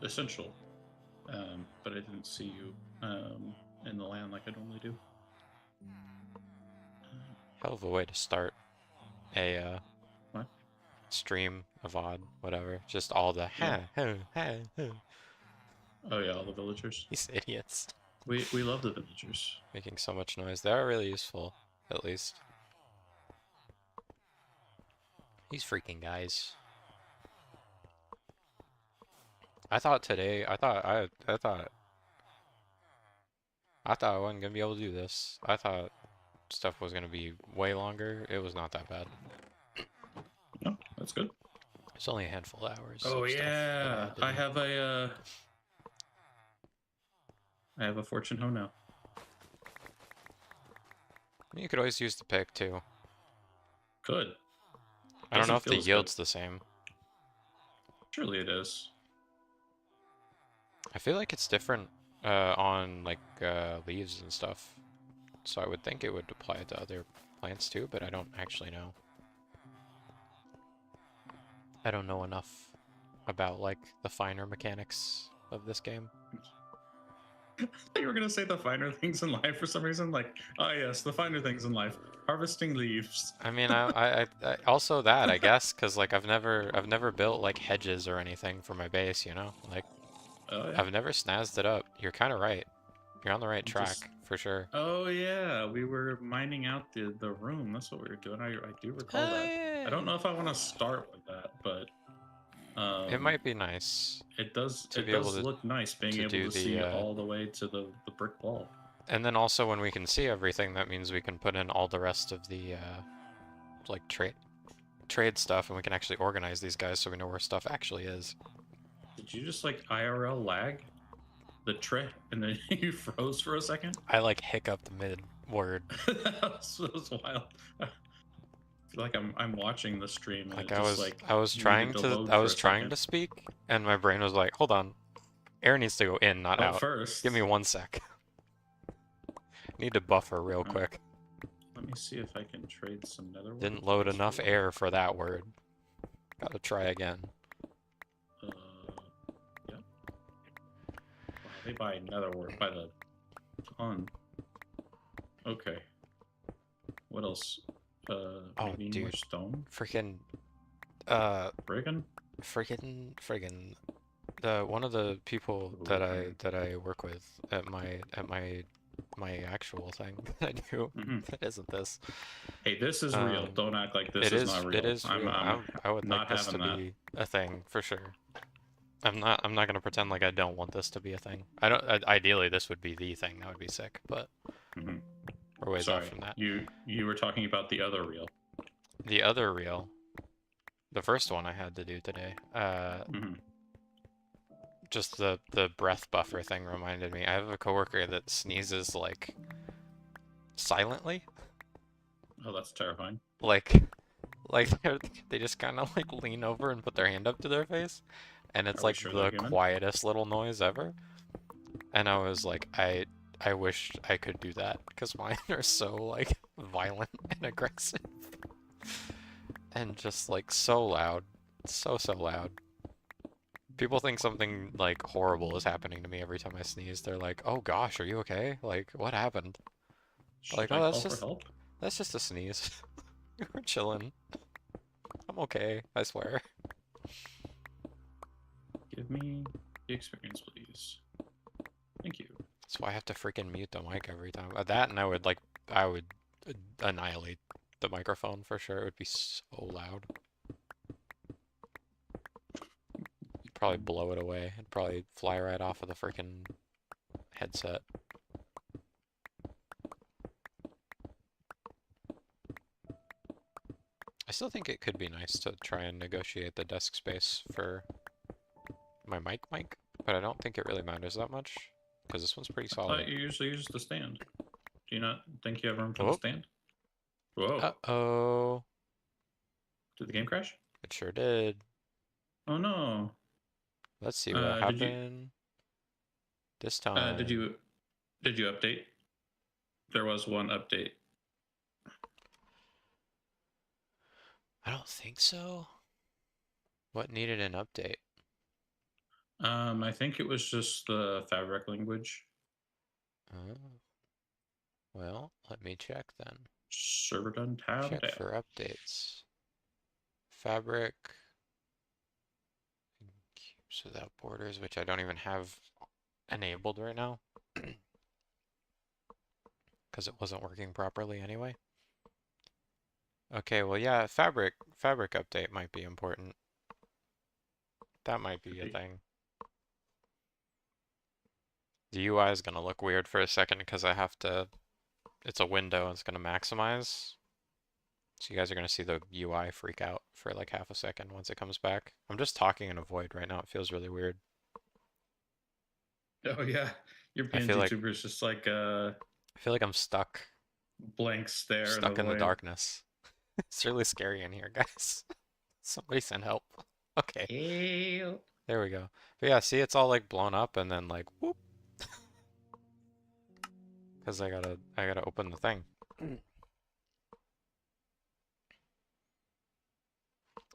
essential. But I didn't see you in the land like I normally do. Hell of a way to start a What? stream, a VOD, whatever. Just all the Yeah. Oh yeah, all the villagers. These idiots We love the villagers. making so much noise. They are really useful, at least. These freaking guys. I thought today, I thought I wasn't gonna be able to do this. I thought stuff was gonna be way longer. It was not that bad. Oh, that's good. It's only a handful of hours Oh of stuff that I yeah, had to do. I have a fortune hoe now. You could always use the pick too. Good. I don't know Doesn't if the feel as good. yield's the same. Surely it is. I feel like it's different on like leaves and stuff. So I would think it would apply to other plants too, but I don't actually know. I don't know enough about like the finer mechanics of this game. I thought you were gonna say the finer things in life for some reason. Like, oh yes, the finer things in life. Harvesting leaves. I mean, I also that I guess, cause like I've never built like hedges or anything for my base, you know? Like Oh yeah. I've never snazzed it up. You're kind of right. You're on the right track Just. for sure. Oh yeah, we were mining out the room. That's what we were doing. I do recall that. I don't know if I want to start with that, but It um, might be nice it does to be able look nice being to able do to see the all the way to the brick wall. and then also when we can see everything, that means we can put in all the rest of the like trade stuff, and we can actually organize these guys so we know where stuff actually is. Did you just like IRL lag the trick and then you froze for a second? I like hiccuped mid word. That was wild. I feel like I'm watching the stream and Like it just like I was needed trying to to load for a trying second. to speak, and my brain was like, hold on, air needs to go in, not Oh, out. Give me first. 1 sec. Need to buffer real All right. quick. Let me see if I can trade some nether Didn't wart load for enough steel. air for that word. Gotta try again. Uh, yeah. Wow, they buy nether wart by the ton. Okay. What else? Oh, Maybe more dude. stone. Freaking, Friggin'? friggin'. One of the people that I work with at my actual thing that I do Mm-hmm. that isn't this. Hey, this is real. Don't act like this is not It real. is real. I'm I would like not this to having that. be a thing for sure. I'm not gonna pretend like I don't want this to be a thing. Ideally this would be the thing. That would be sick, but Mm-hmm. we're ways off Sorry, from that. you were talking about the other reel. The other reel, the first one I had to do today, Mm-hmm. just the breath buffer thing reminded me. I have a coworker that sneezes like silently, Oh, that's terrifying. like they just kind of like lean over and put their hand up to their face, and it's Are we like sure they're the human? quietest little noise ever. And I was like, I wish I could do that because mine are so like violent and aggressive, and just like so loud, so loud. People think something like horrible is happening to me every time I sneeze. They're like, "Oh gosh, are you okay? Like, what happened?" Like, Should I "Oh, call for help? that's just a sneeze. We're chilling. I'm okay, I swear." Give me the experience, please. Thank you. That's why I have to freaking mute the mic every time. That and I would annihilate the microphone for sure. It would be so loud. You'd probably blow it away. It'd probably fly right off of the freaking headset. I still think it could be nice to try and negotiate the desk space for my mic, but I don't think it really matters that much because this one's pretty I solid. thought you usually use the stand. Do you not think you have room for the Oh, stand? Whoa. uh-oh. Did the game crash? It sure did. Oh no. Let's see what Did you happened this time. did you update? There was one update. I don't think so. What needed an update? I think it was just the Fabric language. Oh, well, let me check then. Server done tabbed Check out. for updates. Fabric. Cubes without borders, which I don't even have enabled right now. Because it wasn't working properly anyway. Okay, well yeah, fabric update might be important. That might be a thing. The UI is gonna look weird for a second because I have to, it's a window and it's gonna maximize. So you guys are gonna see the UI freak out for like half a second once it comes back. I'm just talking in a void right now. It feels really weird. Oh yeah, your I feel PNG like tuber is just like I feel like I'm stuck blank stare in the in the void. darkness. It's really scary in here, guys. Somebody send help. Okay, Ew. there we go. But yeah, see, it's all like blown up and then like whoop. Because I gotta open the thing.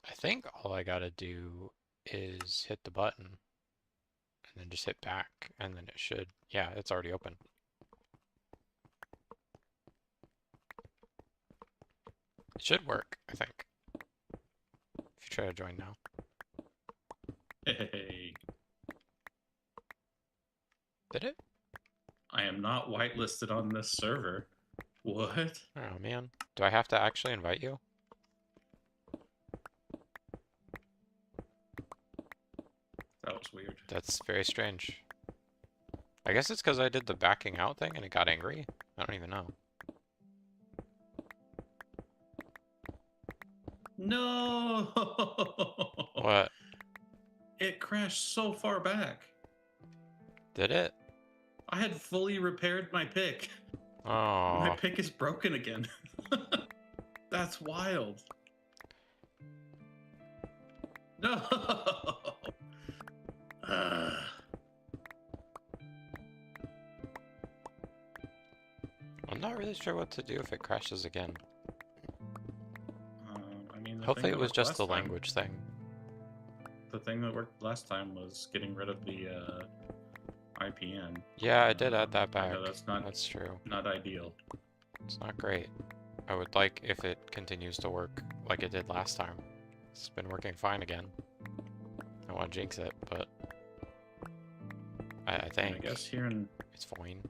I think all I gotta do is hit the button and then just hit back and then it should, yeah, it's already open. It should work, I think. If you try to join now. Hey, Did it? I am not whitelisted on this server. What? Oh man. Do I have to actually invite you? That was weird. That's very strange. I guess it's because I did the backing out thing and it got angry. I don't even know. No! What? It crashed so far back. Did it? I had fully repaired my pick. Oh. My pick is broken again. That's wild. No! I'm not really sure what to do if it crashes again. I mean, Hopefully it was just the language thing. The thing that worked last time was getting rid of the IPN. Yeah, I did add that I back. know that's true. Not ideal. It's not great. I would like if it continues to work like it did last time. It's been working fine again. I don't want to jinx it, but I think I guess here in it's fine.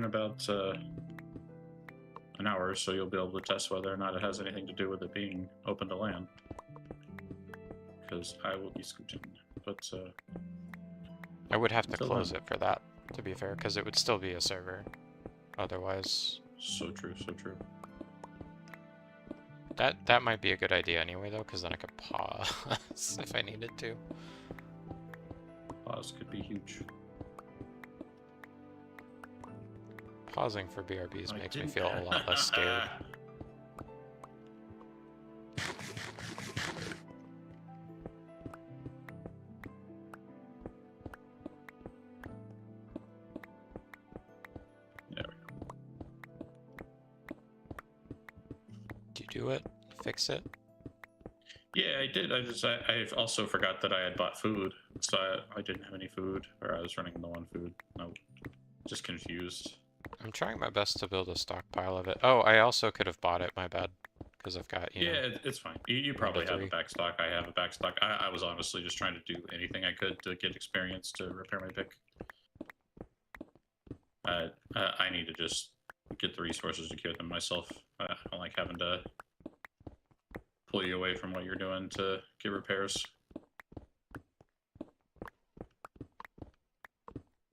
about an hour or so, you'll be able to test whether or not it has anything to do with it being open to land. Because I will be scooching, but I would have to until close then. it for that, to be fair, because it would still be a server. Otherwise, So true, so true. that might be a good idea anyway, though, because then I could pause if I needed to. Pause could be huge. Pausing for BRBs makes me feel a lot less scared. There we go. Did you do it? Fix it? Yeah, I did. I also forgot that I had bought food, so I didn't have any food, or I was running low on food. No, just confused. I'm trying my best to build a stockpile of it. Oh, I also could have bought it, my bad. Because I've got, you know... Yeah, it's fine. You probably have a 3. back stock. I have a back stock. I was honestly just trying to do anything I could to get experience to repair my pick. I need to just get the resources to cure them myself. I don't like having to pull you away from what you're doing to get repairs.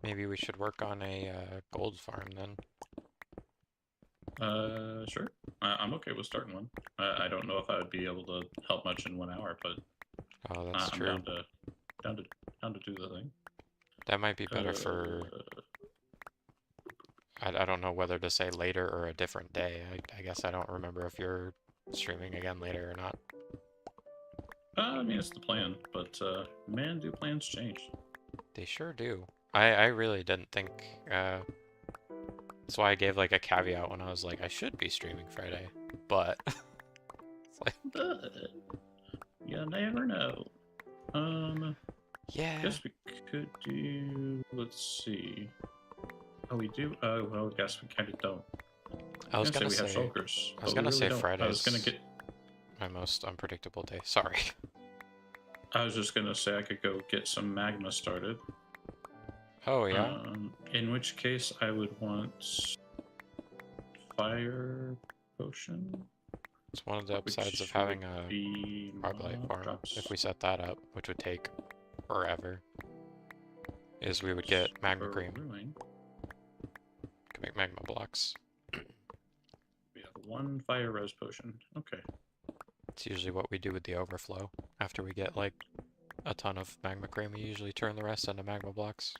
Maybe we should work on a gold farm then. Sure. I'm okay with starting one. I don't know if I would be able to help much in 1 hour, but Oh, that's I'm true. down to do the thing. That might be better for... I don't know whether to say later or a different day. I guess I don't remember if you're streaming again later or not. I mean, it's the plan, but man, do plans change? They sure do. I really didn't think... that's why I gave like a caveat when I was like, I should be streaming Friday. But... it's like... But you never know. Yeah. Guess we could do. Let's see. Oh, we do. Oh, well, I guess we kind of don't. I was gonna We have say shulkers. I was But we gonna really say don't. I was gonna Friday's get. my most unpredictable day. Sorry. I was just gonna say I could go get some magma started. Oh yeah. In which case I would want fire potion. It's one of the upsides of having a Arbalite farm. If we set that up, which would take forever, is we would get magma cream. Can make magma blocks. We have 1 fire res potion. Okay. It's usually what we do with the overflow. After we get like a ton of magma cream, we usually turn the rest into magma blocks.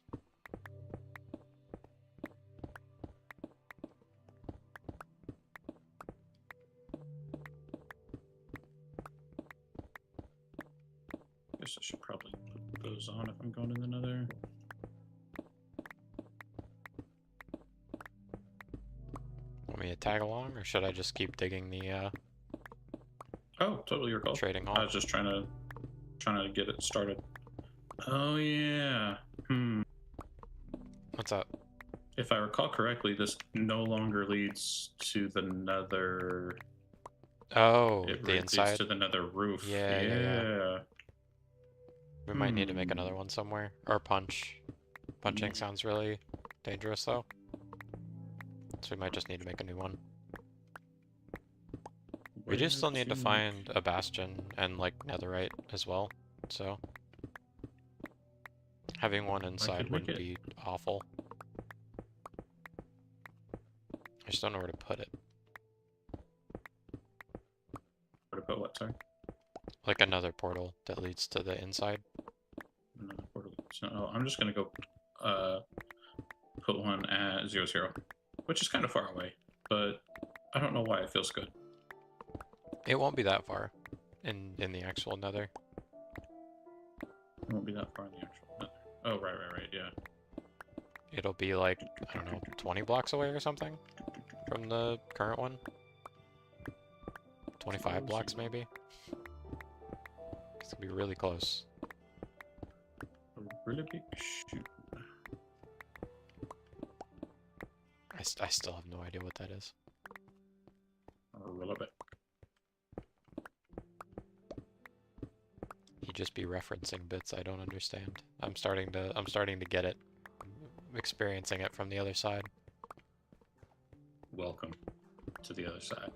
Guess I should probably put those on if I'm going in the nether. Want me to tag along, or should I just keep digging the Oh, totally your call. trading I hall? was just trying to get it started. Oh yeah. What's up? If I recall correctly, this no longer leads to the nether. Oh, It the leads inside? to the nether roof. Yeah. We might need to make another Hmm. one somewhere. Or punch. Punching sounds really dangerous though. So we might just need to make a new one. We do still need to find a bastion and like netherite as well, so having one inside could make wouldn't be awful. I just don't know where to put it. What about what, sorry? Like another portal that leads to the inside. Another portal. So I'm just gonna go put one at 0, which is kind of far away, but I don't know why it feels good. It won't be that far in the actual nether. It won't be that far in the actual nether. Oh, right, yeah. It'll be like, I don't know, 20 blocks away or something from the current one. 25 blocks maybe. It's gonna be really close. A really big shoot. I still have no idea what that is. A little bit. He'd just be referencing bits I don't understand. I'm starting to get it. I'm experiencing it from the other side. Welcome to the other side.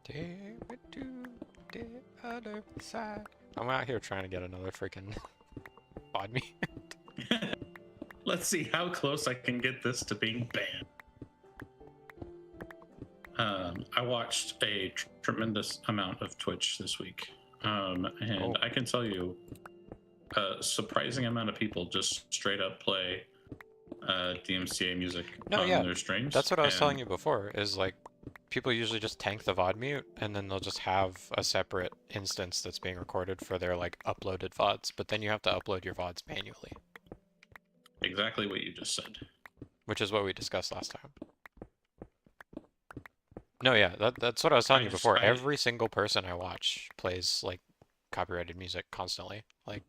Take me to the other side. I'm out here trying to get another freaking bod me. Let's see how close I can get this to being banned. I watched a tremendous amount of Twitch this week, and I can tell you, a surprising amount of people just straight up play DMCA music on their streams. That's what I was telling you before, is like, people usually just tank the VOD mute, and then they'll just have a separate instance that's being recorded for their, like, uploaded VODs, but then you have to upload your VODs manually. Exactly what you just said. Which is what we discussed last time. No, yeah, that's what I was telling you before. Every single person I watch plays, like, copyrighted music constantly. Like,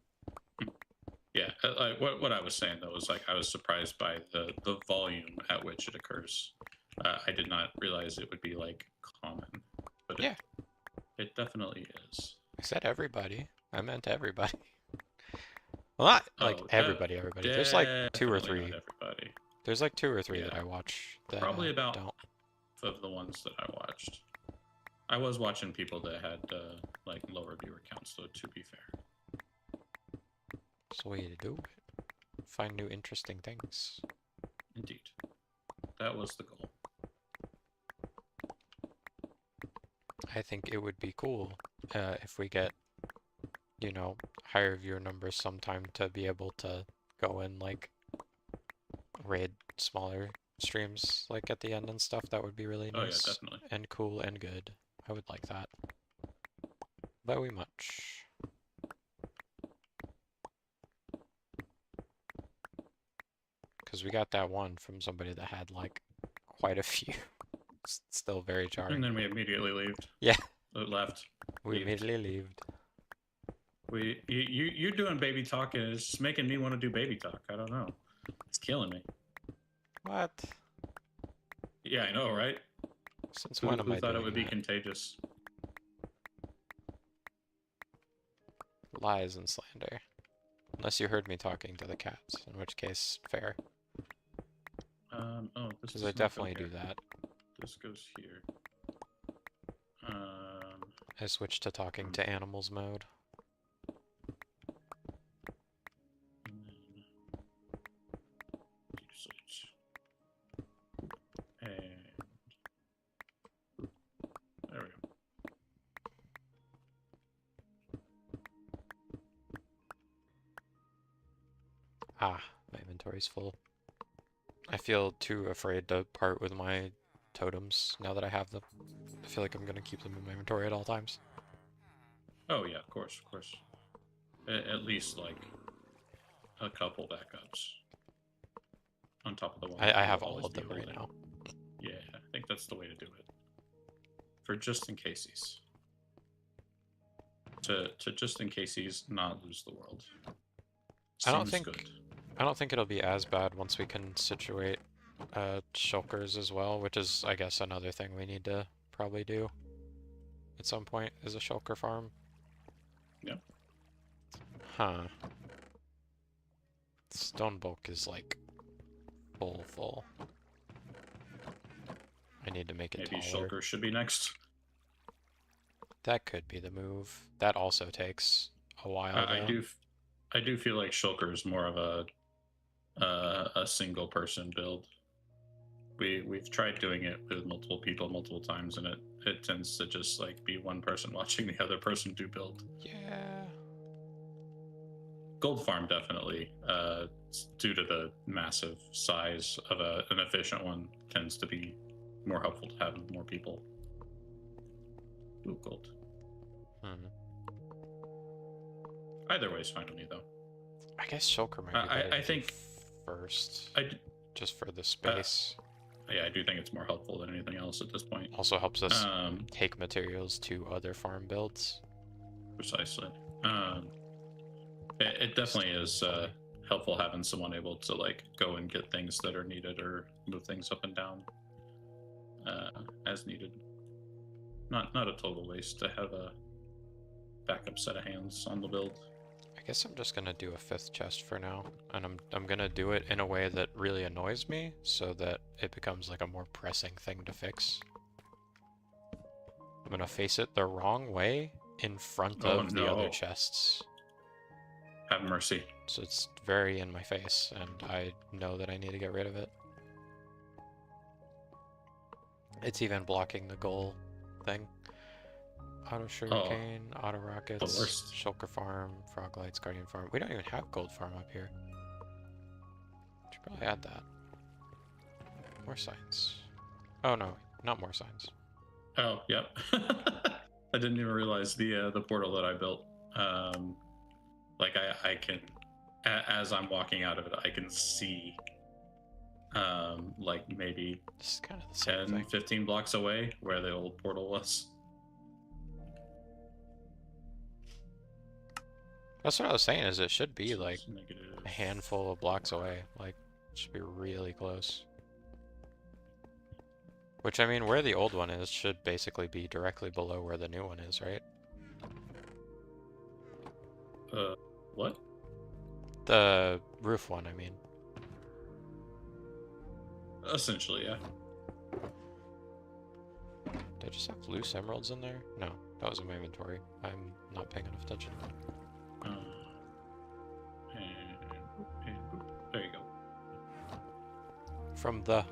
yeah, what I was saying, though, was, like, I was surprised by the volume at which it occurs. I did not realize it would be, like, common. But yeah. It definitely is. I said everybody. I meant everybody. Well, not like everybody. There's like 2 or 3. Everybody. There's like 2 or 3 that I watch that probably about don't. Of the ones that I watched. I was watching people that had like lower viewer counts, though, to be fair. That's the way to do it. Find new interesting things. Indeed. That was the goal. I think it would be cool if we get, you know, higher viewer numbers sometime to be able to go and, like, raid smaller streams, like, at the end and stuff. That would be really nice. Oh, yeah, definitely. And cool and good. I would like that. Very much. Because we got that one from somebody that had, like, quite a few. It's still very jarring. And then we immediately left. Yeah. Left. We Leaved. immediately leaved. You're doing baby talk, and it's just making me want to do baby talk. I don't know. It's killing me. What? Yeah, I know, right? Since Who when am I thought doing it would be that? contagious? Lies and slander. Unless you heard me talking to the cats, in which case, fair. Oh, this Because does I not go definitely do here. that. This goes here. I switched to talking to animals mode. And then usage. And there we go. Ah, my inventory's full. I feel too afraid to part with my totems now that I have them. I feel like I'm gonna keep them in my inventory at all times. Oh yeah, of course, of course. At least like a couple backups on top of the one. I that have you'll all always of be them right holding. now. Yeah, I think that's the way to do it. For just in cases. To just in cases not lose the world. I don't Seems think good. I don't think it'll be as bad once we can situate shulkers as well, which is I guess another thing we need to probably do at some point is a shulker farm. Yep. Huh. Stone bulk is like full. I need to make it Maybe taller. Shulker should be next. That could be the move. That also takes a while. I do feel like Shulker is more of a single person build. We've tried doing it with multiple people multiple times, and it tends to just like be one person watching the other person do build. Yeah. Gold farm definitely, due to the massive size of an efficient one, tends to be more helpful to have more people. Ooh, gold. Either way is fine with me though. I guess shulker might be better I to think do first, I just for the space. yeah, I do think it's more helpful than anything else at this point. Also helps us take materials to other farm builds. Precisely. It definitely is helpful having someone able to like go and get things that are needed or move things up and down as needed. Not a total waste to have a backup set of hands on the build. I guess I'm just gonna do a 5th chest for now, and I'm gonna do it in a way that really annoys me, so that it becomes like a more pressing thing to fix. I'm gonna face it the wrong way in front of the other chests. Have mercy. So it's very in my face, and I know that I need to get rid of it. It's even blocking the goal thing. Auto sugarcane, auto rockets, shulker farm, frog lights, guardian farm. We don't even have gold farm up here. Should probably add that. More signs. Oh no, not more signs. Oh, yep. I didn't even realize the portal that I built. Like I can, as I'm walking out of it, I can see like maybe this is kind of the same 10, thing. 15 blocks away where the old portal was. That's what I was saying, is it should be like a handful of blocks away. Like, it should be really close. Which, I mean, where the old one is should basically be directly below where the new one is, right? What? The roof one, I mean. Essentially, yeah. Did I just have loose emeralds in there? No, that was in my inventory. I'm not paying enough attention. And there you go. From the...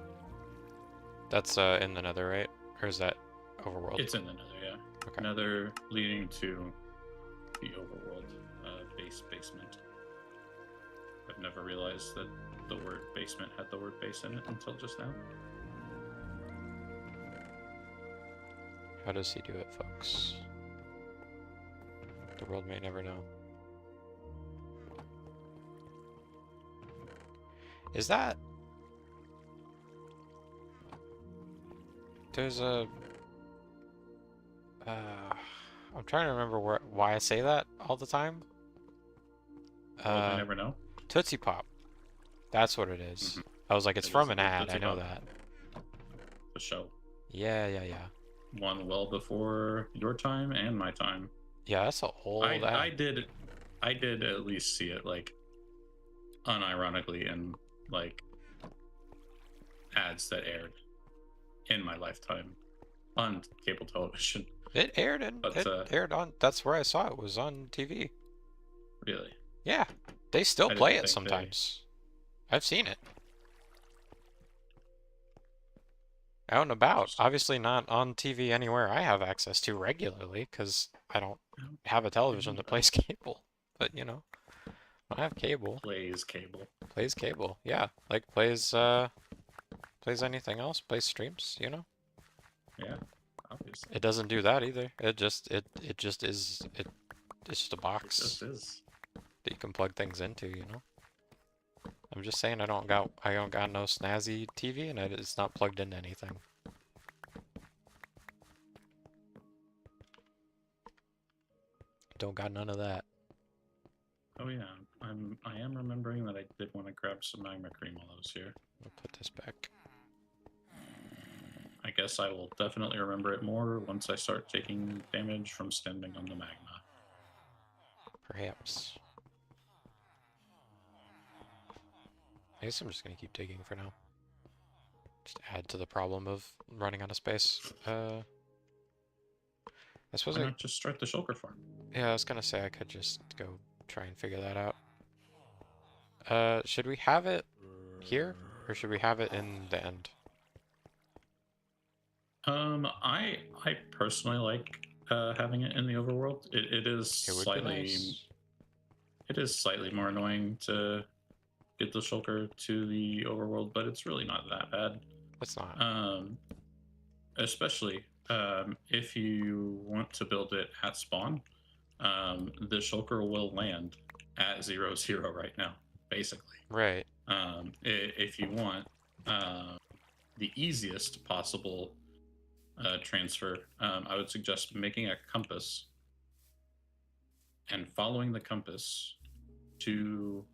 That's in the nether, right? Or is that overworld? It's in the nether, yeah. Okay. Nether leading to the overworld basement. I've never realized that the word basement had the word base in it until just now. How does he do it, folks? The world may never know. Is that... There's a... I'm trying to remember why I say that all the time. Well, we never know. Tootsie Pop. That's what it is. Mhm. I was like, it's It from is an indeed ad. I Tootsie know Pop. that. The show. Yeah, yeah, yeah. One well before your time and my time. Yeah, that's an old ad. I did at least see it like unironically in like ads that aired in my lifetime on cable television. It aired on. That's where I saw it. Was on TV. Really? Yeah, they still I play didn't it think sometimes. I've seen it. Out and about. Obviously not on TV anywhere I have access to regularly, because I don't have a television that plays cable. But, you know, I have cable. Plays cable. Plays cable. Yeah, like plays anything else. Plays streams, you know? Yeah, obviously. It doesn't do that either. It just is it's just a It box just is. that you can plug things into, you know? I'm just saying I don't got no snazzy TV and it's not plugged into anything. Don't got none of that. Oh yeah, I am remembering that I did want to grab some magma cream while I was here. I'll put this back. I guess I will definitely remember it more once I start taking damage from standing on the magma. Perhaps. I guess I'm just gonna keep digging for now. Just add to the problem of running out of space. I suppose Why not just start the shulker farm? yeah, I was gonna say I could just go try and figure that out. Should we have it here? Or should we have it in the end? I personally like having it in the overworld. It is It would slightly be nice. it is slightly more annoying to get the shulker to the overworld, but it's really not that bad. It's not. Especially if you want to build it at spawn, the shulker will land at 0-0 right now, basically. Right. If you want the easiest possible transfer, I would suggest making a compass and following the compass to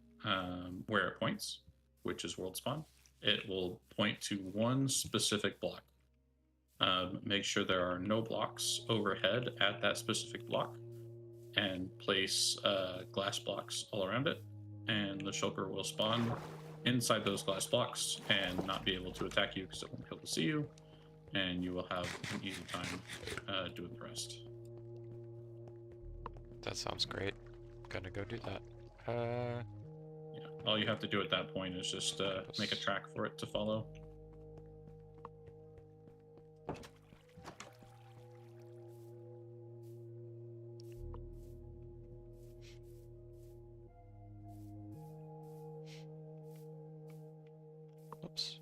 where it points, which is world spawn. It will point to one specific block. Make sure there are no blocks overhead at that specific block, and place glass blocks all around it, and the shulker will spawn inside those glass blocks and not be able to attack you because it won't be able to see you, and you will have an easy time doing the rest. That sounds great. Gonna go do that. Yeah, all you have to do at that point is just make a track for it to follow. Oops.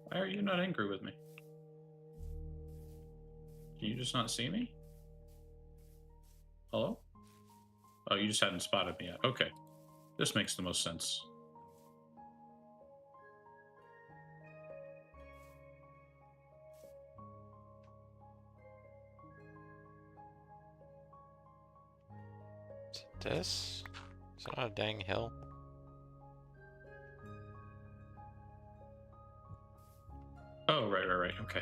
Why are you not angry with me? Can you just not see me? Hello? Oh, you just hadn't spotted me yet. Okay. This makes the most sense. Is it this? Is it not a dang hill? Oh, right. Okay.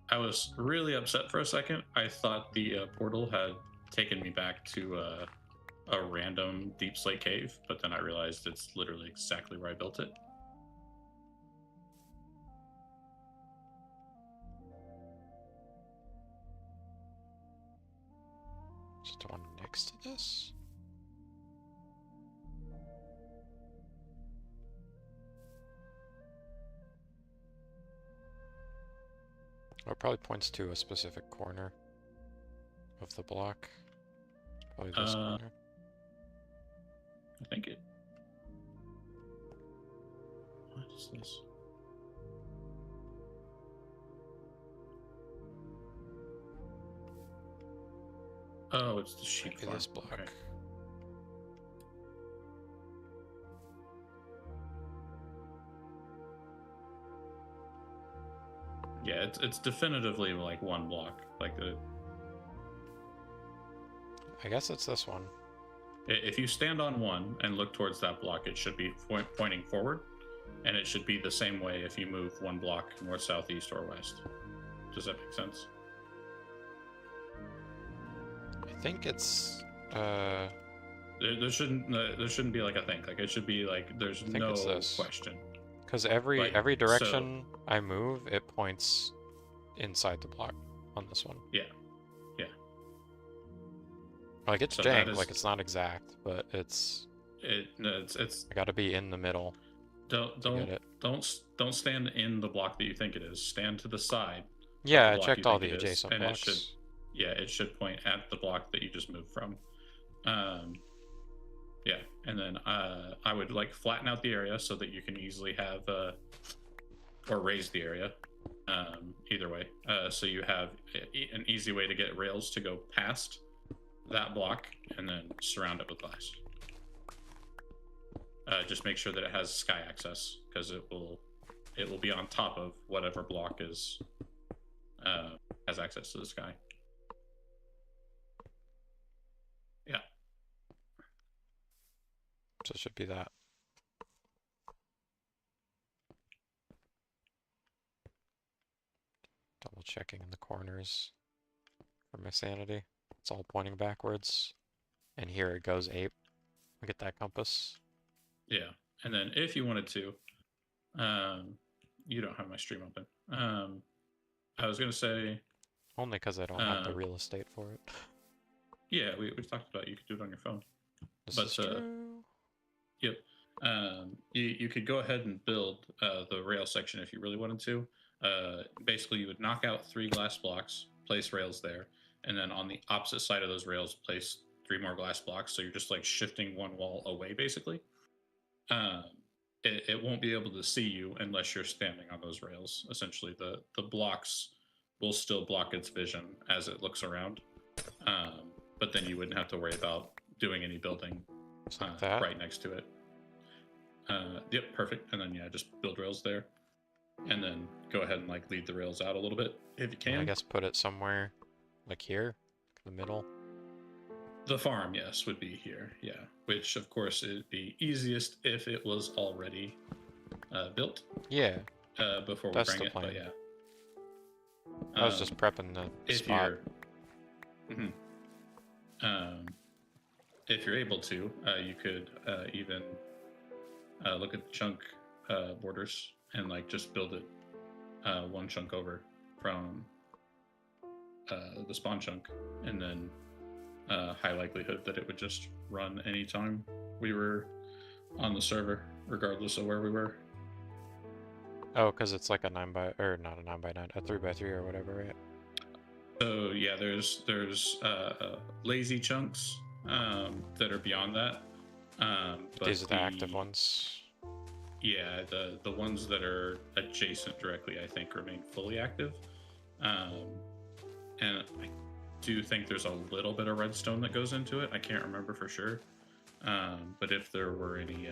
I was really upset for a second. I thought the portal had taken me back to a random deep slate cave, but then I realized it's literally exactly where I built it. Is it the one next to this? Or it probably points to a specific corner of the block. Probably this corner. I think it. What is this? Oh, it's the sheep Maybe farm. this block. Okay. Yeah, it's definitively like one block. Like I guess it's this one. if you stand on one and look towards that block, it should be pointing forward, and it should be the same way if you move one block north, south, east, or west. Does that make sense? I think it's There shouldn't be like a think. Like it should be like there's think no it's this. question. because every Like, every direction I move, it points inside the block on this one. Yeah. Like it's So that jank, is- like it's not exact, but it's It's I gotta be in the middle don't to get it. don't stand in the block that you think it is. Stand to the side. Yeah, the I block checked you all think the it is, adjacent and it blocks. should- Yeah, it should point at the block that you just moved from. Yeah, and then I would like flatten out the area so that you can easily have or raise the area. Either way, so you have an easy way to get rails to go past that block and then surround it with glass. Just make sure that it has sky access because it will be on top of whatever block is has access to the sky. Yeah. So it should be that. Double checking in the corners for my sanity. It's all pointing backwards. And here it goes ape. Look at that compass. Yeah, and then if you wanted to, you don't have my stream open. I was gonna say, Only because I don't have the Uh, real estate for it. yeah, we talked about you could do it on your phone. This but, is true. Yep. You could go ahead and build the rail section if you really wanted to. Basically, you would knock out 3 glass blocks, place rails there, and then on the opposite side of those rails, place 3 more glass blocks. So you're just like shifting one wall away, basically. It won't be able to see you unless you're standing on those rails. Essentially, the blocks will still block its vision as it looks around. But then you wouldn't have to worry about doing any building Just like that. right next to it. Yep, perfect. And then yeah, just build rails there, and then go ahead and like lead the rails out a little bit if you And can. I guess put it somewhere like here, in the middle. The farm, yes, would be here. Yeah, which of course it'd be easiest if it was already built Yeah, before we That's bring the it. But plan. yeah, I was just prepping the if spot. you're if you're able to, you could even look at the chunk borders and like just build it one chunk over from the spawn chunk, and then high likelihood that it would just run anytime we were on the server, regardless of where we were. Oh, because it's like a 9 by, or not a 9 by 9, a 3 by 3 or whatever, right? So yeah, there's lazy chunks that are beyond that. But These are the active ones. Yeah, the ones that are adjacent directly, I think, remain fully active. And I do think there's a little bit of redstone that goes into it. I can't remember for sure. But if there were any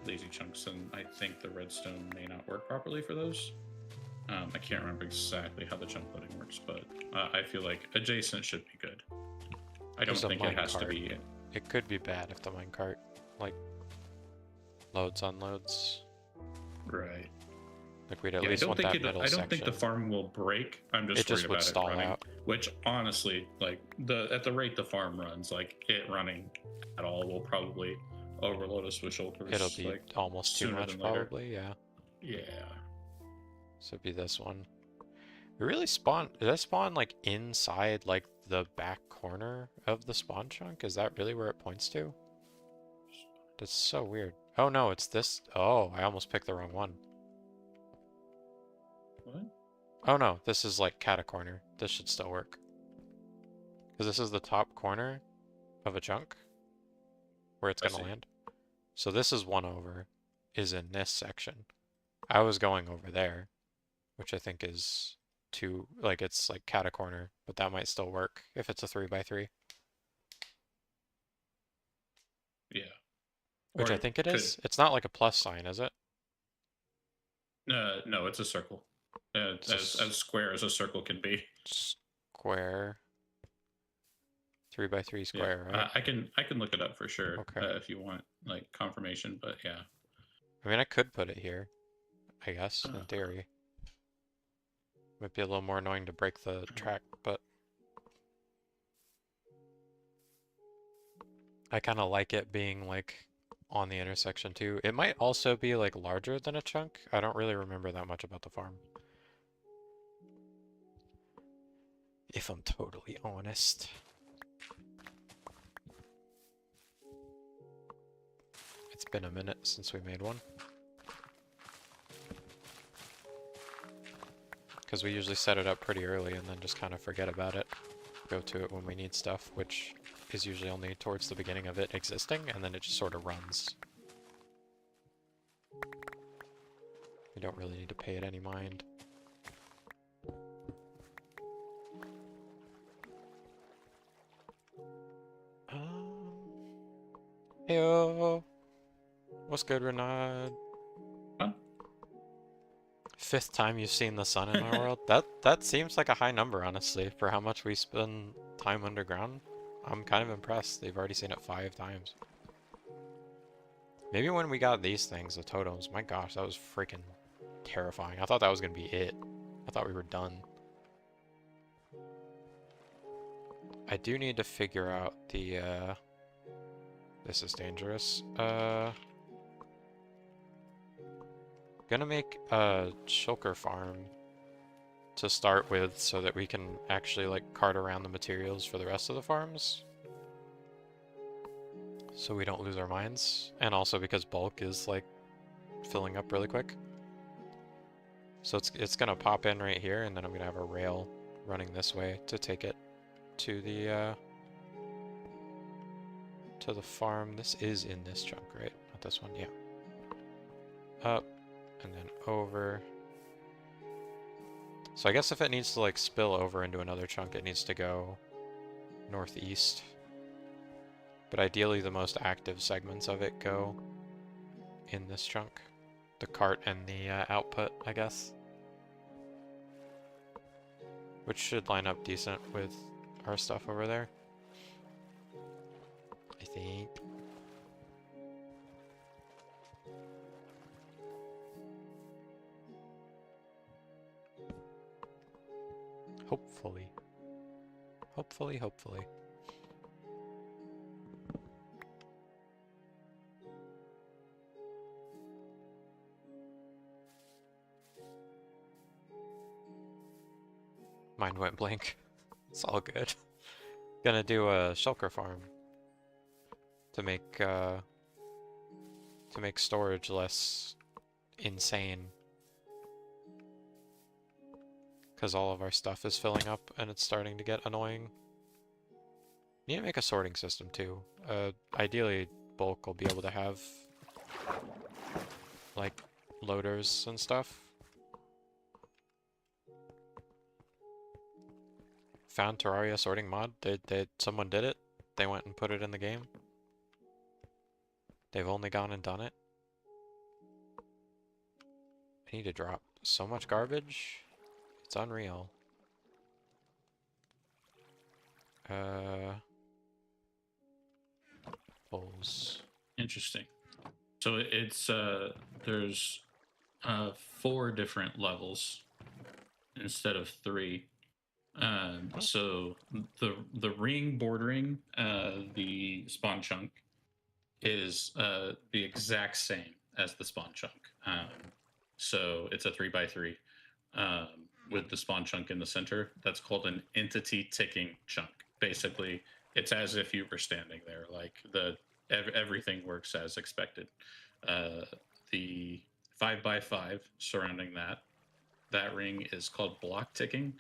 lazy chunks, then I think the redstone may not work properly for those. I can't remember exactly how the chunk loading works, but I feel like adjacent should be good. I don't There's a think it has to minecart. be. It could be bad if the minecart, like, loads, unloads. Right. Like, we'd at Yeah, least want that middle I don't section. think the farm will break. I'm just It just worried would about stall it running. out. Which honestly, like at the rate the farm runs, like it running at all will probably overload us with shoulders. It'll be like, almost too sooner much, than later. probably, yeah. Yeah. So it'd be this one. It really spawn, does that spawn, like, inside, like, the back corner of the spawn chunk? Is that really where it points to? That's so weird. Oh, no, it's this. Oh, I almost picked the wrong one. What? Oh, no, this is, like, cata corner. This should still work. Because this is the top corner of a chunk where it's I going to see. land. So this is one over, is in this section. I was going over there, which I think is two, like, it's like cata corner, but that might still work if it's a 3 by 3. Which Or I think it could is. It's not like a plus sign, is it? no, it's a circle. It's As square as a circle can be. square. 3x3 Yeah, square, right? I can look it up for sure Okay. if you want like confirmation. But yeah, I mean, I could put it here, I guess, in uh, theory. Might be a little more annoying to break the track, but I kind of like it being like on the intersection too. It might also be like larger than a chunk. I don't really remember that much about the farm. If I'm totally honest. It's been a minute since we made one. Because we usually set it up pretty early and then just kind of forget about it. Go to it when we need stuff, which is usually only towards the beginning of it existing, and then it just sort of runs. We don't really need to pay it any mind. Heyo! What's good, Renard? huh? 5th time you've seen the sun in my world? That seems like a high number, honestly, for how much we spend time underground. I'm kind of impressed. They've already seen it 5 times. Maybe when we got these things, the totems, my gosh, that was freaking terrifying. I thought that was gonna be it. I thought we were done. I do need to figure out the, this is dangerous. Gonna make a shulker farm to start with so that we can actually, like, cart around the materials for the rest of the farms. So we don't lose our minds. And also because bulk is, like, filling up really quick. So it's gonna pop in right here, and then I'm gonna have a rail running this way to take it to the farm. This is in this chunk, right? Not this one, yeah. Up, and then over. So I guess if it needs to like spill over into another chunk, it needs to go northeast. But ideally the most active segments of it go in this chunk. The cart and the output, I guess. Which should line up decent with our stuff over there. I think. Hopefully. Hopefully, hopefully. Mine went blank. It's all good. Gonna do a shulker farm to make storage less insane. Because all of our stuff is filling up and it's starting to get annoying. Need to make a sorting system too. Ideally, bulk will be able to have like loaders and stuff. Found Terraria sorting mod. Someone did it. They went and put it in the game. They've only gone and done it. I need to drop so much garbage. It's unreal. Bowls. Interesting. So it's there's 4 different levels instead of 3. So the ring bordering the spawn chunk is the exact same as the spawn chunk. So it's a 3x3 with the spawn chunk in the center. That's called an entity ticking chunk. Basically, it's as if you were standing there. Like everything works as expected. The 5x5 surrounding that ring is called block ticking.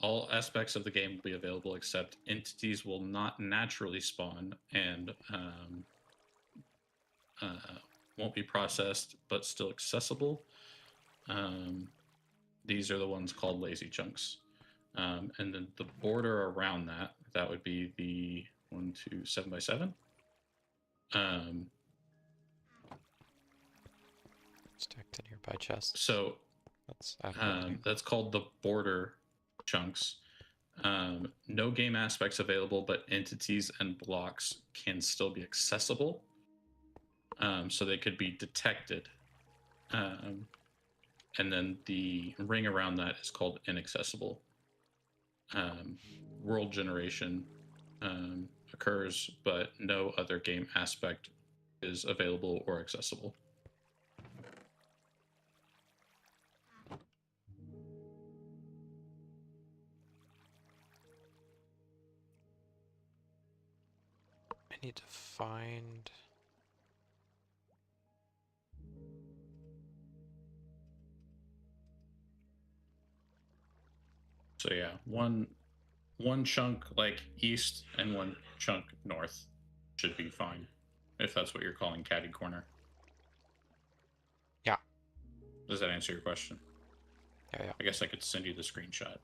All aspects of the game will be available except entities will not naturally spawn and won't be processed but still accessible. These are the ones called lazy chunks. And then the border around that would be the 7x7. by chests. So That's that's called the border chunks. No game aspects available, but entities and blocks can still be accessible. So they could be detected. And then the ring around that is called inaccessible. World generation occurs, but no other game aspect is available or accessible. I need to find. So yeah, one chunk like east and one chunk north should be fine, if that's what you're calling catty corner. Yeah. Does that answer your question? Yeah. I guess I could send you the screenshot.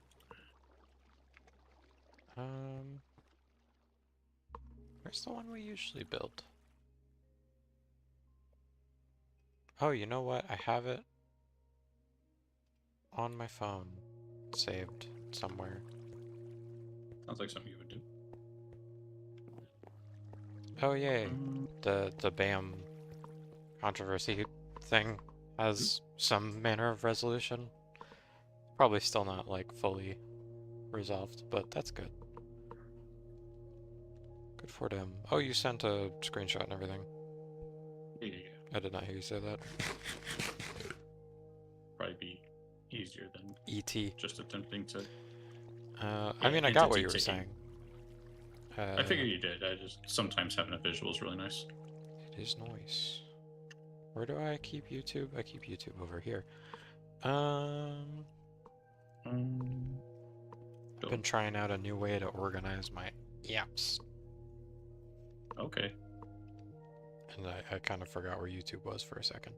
Where's the one we usually build? Oh, you know what? I have it on my phone, saved somewhere. Sounds like something you would do. Oh yay! The BAM controversy thing has some manner of resolution. Probably still not like fully resolved, but that's good. Good for them. Oh, you sent a screenshot and everything. Yeah. I did not hear you say that. Probably be easier than E.T. just attempting to. I mean, I got what you were taking. saying. I figured you did. I just sometimes having a visual is really nice. It is nice. Where do I keep YouTube? I keep YouTube over here. I've been trying out a new way to organize my apps. Okay. And I kind of forgot where YouTube was for a second.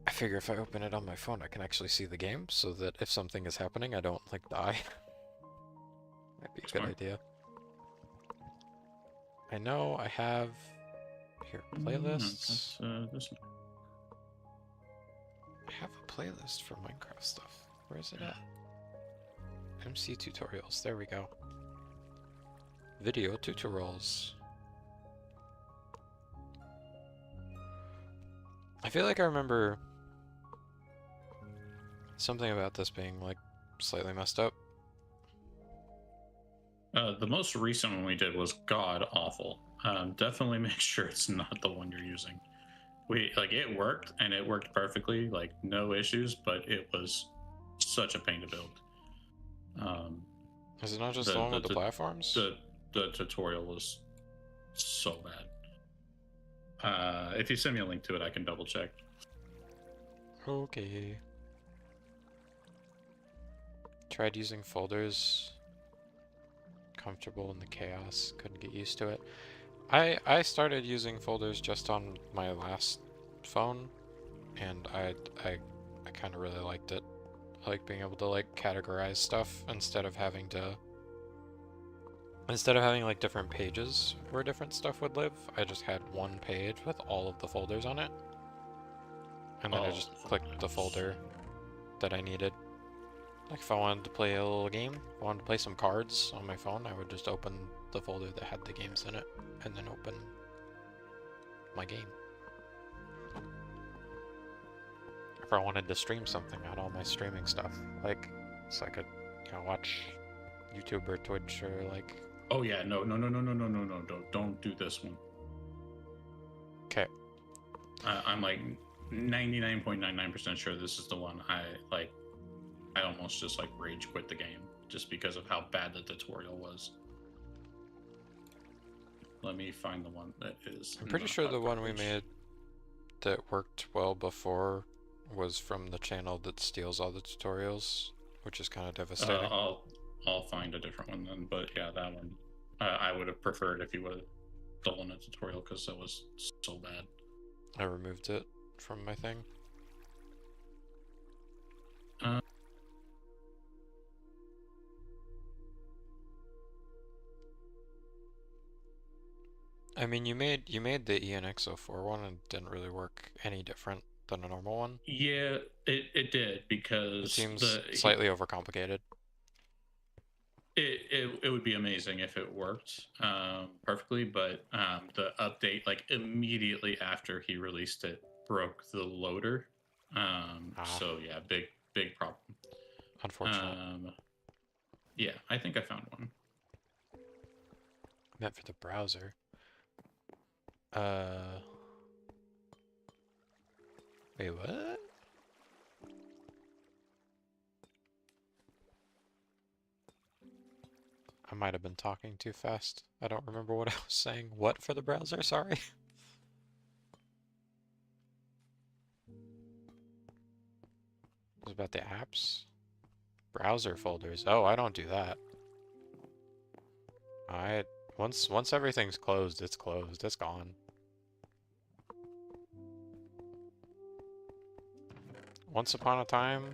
I figure if I open it on my phone, I can actually see the game, so that if something is happening, I don't, like, die. Might be a good idea. I know I have... Here, playlists. This one. I have a playlist for Minecraft stuff. Where is it at? MC tutorials. There we go. Video tutorials. I feel like I remember something about this being, like, slightly messed up. The most recent one we did was god awful. Definitely make sure it's not the one you're using. It worked and it worked perfectly, like no issues, but it was such a pain to build. Is it not just the one with the platforms? The tutorial was so bad. If you send me a link to it, I can double check. Okay. Tried using folders. Comfortable in the chaos. Couldn't get used to it. I started using folders just on my last phone, and I kind of really liked it. I like being able to like categorize stuff instead of having like different pages where different stuff would live. I just had one page with all of the folders on it, and then I just clicked the folder that I needed. Like if I wanted to play a little game, if I wanted to play some cards on my phone, I would just open the folder that had the games in it, and then open my game. If I wanted to stream something, I had all my streaming stuff, like, so I could, watch YouTube or Twitch or like... Oh yeah, no, don't do this one. Okay. I'm like 99.99% sure this is the one I almost just like rage quit the game just because of how bad the tutorial was. Let me find the one that is. I'm pretty sure the one we made that worked well before was from the channel that steals all the tutorials, which is kind of devastating. I'll find a different one then, but yeah, that one I would have preferred if you would have stolen a tutorial because that was so bad. I removed it from my thing. I mean, you made the ENX04 one and it didn't really work any different than a normal one. Yeah, it did It because seems slightly overcomplicated. it would be amazing if it worked perfectly, but the update like immediately after he released it broke the loader. Ah, So yeah, big problem. unfortunate. Yeah, I think I found one. Meant for the browser. Uh, wait, what? I might have been talking too fast. I don't remember what I was saying. What for the browser? Sorry. It was about the apps. Browser folders. Oh, I don't do that. I once everything's closed, it's closed. It's gone. Once upon a time,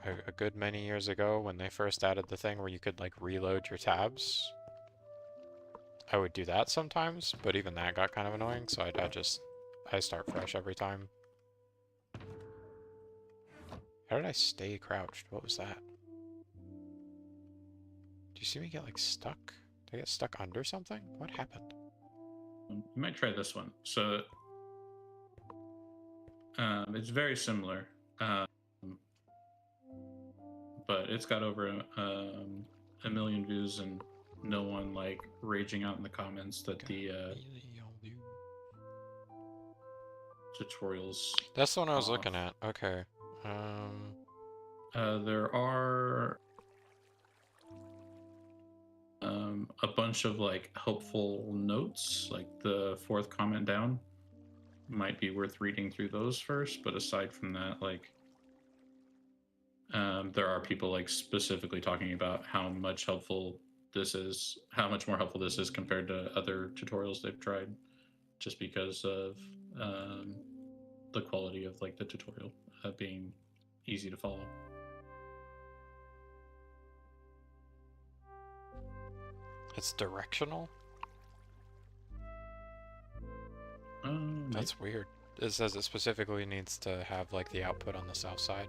a good many years ago, when they first added the thing where you could like reload your tabs, I would do that sometimes, but even that got kind of annoying, so I start fresh every time. How did I stay crouched? What was that? Do you see me get like stuck? Did I get stuck under something? What happened? You might try this one. So it's very similar, but it's got over a million views and no one like raging out in the comments that the tutorials. That's the one I was looking at. Okay. There are a bunch of like helpful notes, like the fourth comment down. Might be worth reading through those first, but aside from that, like there are people like specifically talking about how much more helpful this is compared to other tutorials they've tried, just because of the quality of like the tutorial being easy to follow. It's directional? That's weird. It says it specifically needs to have like the output on the south side.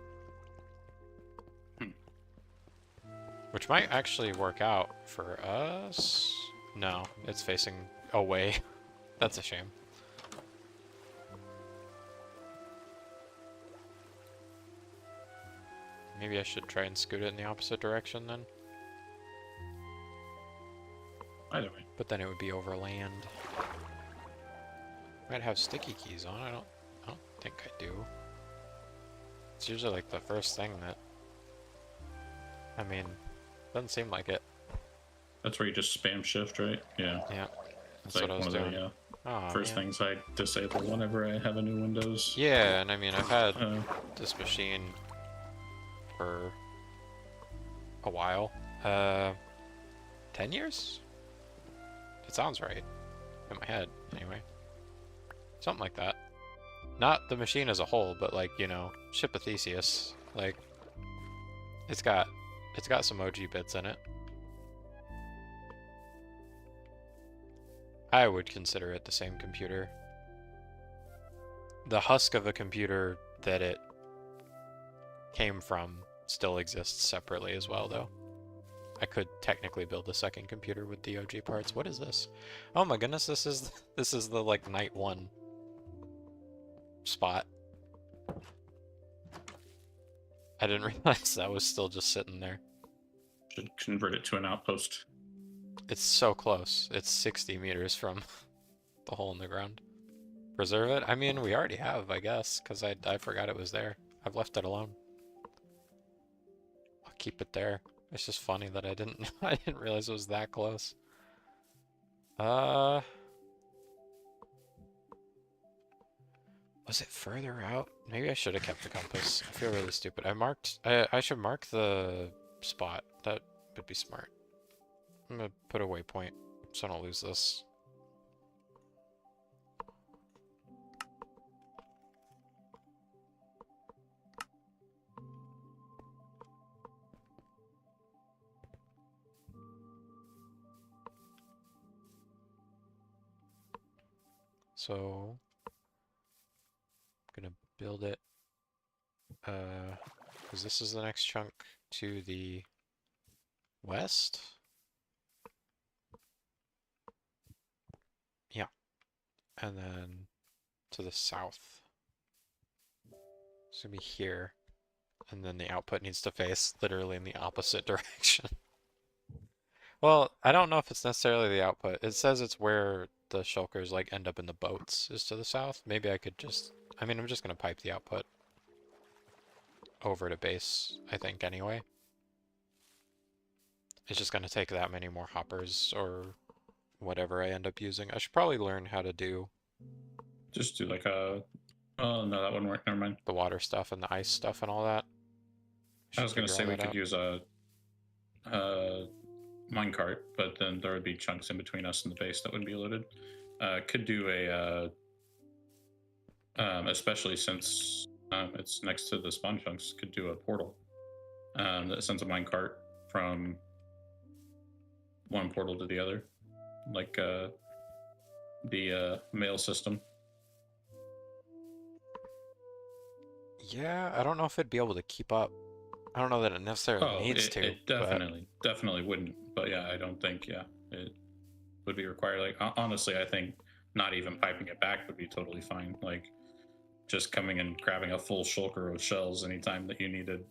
Which might actually work out for us. No, it's facing away. That's a shame. Maybe I should try and scoot it in the opposite direction then. Either way. But then it would be over land. Might have sticky keys on. I don't think I do. It's usually like the first thing that, I mean, doesn't seem like it. That's where you just spam shift, right? Yeah. Yeah. That's like what I was doing. First things I disable whenever I have a new Windows. Yeah, and I mean, I've had this machine for a while. 10 years? It sounds right. In my head, anyway. Something like that. Not the machine as a whole, but like, you know, Ship of Theseus. Like, it's got some OG bits in it. I would consider it the same computer. The husk of a computer that it came from still exists separately as well, though. I could technically build a second computer with the OG parts. What is this? Oh my goodness, this is the like night one spot. I didn't realize that was still just sitting there. Should convert it to an outpost. It's so close. It's 60 meters from the hole in the ground. Preserve it? I mean, we already have, I guess, because I forgot it was there. I've left it alone. I'll keep it there. It's just funny that I didn't realize it was that close. Was it further out? Maybe I should have kept the compass. I feel really stupid. I should mark the spot. That would be smart. I'm gonna put a waypoint so I don't lose this. So I'm gonna build it because this is the next chunk to the west. Yeah. And then to the south. It's gonna be here. And then the output needs to face literally in the opposite direction. Well, I don't know if it's necessarily the output. It says it's where the shulkers like end up in the boats is to the south. Maybe I could just, I mean, I'm just gonna pipe the output over to base, I think, anyway. It's just gonna take that many more hoppers or whatever I end up using. I should probably learn how to do Just do like a. Oh no, that wouldn't work. Never mind. the water stuff and the ice stuff and all that. I was gonna figure say all we that could out. use a minecart, but then there would be chunks in between us and the base that wouldn't be loaded. Could do a, especially since it's next to the spawn chunks, could do a portal that sends a minecart from one portal to the other, like the mail system. Yeah, I don't know if it'd be able to keep up. I don't know that it necessarily needs to. It definitely wouldn't. But yeah, I don't think it would be required. Like honestly, I think not even piping it back would be totally fine. Like just coming and grabbing a full shulker of shells anytime that you needed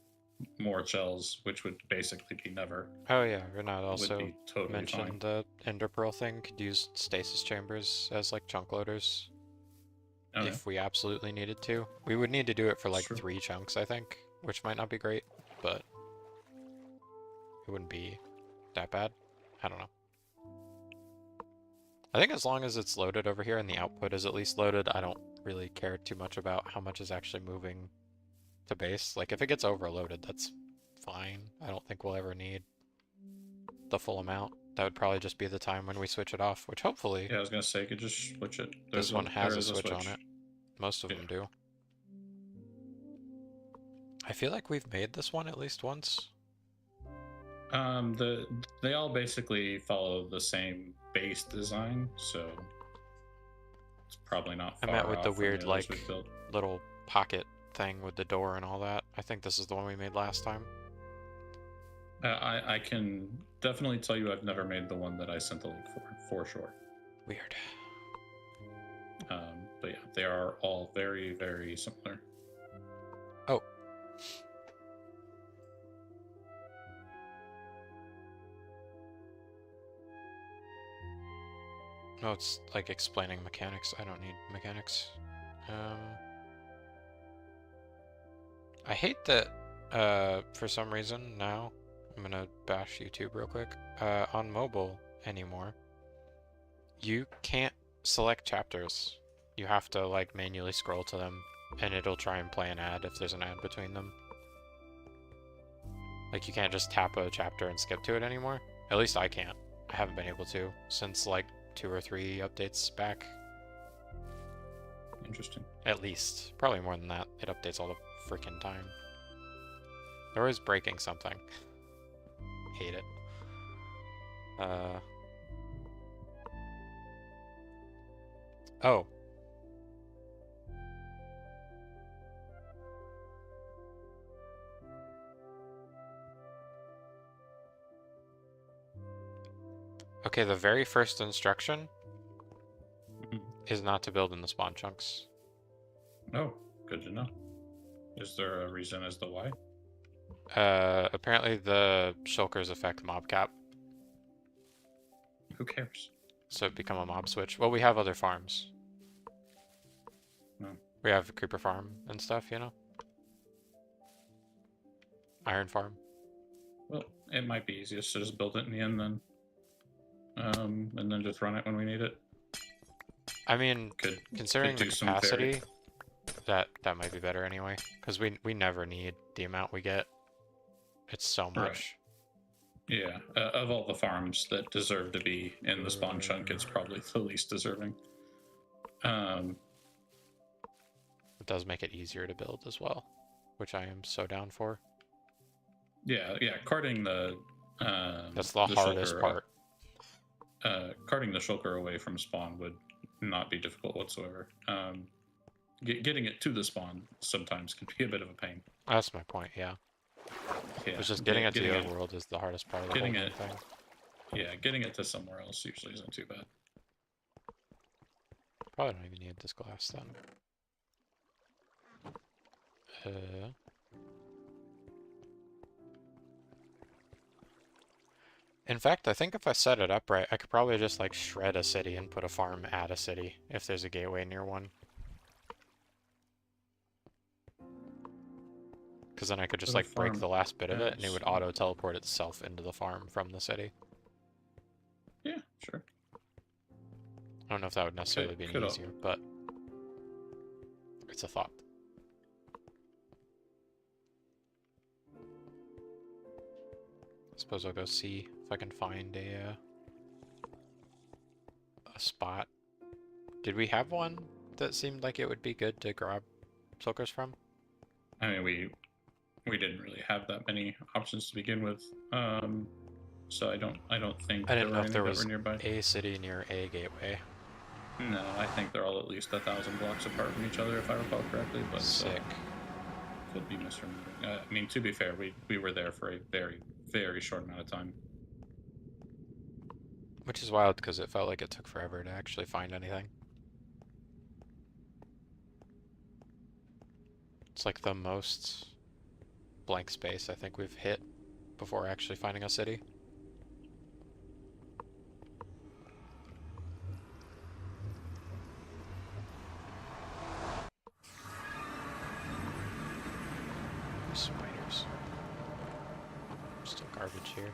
more shells, which would basically be never. Oh yeah, Renat would also be totally mentioned fine. the Ender Pearl thing could use stasis chambers as like chunk loaders Oh, yeah. if we absolutely needed to. We would need to do it for like Sure. 3 chunks, I think, which might not be great, but it wouldn't be that bad. I don't know. I think as long as it's loaded over here and the output is at least loaded, I don't really care too much about how much is actually moving to base. Like if it gets overloaded, that's fine. I don't think we'll ever need the full amount. That would probably just be the time when we switch it off, which hopefully Yeah, I was gonna say, you could just switch it. this one has there a is switch on it. Most of Yeah. them do. I feel like we've made this one at least once. They all basically follow the same base design, so it's probably not I far meant with off the from weird others like we've built. little pocket thing with the door and all that. I think this is the one we made last time. I can definitely tell you I've never made the one that I sent the link for sure. Weird. But yeah, they are all very, very similar. Oh. No, it's like explaining mechanics. I don't need mechanics. I hate that, for some reason now, I'm gonna bash YouTube real quick, on mobile anymore, you can't select chapters. You have to, like, manually scroll to them, and it'll try and play an ad if there's an ad between them. Like, you can't just tap a chapter and skip to it anymore. At least I can't. I haven't been able to since, like, 2 or 3 updates back. Interesting. At least. Probably more than that. It updates all the freaking time. They're always breaking something. Hate it. Oh. Okay, the very first instruction is not to build in the spawn chunks. Oh, good to know. Is there a reason as to why? Apparently the shulkers affect mob cap, Who cares? so it become a mob switch. Well, we have other farms. No. We have a creeper farm and stuff, you know? Iron farm. Well, it might be easiest to just build it in the end then. And then just run it when we need it. I mean, Could considering the do some capacity, that might be better anyway. Because we never need the amount we get. It's so much. Right. Yeah, of all the farms that deserve to be in the spawn chunk, it's probably the least deserving. It does make it easier to build as well, which I am so down for. Yeah, carting the That's the hardest shulker, part. Carting the shulker away from spawn would not be difficult whatsoever. Getting it to the spawn sometimes can be a bit of a pain. That's my point, yeah. Yeah, It's just getting it to the overworld is the hardest part of the whole getting damn it- thing. Yeah, getting it to somewhere else usually isn't too bad. Probably don't even need this glass then. In fact, I think if I set it up right, I could probably just like shred a city and put a farm at a city if there's a gateway near one. Because then I could just Put a like break farm the last bit of at it and it would a auto teleport itself into the farm from the city. Yeah, sure. I don't know if that would necessarily be could easier, but it's a thought. I suppose I'll go see if I can find a spot. Did we have one that seemed like it would be good to grab Silkers from? I mean, we didn't really have that many options to begin with, so I don't think I didn't know were if any there that was were nearby. a city near a gateway. No, I think they're all at least 1,000 blocks apart from each other, if I recall correctly. But Sick. Could be misremembering. I mean, to be fair, we were there for a very, very short amount of time. Which is wild because it felt like it took forever to actually find anything. It's like the most blank space I think we've hit before actually finding a city. Spiders. Still garbage here.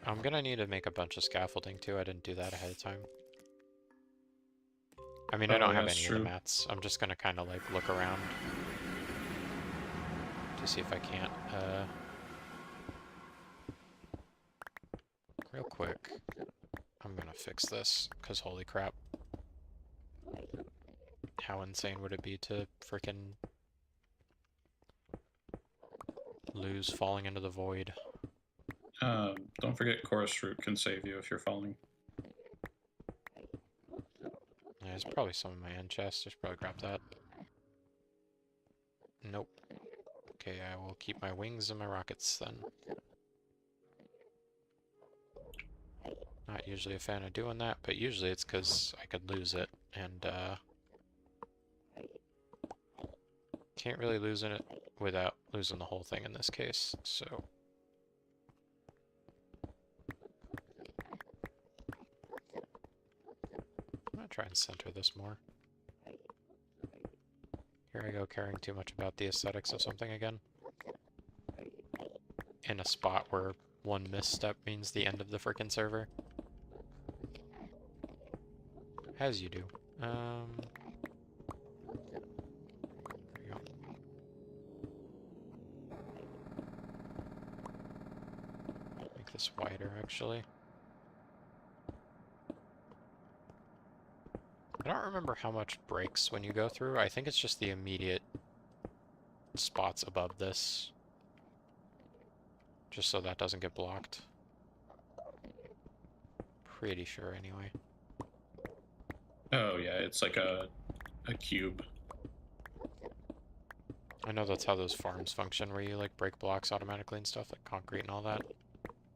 I'm gonna need to make a bunch of scaffolding too. I didn't do that ahead of time. I mean, I don't have any of the mats. I'm just gonna kind of like look around to see if I can't, real quick. I'm gonna fix this, because holy crap. How insane would it be to frickin' lose falling into the void? Don't forget chorus root can save you if you're falling. Yeah, there's probably some in my end chest. I should probably grab that. Nope. Okay, I will keep my wings and my rockets then. Not usually a fan of doing that, but usually it's because I could lose it, and can't really lose it without losing the whole thing in this case, so... I'm gonna try and center this more. Here I go caring too much about the aesthetics of something again. In a spot where one misstep means the end of the frickin' server. As you do. There we go. Make this wider, actually. I don't remember how much breaks when you go through. I think it's just the immediate spots above this. Just so that doesn't get blocked. Pretty sure, anyway. Oh yeah, it's like a cube. I know that's how those farms function, where you like break blocks automatically and stuff, like concrete and all that.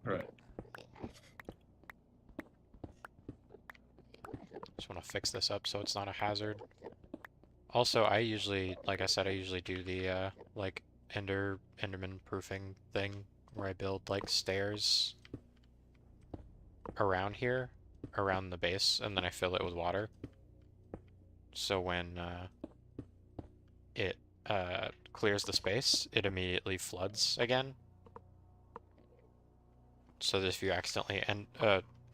Right. Just want to fix this up so it's not a hazard. Also, I usually, like I said, I usually do the like Enderman proofing thing where I build like stairs around here, around the base, and then I fill it with water. So when it clears the space, it immediately floods again. So that if you accidentally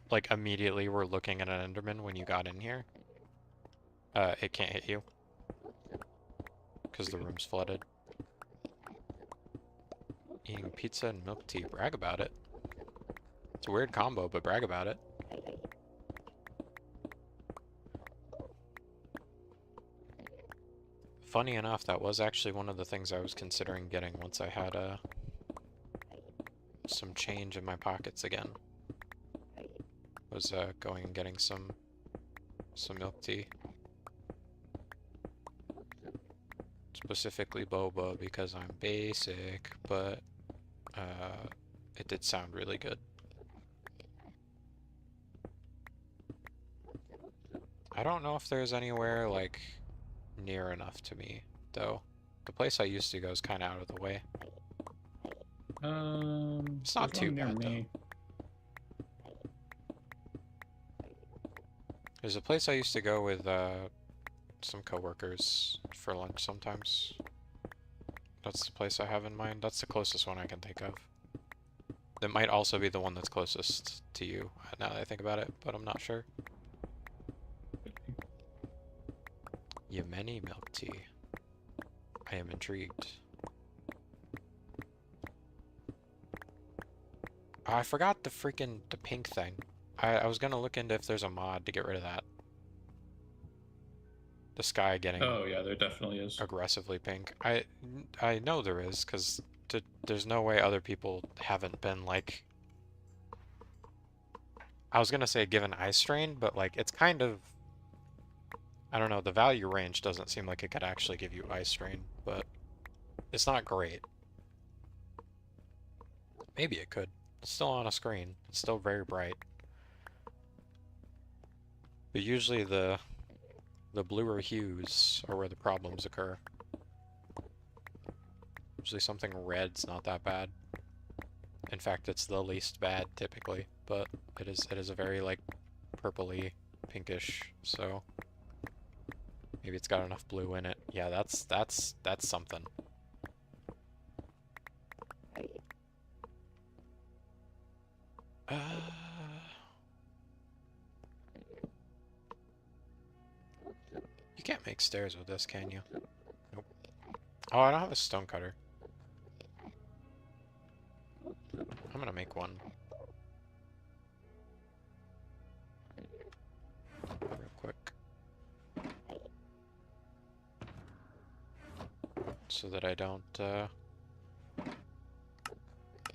like immediately were looking at an Enderman when you got in here, it can't hit you because the room's flooded. Eating pizza and milk tea, brag about it. It's a weird combo, but brag about it. Funny enough, that was actually one of the things I was considering getting once I had some change in my pockets again. Was going and getting some milk tea. Specifically boba because I'm basic, but it did sound really good. I don't know if there's anywhere like near enough to me though. The place I used to go is kind of out of the way. It's not there's too one near bad though. me. There's a place I used to go with some coworkers for lunch sometimes. That's the place I have in mind. That's the closest one I can think of. That might also be the one that's closest to you, now that I think about it, but I'm not sure. Yemeni milk tea. I am intrigued. Oh, I forgot the pink thing. I was gonna look into if there's a mod to get rid of that. The sky getting Oh yeah, there definitely is. aggressively pink. I know there is, because there's no way other people haven't been, like... I was gonna say given eye strain, but, like, it's kind of... I don't know, the value range doesn't seem like it could actually give you eye strain, but it's not great. Maybe it could. It's still on a screen. It's still very bright. But usually the bluer hues are where the problems occur. Usually something red's not that bad. In fact, it's the least bad typically, but it is a very like purpley pinkish, so maybe it's got enough blue in it. Yeah, that's something. You can't make stairs with this, can you? Nope. Oh, I don't have a stone cutter. I'm gonna make one. Real quick. So that I don't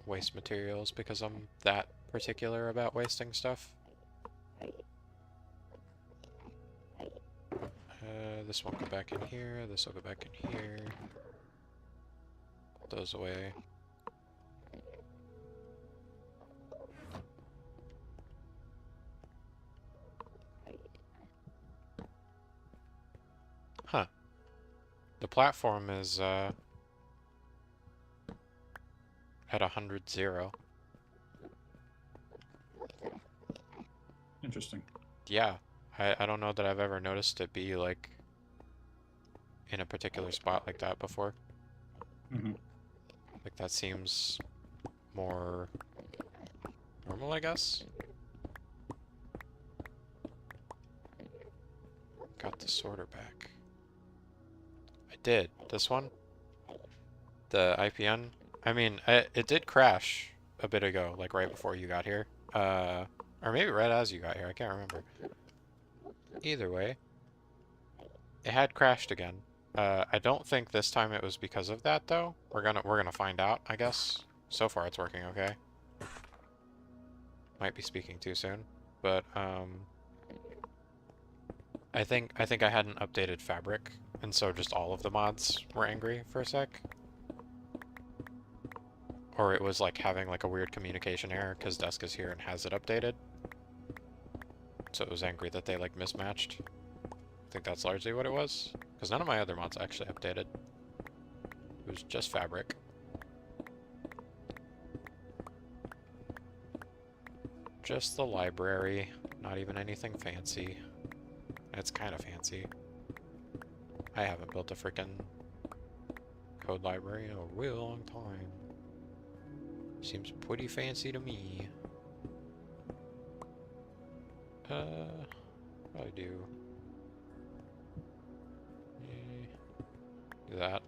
waste materials because I'm that particular about wasting stuff. This won't go back in here, this will go back in here. Put those away. Huh. The platform is at 100-0. Interesting. Yeah. I don't know that I've ever noticed it be like in a particular spot like that before. Mm-hmm. Like that seems more normal, I guess. Got the sorter back. I did. This one? The IPN? I mean, it did crash a bit ago, like right before you got here. Or maybe right as you got here, I can't remember. Either way, it had crashed again. I don't think this time it was because of that though. We're gonna find out, I guess. So far it's working okay. Might be speaking too soon, but I think I hadn't updated Fabric, and so just all of the mods were angry for a sec. Or it was like having like a weird communication error because Dusk is here and has it updated. So it was angry that they like mismatched. I think that's largely what it was. Because none of my other mods actually updated. It was just Fabric. Just the library. Not even anything fancy. It's kind of fancy. I haven't built a freaking code library in a real long time. Seems pretty fancy to me. What do I do? Do that.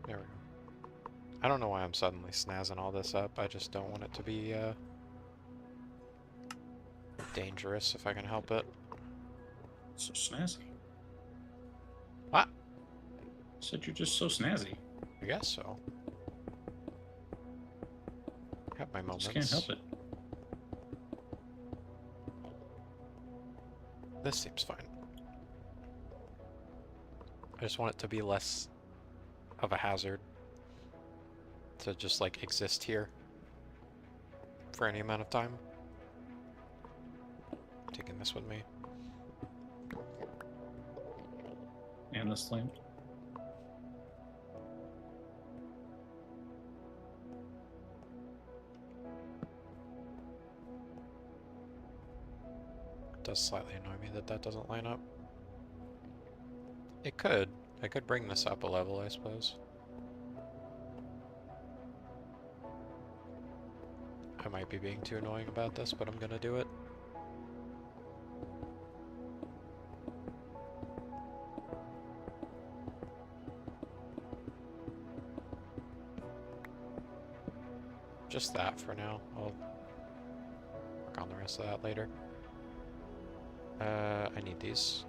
There we go. I don't know why I'm suddenly snazzing all this up. I just don't want it to be dangerous if I can help it. So snazzy. What? Said you're just so snazzy. I guess so. Have my moments. Just can't help it. This seems fine. I just want it to be less of a hazard to just like exist here for any amount of time. Taking this with me. And this lamp. It does slightly annoy me that that doesn't line up. It could. I could bring this up a level, I suppose. I might be being too annoying about this, but I'm gonna do it. Just that for now. I'll work on the rest of that later. I need these.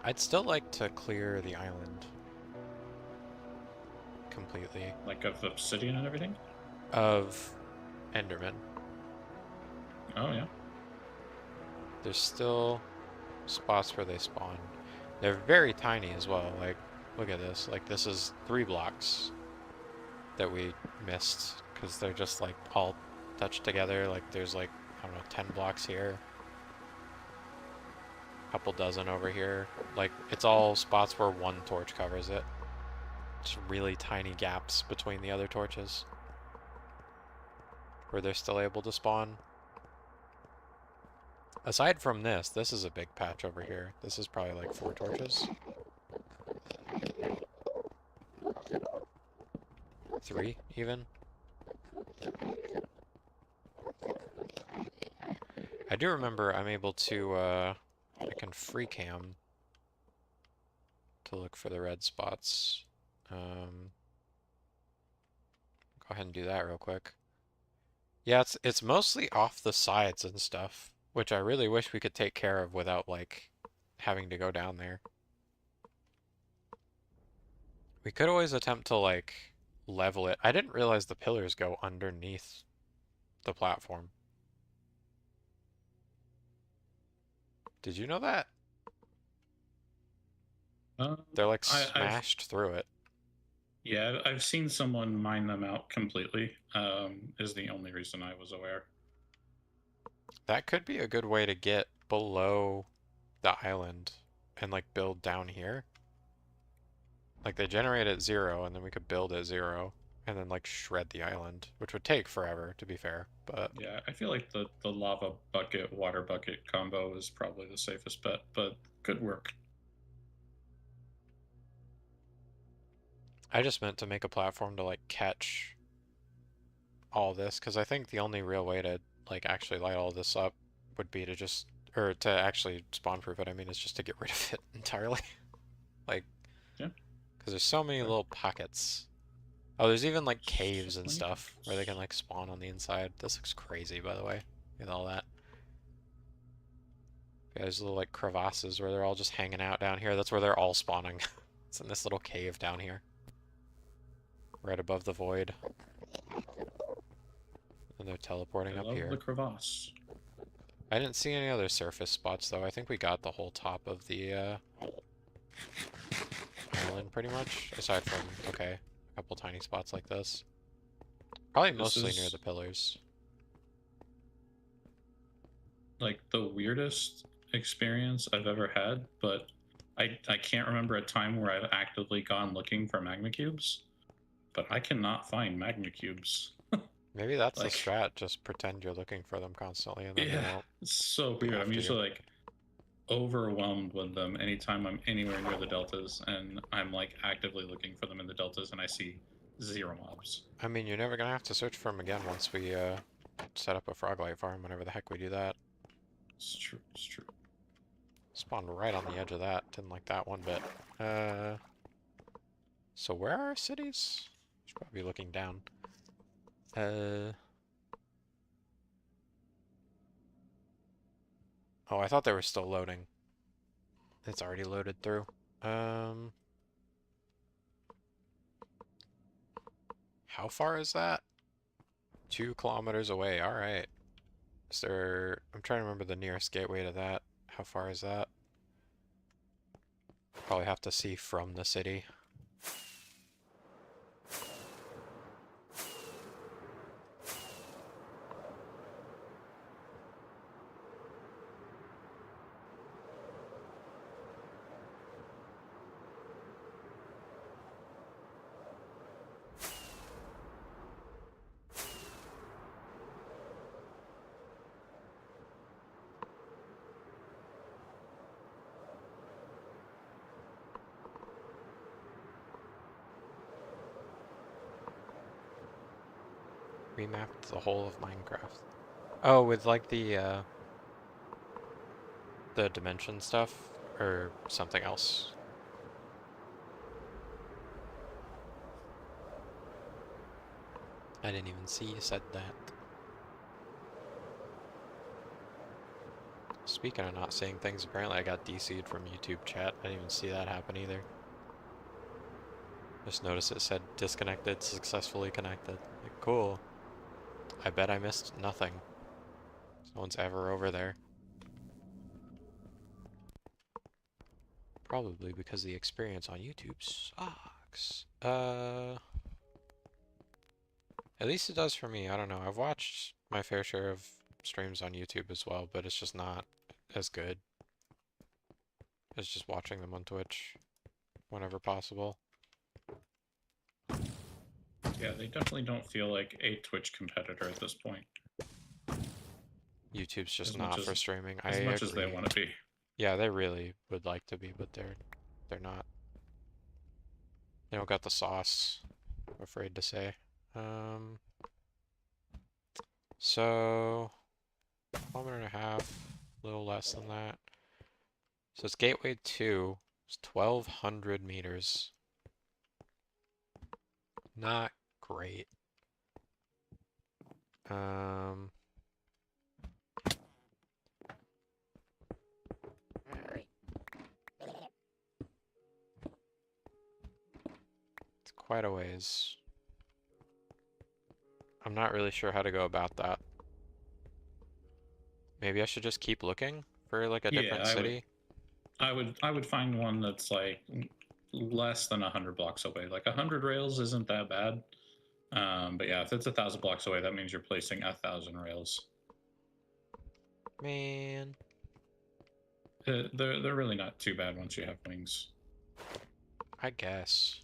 I'd still like to clear the island completely Like of obsidian and everything? of Enderman. Oh, yeah. There's still spots where they spawn. They're very tiny as well. Like, look at this. Like, this is 3 blocks that we missed because they're just like all touched together. Like, there's like, I don't know, 10 blocks here. Couple dozen over here. Like, it's all spots where one torch covers it. Just really tiny gaps between the other torches where they're still able to spawn. Aside from this, this is a big patch over here. This is probably like 4 torches. 3 even. I do remember I'm able to I can free cam to look for the red spots. Go ahead and do that real quick. Yeah, it's mostly off the sides and stuff, which I really wish we could take care of without like having to go down there. We could always attempt to like level it. I didn't realize the pillars go underneath the platform. Did you know that? They're like smashed through it. Yeah, I've seen someone mine them out completely, is the only reason I was aware. That could be a good way to get below the island and like build down here. Like they generate at 0 and then we could build at 0 and then like shred the island, which would take forever to be fair, but yeah, I feel like the lava bucket, water bucket combo is probably the safest bet, but good work. I just meant to make a platform to like catch all this because I think the only real way to like actually light all this up would be to just, or to actually spawn proof it, I mean, is just to get rid of it entirely. Like, yeah, because there's so many little pockets. Oh, there's even like caves and stuff where they can like spawn on the inside. This looks crazy, by the way, with all that. Yeah, there's little like crevasses where they're all just hanging out down here. That's where they're all spawning. It's in this little cave down here. Right above the void. And they're teleporting up here. The crevasse. I didn't see any other surface spots though. I think we got the whole top of the island pretty much. Aside from, okay, a couple tiny spots like this. Probably mostly near the pillars. Like the weirdest experience I've ever had, but I can't remember a time where I've actively gone looking for magma cubes, but I cannot find magma cubes. Maybe that's like, the strat, just pretend you're looking for them constantly and then yeah, it's so weird. I'm usually like overwhelmed with them anytime I'm anywhere near the deltas, and I'm like actively looking for them in the deltas and I see 0 mobs. I mean, you're never gonna have to search for them again once we set up a frog light farm, whenever the heck we do that. It's true, it's true. Spawned right on the edge of that. Didn't like that one bit. So where are our cities? Should probably be looking down. Oh, I thought they were still loading. It's already loaded through. How far is that? 2 kilometers away. All right. Is there... I'm trying to remember the nearest gateway to that. How far is that? Probably have to see from the city. Remapped the whole of Minecraft. Oh, with like the dimension stuff? Or something else? I didn't even see you said that. Speaking of not seeing things, apparently I got DC'd from YouTube chat. I didn't even see that happen either. Just noticed it said disconnected, successfully connected. Like, cool. I bet I missed nothing. No one's ever over there. Probably because the experience on YouTube sucks. At least it does for me. I don't know. I've watched my fair share of streams on YouTube as well, but it's just not as good as just watching them on Twitch whenever possible. Yeah, they definitely don't feel like a Twitch competitor at this point. YouTube's just As not much for as- streaming. As I much as they agree. want to be. Yeah, they really would like to be, but they're not. They don't got the sauce, I'm afraid to say. So 1.5 a little less than that. So it's Gateway 2. It's 1,200 meters. Not great. It's quite a ways. I'm not really sure how to go about that. Maybe I should just keep looking for like a different city. I would find one that's like less than 100 blocks away. Like 100 rails isn't that bad. But yeah, if it's 1,000 blocks away, that means you're placing 1,000 rails. Man. They're really not too bad once you have wings. I guess.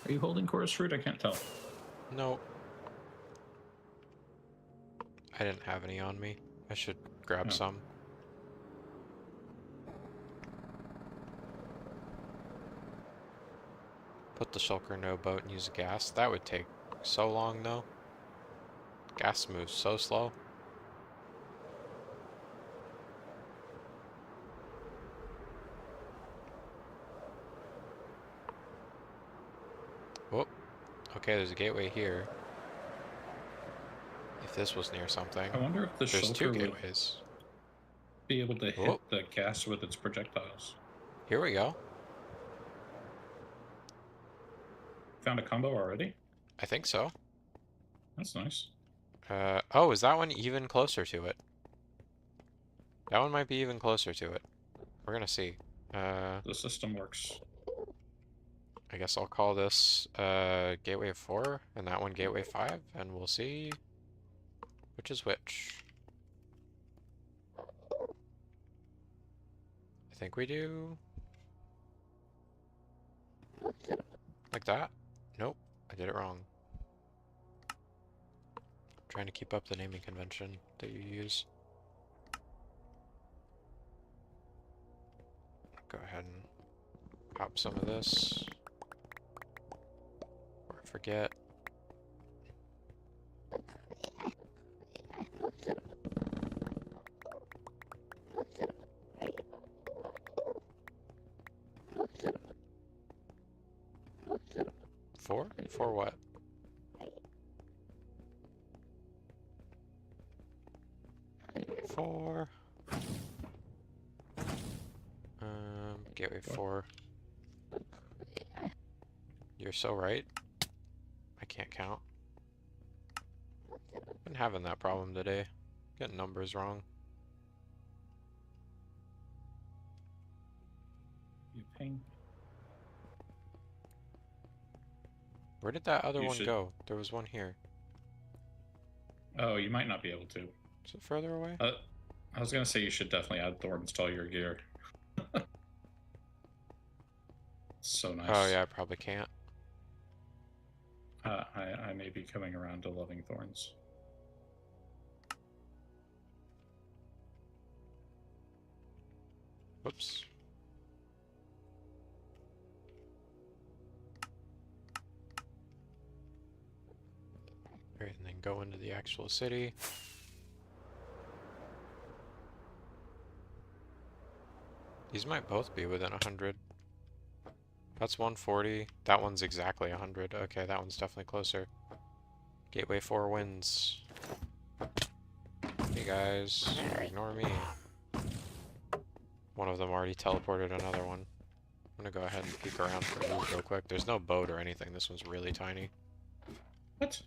Are you holding chorus fruit? I can't tell. Nope. I didn't have any on me. I should grab some. Put the shulker in a boat and use gas. That would take so long though. Gas moves so slow. Whoop. Okay, there's a gateway here. If this was near something. I wonder if the There's 2 shulker would gateways. be able to hit the gas with its projectiles. Here we go. Found a combo already? I think so. That's nice. Oh, is that one even closer to it? That one might be even closer to it. We're gonna see. The system works. I guess I'll call this Gateway 4 and that one Gateway 5, and we'll see which is which. I think we do like that. Nope, I did it wrong. I'm trying to keep up the naming convention that you use. Go ahead and pop some of this. Or forget. 4? For what? Four. Gateway 4. You're so right. I can't count. Been having that problem today. Getting numbers wrong. You ping. Where did that other You one should- go? There was one here. Oh, you might not be able to. Is it further away? I was gonna say you should definitely add thorns to all your gear. So nice. Oh yeah, I probably can't. I may be coming around to loving thorns. Whoops. Alright, and then go into the actual city. These might both be within 100. That's 140. That one's exactly 100. Okay, that one's definitely closer. Gateway 4 wins. Hey guys, ignore me. One of them already teleported another one. I'm gonna go ahead and peek around for loot real quick. There's no boat or anything. This one's really tiny. What?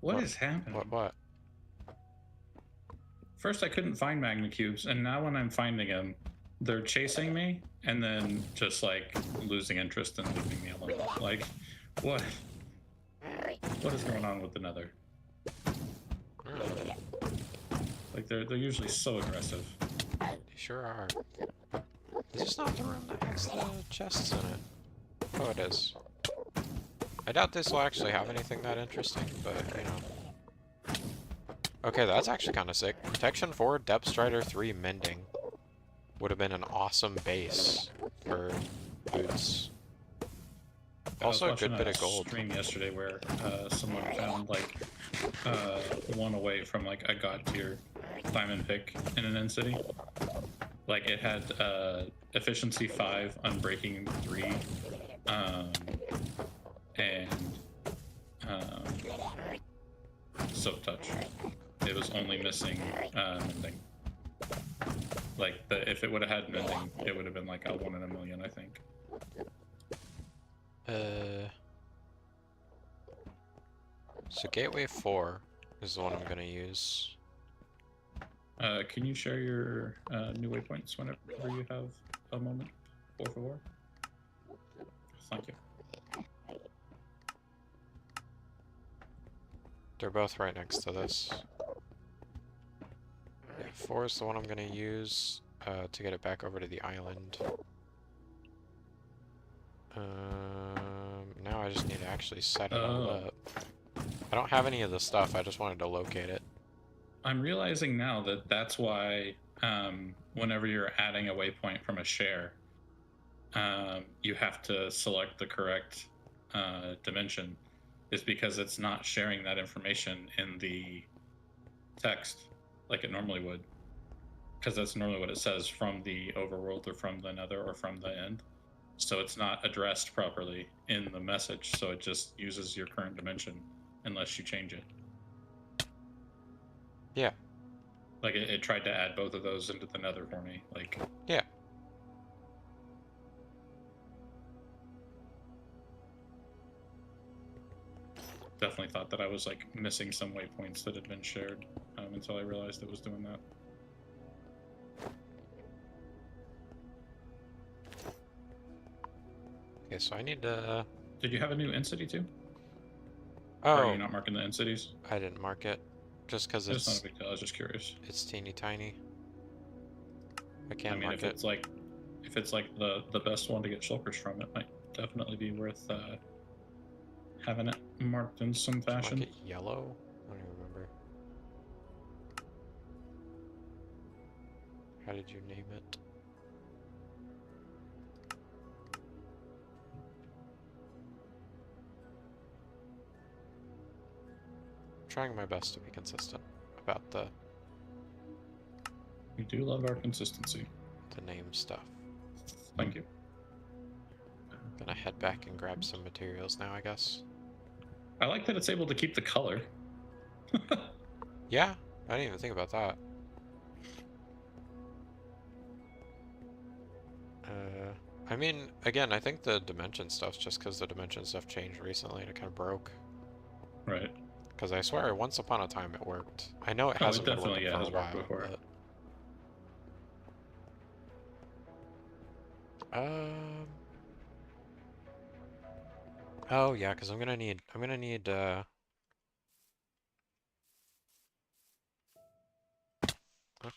What is happening? What? First, I couldn't find magma cubes, and now when I'm finding them, they're chasing me and then just like losing interest and leaving me alone. Like, what? What is going on with the Nether? Like, they're usually so aggressive. They sure are. Is this not the room that has the chests in it? Oh, it is. I doubt this will actually have anything that interesting, but, you know. Okay, that's actually kind of sick. Protection 4, Depth Strider 3, Mending. Would have been an awesome base for boots. Also a good bit of gold. Stream yesterday where someone found like one away from like a god tier diamond pick in an end city. Like it had efficiency 5, unbreaking 3, and soak touch. It was only missing mending. Like if it would have had mending, it would have been like a 1 in a million, I think. So Gateway 4 is the one I'm gonna use. Can you share your new waypoints whenever you have a moment? 4 for 4. Thank you. They're both right next to this. Yeah, 4 is the one I'm gonna use to get it back over to the island. Now I just need to actually set it all up. I don't have any of the stuff, I just wanted to locate it. I'm realizing now that that's why whenever you're adding a waypoint from a share, you have to select the correct dimension, is because it's not sharing that information in the text like it normally would. Because that's normally what it says from the overworld or from the nether or from the end. So it's not addressed properly in the message, so it just uses your current dimension unless you change it. Yeah. Like it tried to add both of those into the nether for me. Like, yeah. Definitely thought that I was like missing some waypoints that had been shared until I realized it was doing that. Okay, so I need to... Did you have a new end city too? Oh, Or are you not marking the end cities? I didn't mark it. Just because It's not it's a big deal. I was just curious. it's teeny tiny. I I can't mean, mark if it. it's like the best one to get shulkers from, it might definitely be worth having it marked in some fashion. Mark it yellow? I don't even remember. How did you name it? Trying my best to be consistent about the We do love our consistency. name stuff. Thank you. Gonna head back and grab some materials now, I guess. I like that it's able to keep the color. Yeah, I didn't even think about that. I mean, again, I think the dimension stuff's just because the dimension stuff changed recently and it kind of broke. Right. Because I swear, once upon a time it worked. I know it Oh, it hasn't been definitely working for has a worked while, before. but... Oh yeah, because I'm gonna need, I'll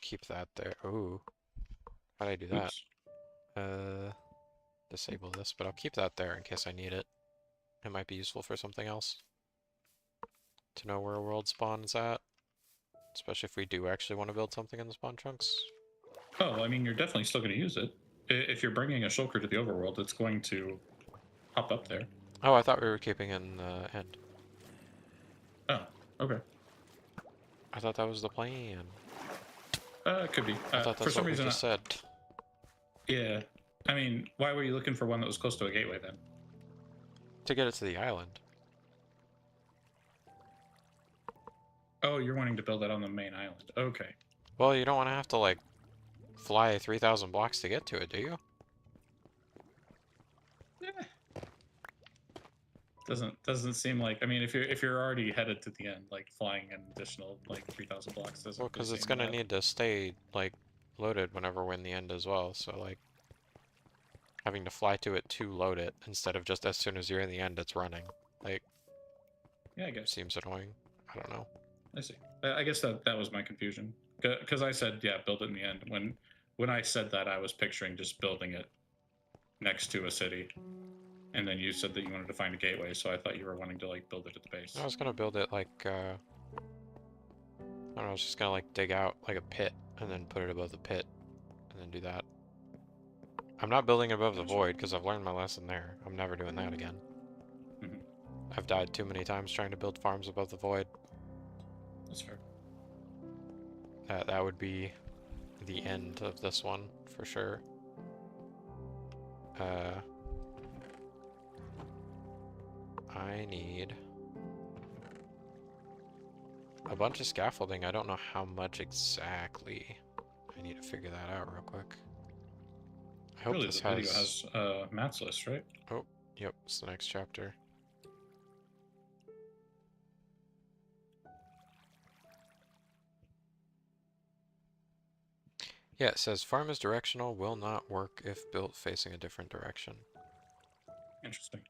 keep that there. Ooh, how'd I do that? Oops. Disable this, but I'll keep that there in case I need it. It might be useful for something else. To know where a world spawn is at. Especially if we do actually want to build something in the spawn chunks. Oh, I mean, you're definitely still going to use it. If you're bringing a shulker to the overworld, it's going to pop up there. Oh, I thought we were keeping it in the end. Oh, okay. I thought that was the plan. It could be. I thought For that's some what we reason, just said. yeah. I mean, why were you looking for one that was close to a gateway then? To get it to the island. Oh, you're wanting to build that on the main island. Okay. Well, you don't want to have to, like, fly 3,000 blocks to get to it, do you? Eh. Doesn't seem like. I mean, if you're already headed to the end, like flying an additional like 3,000 blocks doesn't. Well, because it's gonna need to stay, like, loaded whenever we're in the end as well, so, like, having to fly to it to load it instead of just as soon as you're in the end it's running. Like, yeah, I guess. Seems annoying. I don't know. I see. I guess that was my confusion. Because I said, yeah, build it in the end. When I said that, I was picturing just building it next to a city. And then you said that you wanted to find a gateway, so I thought you were wanting to like build it at the base. I was gonna build it like, I don't know, I was just gonna like dig out like a pit and then put it above the pit and then do that. I'm not building above the void because I've learned my lesson there. I'm never doing that again. Mm-hmm. I've died too many times trying to build farms above the void. That's fair. That would be the end of this one for sure. I need a bunch of scaffolding. I don't know how much exactly. I need to figure that out real quick. I hope really, this the video has Matt's list, right? Oh, yep, it's the next chapter. Yeah, it says farm is directional, will not work if built facing a different direction. Interesting.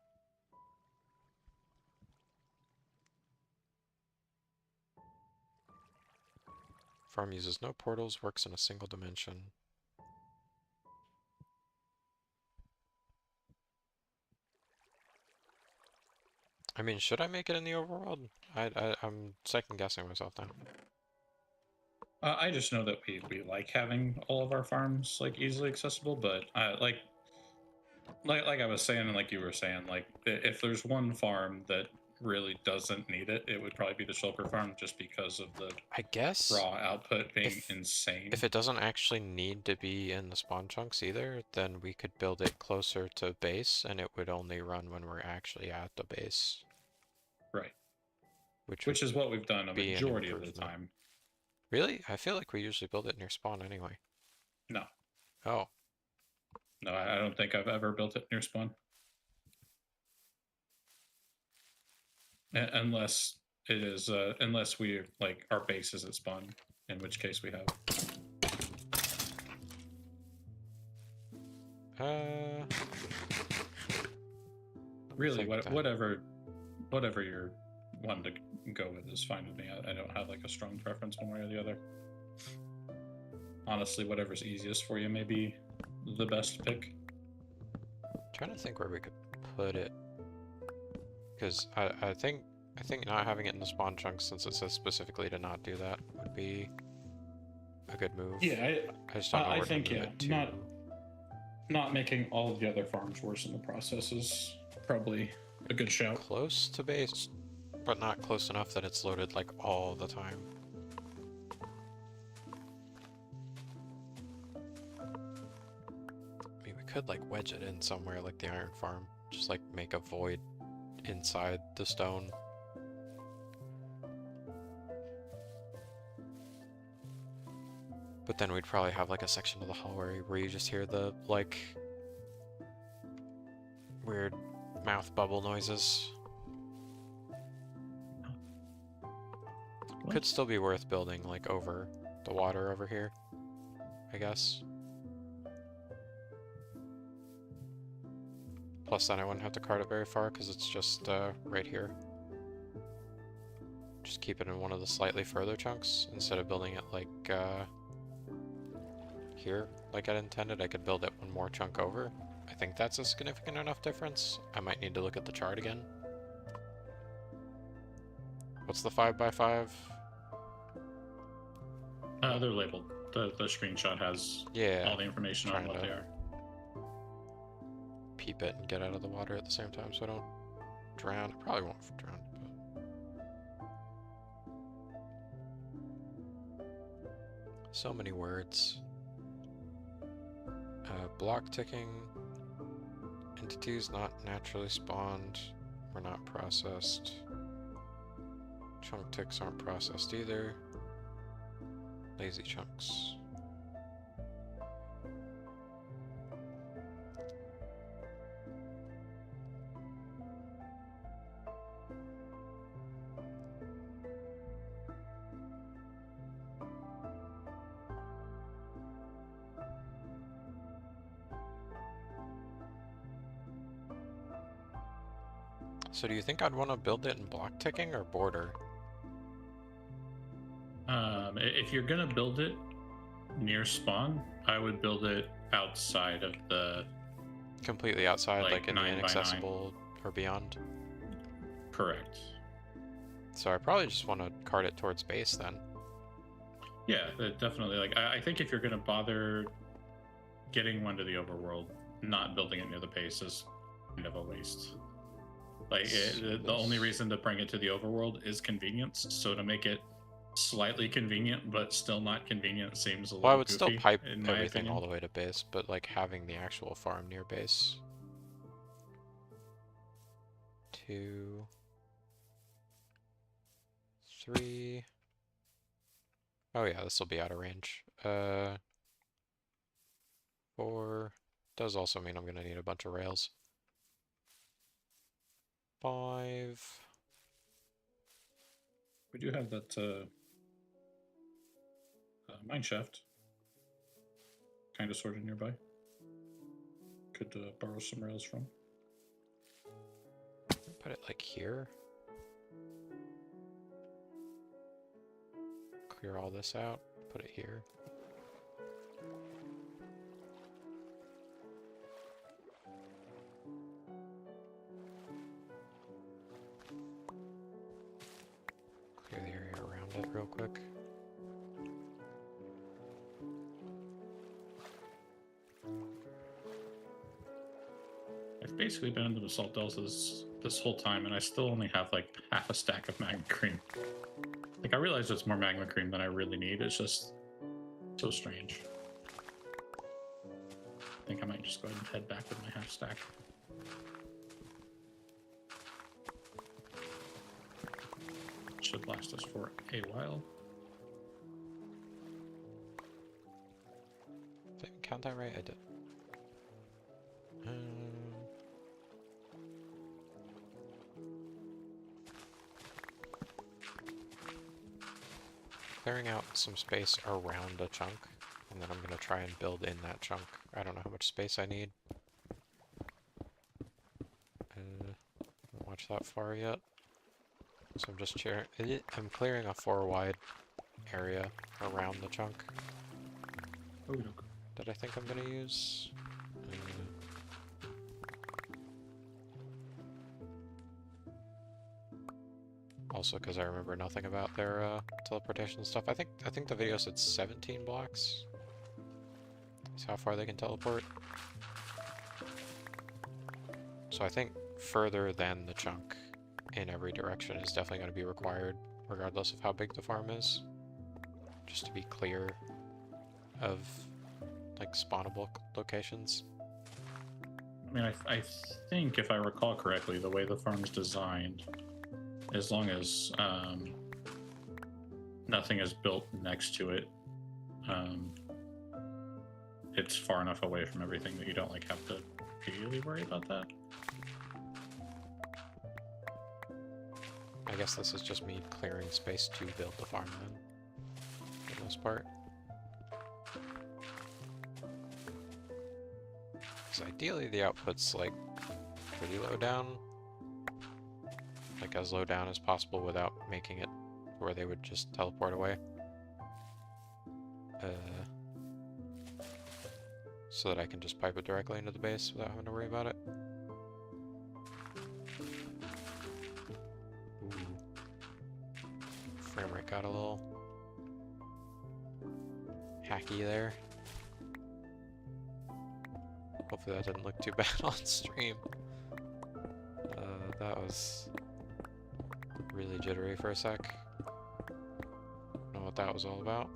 Farm uses no portals, works in a single dimension. I mean, should I make it in the overworld? I'm second guessing myself now. I just know that we like having all of our farms like easily accessible, but like I was saying, and like you were saying, like if there's one farm that really doesn't need it, it would probably be the shulker farm, just because of the I guess raw output being insane. if it doesn't actually need to be in the spawn chunks either, then we could build it closer to base, and it would only run when we're actually at the base. Right. Which is what we've done a majority of the time. Really? I feel like we usually build it near spawn anyway. No. Oh. No, I don't think I've ever built it near spawn. Unless it is, unless we like our base is at spawn, in which case we have. Really, whatever you're wanting to go with is fine with me. I don't have like a strong preference one way or the other. Honestly, whatever's easiest for you may be the best pick. I'm trying to think where we could put it, because I think not having it in the spawn chunks, since it says specifically to not do that, would be a good move. Yeah, I just don't know where I think to move yeah, it to. not making all of the other farms worse in the process is probably a good shout. Close to base, but not close enough that it's loaded like all the time. I mean, we could like wedge it in somewhere like the iron farm, Just like make a void inside the stone. But then we'd probably have like a section of the hallway where you just hear the like weird mouth bubble noises. Could still be worth building like over the water over here, I guess. Plus then I wouldn't have to cart it very far because it's just right here. Just keep it in one of the slightly further chunks instead of building it like here like I'd intended. I could build it one more chunk over. I think that's a significant enough difference. I might need to look at the chart again. What's the 5x5? They're labeled. The screenshot has all the information on what they are. Peep it and get out of the water at the same time so I don't drown. I probably won't drown, but... So many words. Block ticking. Entities not naturally spawned or not processed. Chunk ticks aren't processed either. Lazy chunks. So do you think I'd want to build it in block ticking or border? If you're gonna build it near spawn, I would build it outside of the... Completely outside, like in the inaccessible or beyond? Correct. So I probably just want to cart it towards base then. Yeah, definitely. Like I think if you're gonna bother getting one to the overworld, not building it near the base is kind of a waste. Like the only reason to bring it to the overworld is convenience. So to make it slightly convenient but still not convenient seems a little Well, I would goofy, still pipe in my everything opinion. all the way to base, but like having the actual farm near base. 2, 3. Oh yeah, this will be out of range. 4. Does also mean I'm gonna need a bunch of rails. 5. We do have that mine shaft kind of sorted nearby. Could borrow some rails from. Put it like here. Clear all this out. Put it here. Clear the area around it real quick. I've basically been into the salt deltas this whole time, and I still only have like half a stack of magma cream. Like I realize it's more magma cream than I really need. It's just so strange. I think I might just go ahead and head back with my half stack. Should last us for a while. Did I count that right? I did. Clearing out some space around a chunk, and then I'm going to try and build in that chunk. I don't know how much space I need. Don't watch that far yet. So I'm just I'm clearing a 4 wide area around the chunk that I think I'm going to use. Also, because I remember nothing about their teleportation stuff. I think the video said 17 blocks. That's how far they can teleport. So I think further than the chunk in every direction is definitely going to be required, regardless of how big the farm is. Just to be clear of like spawnable locations. I mean, I think if I recall correctly, the way the farm's designed, as long as nothing is built next to it, it's far enough away from everything that you don't like have to really worry about that. I guess this is just me clearing space to build the farm then, for the most part. Because ideally the output's like pretty low down. Like as low down as possible without making it where they would just teleport away. So that I can just pipe it directly into the base without having to worry about it. Ooh. Frame rate got a little hacky there. Hopefully that didn't look too bad on stream. That was really jittery for a sec. Don't know what that was all about.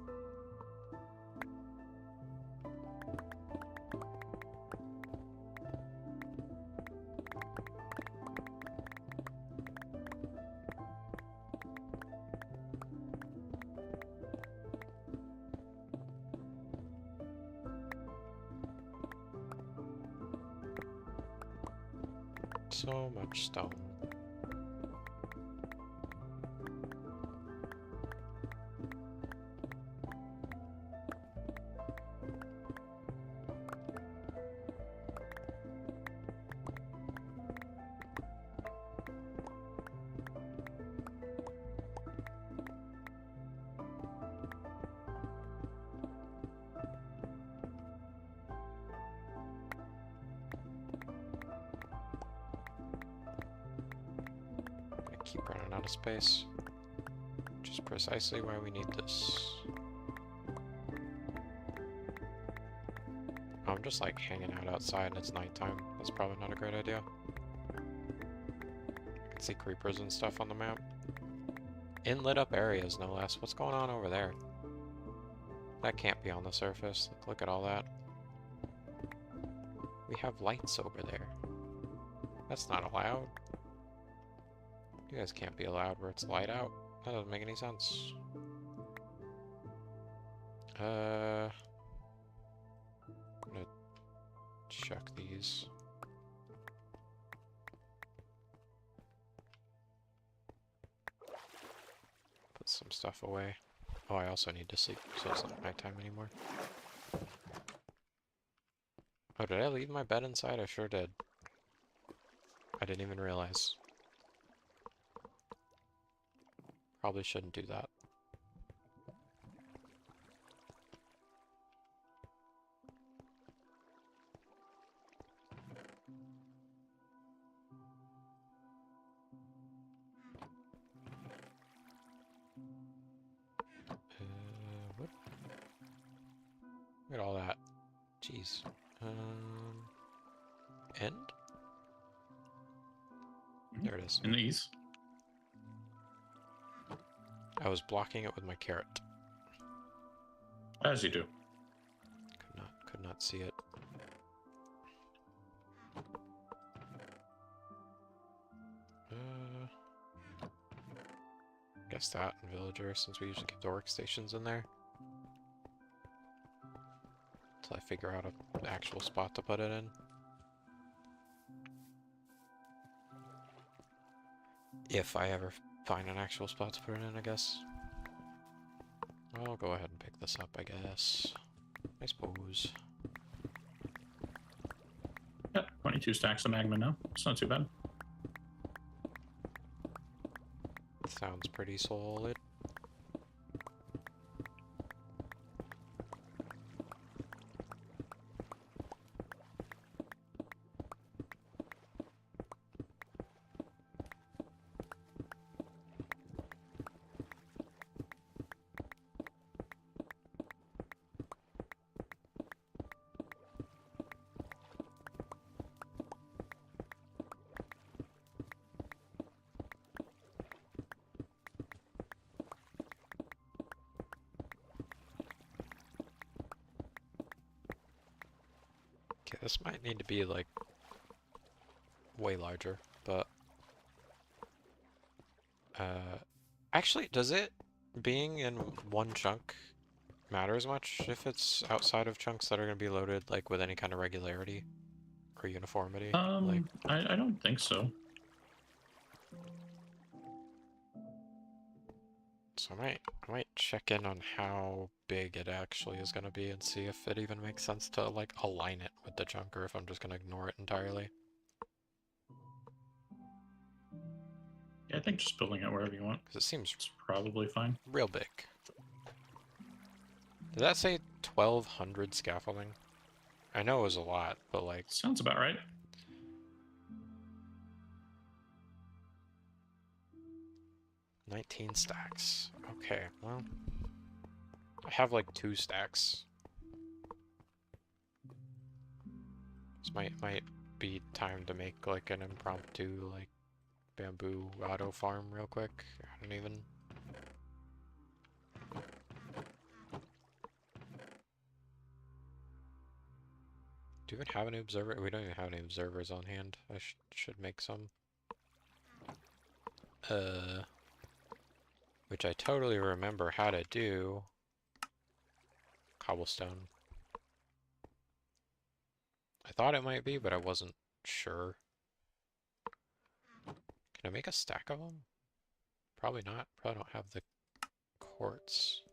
So much stone. Keep running out of space, which is precisely why we need this. I'm just like hanging out outside and it's nighttime. That's probably not a great idea. I can see creepers and stuff on the map. In lit up areas, no less. What's going on over there? That can't be on the surface. Look at all that. We have lights over there. That's not allowed. You guys can't be allowed where it's light out. That doesn't make any sense. I'm gonna check these. Put some stuff away. Oh, I also need to sleep, so it's not nighttime anymore. Oh, did I leave my bed inside? I sure did. I didn't even realize. Probably shouldn't do that. What? Look at all that. Jeez. End? There it is. In the east. I was blocking it with my carrot. As you do. Could not see it. Guess that and villager, since we usually keep the workstations in there. Until I figure out an actual spot to put it in. If I ever find an actual spot to put it in, I guess. I'll go ahead and pick this up, I guess. I suppose. Yeah, 22 stacks of magma now. It's not too bad. Sounds pretty solid. Okay, this might need to be like way larger, but actually, does it being in one chunk matter as much if it's outside of chunks that are going to be loaded like with any kind of regularity or uniformity? Like, I don't think so. so I might check in on how big it actually is going to be and see if it even makes sense to like align it with the chunk or if I'm just going to ignore it entirely. Yeah, I think just building it wherever you want. Because it seems It's probably fine. real big. Did that say 1,200 scaffolding? I know it was a lot, but like... Sounds about right. $19 stacks. Okay, well... I have like 2 stacks. This might be time to make like an impromptu like bamboo auto farm real quick. I don't even... Do you even have any observer? We don't even have any observers on hand. I should make some. Which I totally remember how to do. Cobblestone. I thought it might be, but I wasn't sure. Can I make a stack of them? Probably not. Probably don't have the quartz.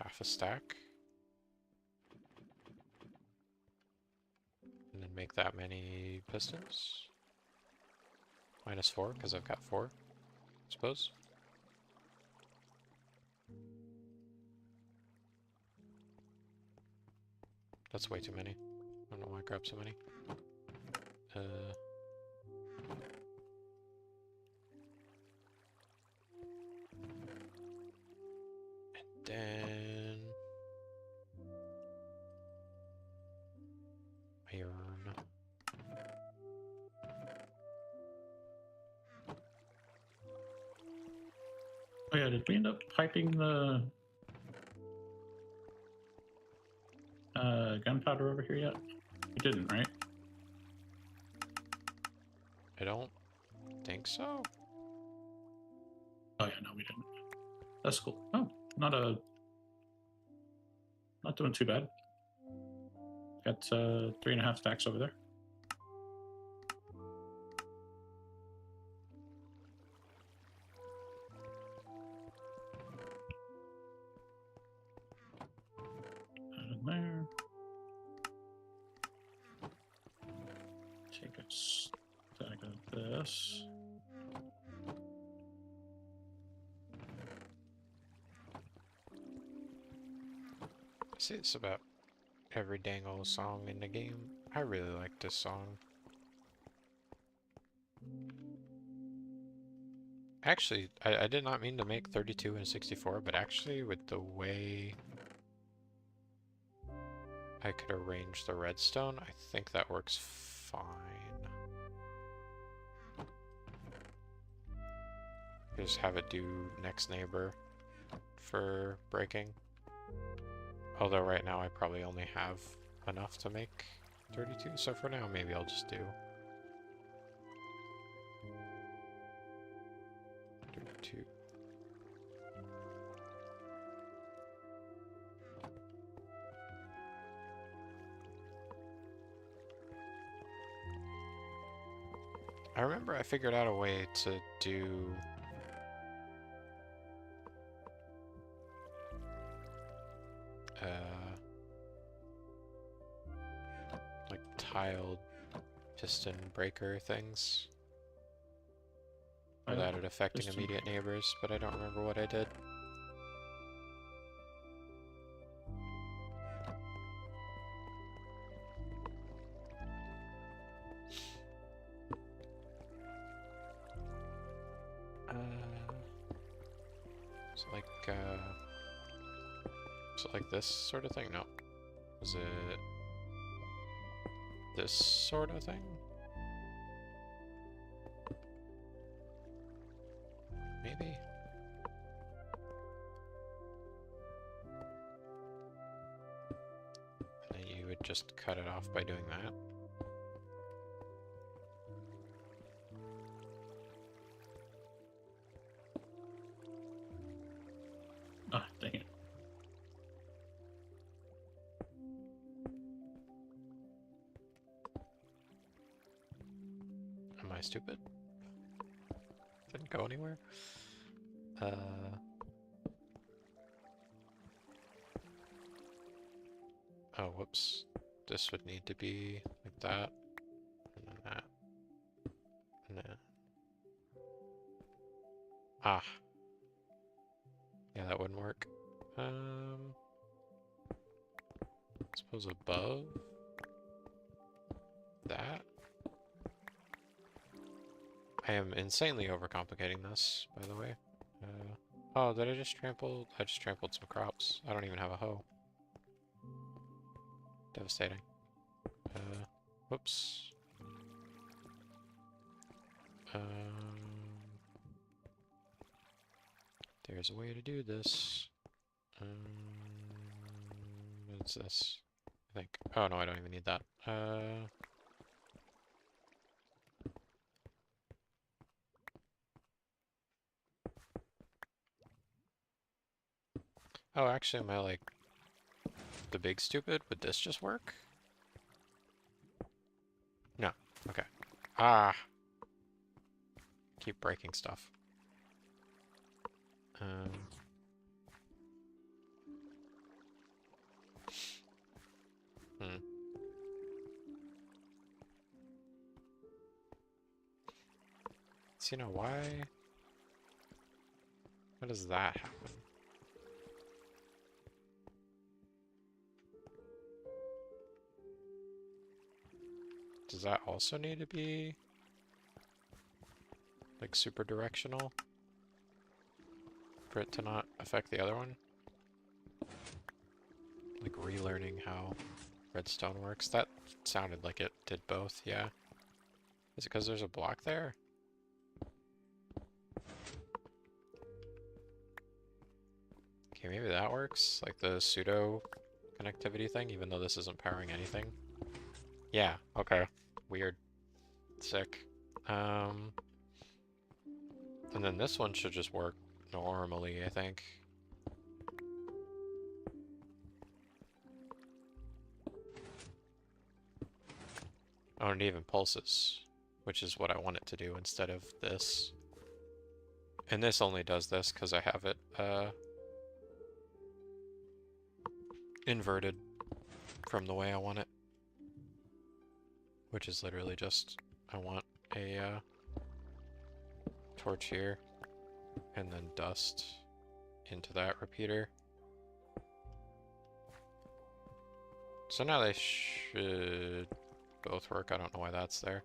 Half a stack. And then make that many pistons. -4, because I've got 4, I suppose. That's way too many. I don't know why I grabbed so many. And then... iron. Oh yeah, did we end up piping the gunpowder over here yet? We didn't, right? I don't think so. Oh yeah, no, we didn't. That's cool. Oh, not doing too bad. Got 3.5 stacks over there. In there. Take a stack of this. I say this about every dang old song in the game. I really like this song. Actually, I did not mean to make 32 and 64, but actually with the way I could arrange the redstone, I think that works fine. Just have it do next neighbor for breaking. Although right now I probably only have enough to make 32, so for now maybe I'll just do 32. I remember I figured out a way to do like tiled piston breaker things without it affecting immediate neighbors, but I don't remember what I did. Is it like this sort of thing? No. Is it this sort of thing? maybe? And then you would just cut it off by doing that. Ah, dang it. Am I stupid? Didn't go anywhere? Oh, whoops. This would need to be like that. And then that. And then... Ah. Yeah, that wouldn't work. I suppose above that? I am insanely overcomplicating this, by the way. Oh, did I just trample? I just trampled some crops. I don't even have a hoe. Devastating. Whoops. There's a way to do this. What's this? I think. Oh no, I don't even need that. Oh, actually, am I like the big stupid? Would this just work? No. Okay. Ah. Keep breaking stuff. So, you know, why? How does that happen? Does that also need to be like super directional for it to not affect the other one? Like relearning how redstone works? That sounded like it did both, yeah. Is it because there's a block there? Okay, maybe that works. Like the pseudo connectivity thing, even though this isn't powering anything. Yeah, okay. Weird. Sick. And then this one should just work normally, I think. Oh, and it even pulses, which is what I want it to do instead of this. And this only does this because I have it inverted from the way I want it. Which is literally just, I want a torch here, and then dust into that repeater. So now they should both work. I don't know why that's there.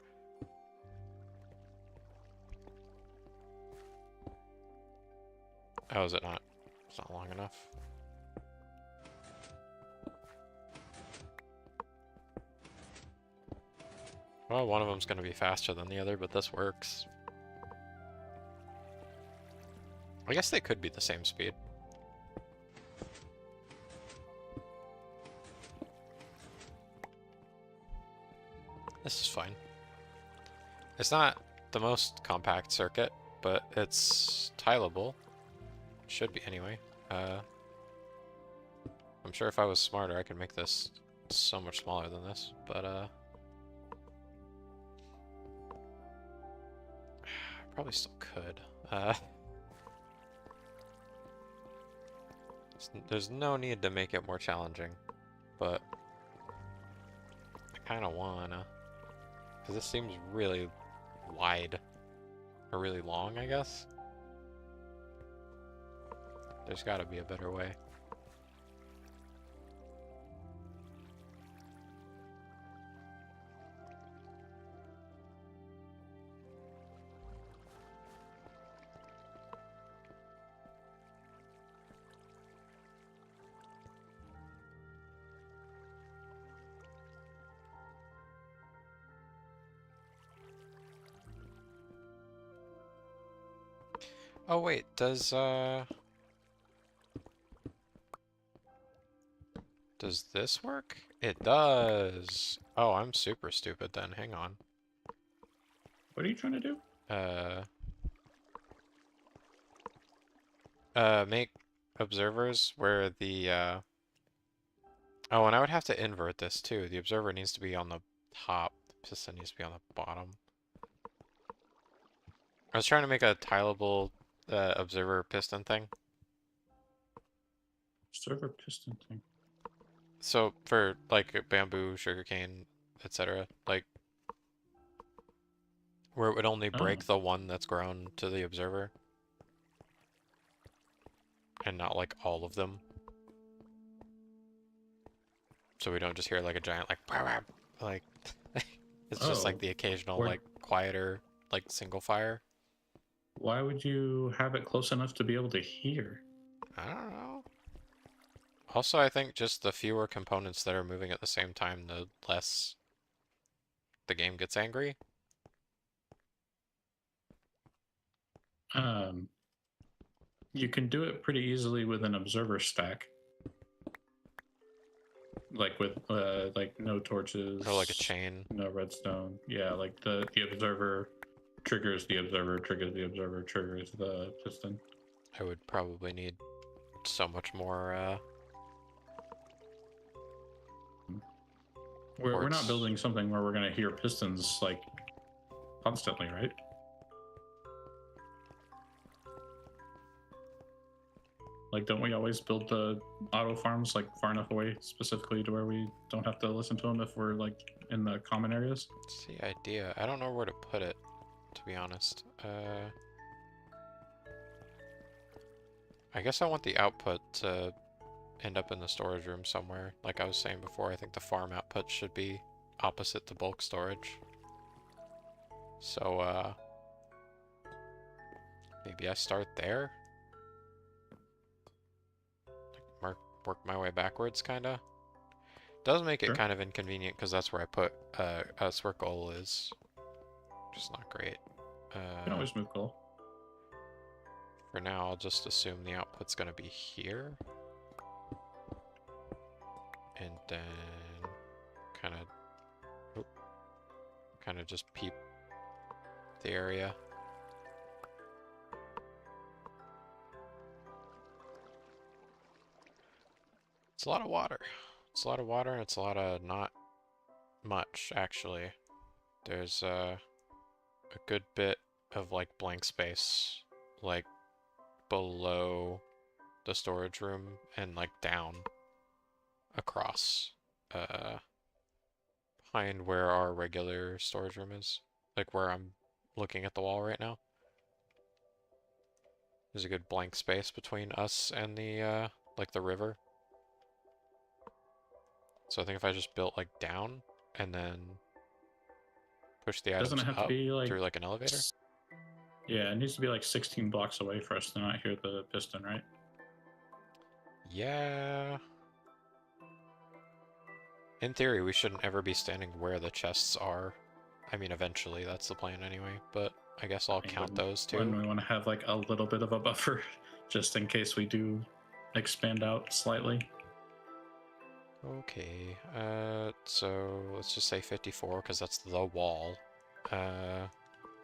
Oh, is it not? It's not long enough. Well, one of them's going to be faster than the other, but this works. I guess they could be the same speed. This is fine. It's not the most compact circuit, but it's tileable. Should be anyway. I'm sure if I was smarter, I could make this so much smaller than this, but I probably still could. There's no need to make it more challenging, but I kind of wanna, because this seems really wide, or really long, I guess. There's gotta be a better way. Oh wait, does this work? It does. Oh, I'm super stupid then. Hang on. What are you trying to do? Make observers where the oh, and I would have to invert this too. The observer needs to be on the top. The piston needs to be on the bottom. I was trying to make a tileable observer piston thing. Server piston thing. So for like bamboo, sugarcane, etc., like where it would only Oh, break the one that's grown to the observer, and not like all of them. So we don't just hear like a giant like "Pow, pow," like it's just like oh. the occasional Where, like quieter like single fire. why would you have it close enough to be able to hear? I don't know. Also, I think just the fewer components that are moving at the same time, the less the game gets angry. Um, you can do it pretty easily with an observer stack, like with like no torches, Or like a chain. no redstone. Yeah, like the observer triggers the observer, triggers the observer, triggers the piston. I would probably need so much more We're not quartz. building something where we're gonna hear pistons like constantly, right? Like, don't we always build the auto farms like far enough away, specifically to where we don't have to listen to them if we're like in the common areas? It's the idea. I don't know where to put it, to be honest. I guess I want the output to end up in the storage room somewhere. Like I was saying before, I think the farm output should be opposite the bulk storage. So, maybe I start there? Work my way backwards, kinda? Does make it Sure. kind of inconvenient because that's where I put that's where goal is. Just not great. You can always move goal. For now, I'll just assume the output's gonna be here. And then kind of just peep the area. It's a lot of water. It's a lot of water and it's a lot of not much, actually. There's a good bit of like blank space, like below the storage room and like down across, behind where our regular storage room is, like where I'm looking at the wall right now. There's a good blank space between us and the like the river. So I think if I just built like down and then push the Doesn't items it have to up be like? through like an elevator. Yeah, it needs to be like 16 blocks away for us to not hear the piston, right? Yeah. In theory, we shouldn't ever be standing where the chests are. I mean, eventually, that's the plan anyway, but I guess I'll count those When too. we want to have like a little bit of a buffer, just in case we do expand out slightly. Okay, so let's just say 54, because that's the wall.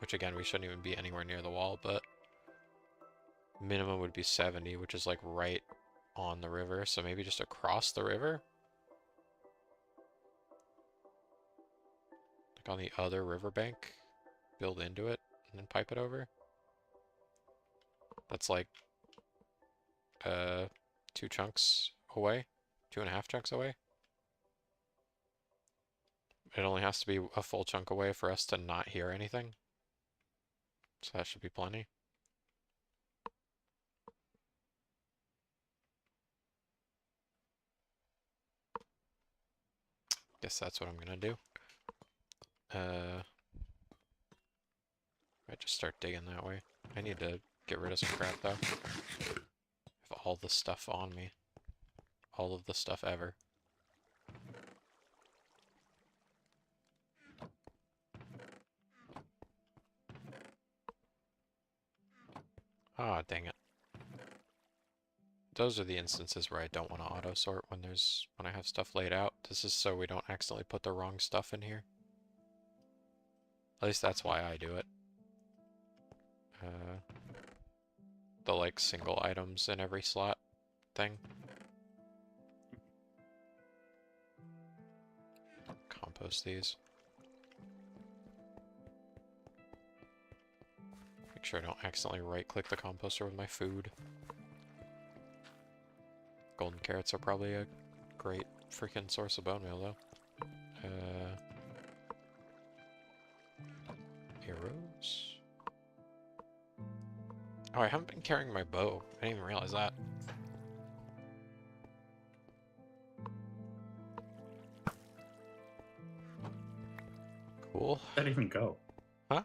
Which again, we shouldn't even be anywhere near the wall, but minimum would be 70, which is like right on the river, so maybe just across the river? Like on the other riverbank? Build into it, and then pipe it over? That's like, 2 chunks away? 2.5 chunks away? It only has to be a full chunk away for us to not hear anything. So that should be plenty. Guess that's what I'm gonna do. I just start digging that way. I need to get rid of some crap though. I have all the stuff on me. All of the stuff ever. Ah, dang it. Those are the instances where I don't want to auto sort when I have stuff laid out. This is so we don't accidentally put the wrong stuff in here. At least that's why I do it. The like single items in every slot thing. Compost these. Make sure I don't accidentally right-click the composter with my food. Golden carrots are probably a great freaking source of bone meal, though. Arrows. Oh, I haven't been carrying my bow. I didn't even realize that. Cool. How'd that even go? Huh?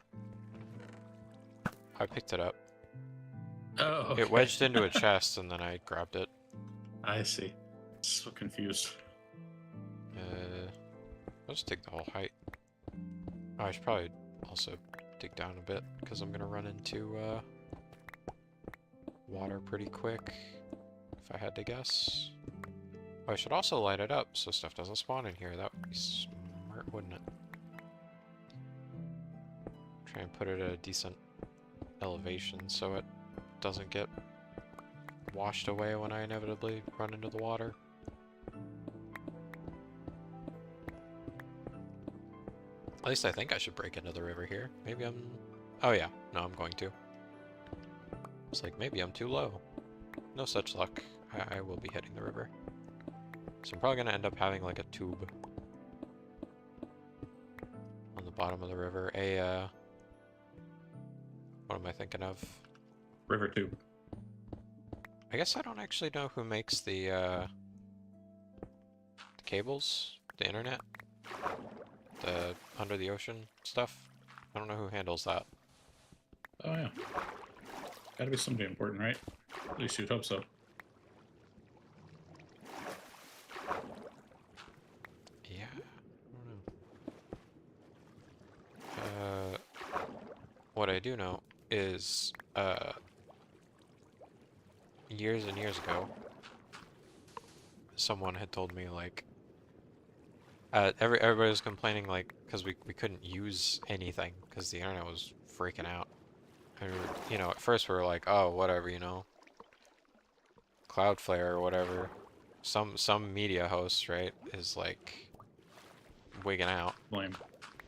I picked it up. Oh, okay. It wedged into a chest, and then I grabbed it. I see. So confused. I'll just dig the whole height. Oh, I should probably also dig down a bit, because I'm gonna run into, water pretty quick, if I had to guess. Oh, I should also light it up so stuff doesn't spawn in here. That would be smart, wouldn't it? Try and put it at a decent elevation so it doesn't get washed away when I inevitably run into the water. At least I think I should break into the river here. Maybe I'm... Oh yeah, no, I'm going to. It's like, maybe I'm too low. No such luck. I will be hitting the river. So I'm probably going to end up having like a tube on the bottom of the river. What am I thinking of? River tube. I guess I don't actually know who makes the cables, the internet, the under the ocean stuff. I don't know who handles that. Oh yeah. Gotta be somebody important, right? At least you'd hope so. Yeah, I don't know. What I do know is, years and years ago, someone had told me, like, everybody was complaining, like, because we couldn't use anything, because the internet was freaking out. And, you know, at first we were like, oh, whatever, you know, Cloudflare or whatever. Some media host, right, is, like, wigging out. Blame.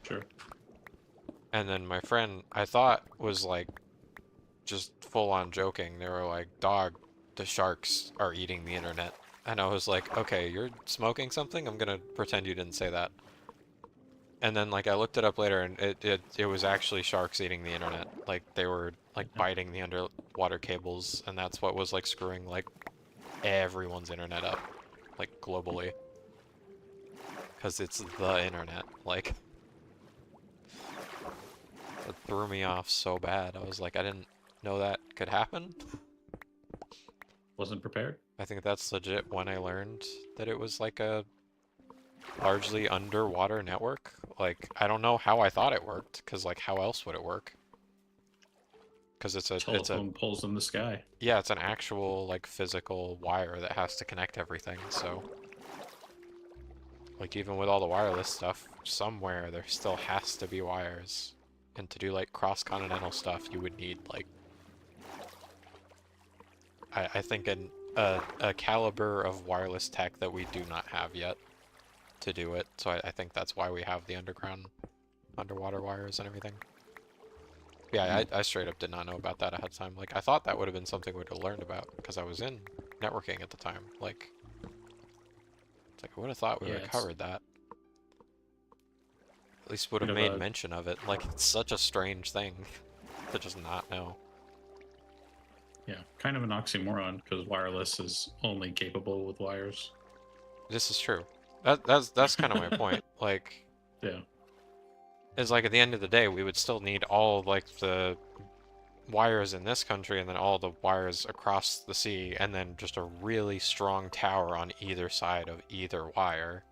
Sure. And then my friend, I thought, was, like, just full-on joking. They were like, dog, the sharks are eating the internet. And I was like, okay, you're smoking something? I'm gonna pretend you didn't say that. And then, like, I looked it up later, and it was actually sharks eating the internet. Like, they were, like, biting the underwater cables, and that's what was, like, screwing, like, everyone's internet up. Like, globally. Because it's the internet. Like, it threw me off so bad. I was like, I didn't know that could happen. Wasn't prepared. I think that's legit when I learned that it was like a largely underwater network. Like, I don't know how I thought it worked, because, like, how else would it work? Because it's a Telephone poles in the sky. yeah, it's an actual, like, physical wire that has to connect everything, so like, even with all the wireless stuff, somewhere there still has to be wires. And to do, like, cross-continental stuff, you would need, like, I think a caliber of wireless tech that we do not have yet to do it. So I think that's why we have the underwater wires and everything. Yeah, I straight up did not know about that ahead of time. Like, I thought that would have been something we would have learned about, because I was in networking at the time. Like, it's like, I would have thought we would have covered that. At least would have made mention of it. Like, it's such a strange thing to just not know. Yeah, kind of an oxymoron, because wireless is only capable with wires. This is true. That's kind of my point. Like, yeah, it's like at the end of the day, we would still need all like the wires in this country, and then all the wires across the sea, and then just a really strong tower on either side of either wire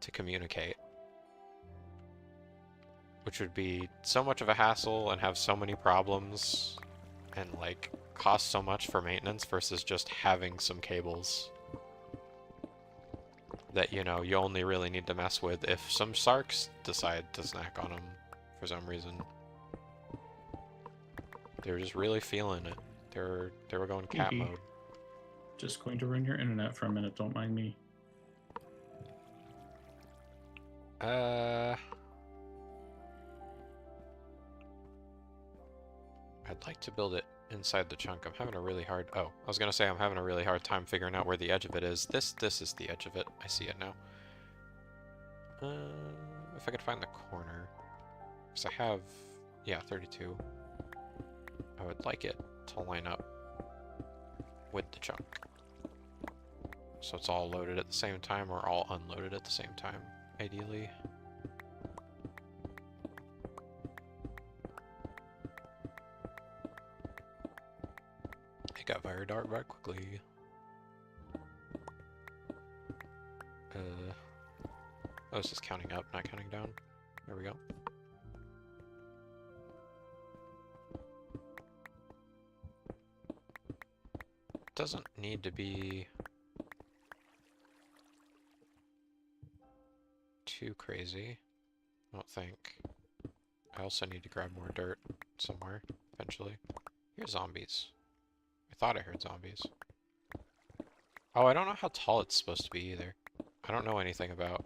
to communicate. Which would be so much of a hassle and have so many problems and like costs so much for maintenance versus just having some cables that, you know, you only really need to mess with if some sharks decide to snack on them for some reason. They were just really feeling it. They were going cat mode. Just going to run your internet for a minute, don't mind me. I'd like to build it inside the chunk. I'm having a really hard... Oh, I was gonna say I'm having a really hard time figuring out where the edge of it is. This is the edge of it. I see it now. If I could find the corner. Because I have... Yeah, 32. I would like it to line up with the chunk. So it's all loaded at the same time or all unloaded at the same time, ideally. It got very dark very quickly. Oh, it's just counting up, not counting down. There we go. Doesn't need to be too crazy, I don't think. I also need to grab more dirt somewhere, eventually. Here's zombies. I thought I heard zombies. Oh, I don't know how tall it's supposed to be either. I don't know anything about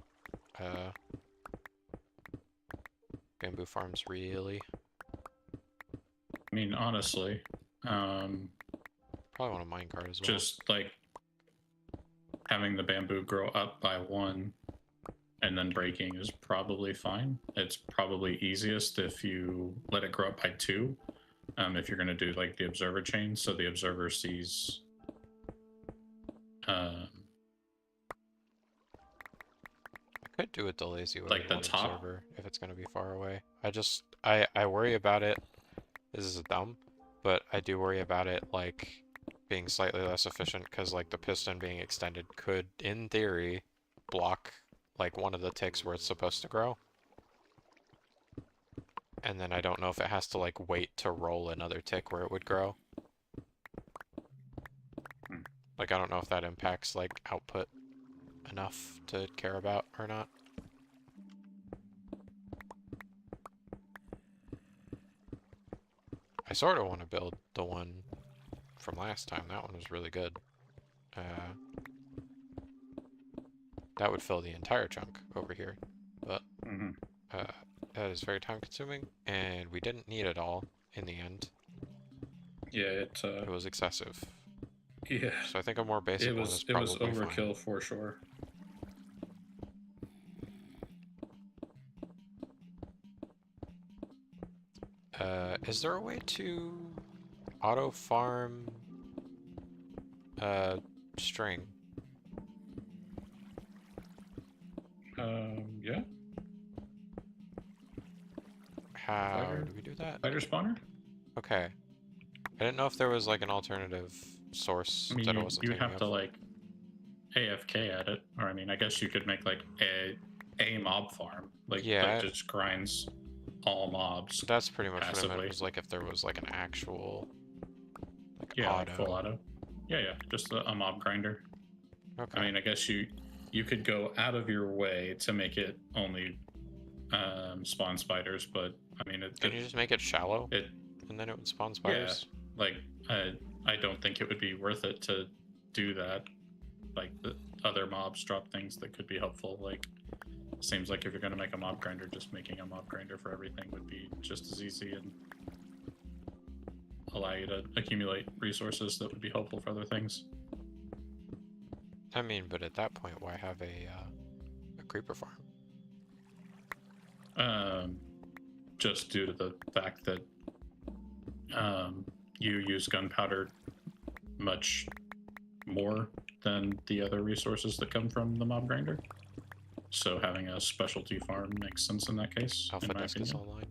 bamboo farms, really. I mean, honestly, Probably want a minecart as well. just like having the bamboo grow up by 1 and then breaking is probably fine. It's probably easiest if you let it grow up by 2. If you're going to do like the observer chain, so the observer sees I could do it the lazy way, like the with top. observer, if it's going to be far away. I worry about it. This is dumb, but I do worry about it like being slightly less efficient because like the piston being extended could, in theory, block like one of the ticks where it's supposed to grow. And then I don't know if it has to like wait to roll another tick where it would grow. Like I don't know if that impacts like output enough to care about or not. I sort of want to build the one from last time. That one was really good. That would fill the entire chunk over here, but that is very time consuming, and we didn't need it all in the end. Yeah, It was excessive. Yeah, So I think a more basic one is probably it was overkill fine. for sure. Is there a way to auto farm string? Yeah. How Spider- do we do that? Spider spawner? Okay. I didn't know if there was like an alternative source I mean, that I wasn't you thinking have to of. like AFK at it, or I mean, I guess you could make like a mob farm, like Yeah. that just grinds all mobs. That's pretty much what I passively. meant, was like if there was like an actual like Yeah, auto. like full auto. Yeah, just a mob grinder. Okay. I mean, I guess you could go out of your way to make it only spawn spiders, but I mean, Can you just make it shallow? It And then it would spawn spiders? like I don't think it would be worth it to do that. Like the other mobs drop things that could be helpful. Like it seems like if you're gonna make a mob grinder, just making a mob grinder for everything would be just as easy and allow you to accumulate resources that would be helpful for other things. I mean, but at that point, why have a creeper farm? Just due to the fact that you use gunpowder much more than the other resources that come from the mob grinder. So having a specialty farm makes sense in that case. Alpha in my Desk is opinion. online.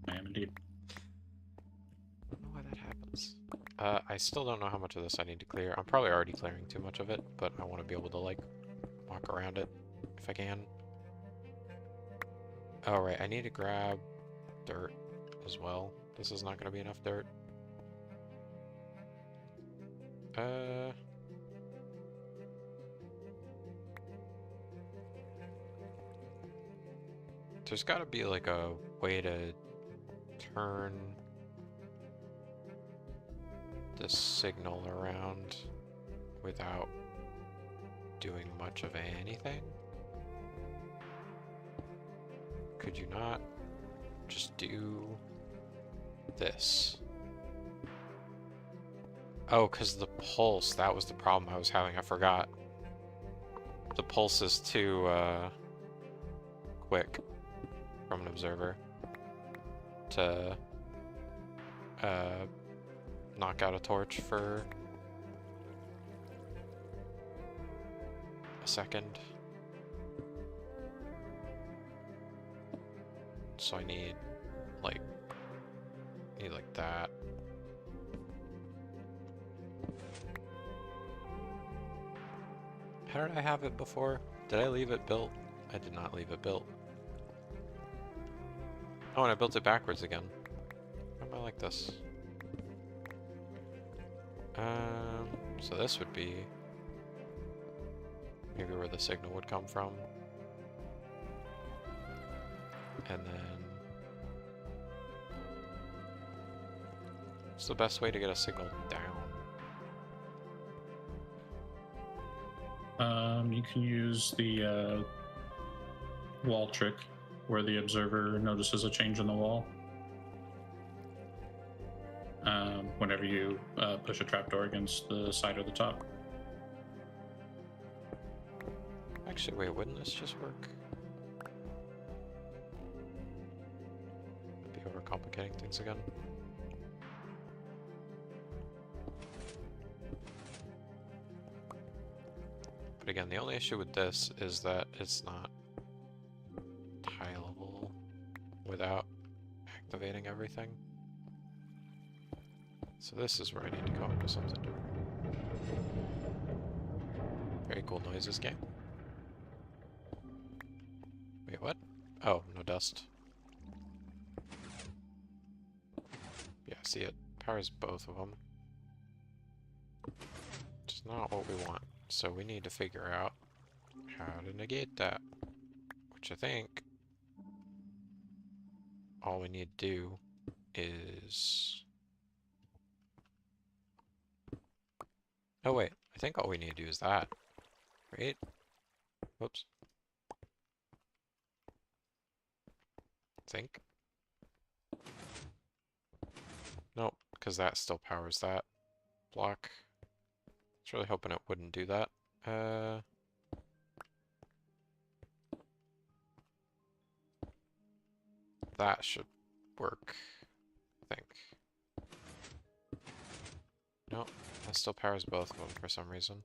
I am indeed. I don't know why that happens. I still don't know how much of this I need to clear. I'm probably already clearing too much of it, but I want to be able to, like, walk around it if I can. Oh, right, I need to grab dirt as well. This is not going to be enough dirt. There's gotta be like a way to turn the signal around without doing much of anything. Could you not just do this? Oh, because the pulse, that was the problem I was having, I forgot. The pulse is too quick from an observer to knock out a torch for a second. So I need like that. How did I have it before? Did I leave it built? I did not leave it built. Oh, and I built it backwards again. Why am I like this? So this would be maybe where the signal would come from. And then what's the best way to get a signal down? You can use the wall trick where the observer notices a change in the wall. Whenever you push a trapdoor against the side or the top. Actually, wait, wouldn't this just work? I'd be overcomplicating things again. But again, the only issue with this is that it's not tileable without activating everything. So this is where I need to go into something different. Very cool noises game. Wait, what? Oh, no dust. Yeah, see, it powers both of them. It's not what we want. So we need to figure out how to negate that. Which I think all we need to do is... Oh wait, I think all we need to do is that. Right? Whoops. Think? Nope, because that still powers that block. I was really hoping it wouldn't do that. That should work, I think. Nope, that still powers both of them for some reason.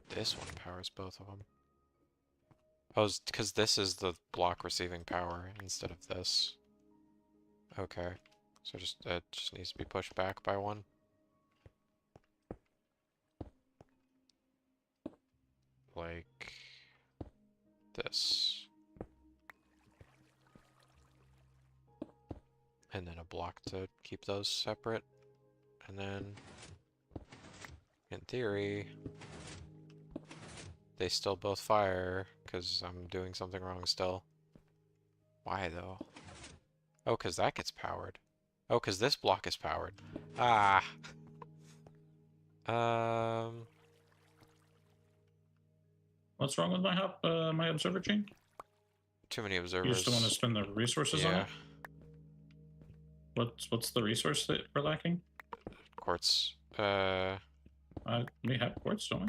This one powers both of them. Oh, because this is the block receiving power instead of this. Okay, so it just needs to be pushed back by one. Like this. And then a block to keep those separate. And then, in theory, they still both fire, because I'm doing something wrong still. Why, though? Oh, because that gets powered. Oh, because this block is powered. Ah! What's wrong with my observer chain? Too many observers. You just don't want to spend the resources on it? What's the resource that we're lacking? Quartz. We have quartz, don't we?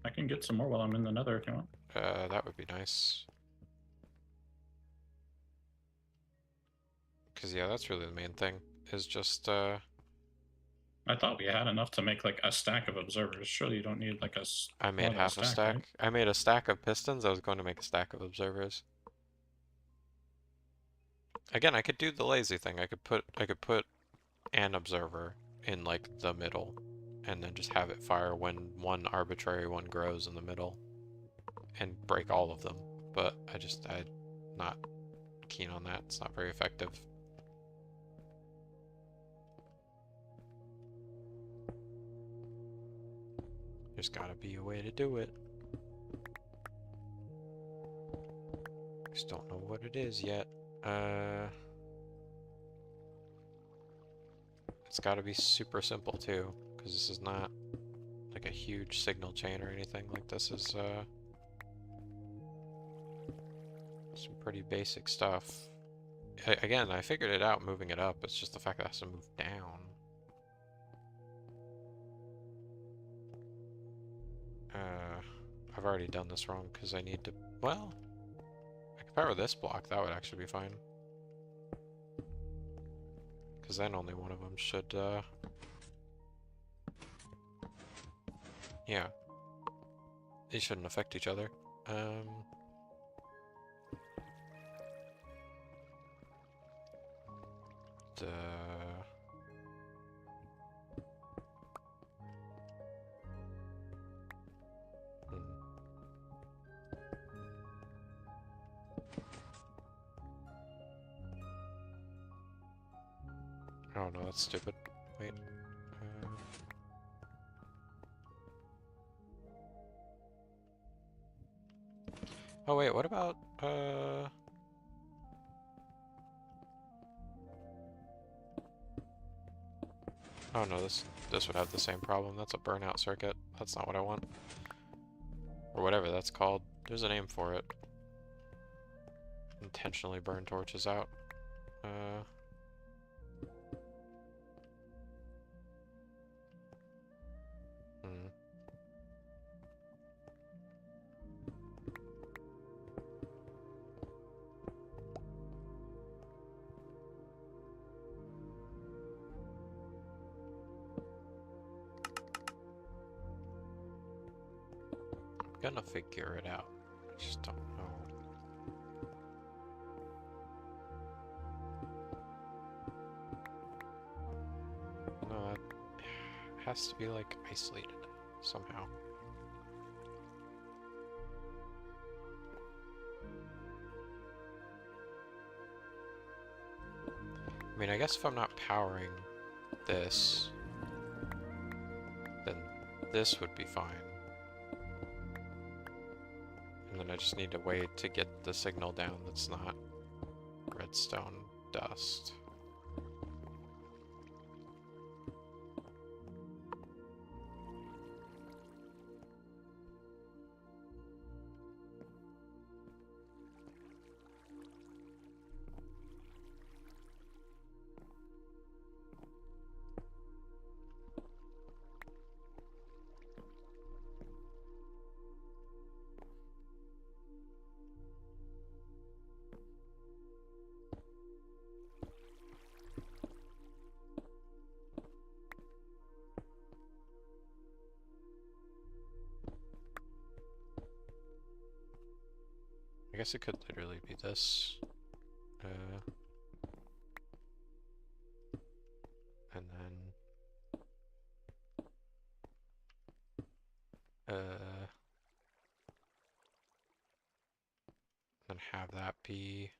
I can get some more while I'm in the nether if you want. That would be nice. Because, yeah, that's really the main thing, is just, I thought we had enough to make, like, a stack of observers. Surely you don't need, like, I made half a stack. Right? I made a stack of pistons. I was going to make a stack of observers. Again, I could do the lazy thing. I could put an observer in, like, the middle, and then just have it fire when one arbitrary one grows in the middle, and break all of them. But I'm not keen on that. It's not very effective. There's gotta be a way to do it. Just don't know what it is yet. It's gotta be super simple too, because this is not like a huge signal chain or anything. Like this is some pretty basic stuff. Again, I figured it out moving it up. It's just the fact that it has to move down. I've already done this wrong because I need to... Well, I could power this block. That would actually be fine. Because then only one of them should... Yeah. They shouldn't affect each other. Oh no, that's stupid. Wait. Oh wait, what about Oh no, this would have the same problem. That's a burnout circuit. That's not what I want. Or whatever that's called. There's a name for it. Intentionally burn torches out. Gonna figure it out. I just don't know. No, that has to be like isolated somehow. I mean, I guess if I'm not powering this, then this would be fine. And then I just need a way to get the signal down that's not redstone dust. I guess it could literally be this. And then have that be...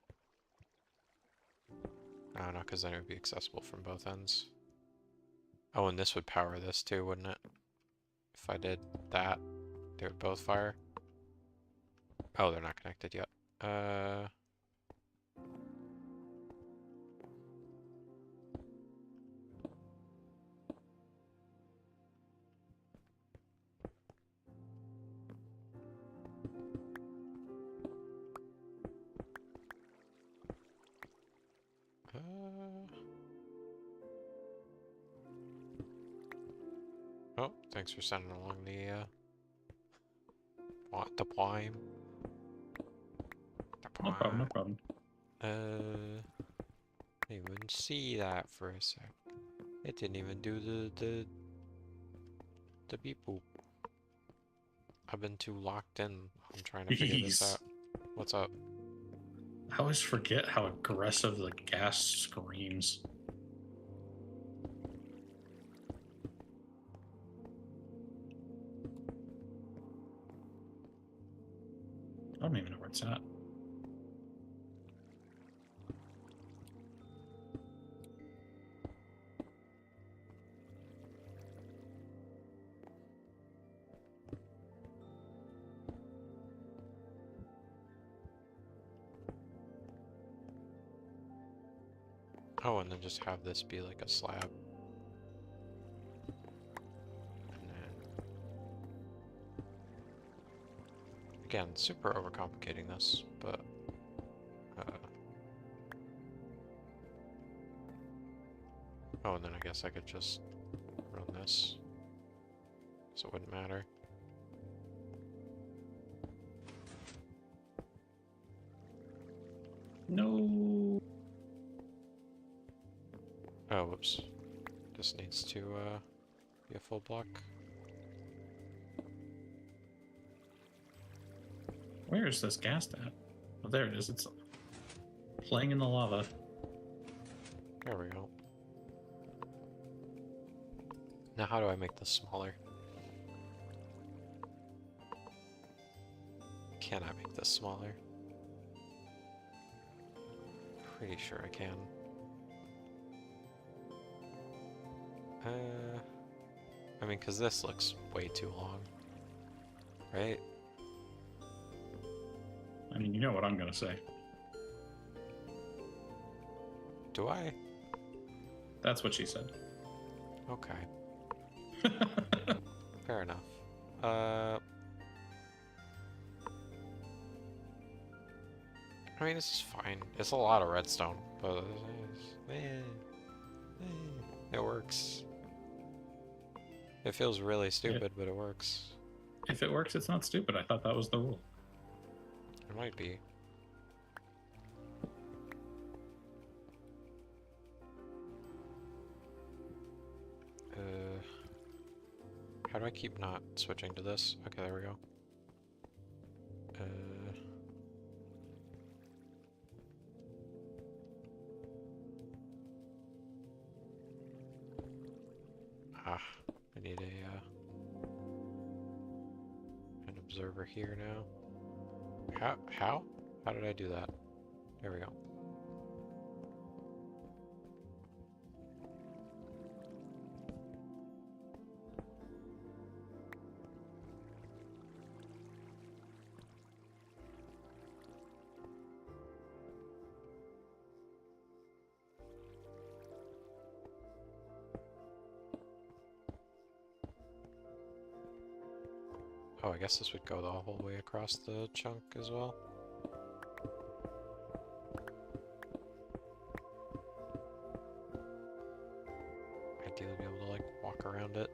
I don't know, because then it would be accessible from both ends. Oh, and this would power this too, wouldn't it? If I did that, they would both fire. Oh, they're not connected yet. Oh, thanks for sending along the prime. No problem, no problem. You wouldn't see that for a sec. It didn't even do the beep boop. I've been too locked in. I'm trying to figure this out. What's up? I always forget how aggressive the gas screams. I don't even know where it's at. Oh, and then just have this be like a slab. And then... Again, super overcomplicating this, but... Oh, and then I guess I could just run this. So it wouldn't matter. No. Oh, whoops. This needs to be a full block. Where is this gas at? Oh, there it is. It's playing in the lava. There we go. Now how do I make this smaller? Can I make this smaller? Pretty sure I can. I mean, because this looks way too long. Right? I mean, you know what I'm gonna say. Do I? That's what she said. Okay. Fair enough. I mean, this is fine. It's a lot of redstone, but it works. It feels really stupid, but it works. If it works, it's not stupid. I thought that was the rule. It might be. How do I keep not switching to this? Okay, there we go. I need an observer here now. How? How did I do that? There we go. Oh, I guess this would go the whole way across the chunk as well. Ideally be able to, like, walk around it.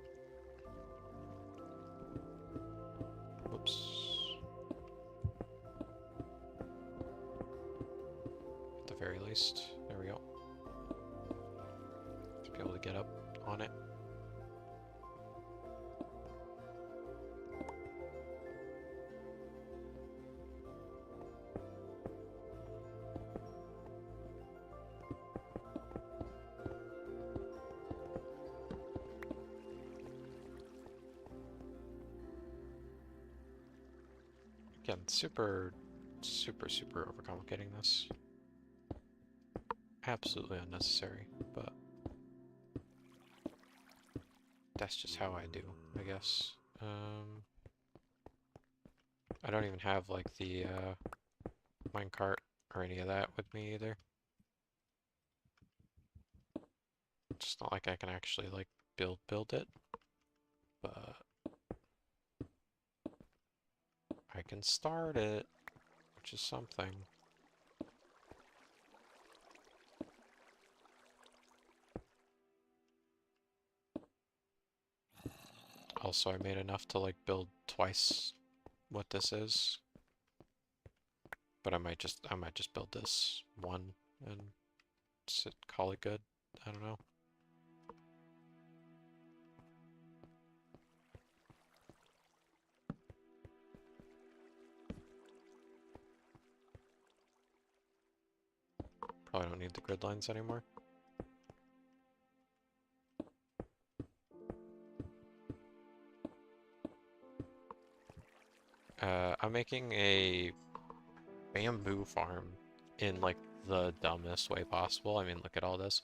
Whoops. At the very least. There we go. To be able to get up on it. Again, super overcomplicating this. Absolutely unnecessary, but that's just how I do, I guess. I don't even have, like, the minecart or any of that with me either. It's not like I can actually, like, build it, but I can start it, which is something. Also, I made enough to, like, build twice what this is. But I might just build this one and call it good. I don't know. Probably don't need the grid lines anymore. I'm making a bamboo farm in, like, the dumbest way possible. I mean, look at all this.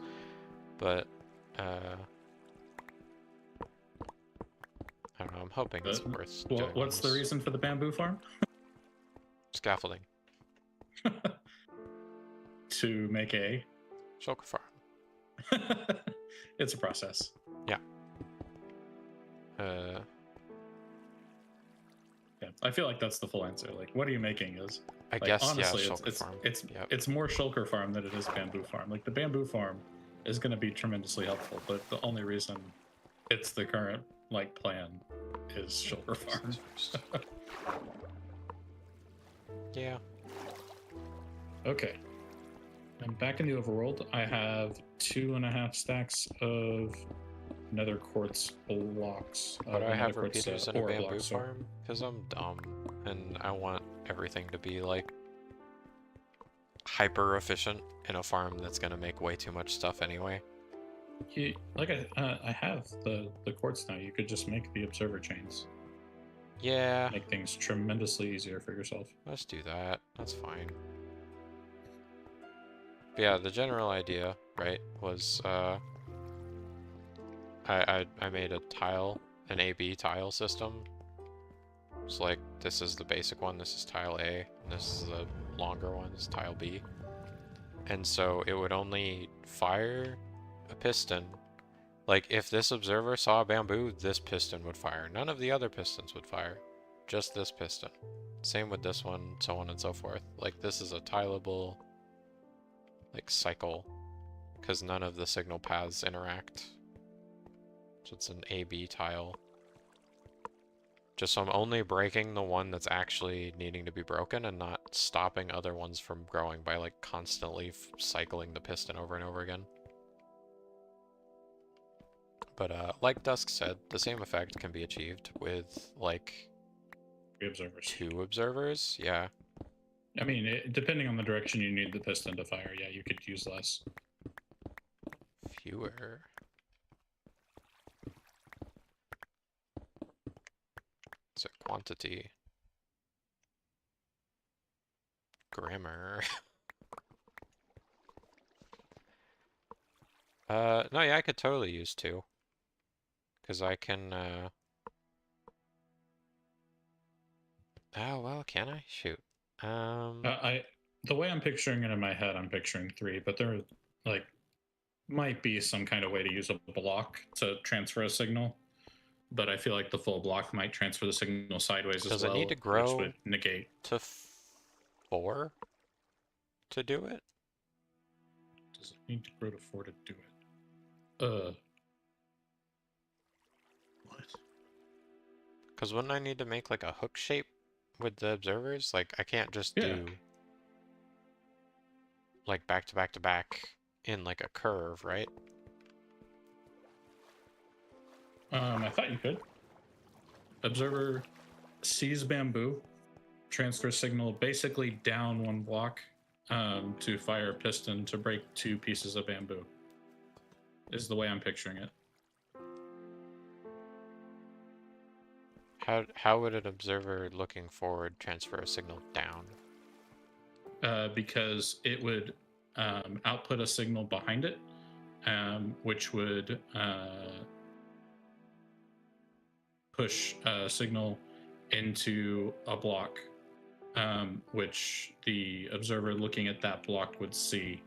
But, I don't know, I'm hoping it's worth doing. What's the reason for the bamboo farm? Scaffolding. To make a... Shulker farm. It's a process. Yeah. Yeah, I feel like that's the full answer. Like, what are you making is I like, guess, honestly, yeah, it's Shulker it's Farm. it's Yep. it's more Shulker Farm than it is Bamboo Farm. Like the Bamboo Farm is going to be tremendously helpful, but the only reason it's the current like plan is Shulker Farm. Yeah. Okay. I'm back in the overworld. I have 2.5 stacks of nether quartz blocks. But I nether have quartz, repeaters in a ore bamboo blocks, sorry. farm because I'm dumb and I want everything to be like hyper efficient in a farm that's gonna make way too much stuff anyway. Like I have the quartz now. You could just make the observer chains. Yeah, Make things tremendously easier for yourself. let's do that. That's fine. But yeah, the general idea, right, was I made a tile, an A-B tile system. It's like this is the basic one, this is tile A, and this is the longer one, this is tile B. And so it would only fire a piston. Like if this observer saw a bamboo, this piston would fire. None of the other pistons would fire. Just this piston. Same with this one, so on and so forth. Like this is a tileable like cycle because none of the signal paths interact. So it's an A-B tile. Just so I'm only breaking the one that's actually needing to be broken and not stopping other ones from growing by like constantly cycling the piston over and over again. But like Dusk said, the same effect can be achieved with like 2 observers. Yeah. I mean, depending on the direction you need the piston to fire, yeah, you could use less. Fewer. It's a quantity. Grammar. No, yeah, I could totally use 2. Because I can, Oh, well, can I? Shoot. The way I'm picturing it in my head, I'm picturing 3, but there, like, might be some kind of way to use a block to transfer a signal. But I feel like the full block might transfer the signal sideways as well. Does it need to grow which would negate to 4 to do it? Does it need to grow to 4 to do it? What? Because wouldn't I need to make like a hook shape with the observers? Like I can't just do like back to back to back in like a curve, right? I thought you could. Observer sees bamboo, transfer signal basically down 1 block to fire a piston to break 2 pieces of bamboo. Is the way I'm picturing it. How would an observer looking forward transfer a signal down? Because it would output a signal behind it, which would push a signal into a block, which the observer looking at that block would see,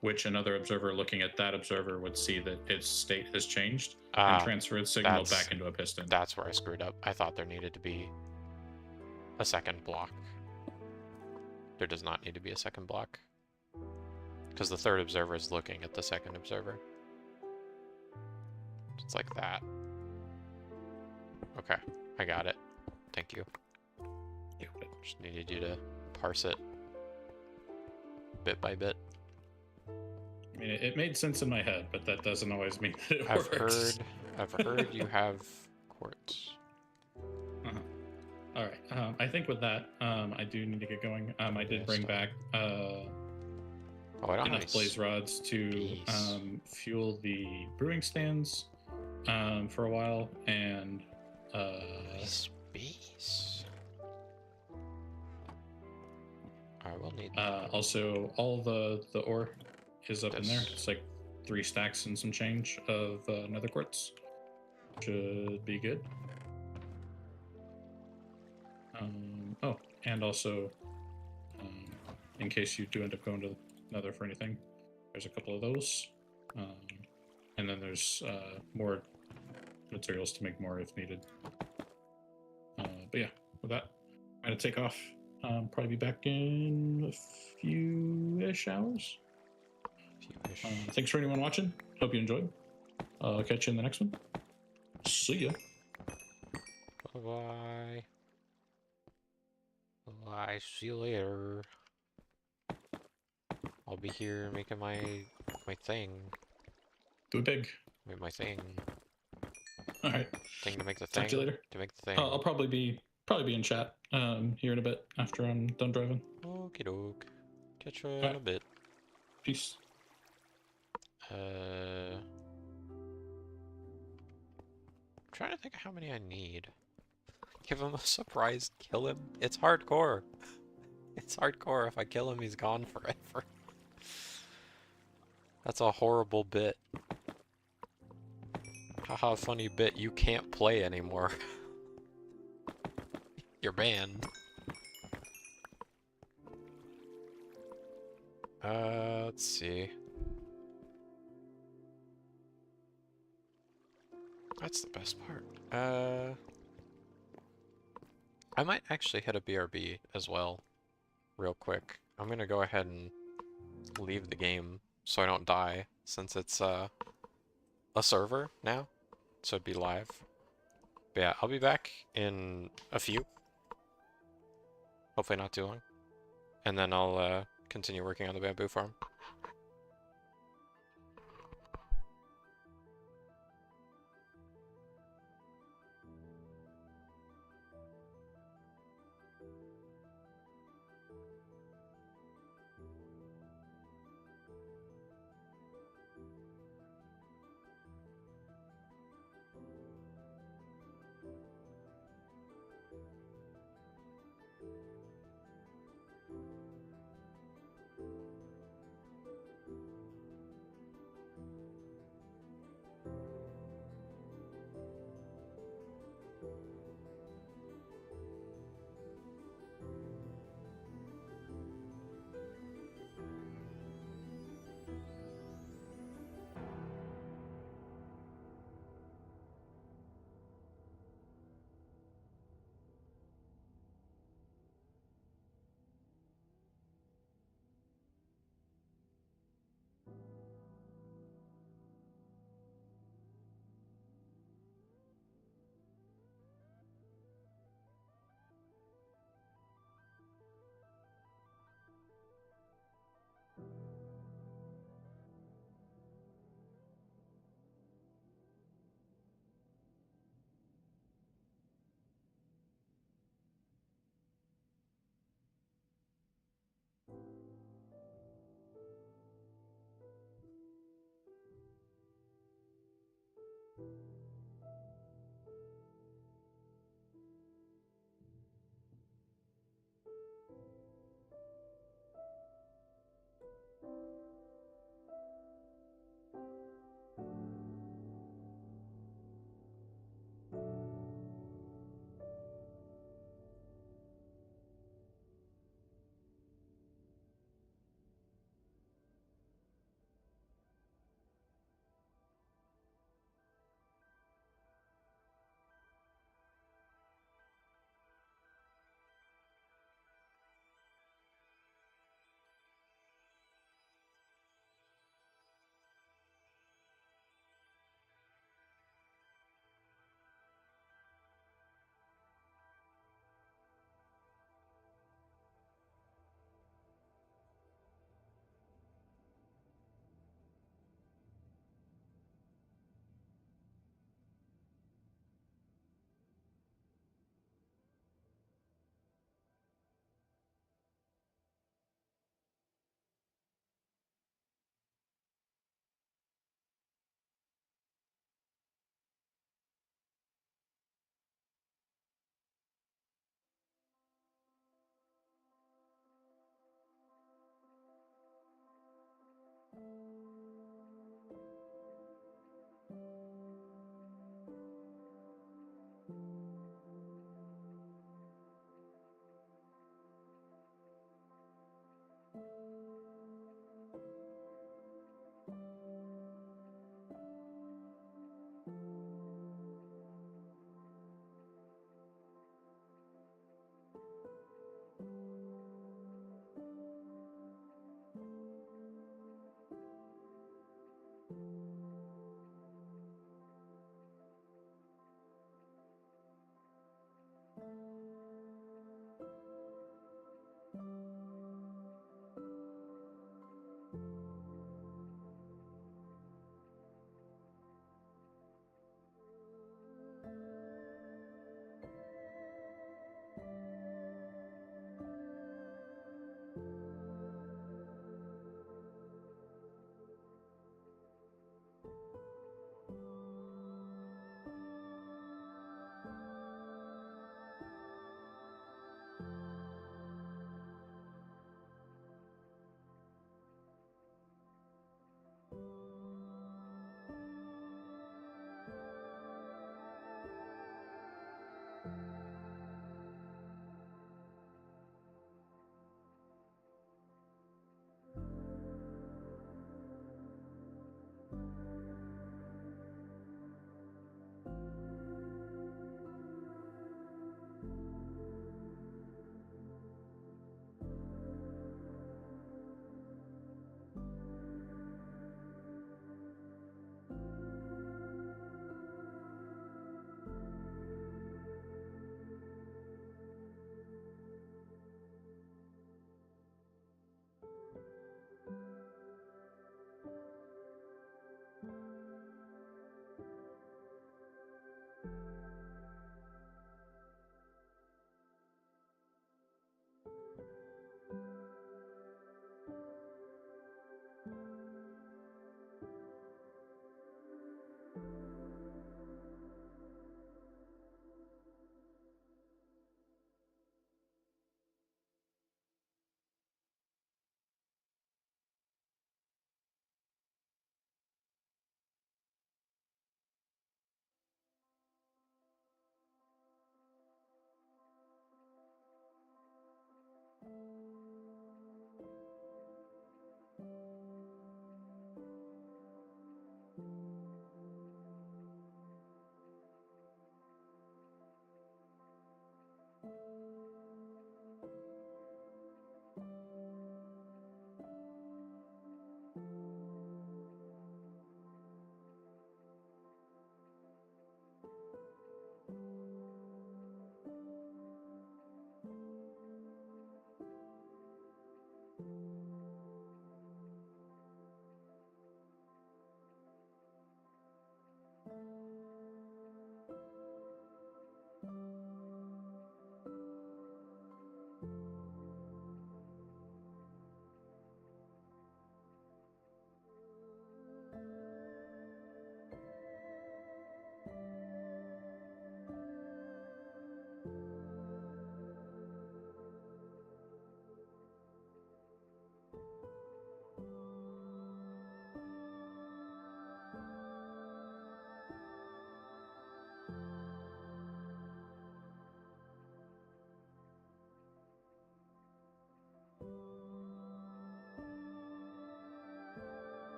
which another observer looking at that observer would see that its state has changed and transfer its signal back into a piston. That's where I screwed up. I thought there needed to be a second block. There does not need to be a second block. Because the third observer is looking at the second observer. It's like that. Okay, I got it. Thank you. Just needed you to parse it bit by bit. I mean, it made sense in my head, but that doesn't always mean that it works. I've heard you have quartz. All right. I think with that, I do need to get going. I did bring back enough blaze rods to fuel the brewing stands for a while, and space. I will need. Also, all the ore is up in there. It's like 3 stacks and some change of nether quartz. Should be good. Oh, and also, in case you do end up going to Nether for anything, There's a couple of those. And then there's more materials to make more if needed. But yeah, with that, I'm going to take off. Probably be back in a few-ish hours. Thanks for anyone watching. Hope you enjoyed. Catch you in the next one. See ya. Bye-bye. Bye. See you later. I'll be here making my thing. Do it big. Make my thing. All right. Thing to make the thing. Talk to you later. To make the thing. I'll probably be in chat here in a bit after I'm done driving. Okie doke. Catch you in a bit. Peace. I'm trying to think of how many I need. Give him a surprise, kill him. It's hardcore. It's hardcore. If I kill him, he's gone forever. That's a horrible bit. Haha, funny bit. You can't play anymore. You're banned. Let's see. That's the best part. I might actually hit a BRB as well, real quick. I'm gonna go ahead and leave the game so I don't die, since it's a server now, so it'd be live. But yeah, I'll be back in a few. Hopefully not too long. And then I'll continue working on the bamboo farm.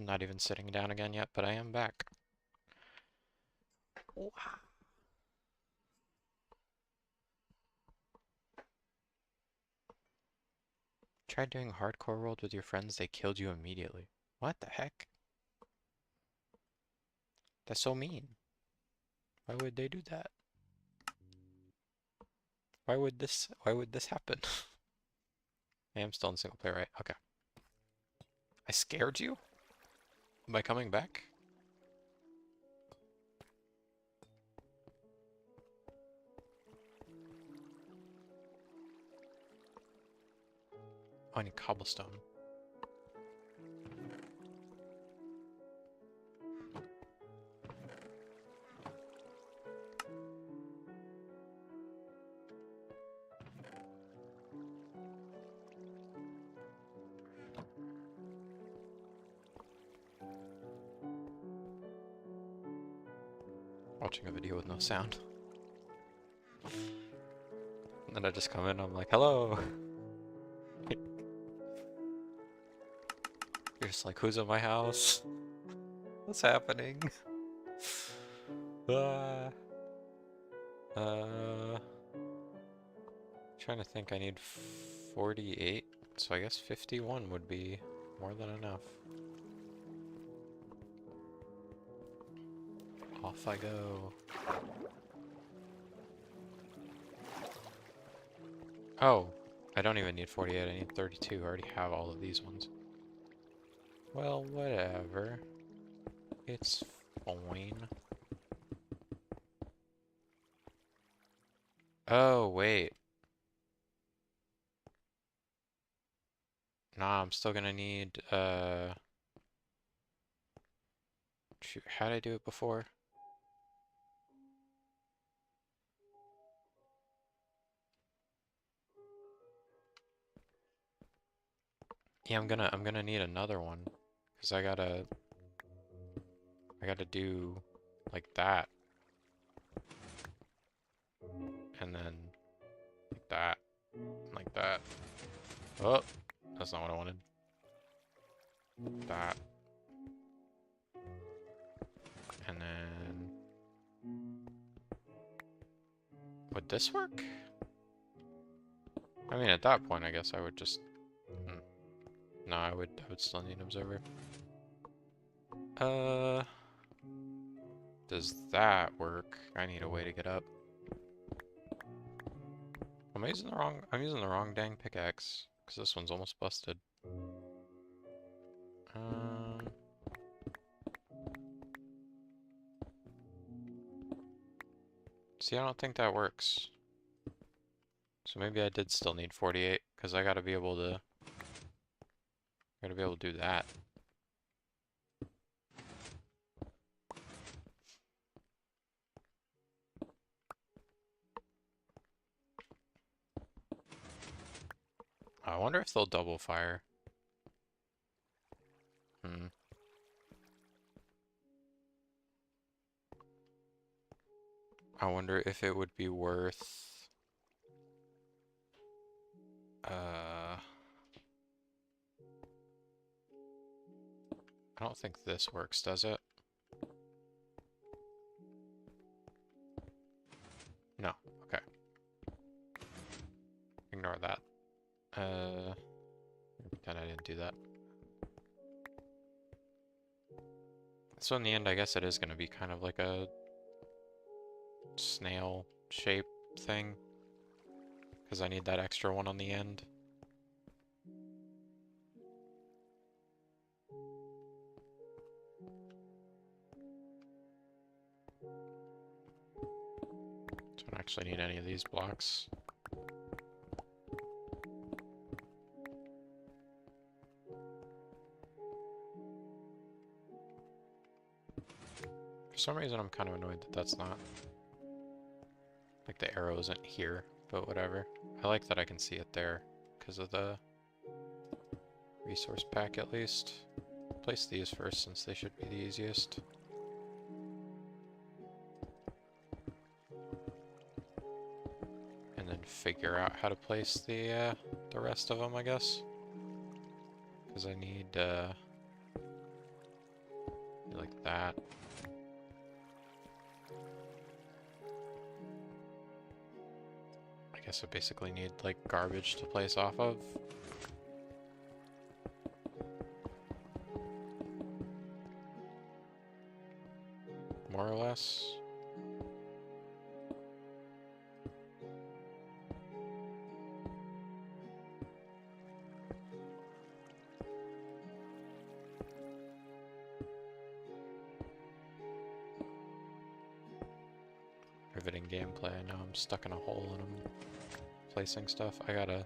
I'm not even sitting down again yet, but I am back. Tried doing Hardcore World with your friends, they killed you immediately. What the heck? That's so mean. Why would they do that? Why would this happen? I am still in single player, right? Okay. I scared you? By coming back? Oh, I need cobblestone. Watching a video with no sound. And then I just come in, I'm like, hello! You're just like, who's in my house? What's happening? Trying to think, I need 48, so I guess 51 would be more than enough. Off I go. Oh, I don't even need 48, I need 32. I already have all of these ones. Well, whatever. It's fine. Oh, wait. Nah, I'm still gonna need, shoot, how did I do it before? Yeah, I'm gonna need another one. Because I gotta do like that. And then like that. Like that. Oh, that's not what I wanted. That. And then would this work? I mean, at that point, I guess I would just. No, I would still need an observer. Does that work? I need a way to get up. I'm using the wrong dang pickaxe because this one's almost busted. See, I don't think that works. So maybe I did still need 48 because I gotta be able to do that. I wonder if they'll double fire. I wonder if it would be worth... I don't think this works, does it? No. Okay. Ignore that. Pretend I didn't do that. So in the end, I guess it is going to be kind of like a snail shape thing. Because I need that extra one on the end. Don't actually need any of these blocks. For some reason, I'm kind of annoyed that that's not... Like, the arrow isn't here, but whatever. I like that I can see it there, because of the resource pack, at least. Place these first, since they should be the easiest. And then figure out how to place the rest of them, I guess. Because I need, Like that. I guess I basically need, like, garbage to place off of. More or less. Riveting gameplay. I know I'm stuck in a hole and I'm placing stuff. I gotta...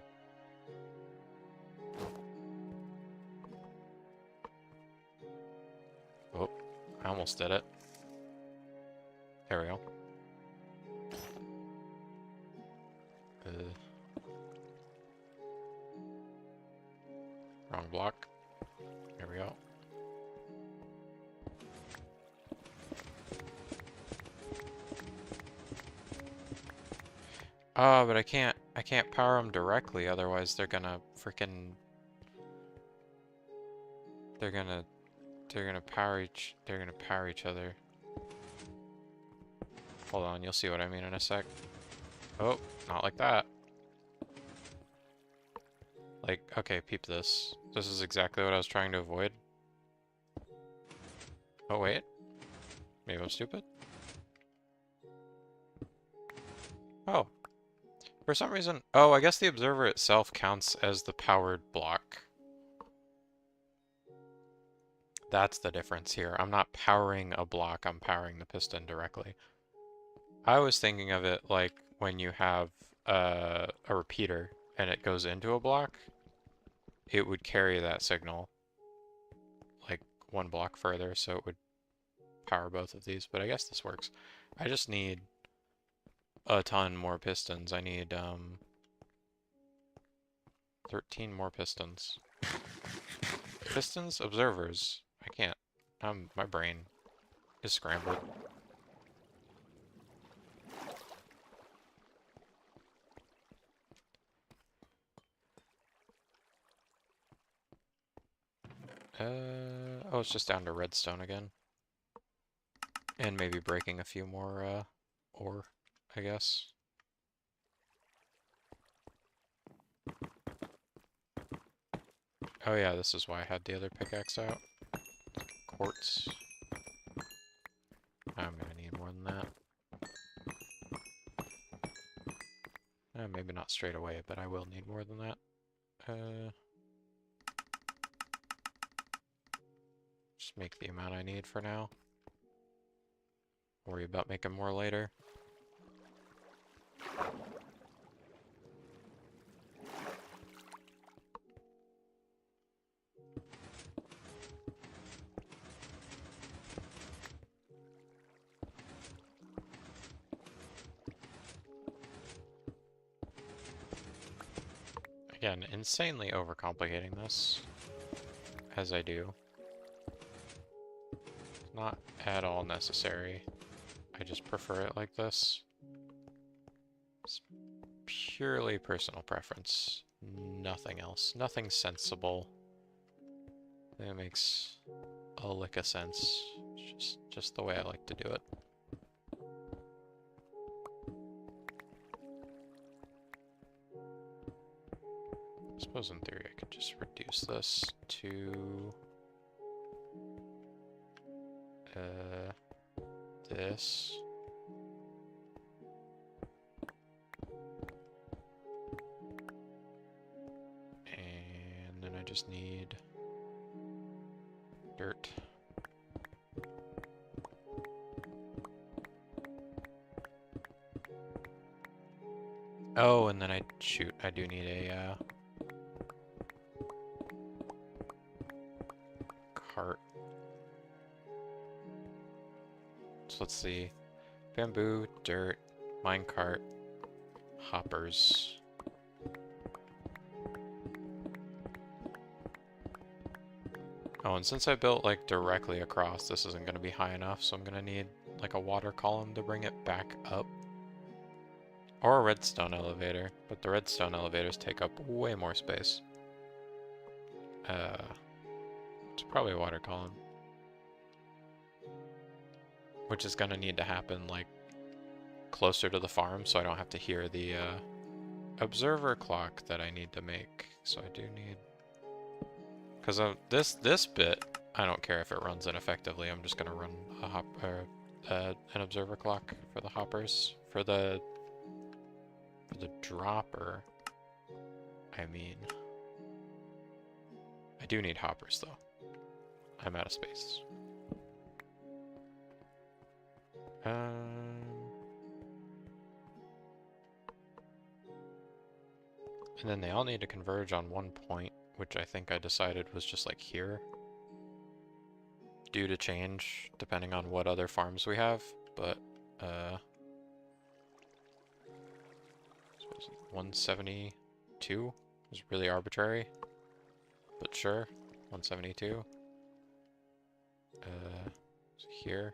Oh, I almost did it. There we go. Wrong block. There we go. Oh, but I can't power them directly, otherwise they're gonna freaking... They're gonna power each other. Hold on, you'll see what I mean in a sec. Oh, not like that. Like, okay, peep this. This is exactly what I was trying to avoid. Oh, wait. Maybe I'm stupid? Oh. For some reason... Oh, I guess the observer itself counts as the powered block. That's the difference here. I'm not powering a block, I'm powering the piston directly. I was thinking of it like when you have a repeater and it goes into a block, it would carry that signal like one block further, so it would power both of these, but I guess this works. I just need a ton more pistons. I need 13 more pistons. Pistons? Observers. I can't. My brain is scrambled. Oh, it's just down to redstone again. And maybe breaking a few more, ore, I guess. Oh yeah, this is why I had the other pickaxe out. Quartz. I'm gonna need more than that. Maybe not straight away, but I will need more than that. Just make the amount I need for now. Worry about making more later. Again, insanely overcomplicating this, as I do. Not at all necessary. I just prefer it like this. It's purely personal preference. Nothing else. Nothing sensible. It makes a lick of sense. Just the way I like to do it. I suppose in theory I could just reduce this to this. And then I just need dirt. Oh, and then I do need a cart. So let's see. Bamboo, dirt, minecart, hoppers. Oh, and since I built like directly across, this isn't going to be high enough, so I'm going to need like a water column to bring it back up. Or a redstone elevator, but the redstone elevators take up way more space. It's probably a water column. which is gonna need to happen like closer to the farm, so I don't have to hear the observer clock that I need to make. So I do need, because of this bit, I don't care if it runs ineffectively. I'm just gonna run an observer clock for the hoppers. For the dropper, I mean, I do need hoppers though. I'm out of space. And then they all need to converge on one point, which I think I decided was just like here. Due to change, depending on what other farms we have, but, 172 is really arbitrary, but sure, 172. So here.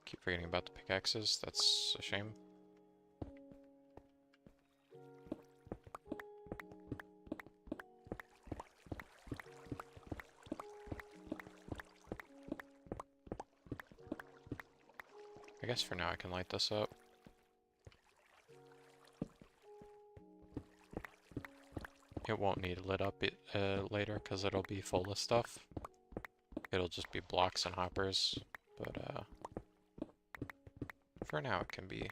Keep forgetting about the pickaxes, that's a shame. I guess for now I can light this up. It won't need lit up later because it'll be full of stuff. It'll just be blocks and hoppers, but for now it can be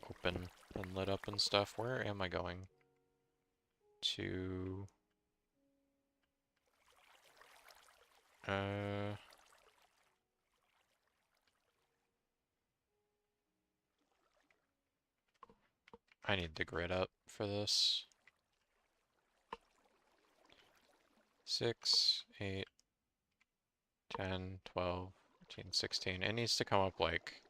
open and lit up and stuff. Where am I going? To... I need the grid up for this. 6, 8, 10, 12, 13, 16. It needs to come up like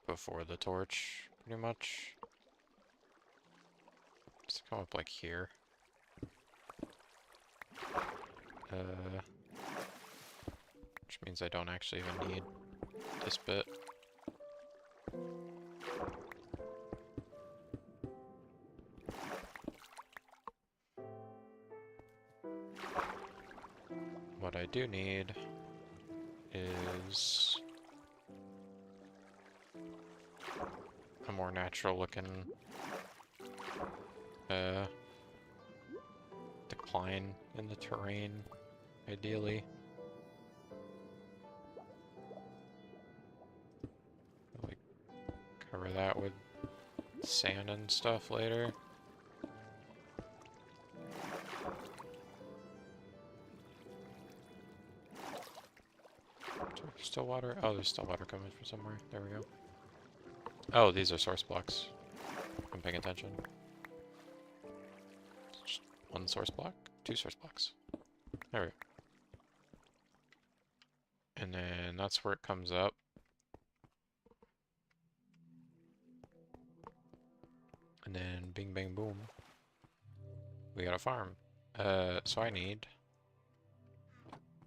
before the torch, pretty much. It's come up like here. Which means I don't actually even need this bit. What I do need is a more natural looking decline in the terrain, ideally. Like cover that with sand and stuff later. Still water? Oh, there's still water coming from somewhere. There we go. Oh, these are source blocks. I'm paying attention. Just one source block? Two source blocks. There we go. And then that's where it comes up. And then bing bang boom. We got a farm. So I need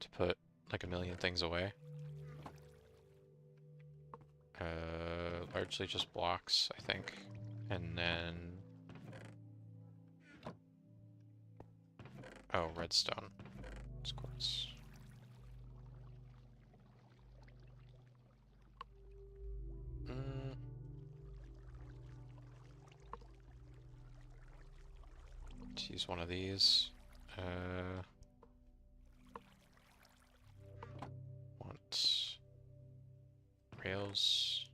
to put like a million things away. Largely just blocks, I think. And then... oh, redstone. It's quartz. Let's use one of these. Want rails.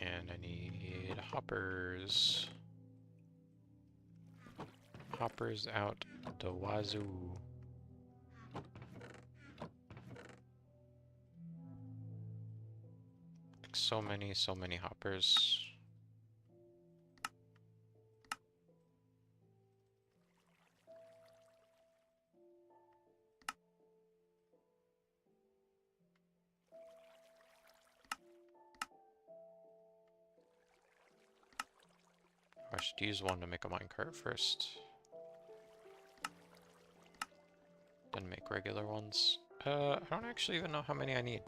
And I need hoppers. Hoppers out the wazoo. So many hoppers. I should use one to make a minecart first. Then make regular ones. I don't actually even know how many I need.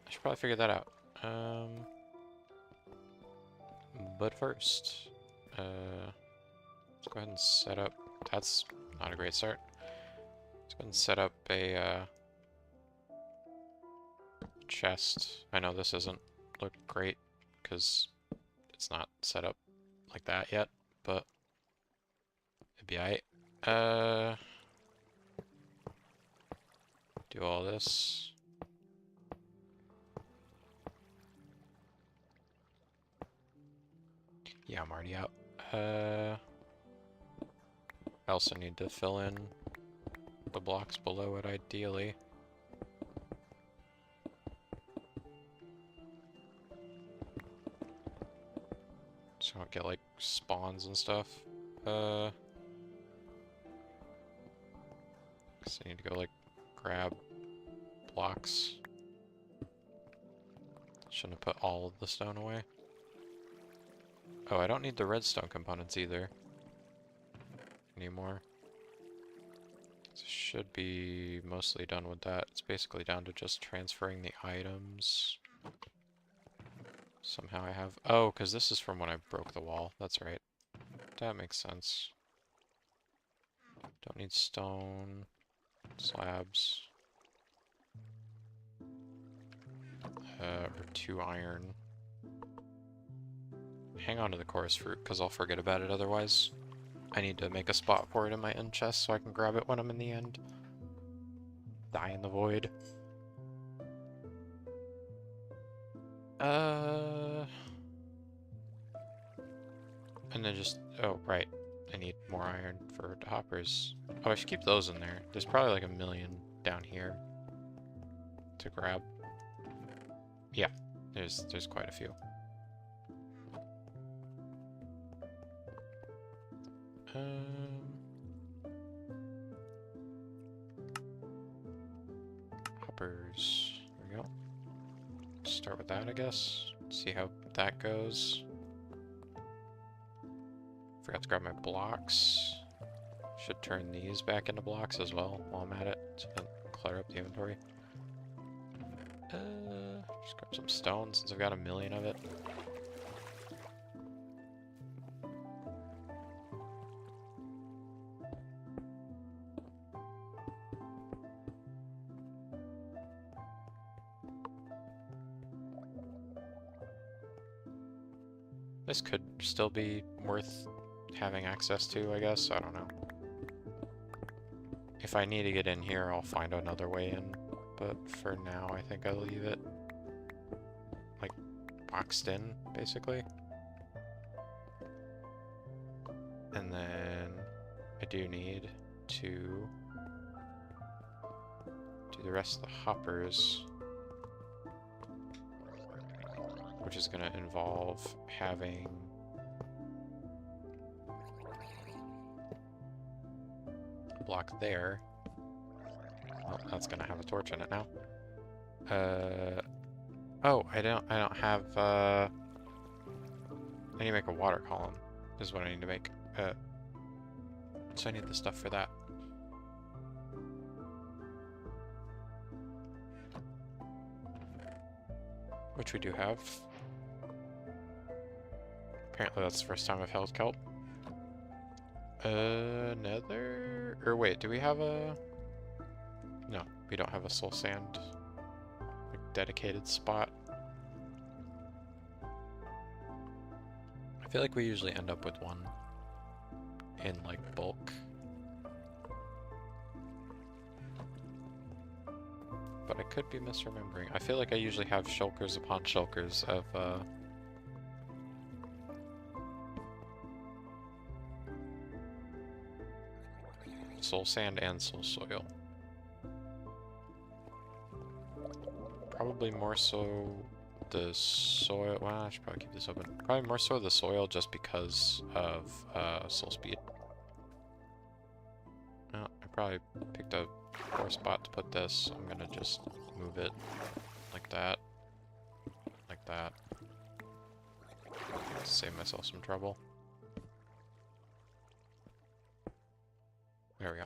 I should probably figure that out. But first, let's go ahead and set up. That's not a great start. Let's go ahead and set up a chest. I know this doesn't look great because it's not set up like that yet, but it'd be alright. Do all this. Yeah, I'm already out. I also need to fill in the blocks below it, ideally. So I don't get, like, spawns and stuff. So I need to go, like, grab blocks. Shouldn't have put all of the stone away. Oh, I don't need the redstone components either anymore. Should be mostly done with that. It's basically down to just transferring the items. Somehow I have... Oh, because this is from when I broke the wall. That's right. That makes sense. Don't need stone. Slabs. Or 2 iron. Hang on to the chorus fruit, because I'll forget about it otherwise. I need to make a spot for it in my end chest so I can grab it when I'm in the end. Die in the void. And then just... Oh, right. I need more iron for the hoppers. Oh, I should keep those in there. There's probably like 1,000,000 down here to grab. Yeah, there's quite a few. Hoppers. There we go. Start with that, I guess. See how that goes. Forgot to grab my blocks. Should turn these back into blocks as well while I'm at it to clutter up the inventory. Just grab some stone since I've got 1,000,000 of it. This could still be worth having access to, I guess. I don't know. If I need to get in here, I'll find another way in. But for now, I think I'll leave it, like, boxed in, basically. And then I do need to do the rest of the hoppers, which is going to involve having a block there. Well, that's going to have a torch in it now. Oh, I don't have, I need to make a water column, is what I need to make. So I need the stuff for that. Which we do have. Apparently that's the first time I've held kelp. Nether? Or wait, do we have a... No, we don't have a soul sand, like, dedicated spot. I feel like we usually end up with one in, like, bulk. But I could be misremembering. I feel like I usually have shulkers upon shulkers of, soul sand and soul soil. Probably more so the soil. Well, I should probably keep this open. Probably more so the soil just because of soul speed. Well, I probably picked a poor spot to put this. I'm gonna just move it like that. Like that. Save myself some trouble. There we go.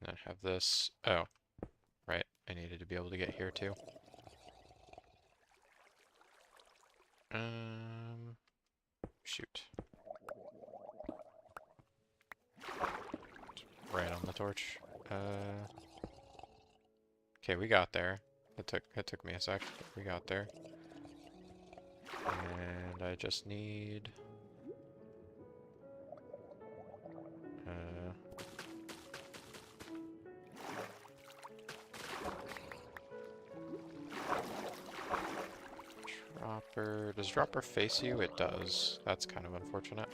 And I have this. Oh, right. I needed to be able to get here too. Shoot. Right on the torch. Okay, we got there. It took me a sec, but we got there. And I just need Dropper. Does Dropper face you? It does. That's kind of unfortunate.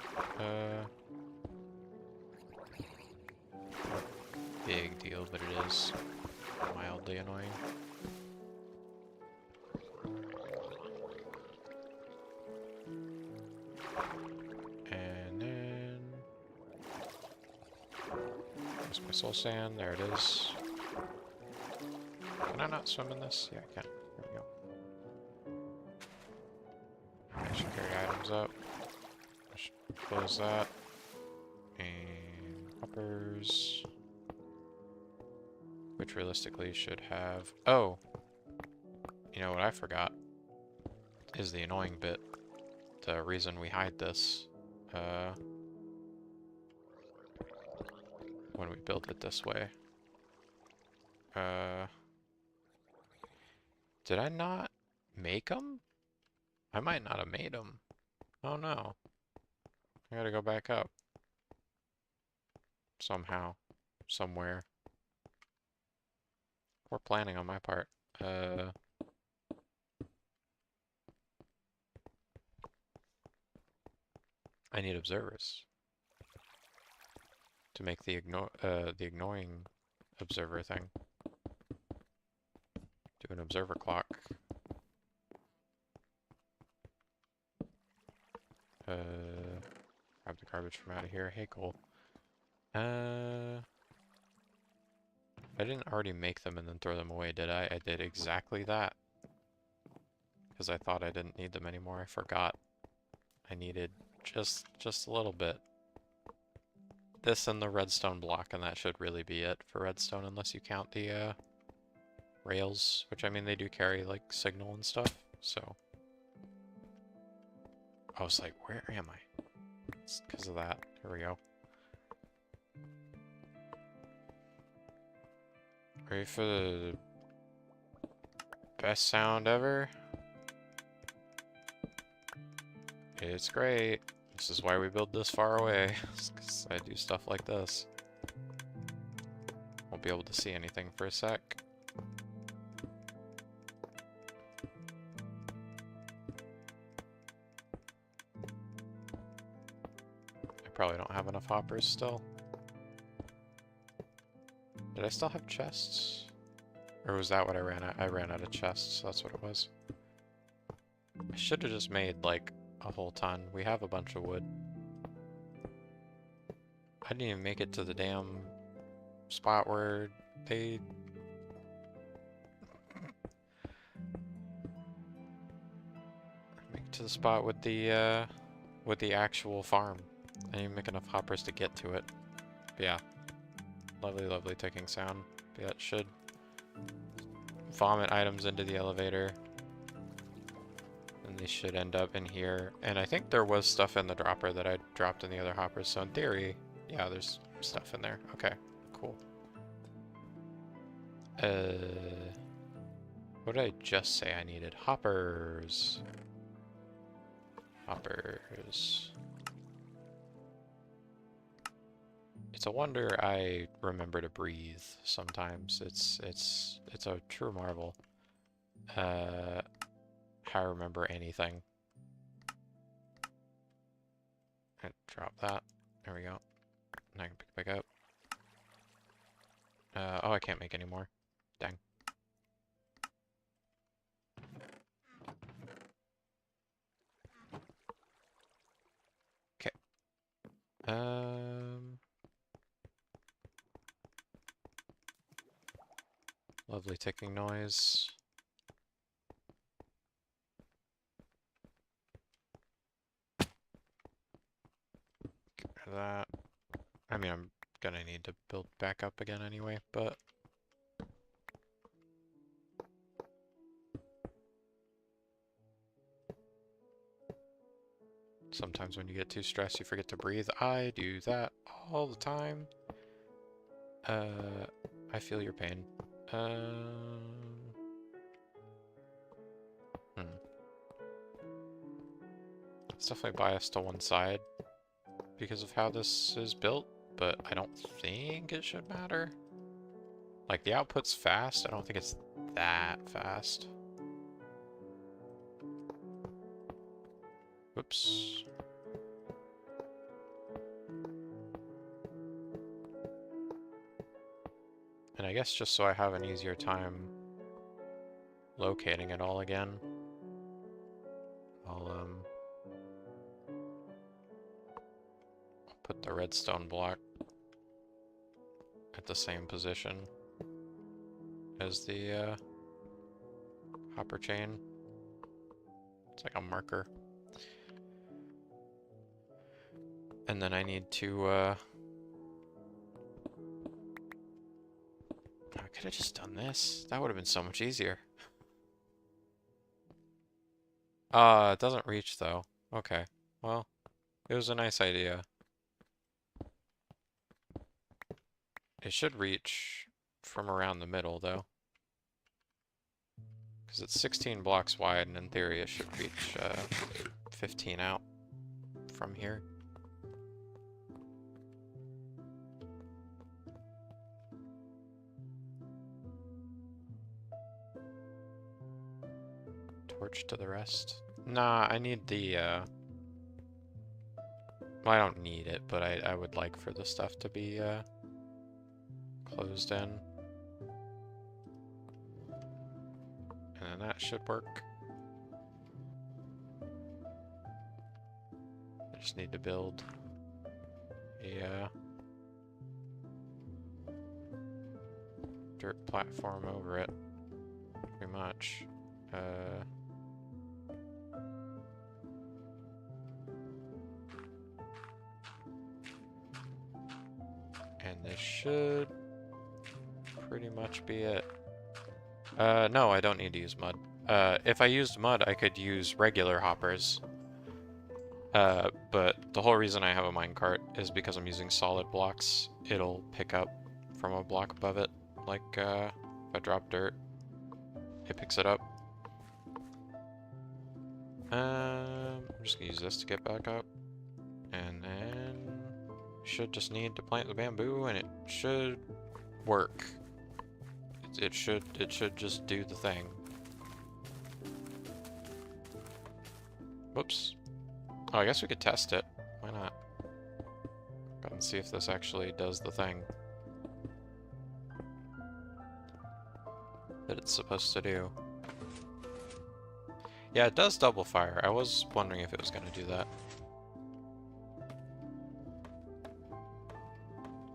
Big deal, but it is mildly annoying. And then there's my soul sand. There it is. Can I not swim in this? Yeah, I can. There we go. I should carry items up. I should close that. And hoppers. Which realistically should have... Oh! You know what I forgot? Is the annoying bit. The reason we hide this. When we build it this way. Did I not make them? I might not have made them. Oh no. I gotta go back up. Somehow. Somewhere. Poor planning on my part. I need observers. To make the ignoring observer thing. Do an observer clock. Grab the garbage from out of here. Hey, cool. I didn't already make them and then throw them away, did I? I did exactly that. Because I thought I didn't need them anymore. I forgot. I needed just a little bit. This and the redstone block, and that should really be it for redstone, unless you count the rails, which I mean they do carry like signal and stuff, so. I was like, where am I? It's because of that. Here we go. Ready for the best sound ever? It's great. This is why we build this far away, because I do stuff like this. Won't be able to see anything for a sec. I probably don't have enough hoppers still. Did I still have chests? Or was that what I ran out? I ran out of chests, so that's what it was. I should have just made, like, a whole ton. We have a bunch of wood. I didn't even make it to the damn spot where they... Make it to the spot with the actual farm. I didn't even make enough hoppers to get to it. But yeah. Lovely, lovely ticking sound. But yeah, it should vomit items into the elevator. And they should end up in here. And I think there was stuff in the dropper that I dropped in the other hoppers. So in theory, yeah, there's stuff in there. Okay, cool. What did I just say I needed? Hoppers. Hoppers. It's a wonder I remember to breathe sometimes. It's a true marvel. How I remember anything. Drop that. There we go. Now I can pick it back up. Oh, I can't make any more. Dang. Okay. Lovely ticking noise. Get rid of that. I mean, I'm gonna need to build back up again anyway, but... Sometimes when you get too stressed, you forget to breathe. I do that all the time. I feel your pain. It's definitely biased to one side because of how this is built, but I don't think it should matter. Like, the output's fast. I don't think it's that fast. Whoops. And I guess just so I have an easier time locating it all again, I'll put the redstone block at the same position as the hopper chain. It's like a marker. And then I need to I could have just done this. That would have been so much easier. It doesn't reach though. Okay. Well, it was a nice idea. It should reach from around the middle though. Because it's 16 blocks wide, and in theory it should reach 15 out from here. Torch to the rest. Nah, I need the, well, I don't need it, but I would like for the stuff to be, closed in. And then that should work. I just need to build a, dirt platform over it, pretty much. And this should pretty much be it. No, I don't need to use mud. If I used mud, I could use regular hoppers. But the whole reason I have a minecart is because I'm using solid blocks. It'll pick up from a block above it. Like, if I drop dirt, it picks it up. I'm just gonna use this to get back up. And then should just need to plant the bamboo, and it should work. It should just do the thing. Whoops. Oh, I guess we could test it. Why not? Go and see if this actually does the thing that it's supposed to do. Yeah, it does double fire. I was wondering if it was going to do that.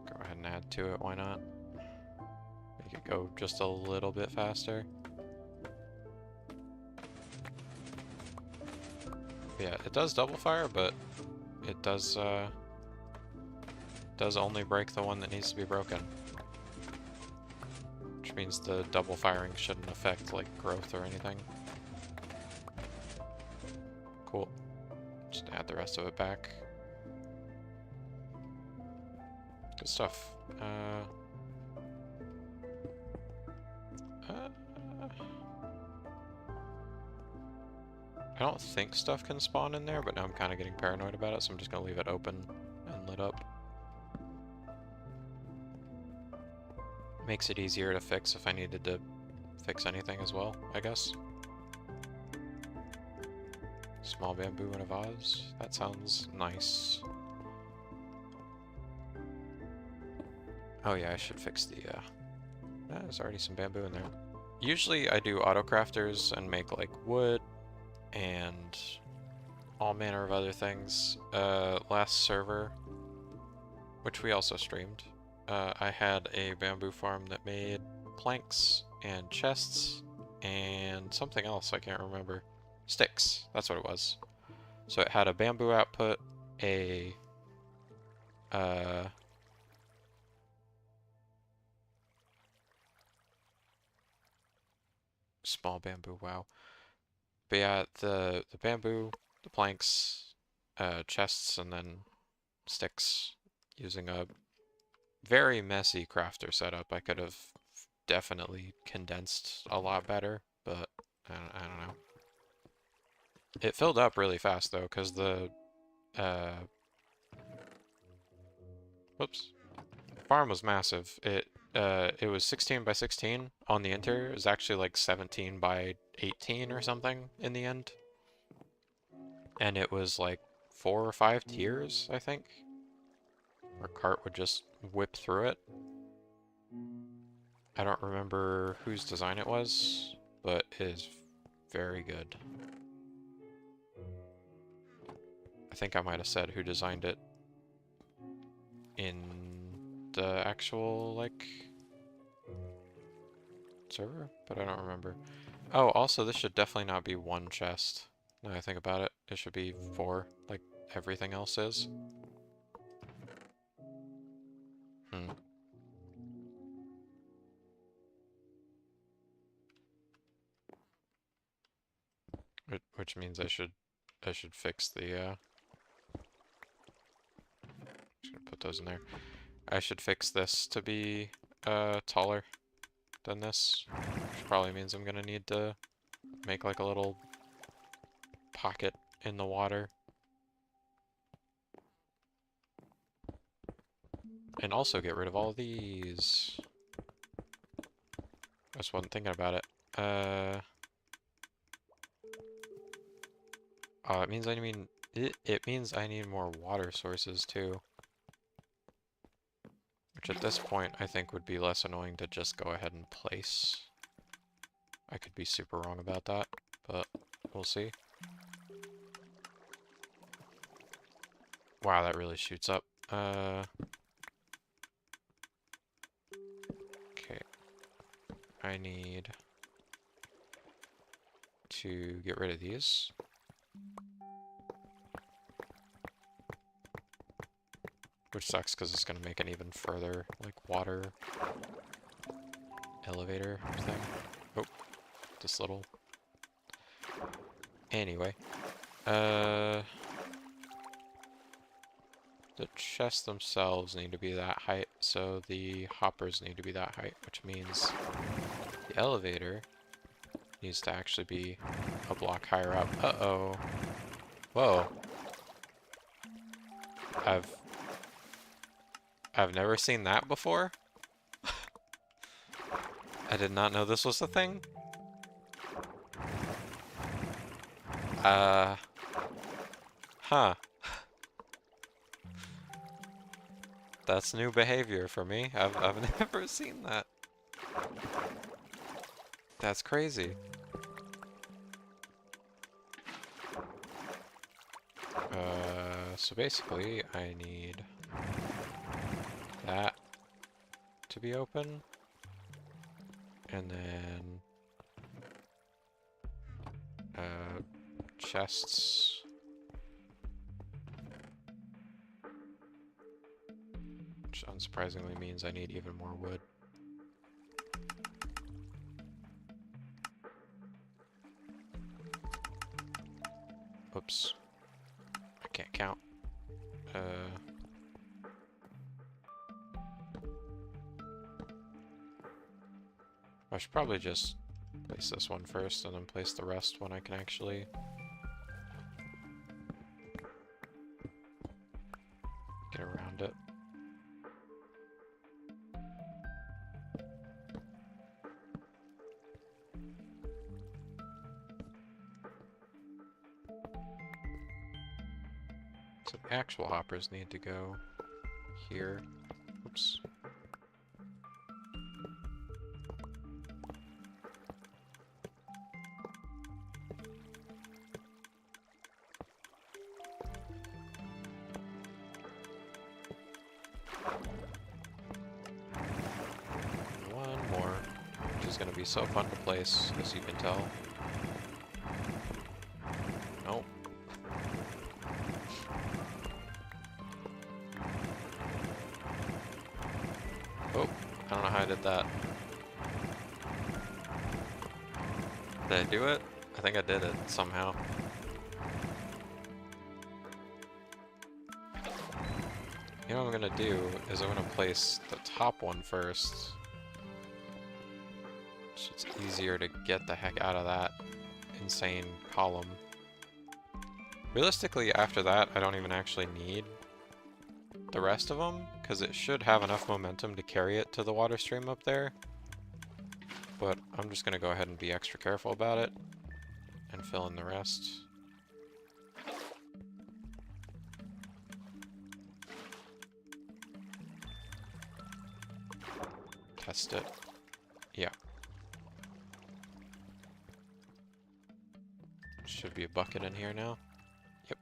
Go ahead and add to it, why not? Make it go just a little bit faster. Yeah, it does double fire, but it does only break the one that needs to be broken. Which means the double firing shouldn't affect, like, growth or anything. Cool. Just add the rest of it back. Good stuff. I don't think stuff can spawn in there, but now I'm kind of getting paranoid about it, so I'm just going to leave it open and lit up. Makes it easier to fix if I needed to fix anything as well, I guess. Small bamboo in a vase. That sounds nice. Oh yeah, I should fix the, there's already some bamboo in there. Usually I do auto crafters and make, like, wood and all manner of other things. Last server, which we also streamed, I had a bamboo farm that made planks and chests and something else I can't remember. Sticks, that's what it was. So it had a bamboo output, a small bamboo, wow. But yeah, the bamboo, the planks, chests and then sticks using a very messy crafter setup. I could have definitely condensed a lot better, but I don't know. It filled up really fast though, because the whoops, farm was massive. It was 16 by 16 on the interior. It was actually like 17 by 18 or something in the end. And it was like 4 or 5 tiers, I think. Our cart would just whip through it. I don't remember whose design it was, but it is very good. I think I might have said who designed it in the actual, like, server, but I don't remember. Oh, also, this should definitely not be 1 chest. Now I think about it, it should be 4, like everything else is. Which means I should fix the just gonna put those in there. I should fix this to be taller than this, which probably means I'm gonna need to make like a little pocket in the water. And also get rid of all these. I just wasn't thinking about it. Oh, it means it means I need more water sources too. Which at this point I think would be less annoying to just go ahead and place. I could be super wrong about that, but we'll see. Wow, that really shoots up. Okay. I need to get rid of these. Which sucks because it's going to make an even further, like, water elevator thing. Oh, this little. Anyway. The chests themselves need to be that height, so the hoppers need to be that height, which means the elevator needs to actually be a block higher up. Uh-oh. Whoa. I've never seen that before. I did not know this was a thing. Huh. That's new behavior for me. I've never seen that. That's crazy. So basically, I need that to be open, and then chests. Which unsurprisingly means I need even more wood. Oops. I can't count. I should probably just place this one first and then place the rest when I can actually get around it. So the actual hoppers need to go here. Oops. One more, which is going to be so fun to place, as you can tell. Nope. Oh, I don't know how I did that. Did I do it? I think I did it somehow. You know what I'm gonna do is I'm gonna place the top one first. So it's easier to get the heck out of that insane column. Realistically, after that, I don't even actually need the rest of them, because it should have enough momentum to carry it to the water stream up there. But I'm just gonna go ahead and be extra careful about it and fill in the rest. Test it. Yeah. Should be a bucket in here now. Yep.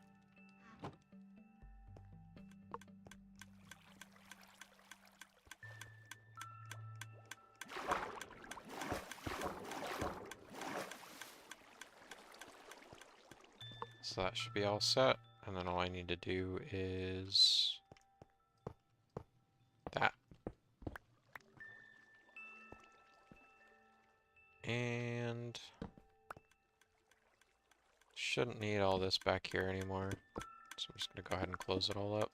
So that should be all set, and then all I need to do is that. And shouldn't need all this back here anymore. So I'm just gonna go ahead and close it all up.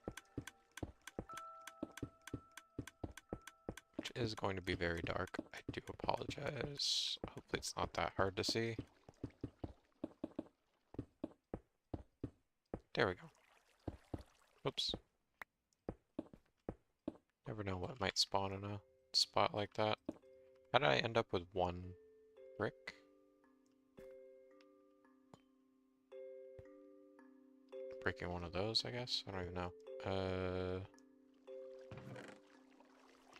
Which is going to be very dark. I do apologize. Hopefully it's not that hard to see. There we go. Oops. Never know what might spawn in a spot like that. How did I end up with one brick? Breaking one of those, I guess? I don't even know.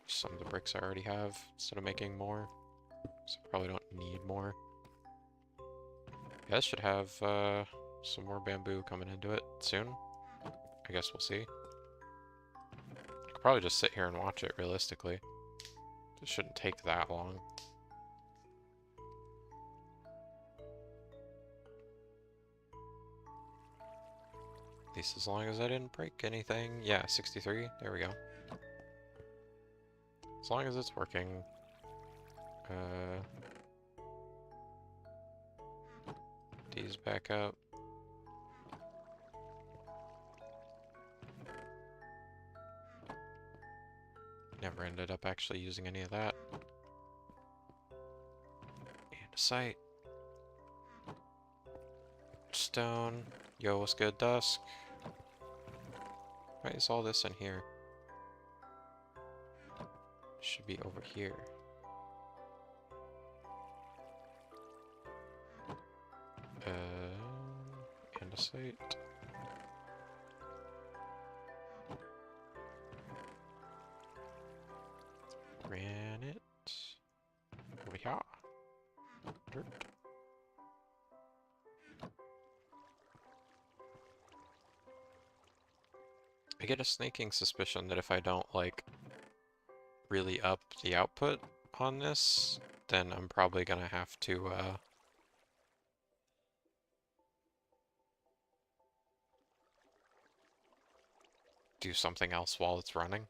Some of the bricks I already have instead of making more. So I probably don't need more. Yeah, this should have some more bamboo coming into it soon. I guess we'll see. I could probably just sit here and watch it realistically. It shouldn't take that long. At least as long as I didn't break anything. Yeah, 63. There we go. As long as it's working. These back up. Never ended up actually using any of that. Andesite. Stone. Yo, what's good, Dusk? Why is all this in here? Should be over here. Andesite. Granite. Over here. Dirt. I get a sneaking suspicion that if I don't, like, really up the output on this, then I'm probably gonna have to, do something else while it's running.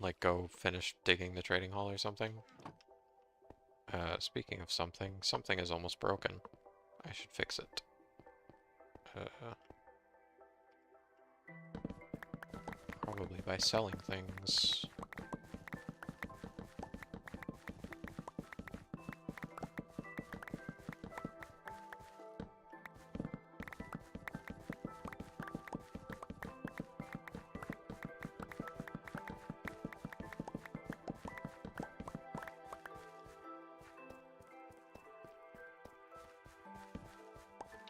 Like, go finish digging the trading hall or something. Speaking of something, something is almost broken. I should fix it. Probably by selling things.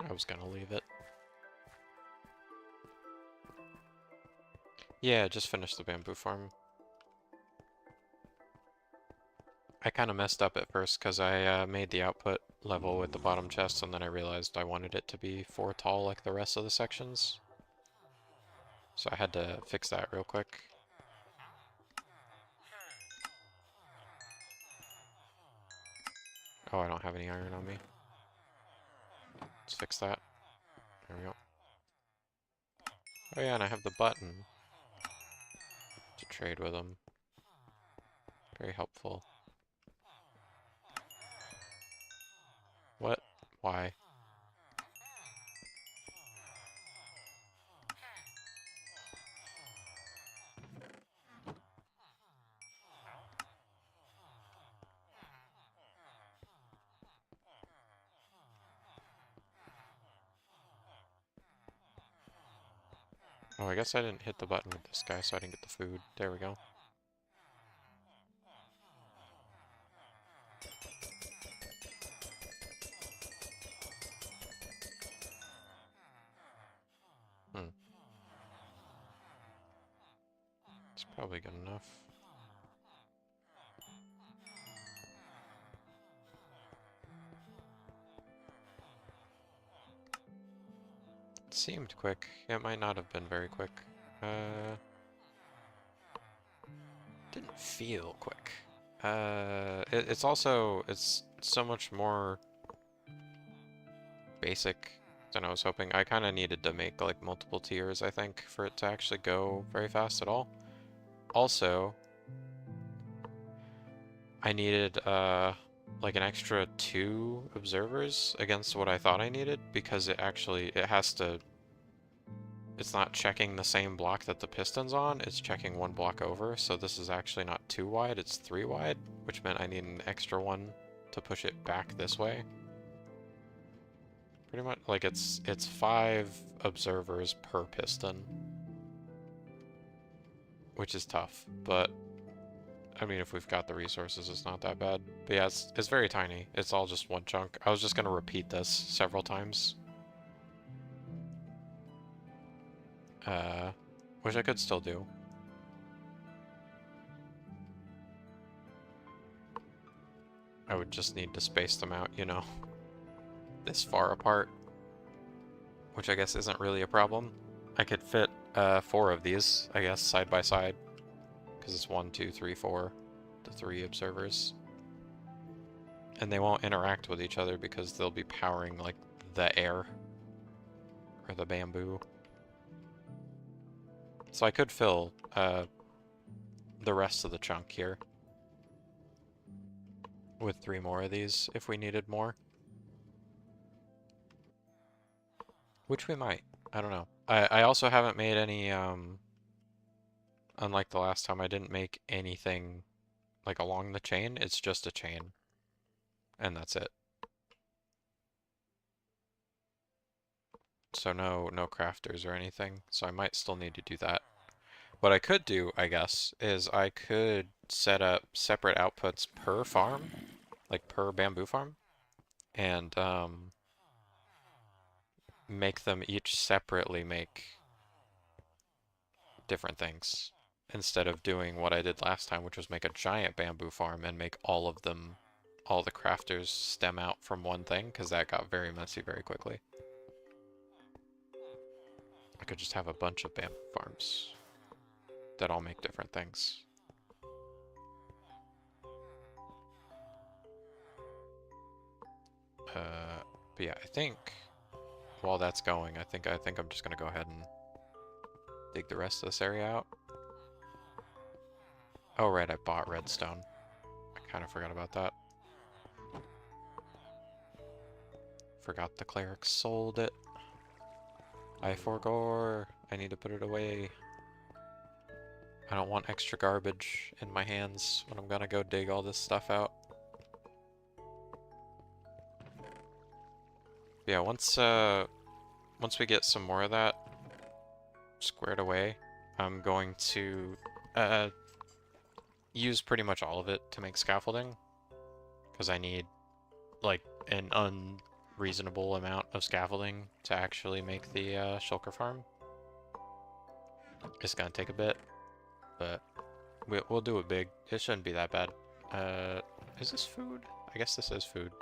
I was gonna leave it. Yeah, just finished the bamboo farm. I kind of messed up at first because I made the output level with the bottom chest, and then I realized I wanted it to be 4 tall like the rest of the sections. So I had to fix that real quick. Oh, I don't have any iron on me. Let's fix that. There we go. Oh yeah, and I have the button to trade with them. Very helpful. What? Why? Oh, I guess I didn't hit the button with this guy, so I didn't get the food. There we go. Hmm. It's probably good enough. It seemed quick. It might not have been very quick. Didn't feel quick. It's also, it's so much more basic than I was hoping. I kind of needed to make like multiple tiers, I think, for it to actually go very fast at all. Also, I needed like an extra 2 observers against what I thought I needed, because it has to, it's not checking the same block that the piston's on, it's checking 1 block over, so this is actually not 2 wide, it's 3 wide, which meant I need an extra one to push it back this way. Pretty much, like, it's 5 observers per piston, which is tough, but I mean, if we've got the resources, it's not that bad. But yeah, it's very tiny. It's all just 1 chunk. I was just gonna repeat this several times. Which I could still do. I would just need to space them out, you know, this far apart. Which I guess isn't really a problem. I could fit 4 of these, I guess, side by side. Because it's 1, 2, 3, 4. The 3 observers. And they won't interact with each other because they'll be powering, like, the air. Or the bamboo. So I could fill the rest of the chunk here with 3 more of these if we needed more. Which we might. I don't know. I also haven't made any, unlike the last time, I didn't make anything like along the chain. It's just a chain. And that's it. So no crafters or anything. So I might still need to do that. What I could do, I guess, is I could set up separate outputs per farm, like per bamboo farm, and make them each separately make different things, instead of doing what I did last time, which was make a giant bamboo farm and make all of them, all the crafters stem out from one thing, because that got very messy very quickly. I could just have a bunch of bamboo farms that all make different things. But yeah, I think while that's going, I think I'm just gonna go ahead and dig the rest of this area out. Oh right, I bought redstone. I kind of forgot about that. Forgot the cleric sold it. I forgore. I need to put it away. I don't want extra garbage in my hands when I'm gonna go dig all this stuff out. Yeah, once we get some more of that squared away, I'm going to use pretty much all of it to make scaffolding, because I need like an unreasonable amount of scaffolding to actually make the shulker farm. It's gonna take a bit, but we'll do it big. It shouldn't be that bad. Is this food? I guess this is food.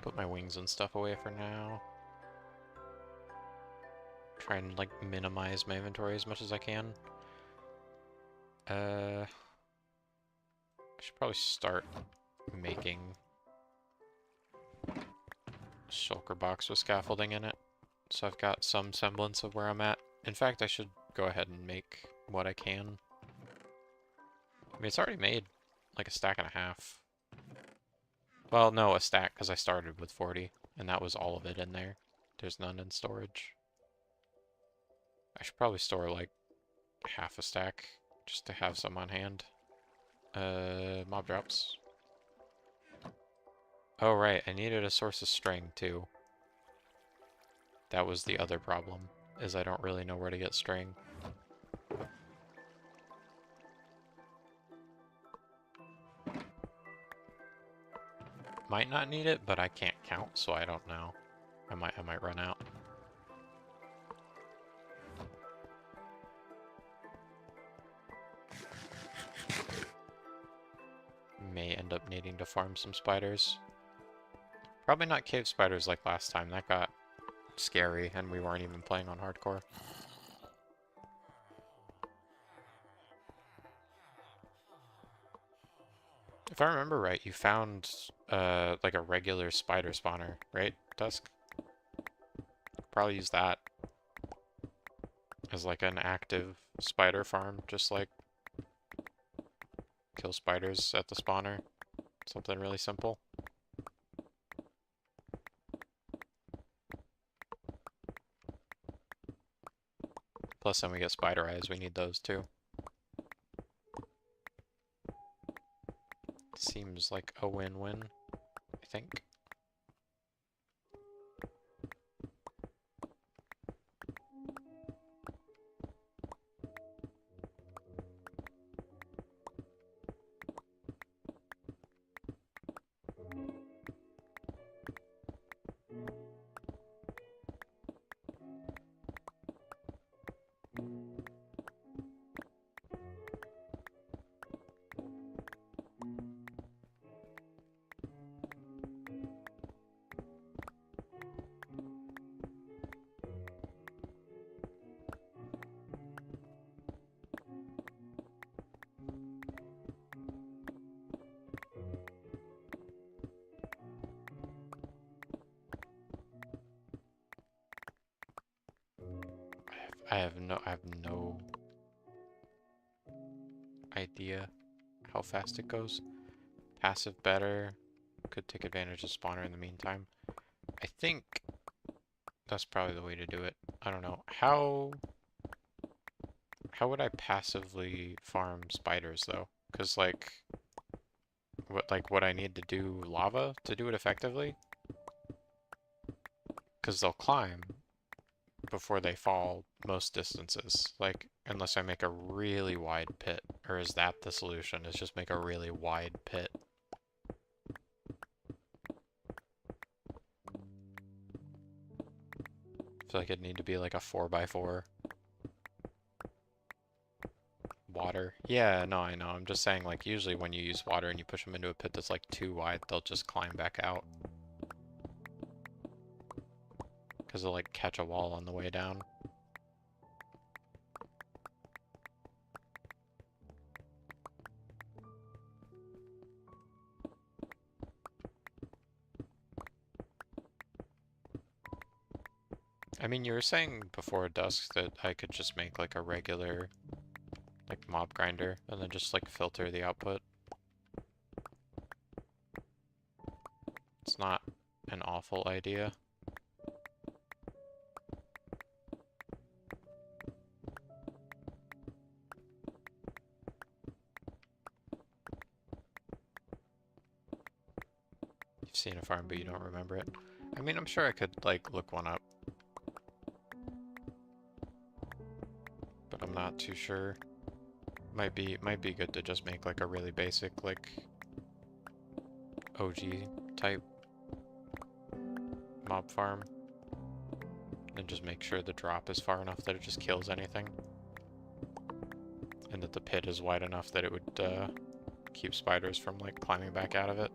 Put my wings and stuff away for now. Try and like minimize my inventory as much as I can. I should probably start making shulker box with scaffolding in it, so I've got some semblance of where I'm at. In fact, I should go ahead and make what I can. I mean, it's already made like a stack and a half. Well, no, a stack, because I started with 40, and that was all of it in there. There's none in storage. I should probably store like half a stack, just to have some on hand. Mob drops. Oh right, I needed a source of string too. That was the other problem, is I don't really know where to get string. Might not need it, but I can't count, so I don't know. I might run out. May end up needing to farm some spiders. Probably not cave spiders like last time. That got scary, and we weren't even playing on hardcore. If I remember right, you found like a regular spider spawner, right, Dusk? Probably use that as like an active spider farm, just like kill spiders at the spawner. Something really simple. Plus then we get spider eyes, we need those too. Seems like a win-win, I think. I have no idea how fast it goes. Passive better. Could take advantage of spawner in the meantime. I think that's probably the way to do it. I don't know. How would I passively farm spiders though? Because like would I need to do lava to do it effectively? Because they'll climb before they fall most distances. Like, unless I make a really wide pit. Or is that the solution? Is just make a really wide pit? I feel like it'd need to be like a 4x4. Water. Yeah, no, I know. I'm just saying, like, usually when you use water and you push them into a pit that's like too wide, they'll just climb back out. Because they'll like catch a wall on the way down. I mean, you were saying before Dusk that I could just make like a regular like mob grinder and then just like filter the output. It's not an awful idea. You've seen a farm but you don't remember it. I mean, I'm sure I could like look one up. But I'm not too sure. Might be good to just make like a really basic like OG type mob farm. And just make sure the drop is far enough that it just kills anything. And that the pit is wide enough that it would keep spiders from like climbing back out of it.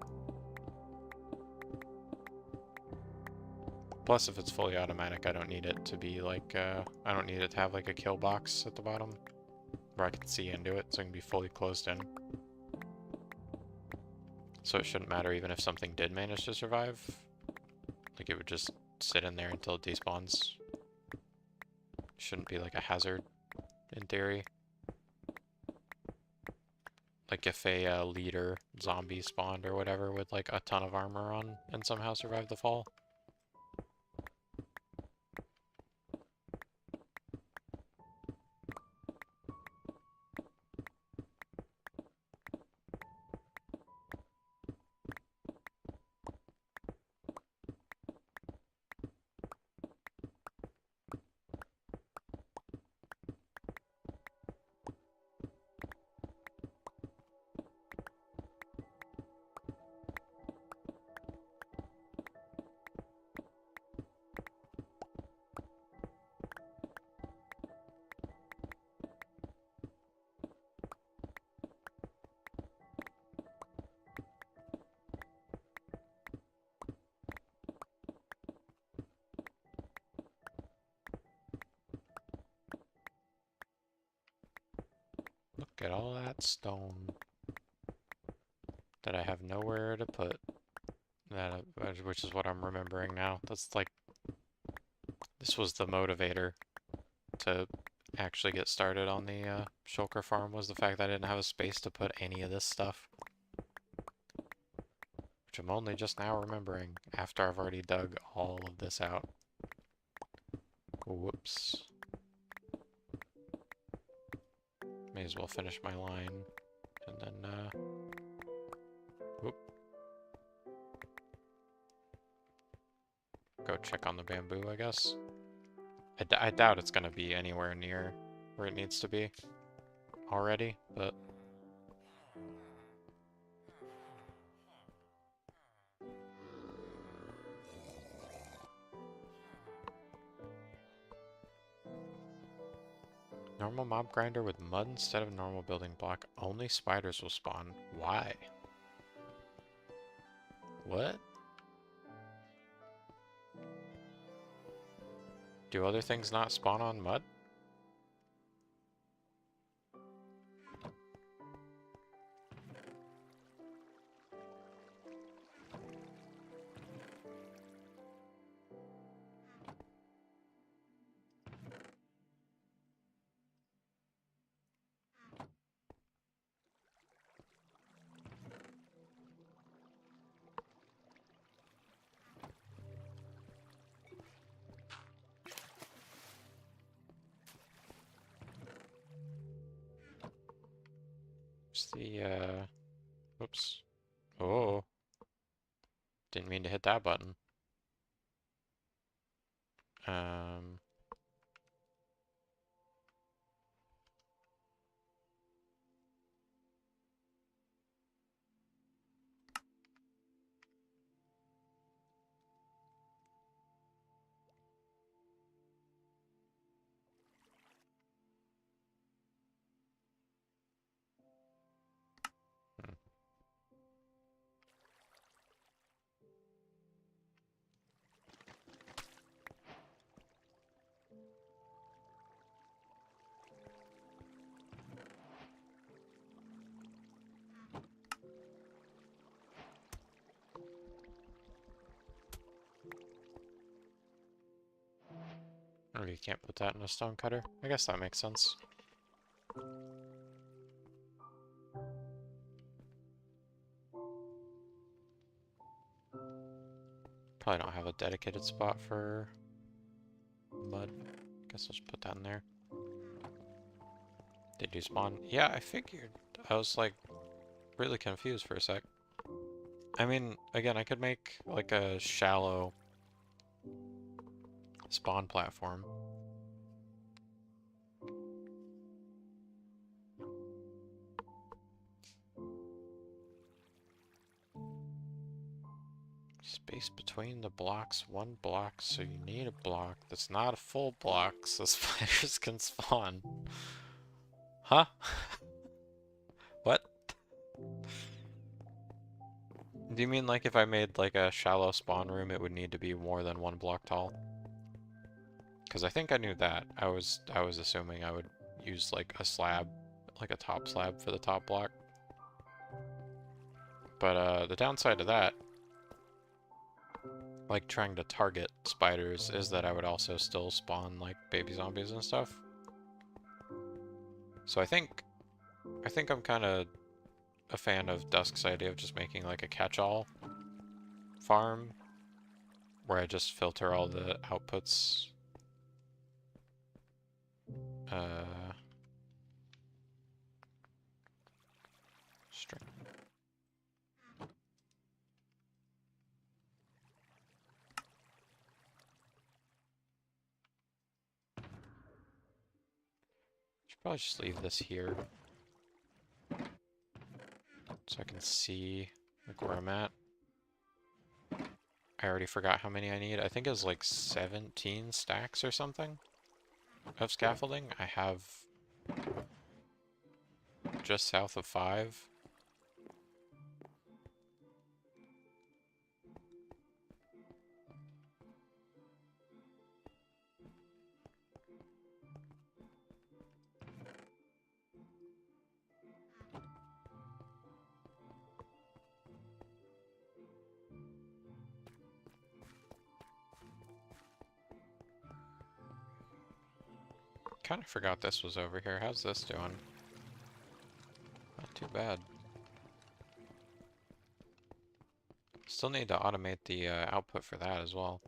Plus, if it's fully automatic, I don't need it to be like, I don't need it to have like a kill box at the bottom where I can see into it, so it can be fully closed in. So it shouldn't matter even if something did manage to survive. Like, it would just sit in there until it despawns. Shouldn't be like a hazard, in theory. Like if a leader zombie spawned or whatever with like a ton of armor on and somehow survived the fall. Get all that stone that I have nowhere to put. That, which is what I'm remembering now. That's like, this was the motivator to actually get started on the shulker farm, was the fact that I didn't have a space to put any of this stuff. Which I'm only just now remembering after I've already dug all of this out. Whoops. May as well finish my line. And then, whoop. Go check on the bamboo, I guess. I doubt it's gonna be anywhere near where it needs to be already, but... Normal mob grinder with mud instead of normal building block. Only spiders will spawn. Why? What? Do other things not spawn on mud? What's the, whoops. Oh. Didn't mean to hit that button. Oh, you can't put that in a stone cutter? I guess that makes sense. Probably don't have a dedicated spot for mud. Guess I'll just put that in there. Did you spawn? Yeah, I figured. I was like really confused for a sec. I mean, again, I could make like a shallow spawn platform. Space between the blocks, 1 block, so you need a block that's not a full block so spiders can spawn. Huh? What? Do you mean like if I made like a shallow spawn room, it would need to be more than 1 block tall? Because I think I knew that. I was assuming I would use like a slab, like a top slab for the top block. But the downside to that, like trying to target spiders, is that I would also still spawn like baby zombies and stuff. So I think I'm kind of a fan of Dusk's idea of just making like a catch-all farm where I just filter all the outputs. String. Should probably just leave this here so I can see like where I'm at. I already forgot how many I need. I think it was like 17 stacks or something of scaffolding. I have just south of 5. kind of forgot this was over here. How's this doing? Not too bad. Still need to automate the output for that as well.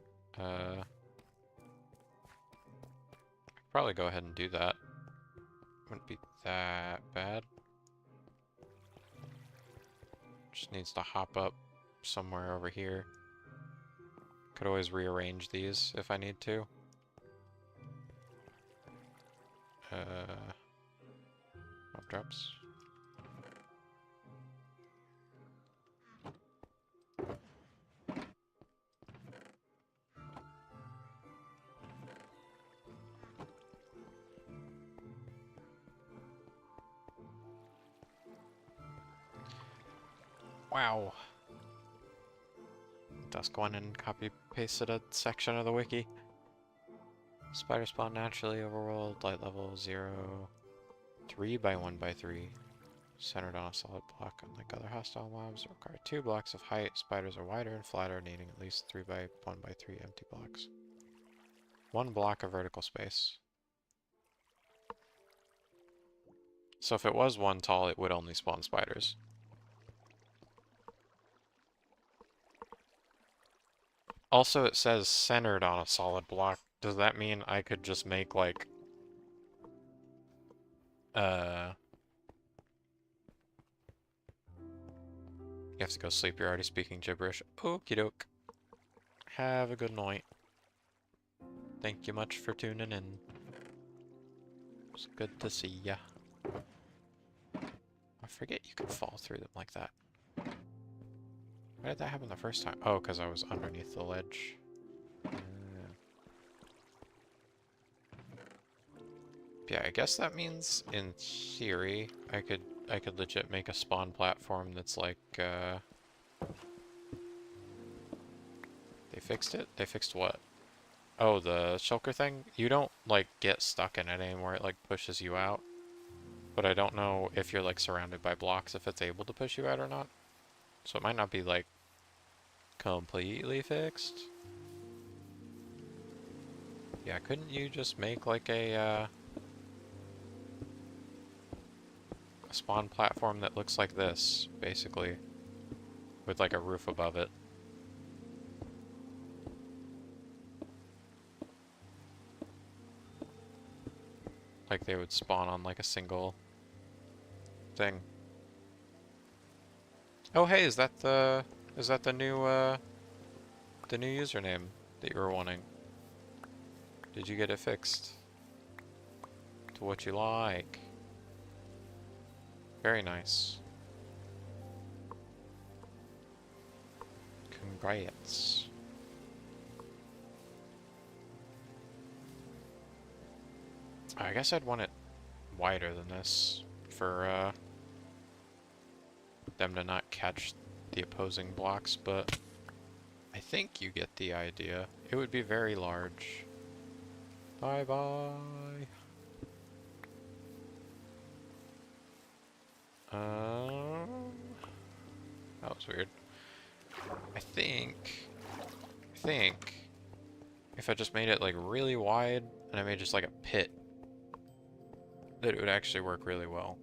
Probably go ahead and do that. Wouldn't be that bad. Just needs to hop up somewhere over here. Could always rearrange these if I need to. Mob drops. Wow. Dusk went and copy pasted a section of the wiki. Spider spawn naturally overworld, light level 0, 3 by 1 by 3. Centered on a solid block, unlike other hostile mobs, require 2 blocks of height. Spiders are wider and flatter, needing at least 3 by 1 by 3 empty blocks. 1 block of vertical space. So if it was 1 tall, it would only spawn spiders. Also, it says centered on a solid block. Does that mean I could just make, like, You have to go sleep, you're already speaking gibberish. Okie doke. Have a good night. Thank you much for tuning in. It's good to see ya. I forget you can fall through them like that. Why did that happen the first time? Oh, because I was underneath the ledge. Yeah, I guess that means, in theory, I could legit make a spawn platform that's like, They fixed it? They fixed what? Oh, the shulker thing? You don't, like, get stuck in it anymore. It, like, pushes you out. But I don't know if you're, like, surrounded by blocks, if it's able to push you out or not. So it might not be, like, completely fixed. Yeah, couldn't you just make, like, a spawn platform that looks like this, basically, with like a roof above it? Like they would spawn on like a single thing. Oh hey, is that the new username that you were wanting? Did you get it fixed to what you like? Very nice. Congrats. I guess I'd want it wider than this for them to not catch the opposing blocks, but I think you get the idea. It would be very large. Bye-bye. That was weird. I think if I just made it like really wide and I made just like a pit, that it would actually work really well.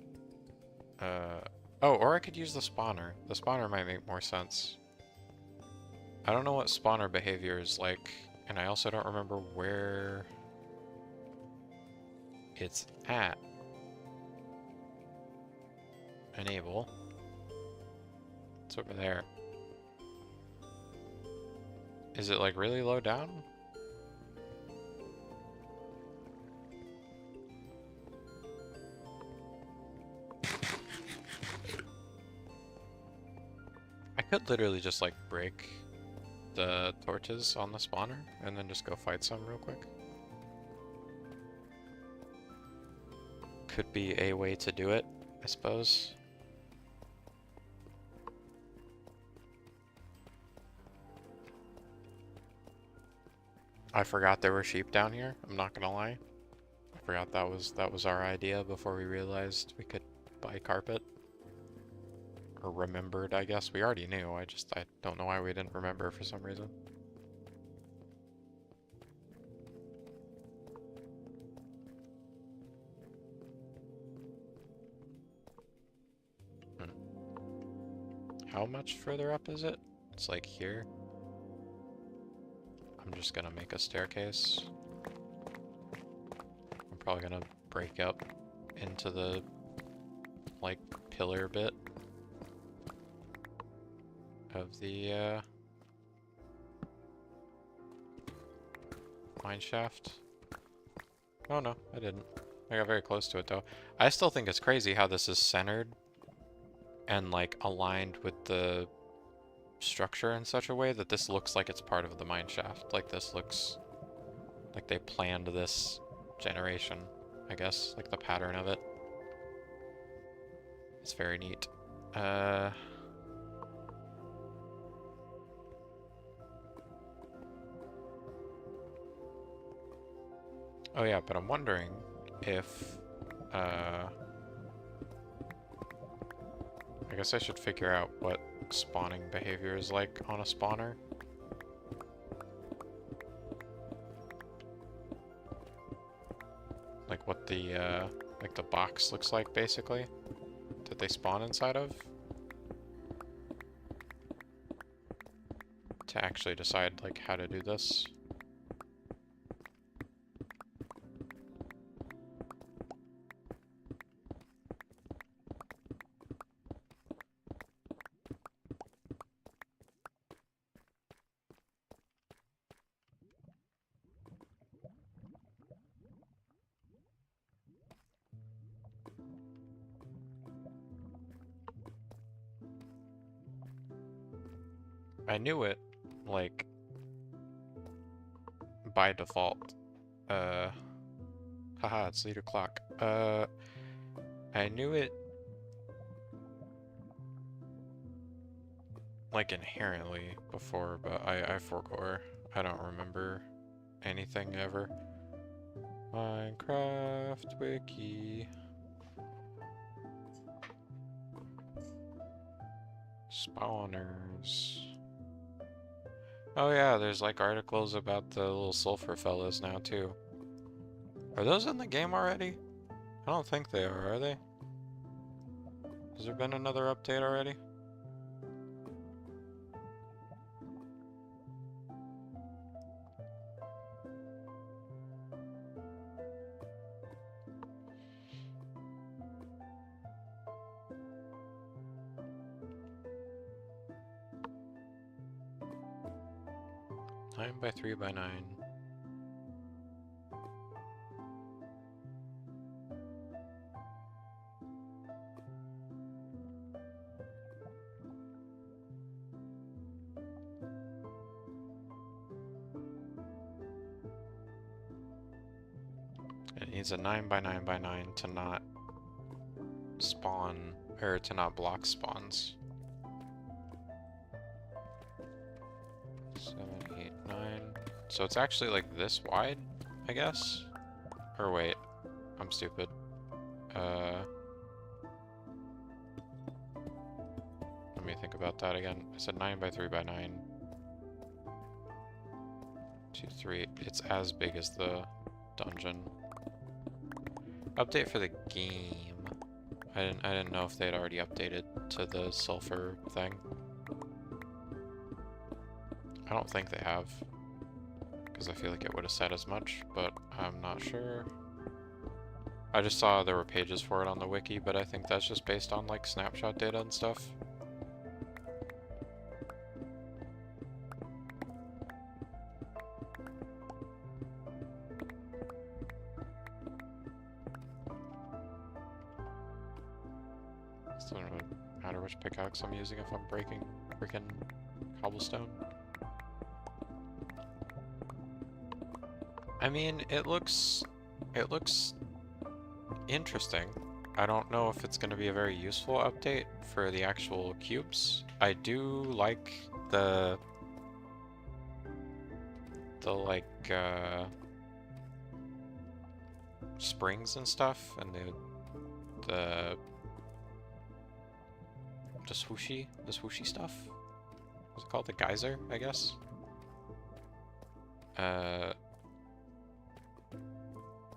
Oh, or I could use the spawner. The spawner might make more sense. I don't know what spawner behavior is like, and I also don't remember where it's at. Enable. It's over there. Is it like really low down? I could literally just like break the torches on the spawner and then just go fight some real quick. Could be a way to do it, I suppose. I forgot there were sheep down here, I'm not gonna lie. I forgot that was our idea before we realized we could buy carpet. Or remembered, I guess. We already knew, I don't know why we didn't remember for some reason. How much further up is it? It's like here. I'm just gonna make a staircase. I'm probably gonna break up into the, like, pillar bit of the, mine shaft. Oh no, I didn't. I got very close to it though. I still think it's crazy how this is centered and like aligned with the structure in such a way that this looks like it's part of the mine shaft. Like this looks like they planned this generation, I guess, like the pattern of it. It's very neat. Oh yeah, but I'm wondering if, I guess I should figure out what spawning behavior is like on a spawner. Like what the box looks like, basically, that they spawn inside of. To actually decide, like, how to do this. I knew it, like, by default. Haha, it's 8 o'clock. I knew it, like, inherently before, but I forgot. I don't remember anything ever. Minecraft wiki. Spawners. Oh yeah, there's like articles about the little sulfur fellas now too. Are those in the game already? I don't think they are they? Has there been another update already? Nine by 3 by 9. It needs a 9 by 9 by 9 to not spawn, or to not block spawns. 7, 8, 9. So it's actually like this wide, I guess? Or wait, I'm stupid. Let me think about that again. I said 9 by 3 by 9. 2, 3. It's as big as the dungeon. Update for the game. I didn't know if they had already updated to the sulfur thing. I don't think they have, because I feel like it would have said as much, but I'm not sure. I just saw there were pages for it on the wiki, but I think that's just based on like snapshot data and stuff. Still doesn't really matter which pickaxe I'm using if I'm breaking freaking cobblestone. I mean, it looks interesting. I don't know if it's going to be a very useful update for the actual cubes. I do like the like springs and stuff, and the swooshy stuff. What's it called? The geyser, I guess.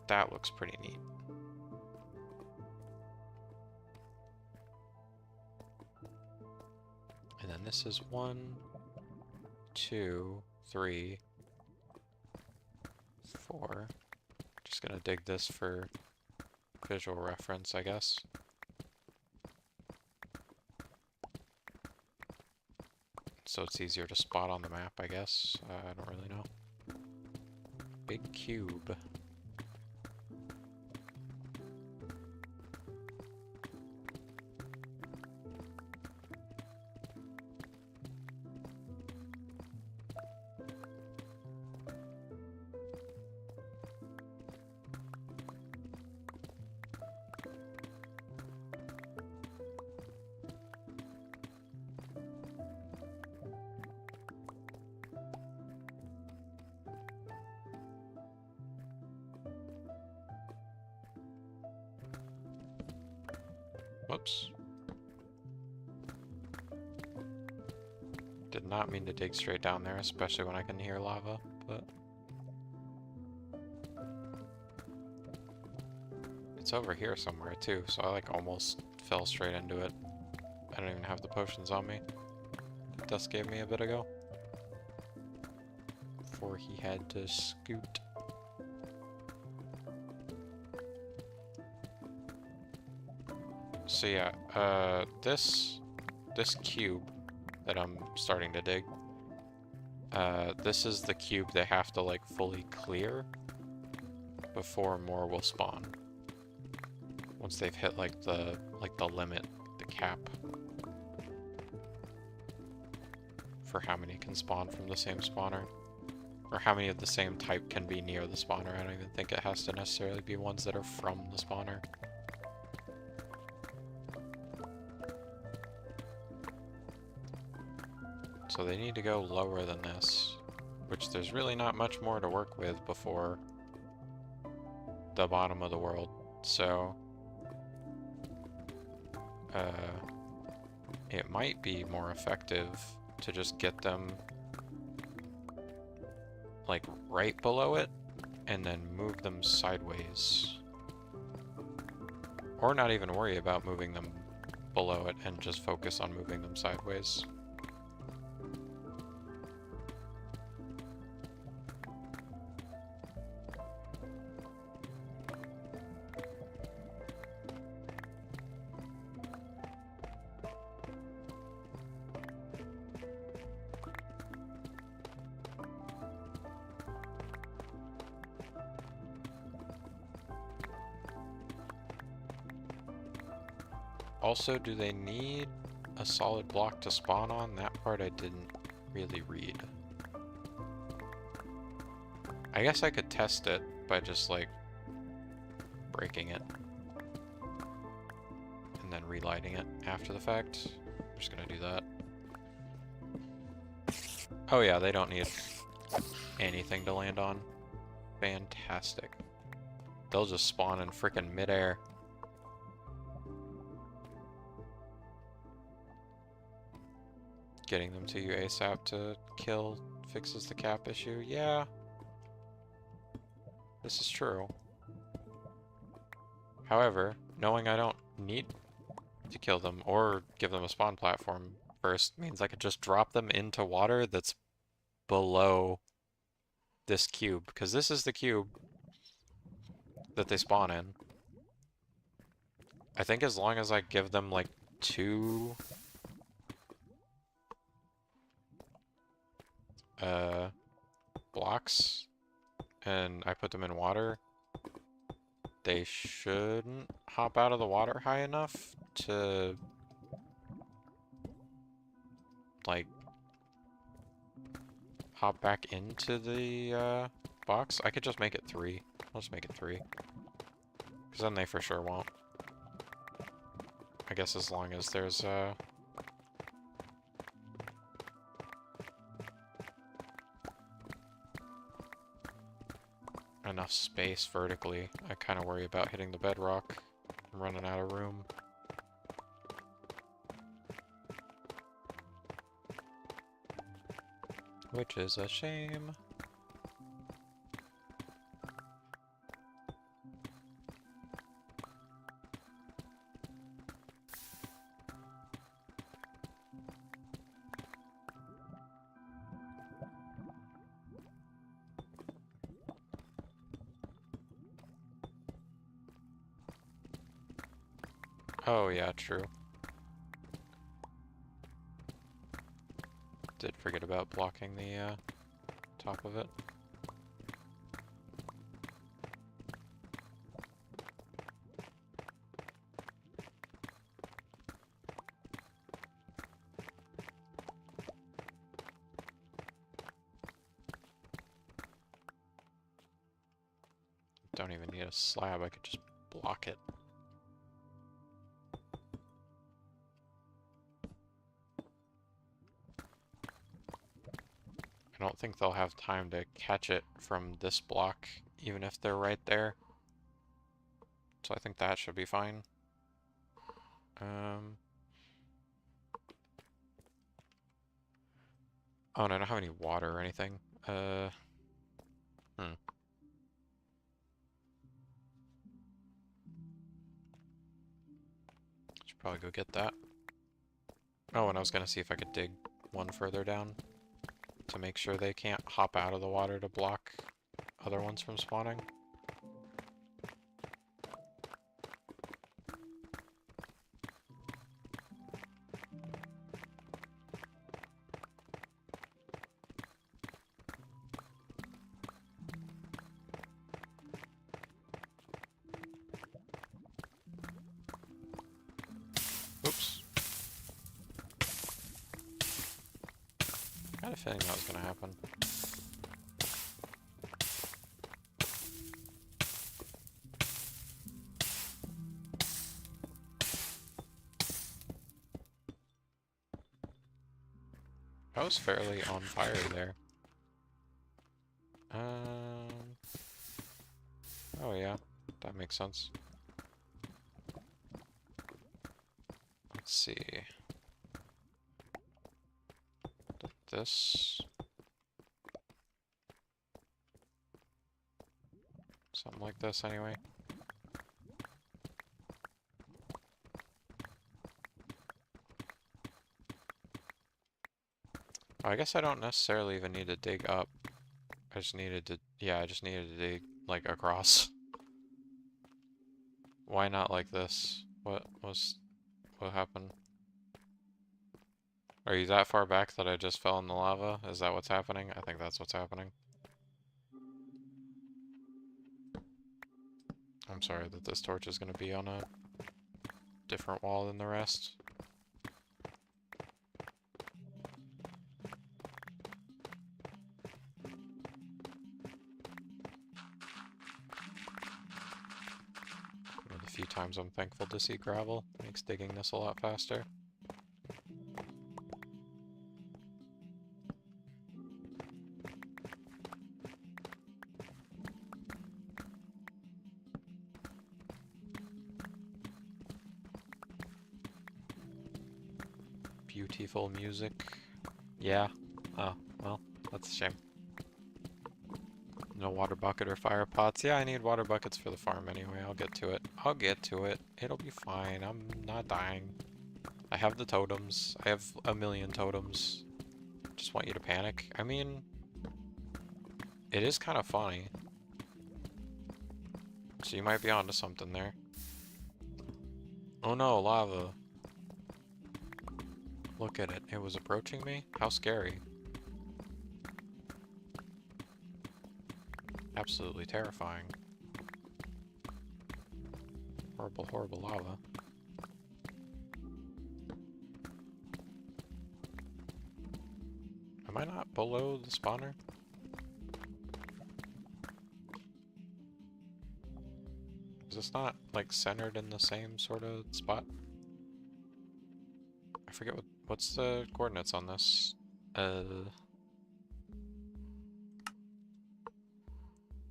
That looks pretty neat. And then this is 1, 2, 3, 4. Just gonna dig this for visual reference, I guess. So it's easier to spot on the map, I guess. I don't really know. Big cube. Whoops. Did not mean to dig straight down there, especially when I can hear lava, but... It's over here somewhere too, so I like almost fell straight into it. I don't even have the potions on me. Dust gave me a bit ago. Before he had to scoot. So yeah, this cube that I'm starting to dig, this is the cube they have to like fully clear before more will spawn. Once they've hit like the limit, the cap for how many can spawn from the same spawner, or how many of the same type can be near the spawner. I don't even think it has to necessarily be ones that are from the spawner. So they need to go lower than this, which there's really not much more to work with before the bottom of the world. So it might be more effective to just get them like right below it and then move them sideways. Or not even worry about moving them below it and just focus on moving them sideways. Also, do they need a solid block to spawn on? That part I didn't really read. I guess I could test it by just, like, breaking it. And then relighting it after the fact. I'm just gonna do that. Oh yeah, they don't need anything to land on. Fantastic. They'll just spawn in frickin' midair. Getting them to you ASAP to kill fixes the cap issue. Yeah. This is true. However, knowing I don't need to kill them or give them a spawn platform first means I could just drop them into water that's below this cube. Because this is the cube that they spawn in. I think as long as I give them like 2... blocks and I put them in water, they shouldn't hop out of the water high enough to like hop back into the box. I could just make it 3. I'll just make it 3 because then they for sure won't. I guess as long as there's enough space vertically. I kind of worry about hitting the bedrock. I'm running out of room. Which is a shame. Oh, yeah, true. Did forget about blocking the top of it. Don't even need a slab, I could just block it. I don't think they'll have time to catch it from this block, even if they're right there. So I think that should be fine. Oh, and I don't have any water or anything. Should probably go get that. Oh, and I was gonna see if I could dig one further down to make sure they can't hop out of the water to block other ones from spawning. Oops. I had a feeling that was gonna happen. I was fairly on fire there. Oh yeah, that makes sense. Let's see. This. Something like this anyway. I guess I don't necessarily even need to dig up. I just needed to, yeah, I just needed to dig, like, across. Why not like this? What happened? Are you that far back that I just fell in the lava? Is that what's happening? I think that's what's happening. I'm sorry that this torch is going to be on a different wall than the rest. One of the few times I'm thankful to see gravel. Makes digging this a lot faster. Beautiful music. Yeah. Oh, well, that's a shame. No water bucket or fire pots. Yeah, I need water buckets for the farm anyway. I'll get to it. I'll get to it. It'll be fine. I'm not dying. I have the totems. I have a million totems. Just want you to panic. I mean, it is kind of funny. So you might be onto something there. Oh no, lava. Look at it. It was approaching me? How scary. Absolutely terrifying. Horrible, horrible lava. Am I not below the spawner? Is this not, like, centered in the same sort of spot? I forget what's the coordinates on this.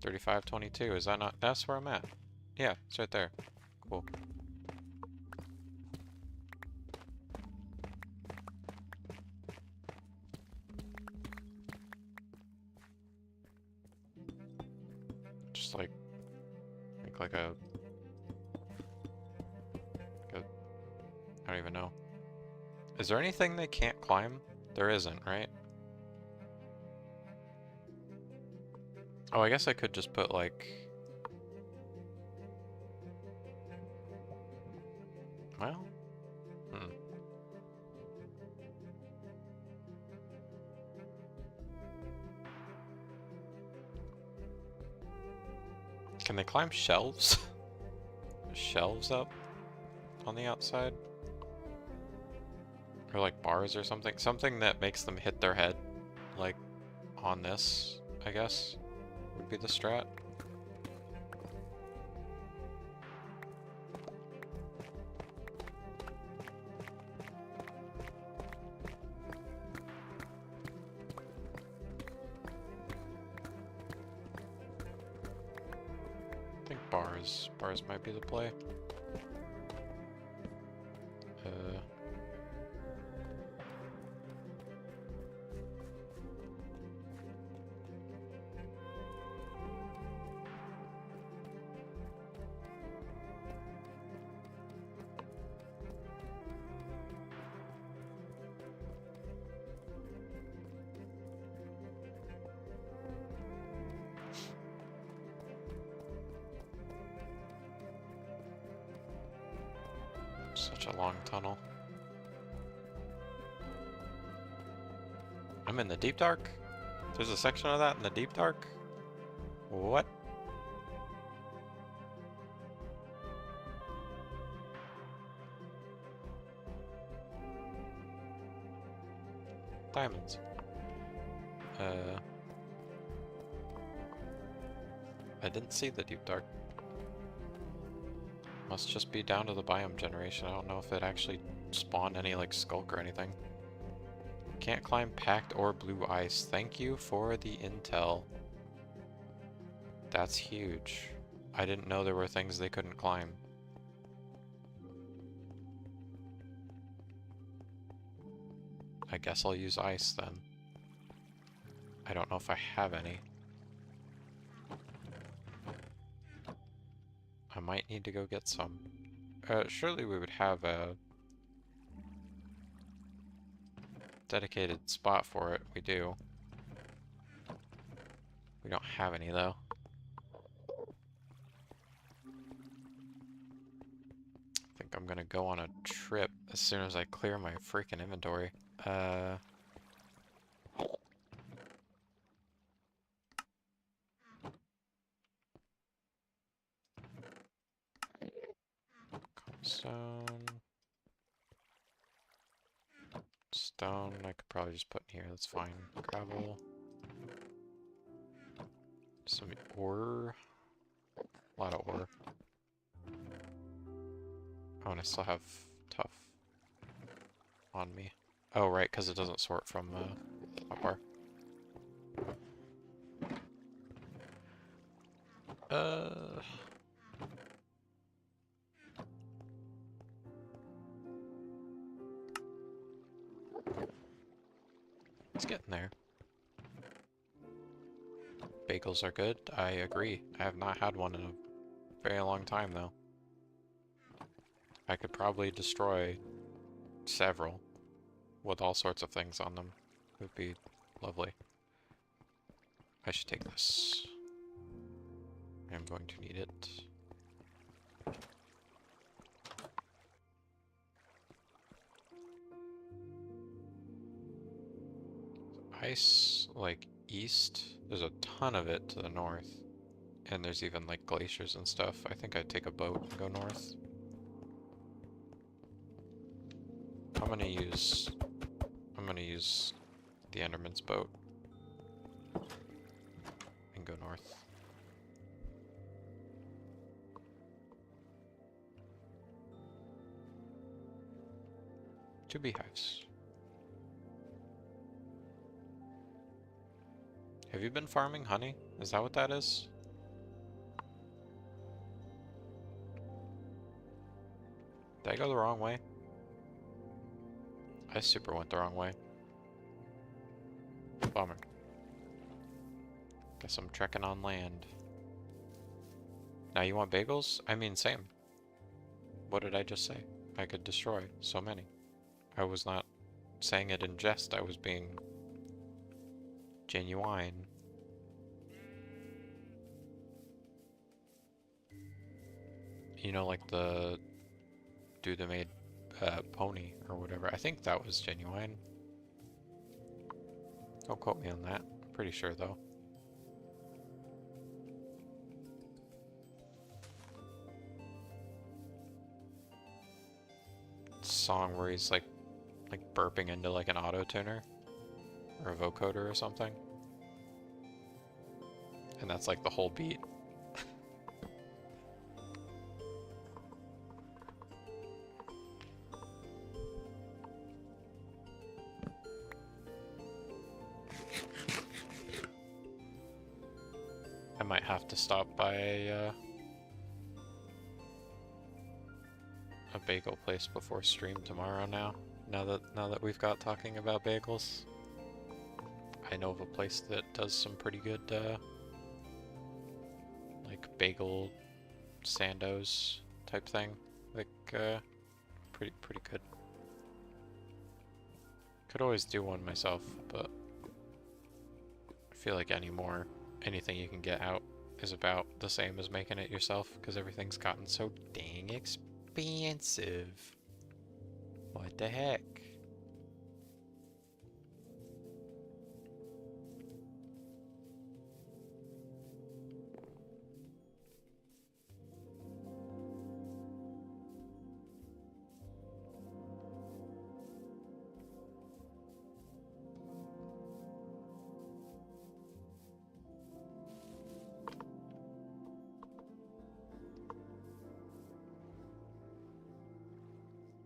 3522, is that not? That's where I'm at. Yeah, it's right there. Cool. Just like, make like a, I don't even know. Is there anything they can't climb? There isn't, right? Oh, I guess I could just put like... Well, Can they climb shelves? Shelves up on the outside? Or like bars or something? Something that makes them hit their head, like on this, I guess, would be the strat. I think bars might be the play. Such a long tunnel. I'm in the deep dark? There's a section of that in the deep dark? What? Diamonds. I didn't see the deep dark. Must just be down to the biome generation. I don't know if it actually spawned any like skulk or anything. Can't climb packed or blue ice. Thank you for the intel. That's huge. I didn't know there were things they couldn't climb. I guess I'll use ice then. I don't know if I have any. I might need to go get some. Surely we would have a dedicated spot for it. We do. We don't have any though. I think I'm gonna go on a trip as soon as I clear my freaking inventory. Stone. Stone, I could probably just put in here, that's fine. Gravel. Some ore. A lot of ore. Oh, and I still have tough on me. Oh, right, because it doesn't sort from hotbar. It's getting there. Bagels are good, I agree. I have not had one in a very long time, though. I could probably destroy several with all sorts of things on them. It would be lovely. I should take this. I'm going to need it. Ice, like, east. There's a ton of it to the north. And there's even, like, glaciers and stuff. I think I'd take a boat and go north. I'm gonna use the Enderman's boat. And go north. Two beehives. Have you been farming honey? Is that what that is? Did I go the wrong way? I super went the wrong way. Bummer. Guess I'm trekking on land. Now you want bagels? I mean, same. What did I just say? I could destroy so many. I was not saying it in jest, I was being genuine. You know, like the dude that made Pony or whatever. I think that was genuine. Don't quote me on that. I'm pretty sure though. song where he's like burping into like an auto tuner or a vocoder or something, and that's like the whole beat. I might have to stop by a bagel place before stream tomorrow now. Now that we've got talking about bagels. I know of a place that does some pretty good like bagel sandos type thing. Like pretty good. Could always do one myself, but I feel like anything you can get out is about the same as making it yourself, because everything's gotten so dang expensive. What the heck?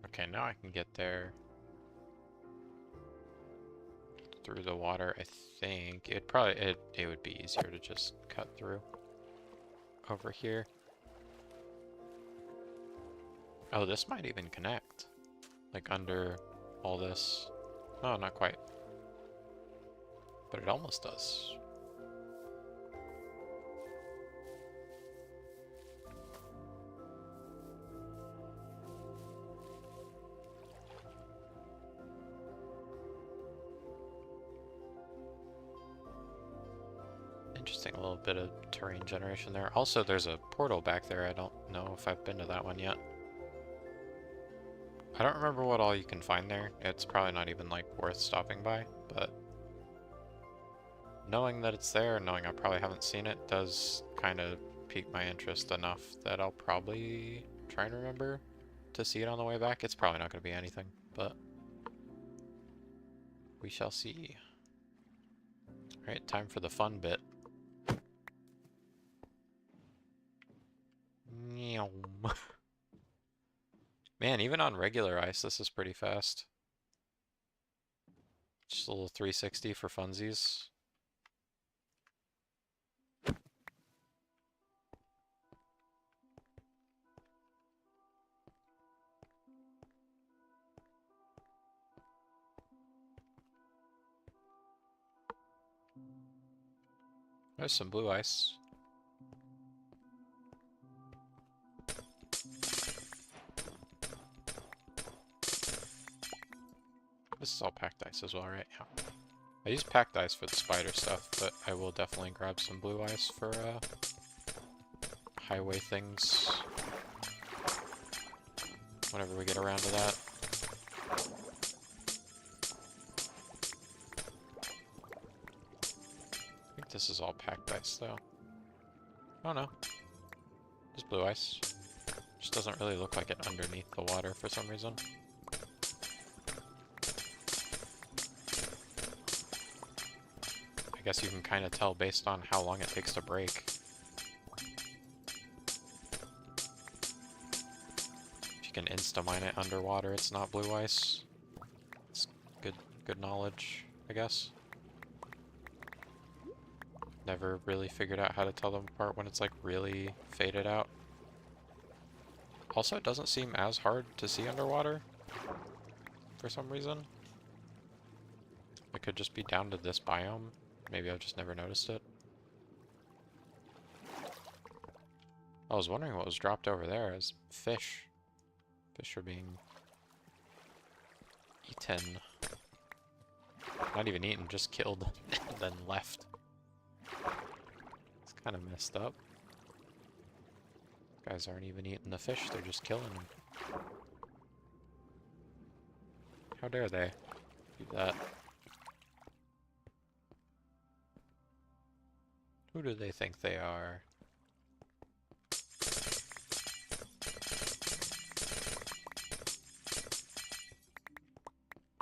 Okay, now I can get there through the water. I think it would be easier to just cut through over here. Oh, this might even connect, like under all this. No, not quite, but it almost does. Interesting, a little bit of terrain generation there. Also, there's a portal back there. I don't know if I've been to that one yet. I don't remember what all you can find there. It's probably not even like worth stopping by, but knowing that it's there and knowing I probably haven't seen it does kind of pique my interest enough that I'll probably try and remember to see it on the way back. It's probably not going to be anything, but we shall see. Alright, time for the fun bit. Man, even on regular ice, this is pretty fast. Just a little 360 for funsies. There's some blue ice. This is all packed ice as well, right? Yeah. I use packed ice for the spider stuff, but I will definitely grab some blue ice for highway things whenever we get around to that. I think this is all packed ice though. Oh no. Just blue ice. Just doesn't really look like it underneath the water for some reason. I guess you can kind of tell based on how long it takes to break. If you can insta-mine it underwater, it's not blue ice. It's good knowledge, I guess. Never really figured out how to tell them apart when it's like really faded out. Also, it doesn't seem as hard to see underwater for some reason. It could just be down to this biome. Maybe I've just never noticed it. I was wondering what was dropped over there as fish. Fish are being eaten. Not even eaten, just killed and then left. It's kind of messed up. Guys aren't even eating the fish, they're just killing them. How dare they do that? Who do they think they are?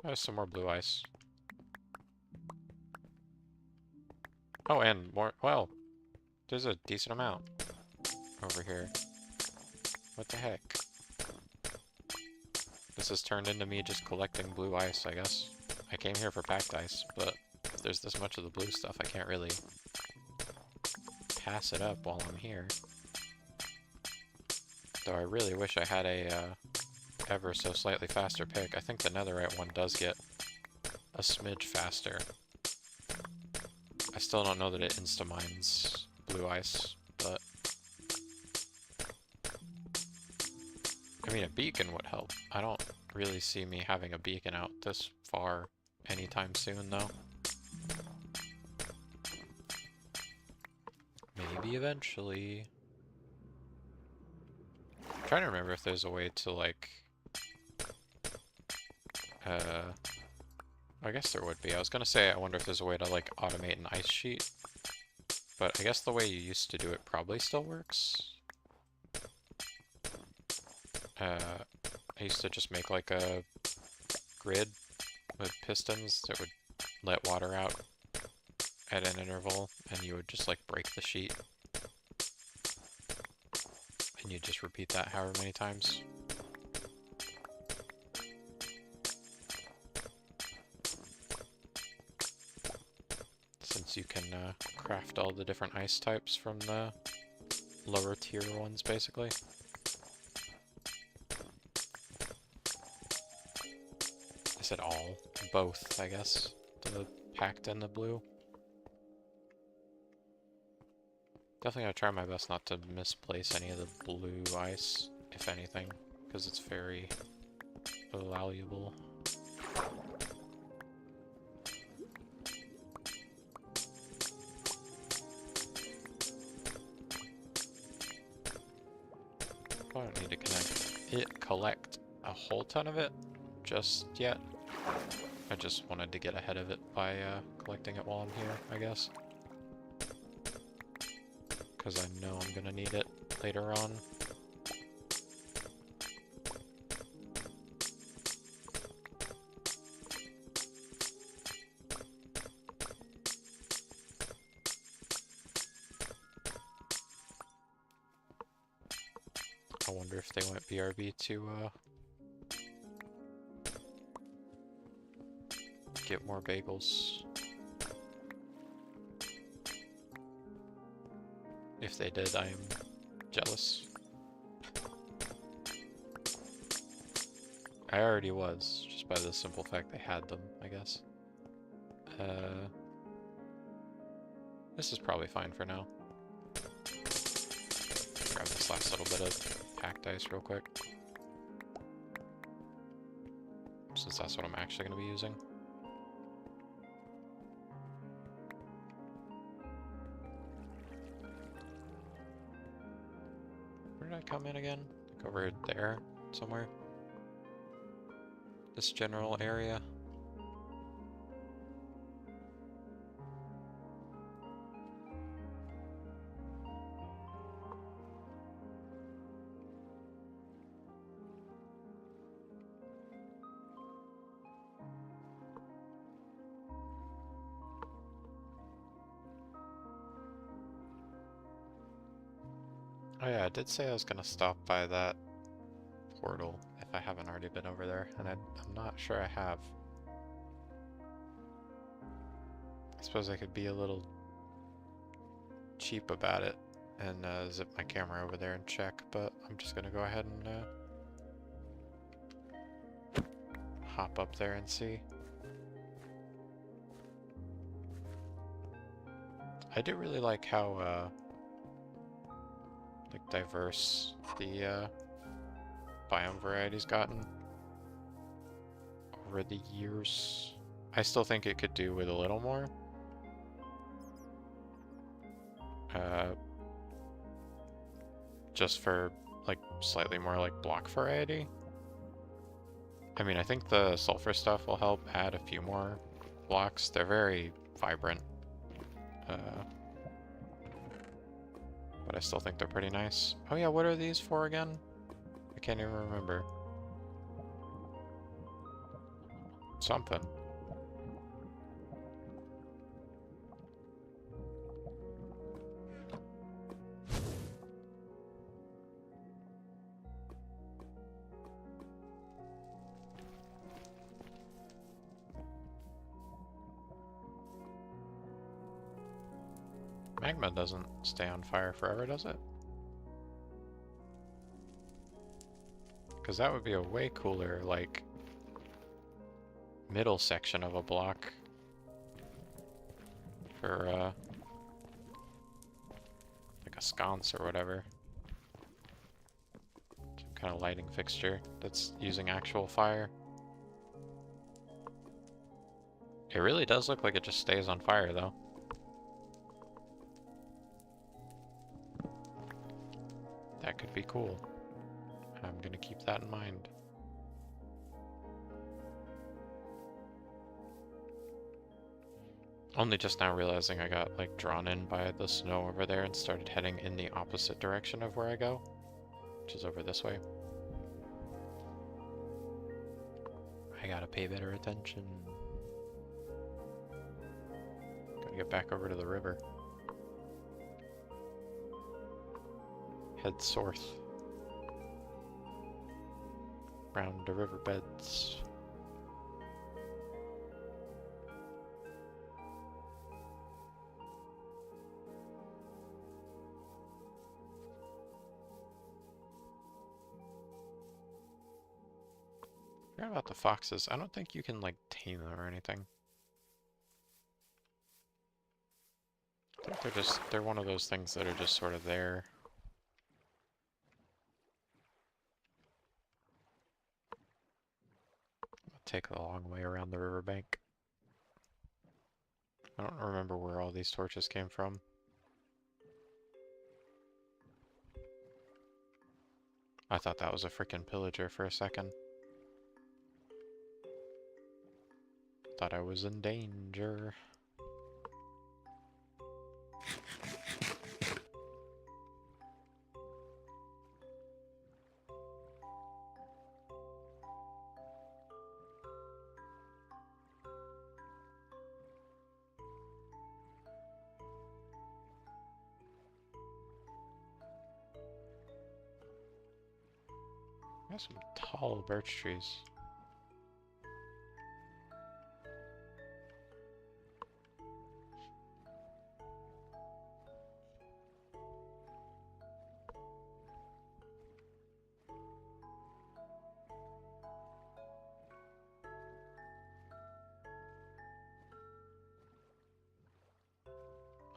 There's some more blue ice. Oh, and more. Well, there's a decent amount over here. What the heck? This has turned into me just collecting blue ice, I guess. I came here for packed ice, but if there's this much of the blue stuff, I can't really pass it up while I'm here. Though I really wish I had a ever so slightly faster pick. I think the netherite one does get a smidge faster. I still don't know that it insta-mines blue ice, but... I mean, a beacon would help. I don't really see me having a beacon out this far anytime soon, though. Maybe eventually. I'm trying to remember if there's a way to, like... I guess there would be. I was gonna say, I wonder if there's a way to, like, automate an ice sheet. But I guess the way you used to do it probably still works. I used to just make, like, a grid with pistons that would let water out at an interval, and you would just, like, break the sheet. And you just repeat that however many times. Since you can craft all the different ice types from the lower tier ones, basically. I said all. Both, I guess. The packed and the blue. Definitely gonna try my best not to misplace any of the blue ice, if anything, because it's very valuable. I don't need to collect a whole ton of it just yet. I just wanted to get ahead of it by collecting it while I'm here, I guess. Because I know I'm gonna need it later on. I wonder if they went BRB to get more bagels. If they did, I am jealous. I already was, just by the simple fact they had them, I guess. This is probably fine for now. Grab this last little bit of packed ice real quick. Since that's what I'm actually going to be using. Where did I come in again? Like over there somewhere? This general area? Oh yeah, I did say I was gonna stop by that portal if I haven't already been over there, and I'm not sure I have. I suppose I could be a little cheap about it and zip my camera over there and check, but I'm just gonna go ahead and hop up there and see. I do really like how like diverse the biome variety's gotten over the years. I still think it could do with a little more. Just for like slightly more like block variety. I mean, I think the sulfur stuff will help add a few more blocks. They're very vibrant. But I still think they're pretty nice. Oh yeah, what are these for again? I can't even remember. something. Magma doesn't stay on fire forever, does it? Because that would be a way cooler, like, middle section of a block for, like a sconce or whatever. Some kind of lighting fixture that's using actual fire. It really does look like it just stays on fire, though. That could be cool. I'm gonna keep that in mind. Only just now realizing I got, like, drawn in by the snow over there and started heading in the opposite direction of where I go, which is over this way. I gotta pay better attention. Gotta get back over to the river. Head north. Round the riverbeds. Forgot about the foxes. I don't think you can, like, tame them or anything. I think they're one of those things that are just sort of there. I'll take the long way around the riverbank. I don't remember where all these torches came from. I thought that was a freaking pillager for a second. Thought I was in danger. There's some tall birch trees.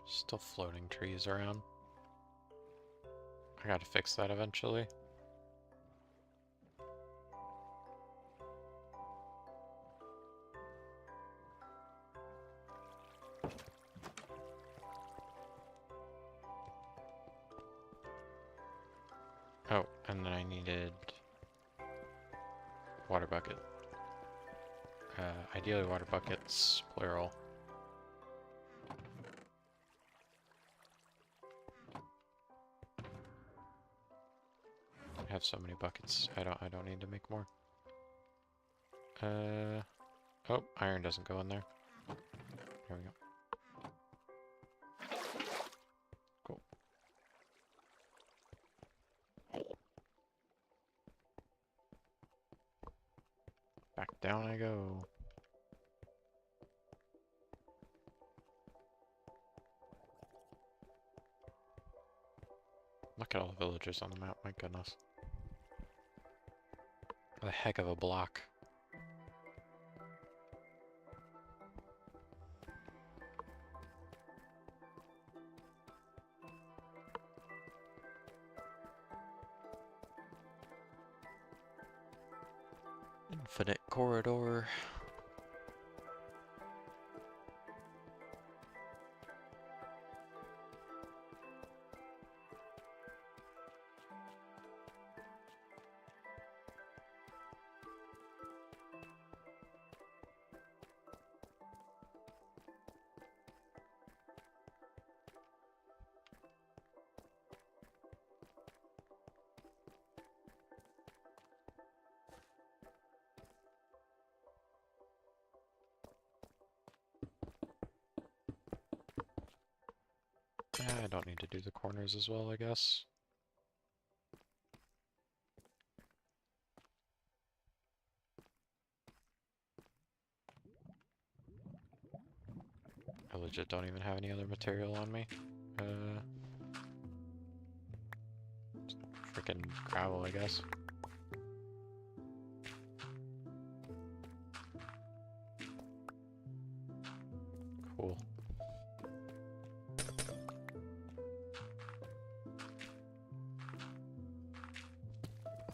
Still floating trees around. I gotta fix that eventually. Oh, and then I needed water bucket. Ideally water buckets, plural. I have so many buckets. I don't need to make more. Oh, iron doesn't go in there. Here we go. Cool. Back down I go. Look at all the villagers on the map, my goodness. What a heck of a block. Infinite corridor. don't need to do the corners as well, I guess. I legit don't even have any other material on me. Freaking gravel, I guess. Cool.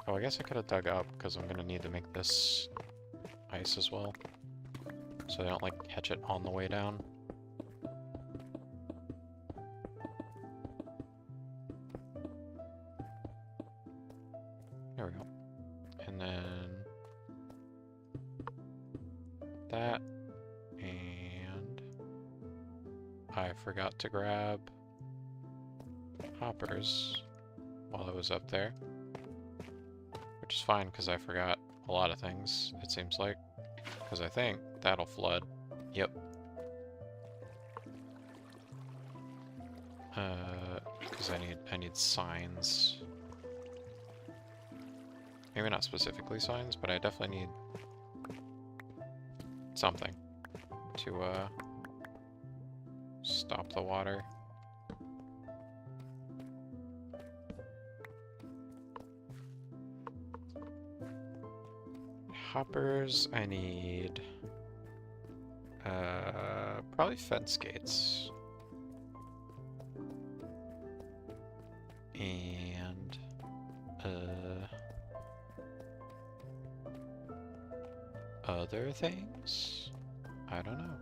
Oh, I guess I could have dug up, because I'm gonna need to make this ice as well. So they don't, like, catch it on the way down. There we go. And then that, and I forgot to grab hoppers while I was up there, which is fine because I forgot a lot of things, it seems like, because I think that'll flood. Yep. Because I need signs. Maybe not specifically signs, but I definitely need something to stop the water. Hoppers, I need probably fence gates. And other things? I don't know.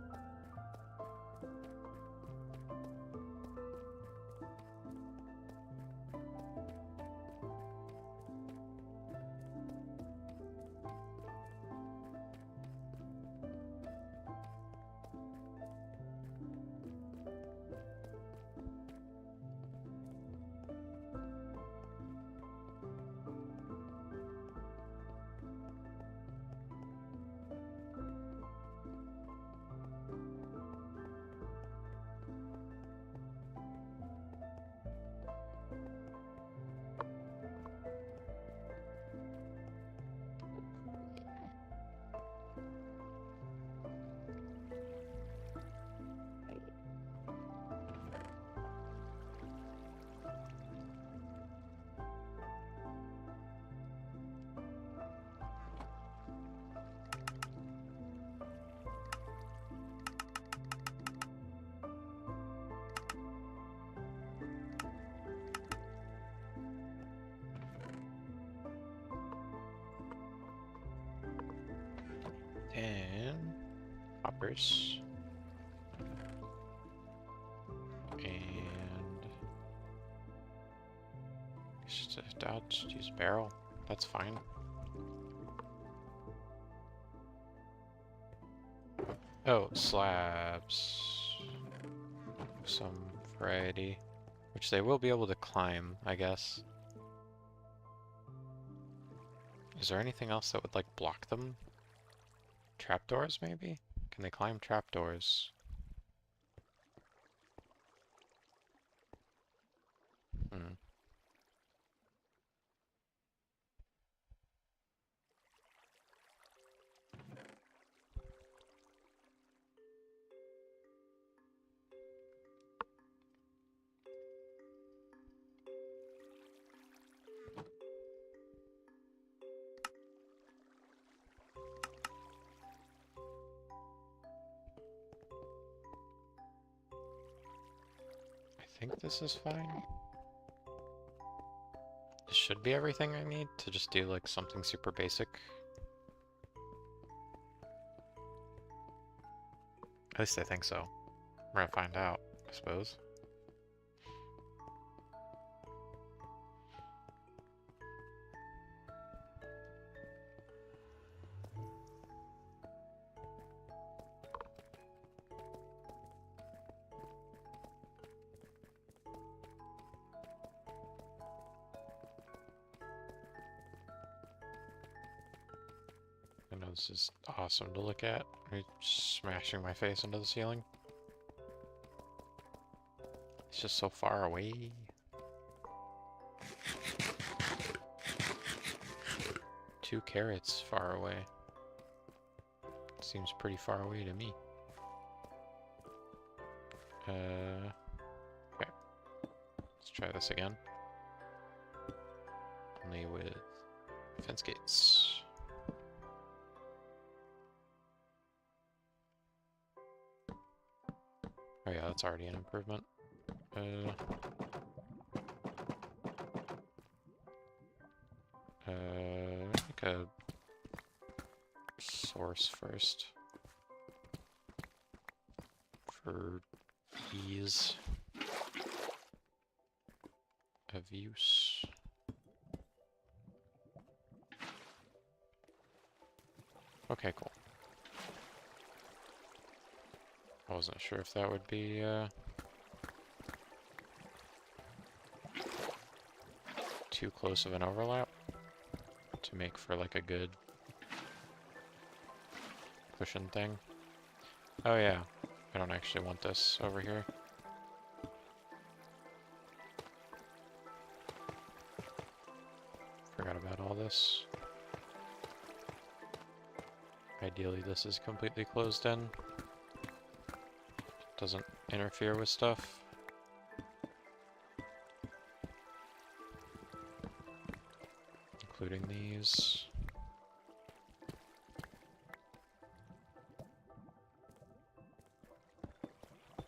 And hoppers. And I'll just use barrel. That's fine. Oh, slabs. Some variety. Which they will be able to climb, I guess. Is there anything else that would, like, block them? Trapdoors, maybe? Can they climb trapdoors? Hmm. I think this is fine. This should be everything I need to just do, like, something super basic. At least I think so. We're gonna find out, I suppose. I know this is awesome to look at. Me smashing my face into the ceiling. It's just so far away. 2 carrots far away. Seems pretty far away to me. Okay. Let's try this again. Only with fence gates. Oh yeah, that's already an improvement. Make a source first for ease of use. Okay, cool. I wasn't sure if that would be too close of an overlap to make for like a good cushion thing. Oh yeah, I don't actually want this over here. Forgot about all this. Ideally this is completely closed in. Doesn't interfere with stuff. Including these.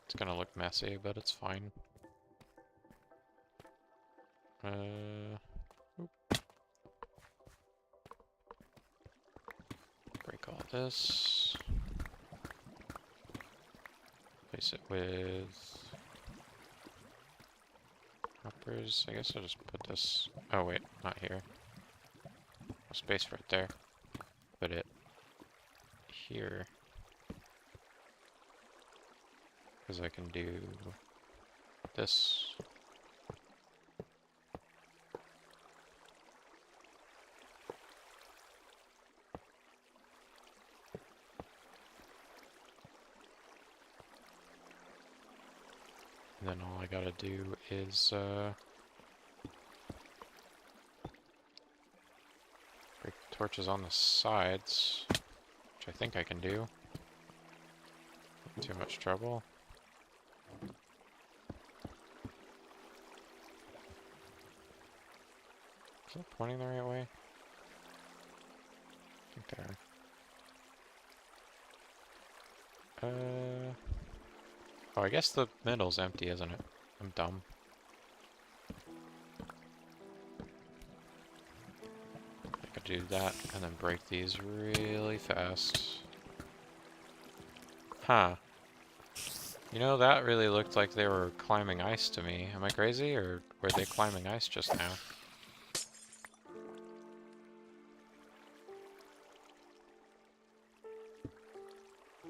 It's gonna look messy, but it's fine. Oop. Break all this. Place it with hoppers. I guess I'll just put this. Oh wait, not here. No space right there. Put it here. Because I can do this. And then all I gotta do is break the torches on the sides, which I think I can do. Not too much trouble. Is it pointing the right way? I think they are. Oh, I guess the middle's empty, isn't it? I'm dumb. I could do that and then break these really fast. Huh. You know, that really looked like they were climbing ice to me. Am I crazy, or were they climbing ice just now?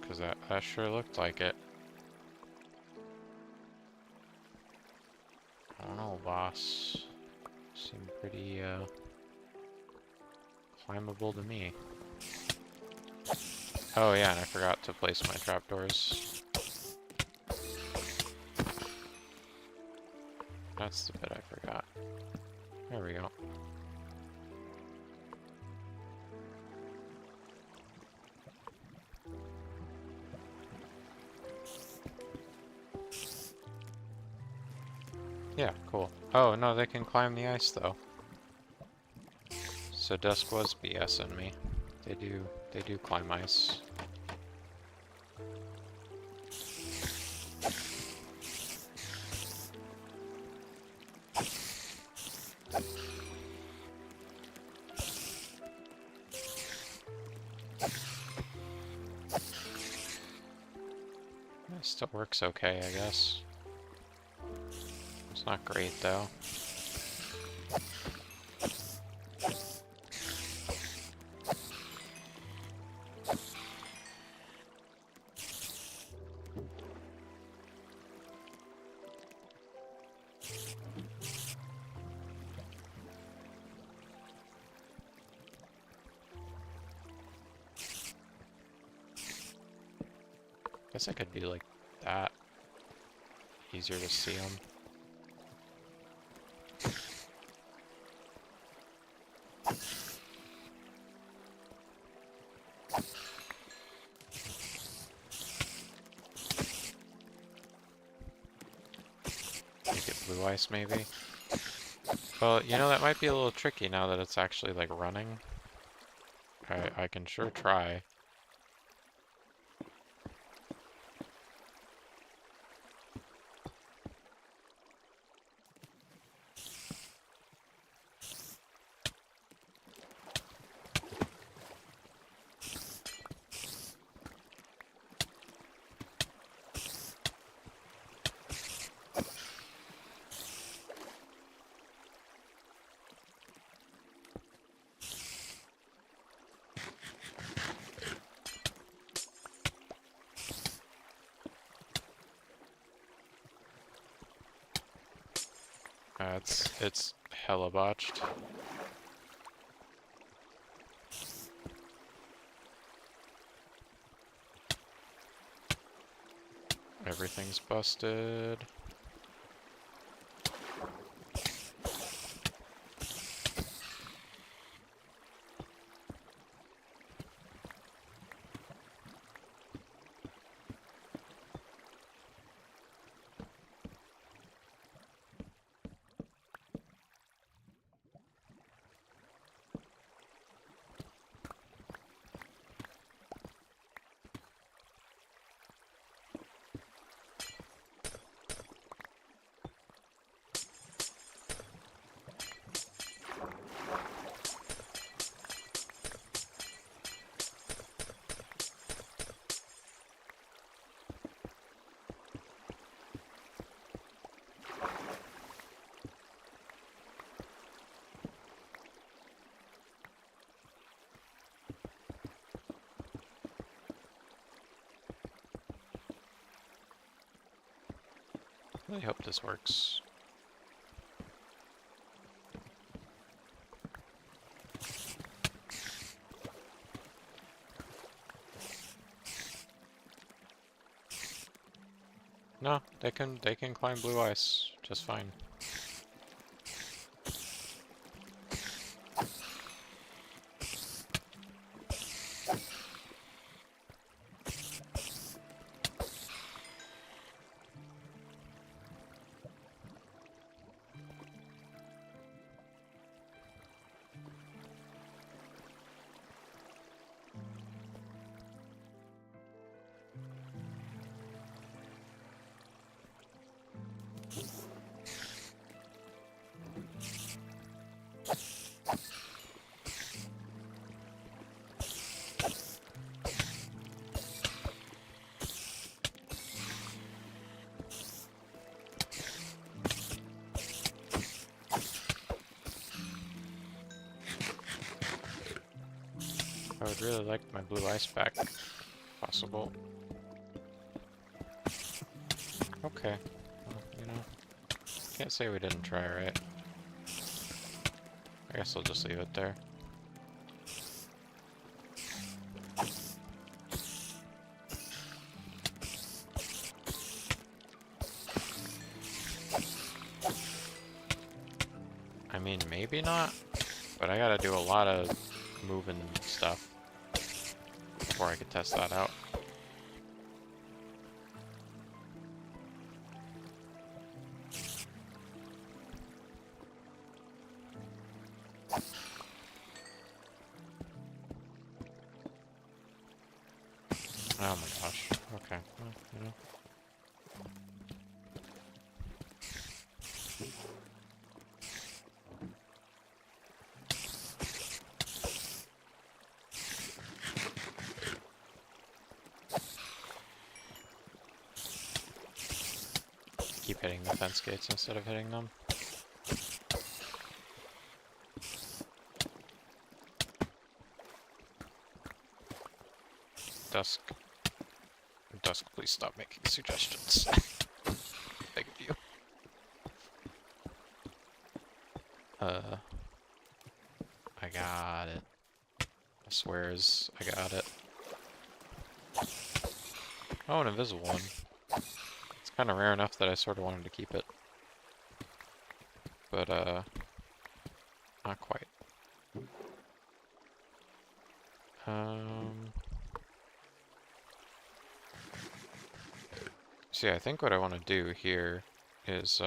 Because that sure looked like it. I don't know, boss. Seemed pretty, climbable to me. Oh yeah, and I forgot to place my trapdoors. That's the bit I forgot. There we go. Yeah, cool. Oh, no, they can climb the ice, though. So Dusk was BSing me. They do climb ice. It still works okay, I guess. It's not great, though. Guess I could do like that easier to see them. Make it blue ice, maybe? Well, you know, that might be a little tricky now that it's actually, like, running. I can sure try. It's hella botched. Everything's busted. I really hope this works. No, they can climb blue ice just fine. I would really like my blue ice back, if possible. Okay, well, you know, can't say we didn't try, right? I guess I'll just leave it there. I mean, maybe not, but I gotta do a lot of moving stuff before I could test that out. Oh my gosh. Okay. Well, you know. Keep hitting the fence gates instead of hitting them. Dusk. Dusk, please stop making suggestions. Beg of you. I got it. I swears I got it. Oh, an invisible one. It's kind kind of rare enough that I sort of wanted to keep it. But, not quite. See, I think what I want to do here is,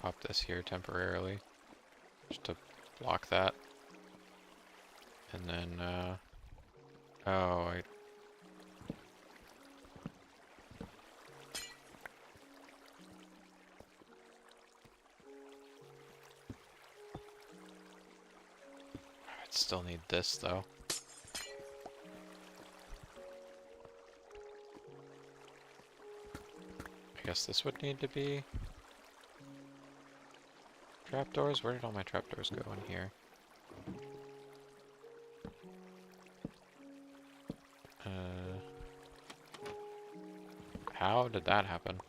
pop this here temporarily, just to block that. And then, oh, I'd still need this, though. I guess this would need to be trapdoors. Where did all my trapdoors go in here? How did that happen?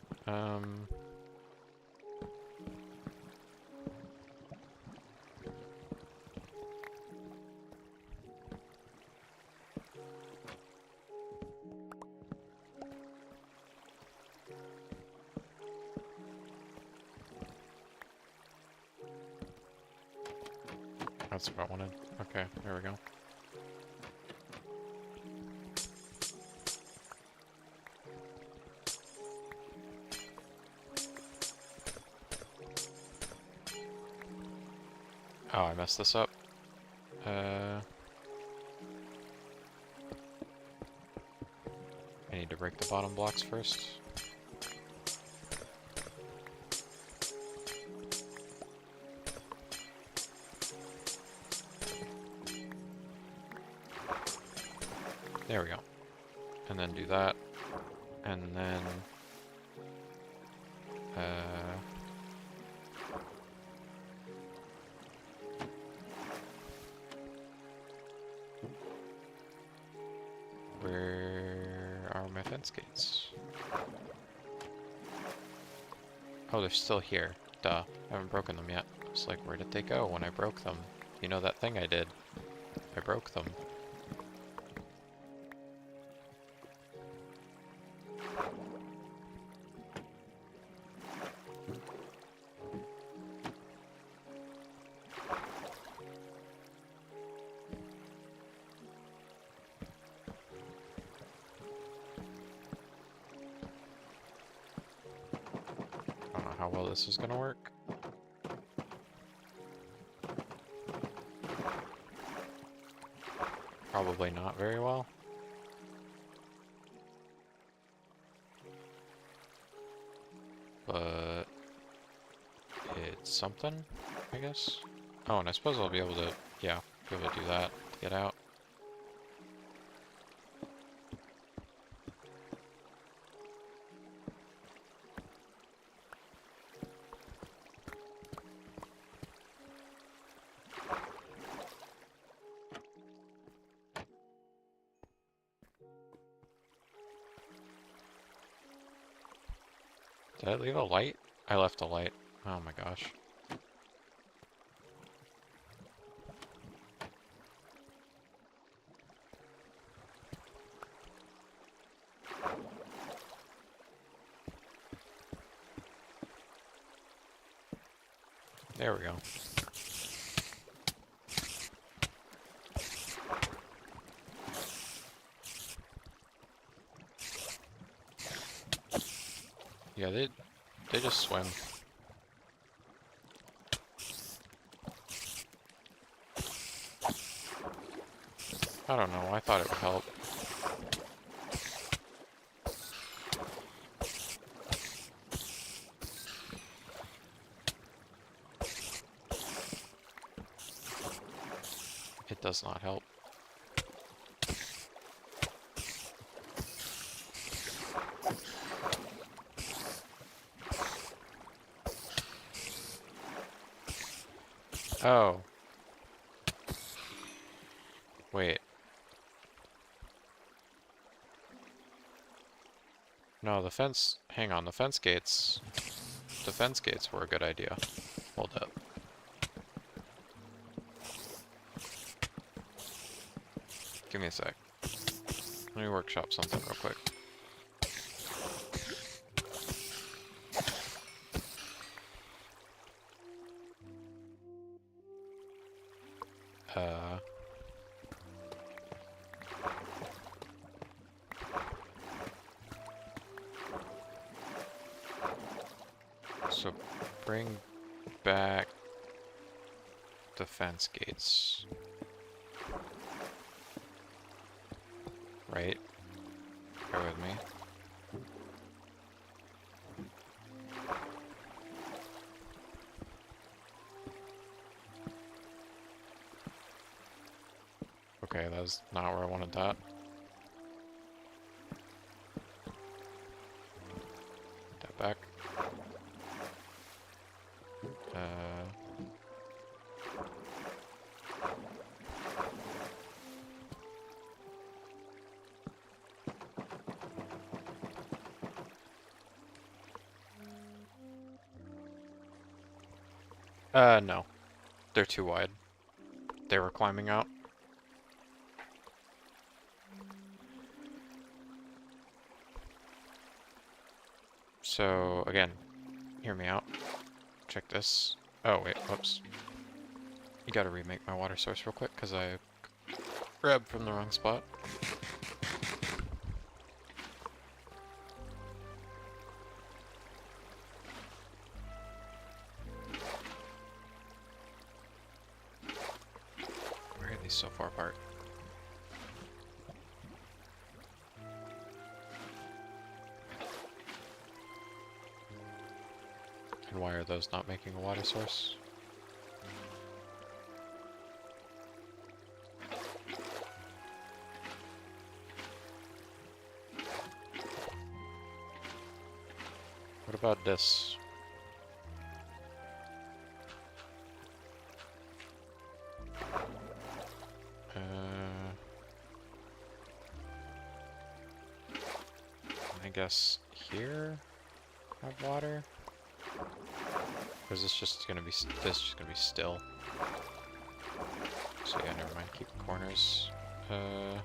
That's what I wanted. Okay, there we go. Oh, I messed this up. I need to break the bottom blocks first. There we go. And then do that. And then... where are my fence gates? Oh, they're still here. Duh. I haven't broken them yet. It's like, where did they go when I broke them? You know that thing I did? I broke them. I don't know how well this is gonna work. Probably not very well. But it's something, I guess. Oh, and I suppose I'll be able to, yeah, be able to do that to get out. Did I leave a light? I left a light. Oh my gosh. There we go. Yeah, they just swim. I don't know, I thought it would help. It does not help. Oh. Wait. No, the fence... Hang on, the fence gates... The fence gates were a good idea. Hold up. Give me a sec. Let me workshop something real quick. So bring back the fence gates. Right? Bear with me. Okay, that was not where I wanted that. That back. No. They're too wide. They were climbing out. So, again, hear me out. Check this. Oh, wait, whoops. You gotta remake my water source real quick, because I grabbed from the wrong spot. Why are these so far apart? And why are those not making a water source? What about this? I guess here have water? Or is this just gonna be still? So yeah, never mind. Keep the corners. I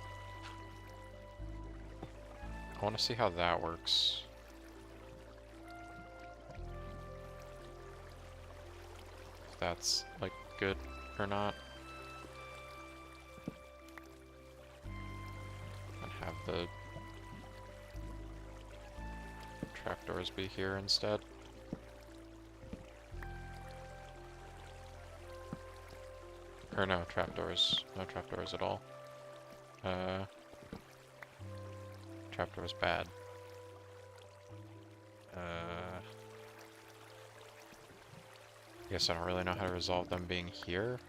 want to see how that works. If that's like good or not. And have the trapdoors be here instead. Or no, trapdoors. No trapdoors at all. Trapdoors bad. Guess I don't really know how to resolve them being here.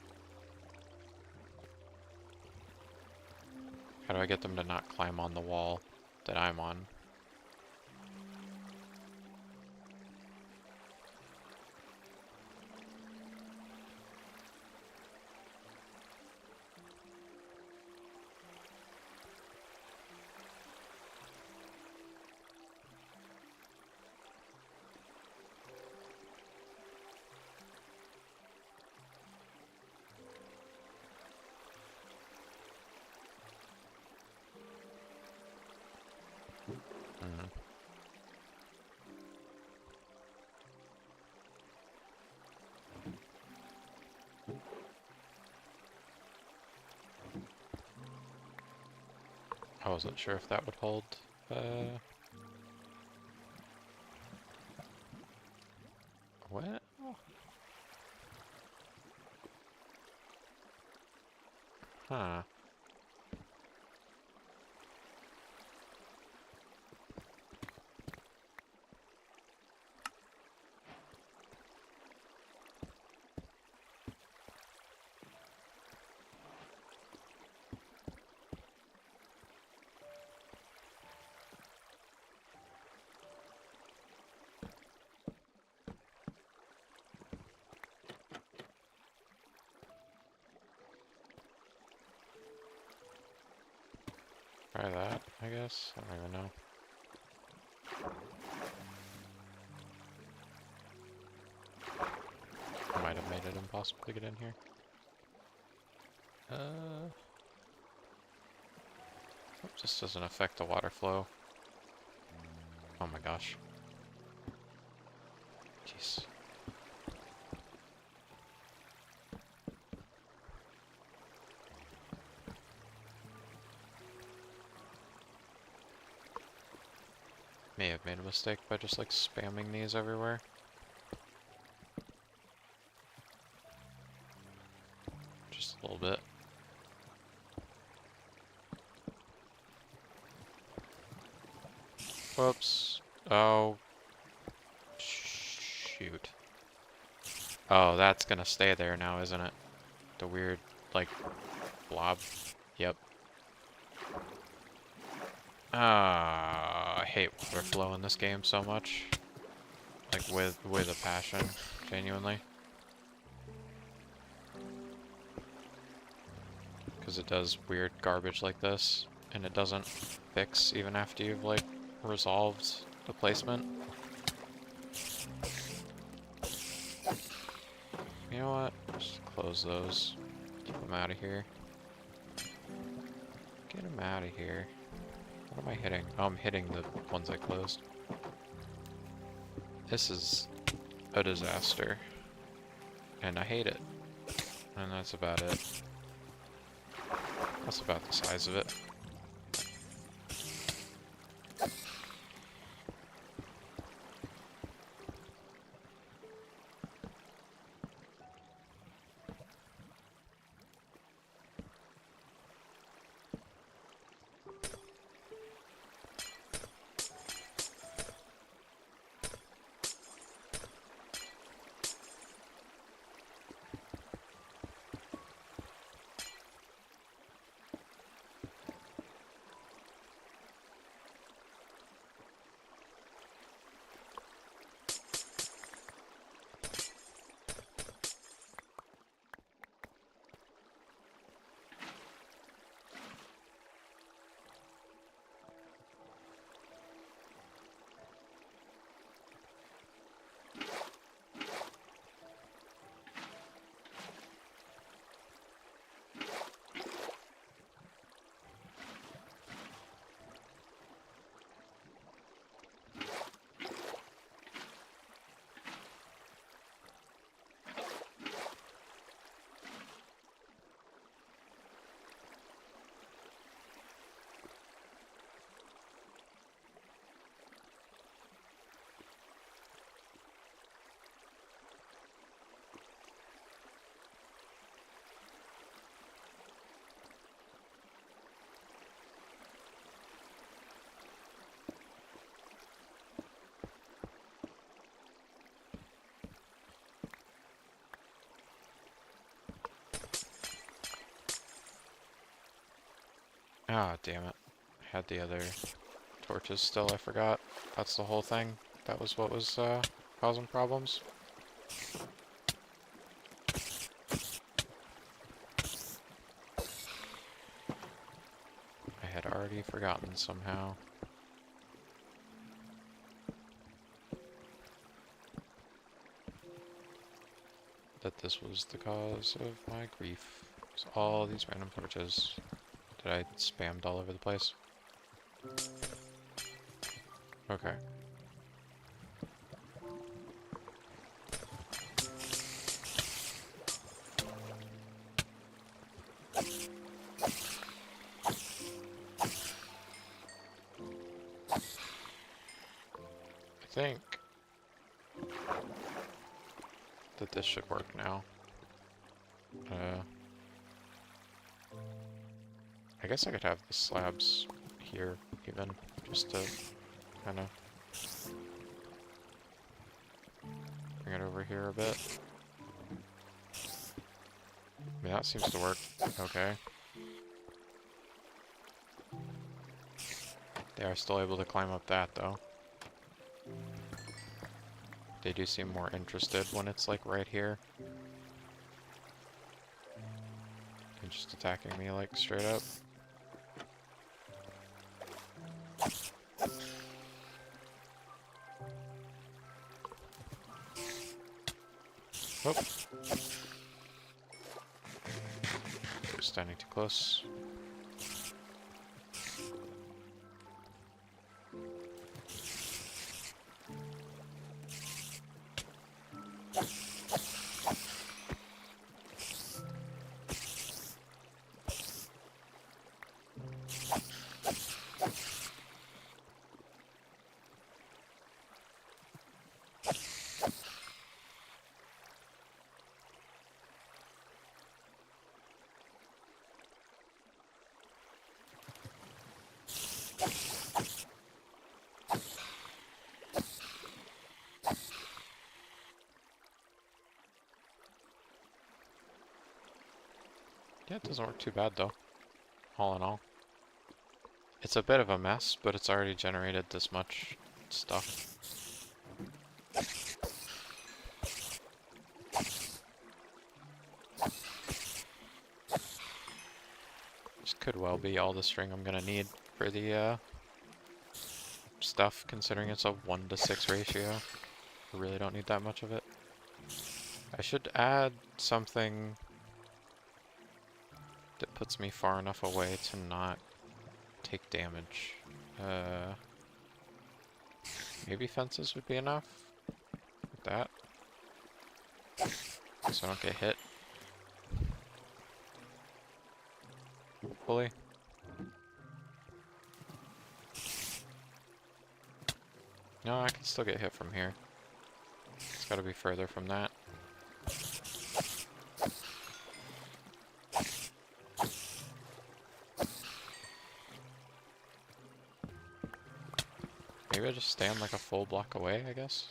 How do I get them to not climb on the wall that I'm on? I wasn't sure if that would hold. What? Huh. Try that, I guess? I don't even know. I might have made it impossible to get in here. Oops. This doesn't affect the water flow. Oh my gosh. Jeez. May have made a mistake by just like spamming these everywhere. Just a little bit. Whoops. Oh. Shoot. Oh, that's gonna stay there now, isn't it? The weird, like, blob. Yep. I hate water flow in this game so much. Like, with a passion, genuinely. Because it does weird garbage like this, and it doesn't fix even after you've, like, resolved the placement. You know what? Just close those. Keep them out of here. Get them out of here. What am I hitting? Oh, I'm hitting the ones I closed. This is a disaster. And I hate it. And that's about it. That's about the size of it. Ah, damn it. I had the other torches still, I forgot. That's the whole thing. That was what was causing problems. I had already forgotten somehow. That this was the cause of my grief. It's all these random torches that I spammed all over the place. Okay. I think that this should work now. I guess I could have the slabs here even, just to kind of bring it over here a bit. I mean, that seems to work okay. They are still able to climb up that, though. They do seem more interested when it's, like, right here. And just attacking me, like, straight up. Oh. Standing too close. Yeah, it doesn't work too bad though, all in all. It's a bit of a mess, but it's already generated this much stuff. This could well be all the string I'm gonna need for the stuff, considering it's a 1-to-6 ratio. I really don't need that much of it. I should add something that puts me far enough away to not take damage. Maybe fences would be enough? Like that. So I don't get hit. Hopefully. No, I can still get hit from here. It's gotta be further from that. Maybe I just stand like a full block away, I guess?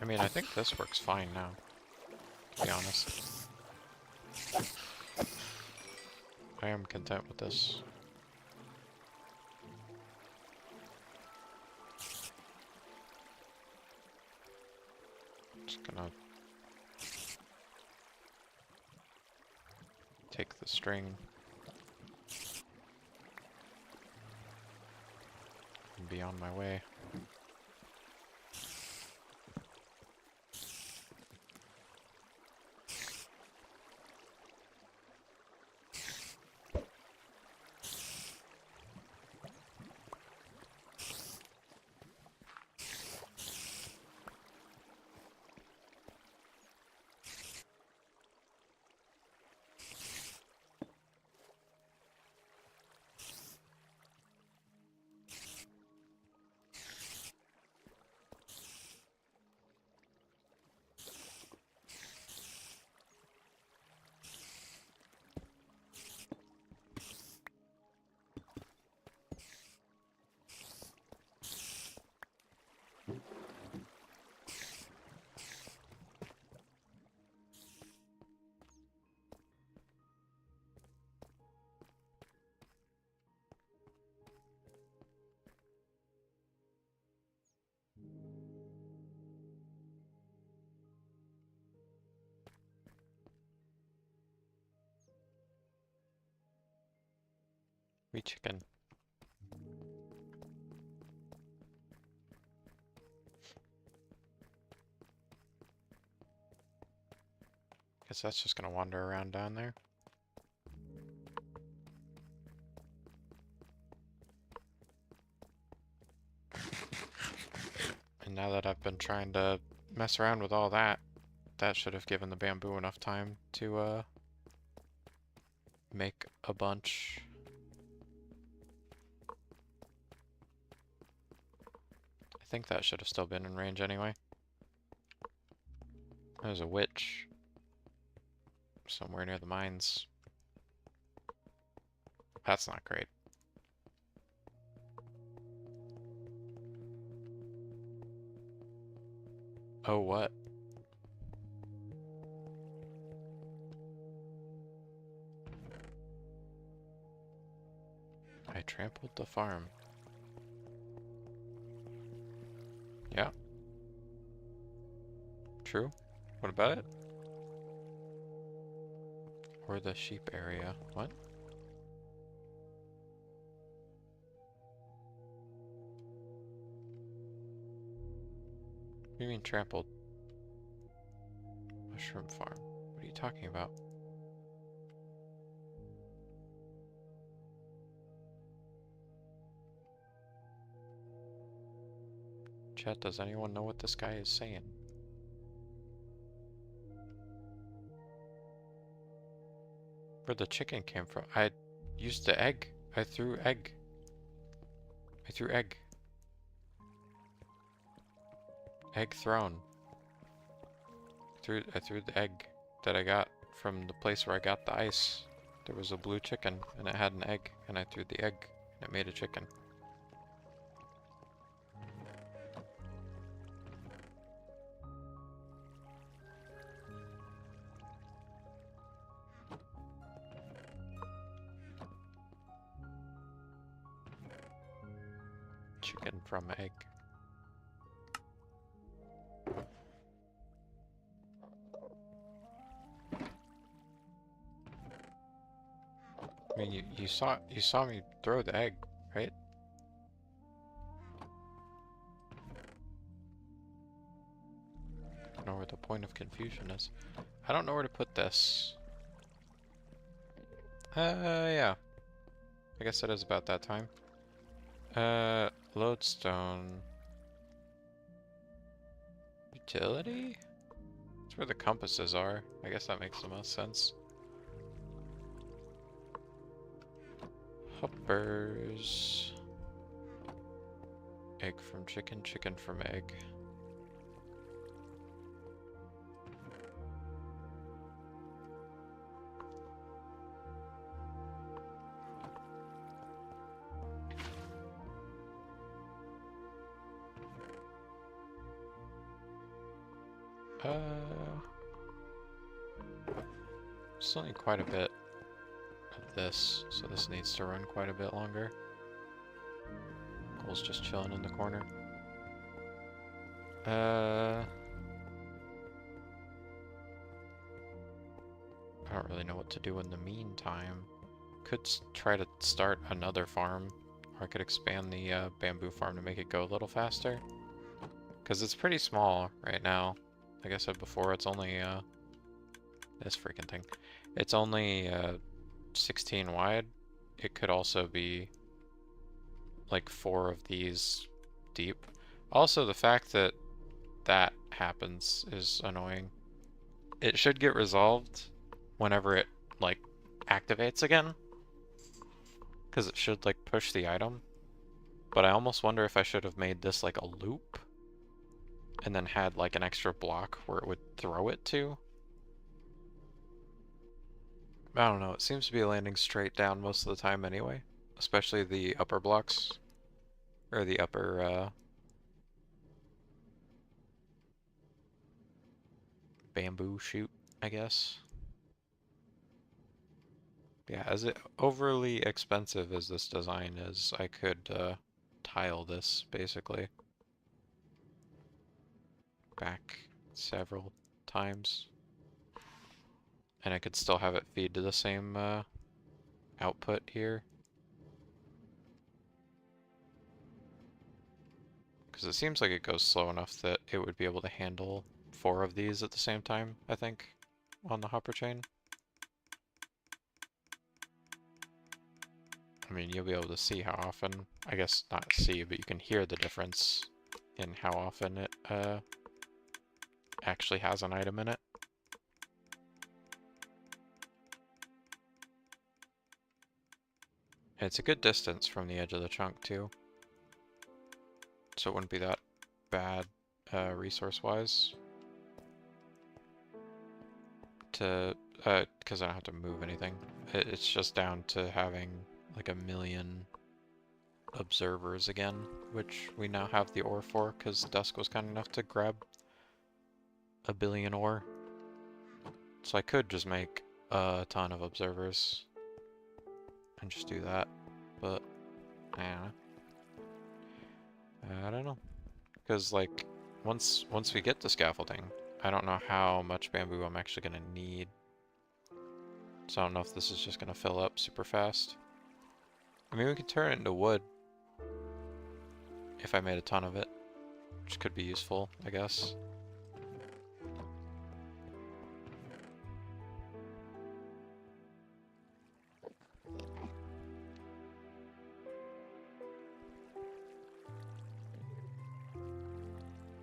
I mean, I think this works fine now, to be honest. I am content with this. Just gonna take the string and be on my way. We chicken. Guess that's just gonna wander around down there. And now that I've been trying to mess around with all that, that should have given the bamboo enough time to make a bunch. I think that should have still been in range anyway. There's a witch somewhere near the mines. That's not great. Oh, what? I trampled the farm. Yeah. True. What about it? Or the sheep area. What? What do you mean trampled? Mushroom farm. What are you talking about? Chat, does anyone know what this guy is saying? Where the chicken came from? I used the egg. I threw egg. I threw egg. Egg thrown. threw the egg that I got from the place where I got the ice. There was a blue chicken, and it had an egg, and I threw the egg, and it made a chicken. Chicken from egg. I mean, you saw me throw the egg, right? I don't know where the point of confusion is. I don't know where to put this. Yeah. I guess it is about that time. Lodestone. Utility? That's where the compasses are. I guess that makes the most sense. Hoppers. Egg from chicken, chicken from egg. Still need quite a bit of this, so this needs to run quite a bit longer. Cole's just chilling in the corner. I don't really know what to do in the meantime. Could try to start another farm, or I could expand the bamboo farm to make it go a little faster. Because it's pretty small right now. Like I said before, it's only, this freaking thing. It's only 16 wide. It could also be like 4 of these deep. Also, the fact that that happens is annoying. It should get resolved whenever it like activates again, because it should like push the item. But I almost wonder if I should have made this like a loop and then had like an extra block where it would throw it to. I don't know, it seems to be landing straight down most of the time anyway, especially the upper blocks, or the upper bamboo shoot, I guess. Yeah, as overly expensive as this design is, I could tile this basically back several times, and I could still have it feed to the same output here. Because it seems like it goes slow enough that it would be able to handle 4 of these at the same time, I think, on the hopper chain. I mean, you'll be able to see how often, I guess not see, but you can hear the difference in how often it actually has an item in it. And it's a good distance from the edge of the chunk too, so it wouldn't be that bad resource-wise to, because I don't have to move anything. It's just down to having like 1 million observers again, which we now have the ore for, because Dusk was kind enough to grab 1 billion ore. So I could just make a ton of observers and just do that, but I don't know. Because like once we get to scaffolding, I don't know how much bamboo I'm actually gonna need. So I don't know if this is just gonna fill up super fast. I mean, we could turn it into wood if I made a ton of it, which could be useful, I guess.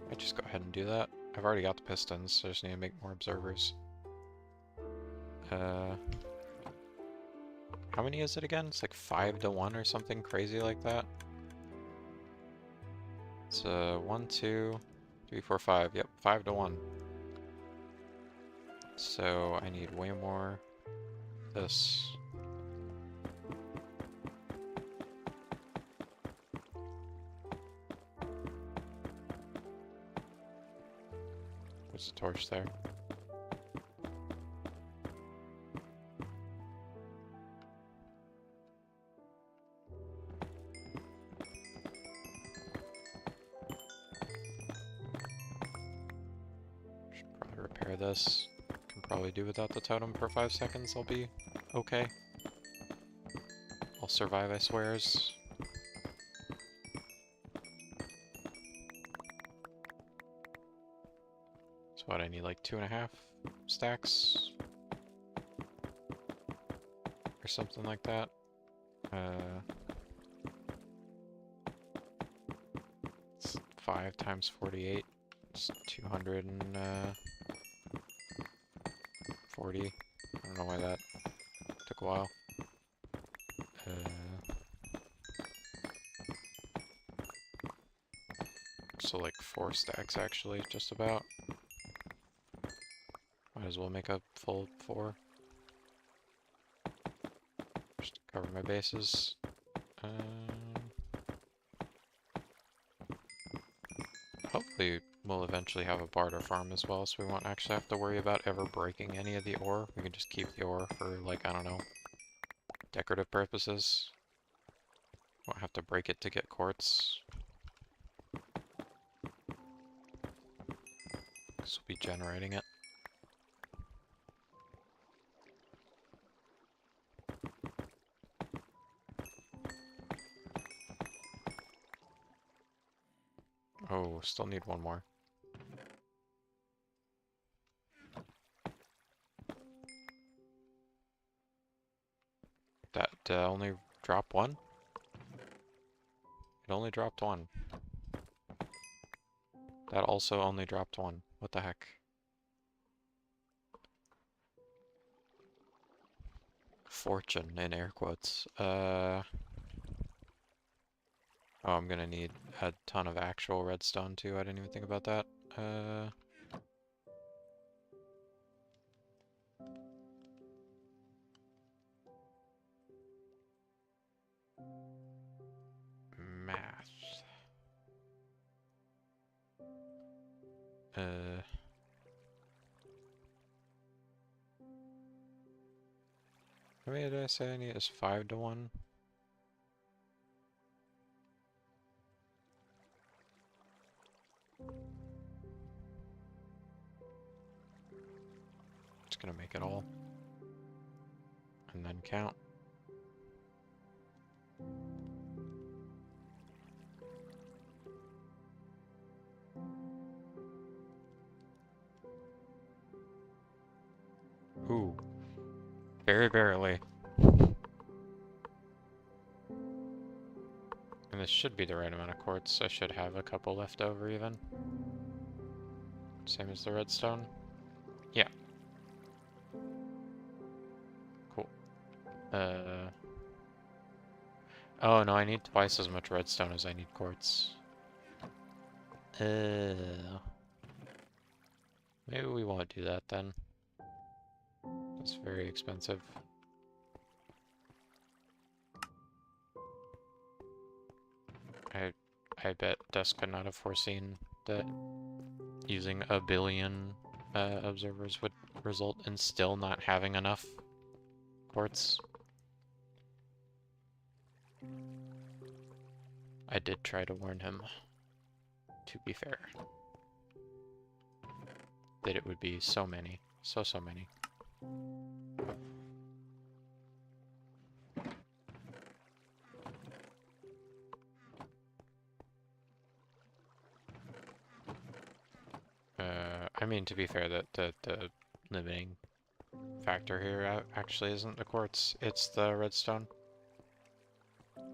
I just go ahead and do that. I've already got the pistons, so I just need to make more observers. How many is it again? It's like 5 to 1 or something crazy like that. It's 1, 2, 3, 4, 5. Yep, 5 to 1. So I need way more this. There's a torch there. Should probably repair this. Can probably do without the totem for 5 seconds. I'll be okay. I'll survive, I swears. So what, I need like 2.5 stacks? Or something like that. It's 5 times 48. It's 240. I don't know why that took a while. So like 4 stacks actually, just about. Might as well make a full 4. Just to cover my bases. Hopefully we'll eventually have a barter farm as well, so we won't actually have to worry about ever breaking any of the ore. We can just keep the ore for, like, I don't know, decorative purposes. Won't have to break it to get quartz. Because we'll be generating it. Oh, still need one more. That only dropped one? It only dropped one. That also only dropped one. What the heck? Fortune, in air quotes. Oh, I'm gonna need a ton of actual redstone too. I didn't even think about that. Math. How many did I say I need? Is 5 to 1? Just gonna make it all. And then count. Ooh. Very barely. And this should be the right amount of quartz. I should have a couple left over even. Same as the redstone. Yeah. Cool. Oh no, I need twice as much redstone as I need quartz. Maybe we won't do that then. That's very expensive. I bet Dusk could not have foreseen that using 1 billion observers would result in still not having enough quartz. I did try to warn him, to be fair, that it would be so many. So many. I mean, to be fair, that the limiting factor here actually isn't the quartz, it's the redstone.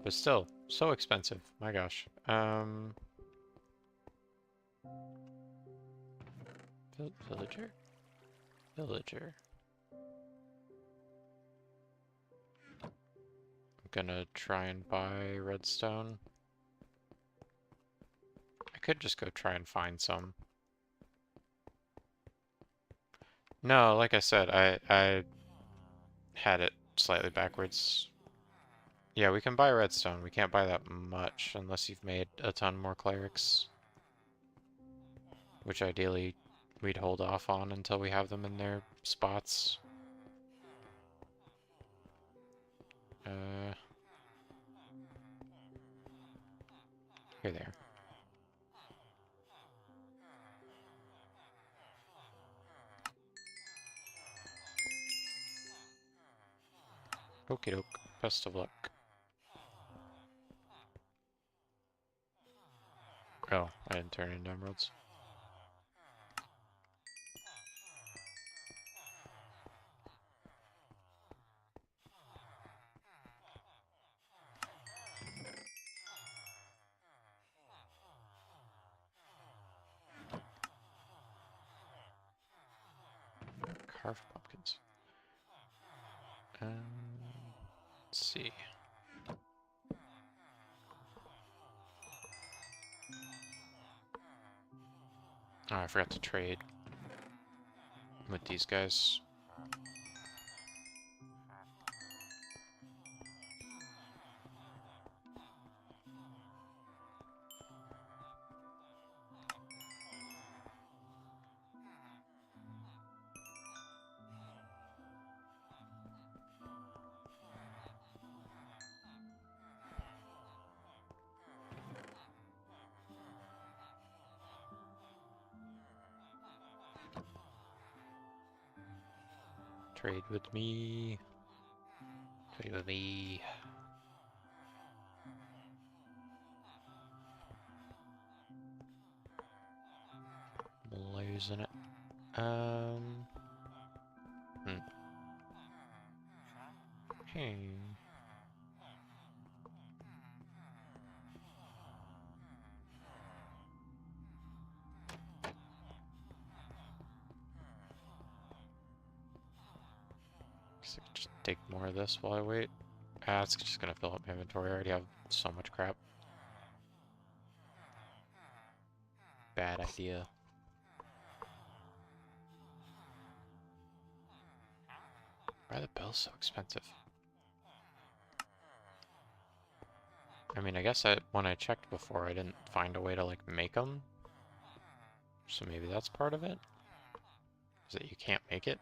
But still, so expensive. My gosh. Villager? Villager. I'm gonna try and buy redstone. I could just go try and find some. No, like I said, I had it slightly backwards. Yeah, we can buy redstone. We can't buy that much unless you've made a ton more clerics. Which ideally we'd hold off on until we have them in their spots. Here they are. Okie doke. Best of luck. Oh, I didn't turn into emeralds. Carved pumpkins. Let's see. Oh, I forgot to trade with these guys. Trade with me. Trade with me. Losing it. Hmm. Guess I could just take more of this while I wait. Ah, it's just gonna fill up my inventory. I already have so much crap. Bad idea. Why are the bills so expensive? I mean, I guess when I checked before, I didn't find a way to, like, make them. So maybe that's part of it? Is that you can't make it?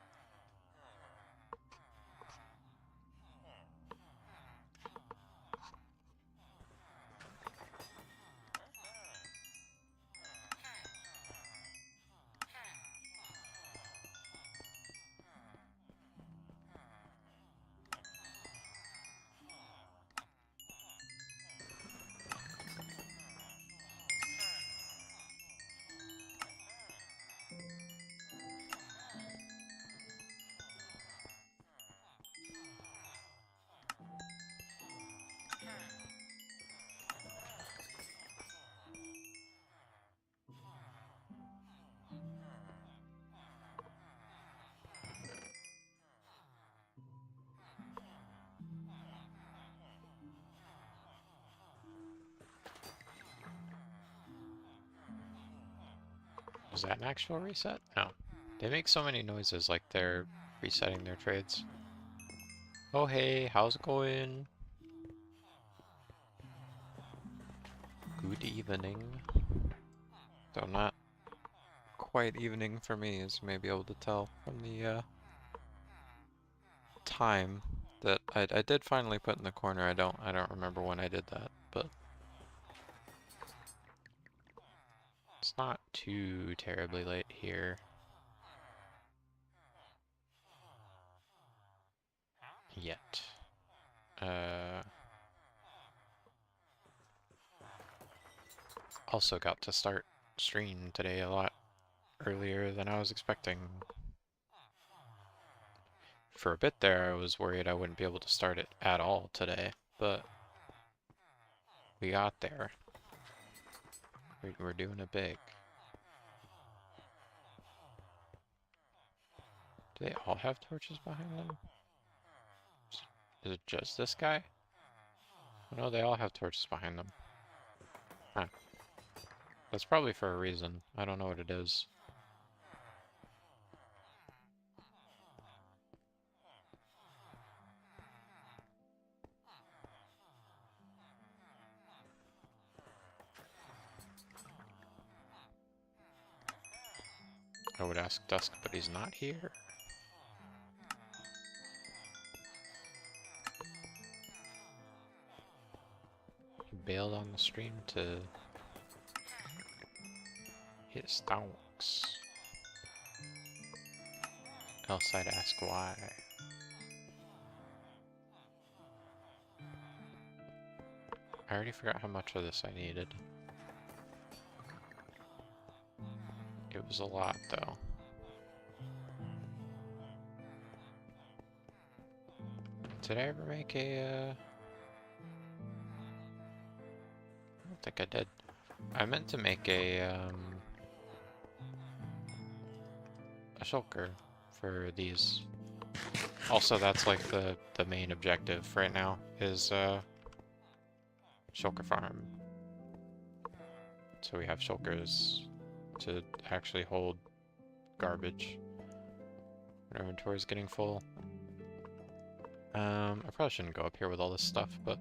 Was that an actual reset? No. They make so many noises like they're resetting their trades. Oh hey, how's it going? Good evening. Though not quite evening for me, as you may be able to tell from the time that I did finally put in the corner. I don't remember when I did that, but it's not too terribly late here. Yet. Also got to start stream today a lot earlier than I was expecting. For a bit there, I was worried I wouldn't be able to start it at all today, but we got there. We're doing it big. Do they all have torches behind them? Is it just this guy? Oh, no, they all have torches behind them. Huh. That's probably for a reason. I don't know what it is. I would ask Dusk, but he's not here. He bailed on the stream to hit stonks. Else I'd ask why. I already forgot how much of this I needed. It was a lot, though. Did I ever make a, I don't think I did. I meant to make a shulker for these. Also, that's like the main objective right now, is, shulker farm. So we have shulkers to actually hold garbage when our inventory is getting full. I probably shouldn't go up here with all this stuff, but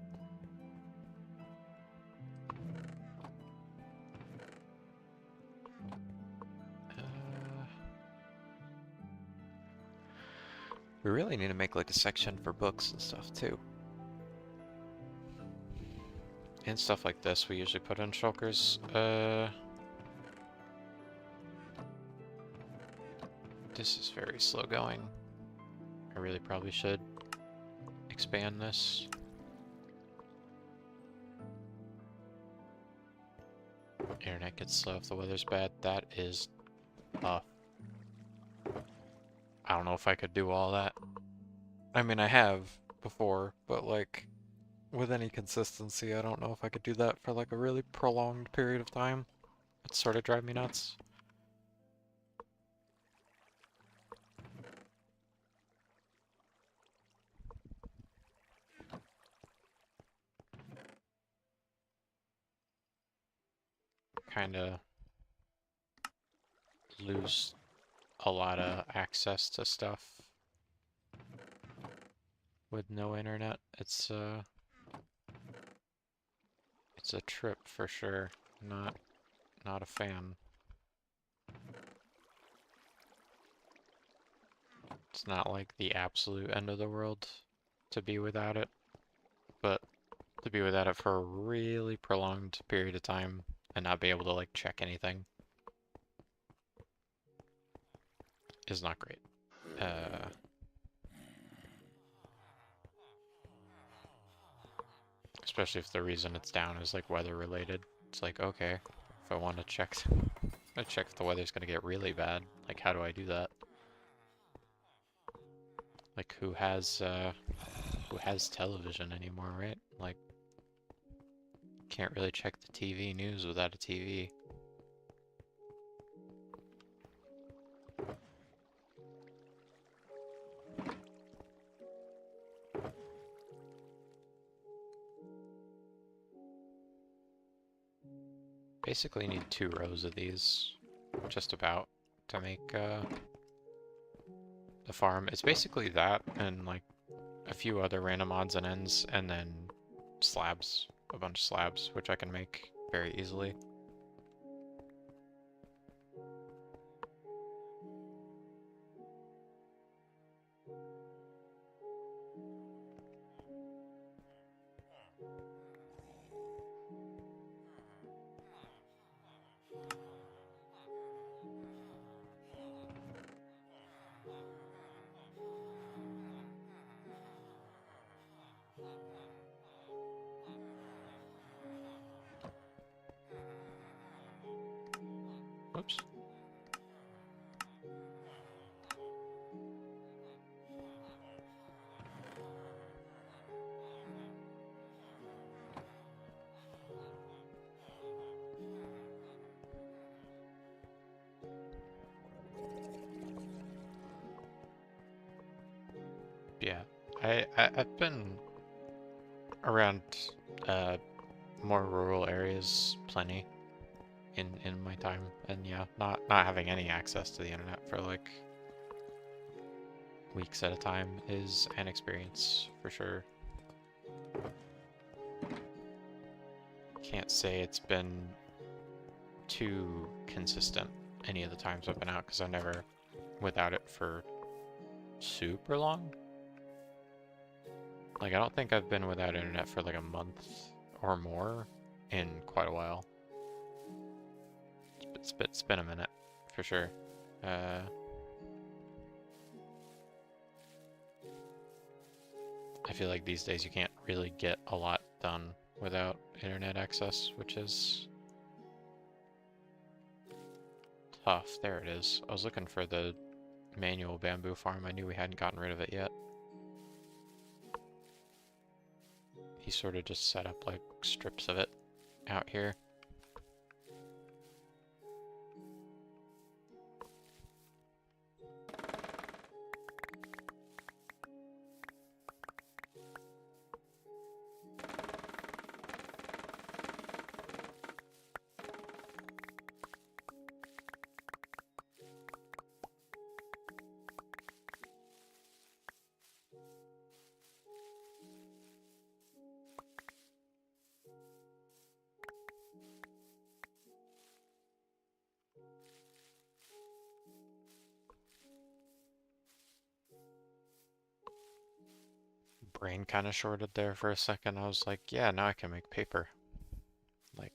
we really need to make like a section for books and stuff too. And stuff like this we usually put in shulkers. This is very slow going. I really probably should expand this. Internet gets slow if the weather's bad. That is tough. I don't know if I could do all that. I mean, I have before, but like with any consistency, I don't know if I could do that for like a really prolonged period of time. It sort of drive me nuts. Kinda lose a lot of access to stuff with no internet. It's a trip for sure. Not a fan. It's not like the absolute end of the world to be without it, but to be without it for a really prolonged period of time and not be able to like check anything is not great. Especially if the reason it's down is like weather related. It's like, okay, if I want to check if the weather's gonna get really bad, like how do I do that? Like who has television anymore, right? Like can't really check the TV news without a TV. Basically need 2 rows of these, just about, to make the farm. It's basically that and like a few other random odds and ends, and then slabs, a bunch of slabs, which I can make very easily. Oops. Yeah, I've been around more rural areas plenty in my time, and yeah, not having any access to the internet for like weeks at a time is an experience for sure. Can't say it's been too consistent any of the times I've been out, because I'm never without it for super long. Like, I don't think I've been without internet for like a month or more in quite a while. It's been a minute, for sure. I feel like these days you can't really get a lot done without internet access, which is tough. There it is. I was looking for the manual bamboo farm. I knew we hadn't gotten rid of it yet. He sort of just set up like strips of it out here. Brain kind of shorted there for a second. I was like, yeah, now I can make paper. Like,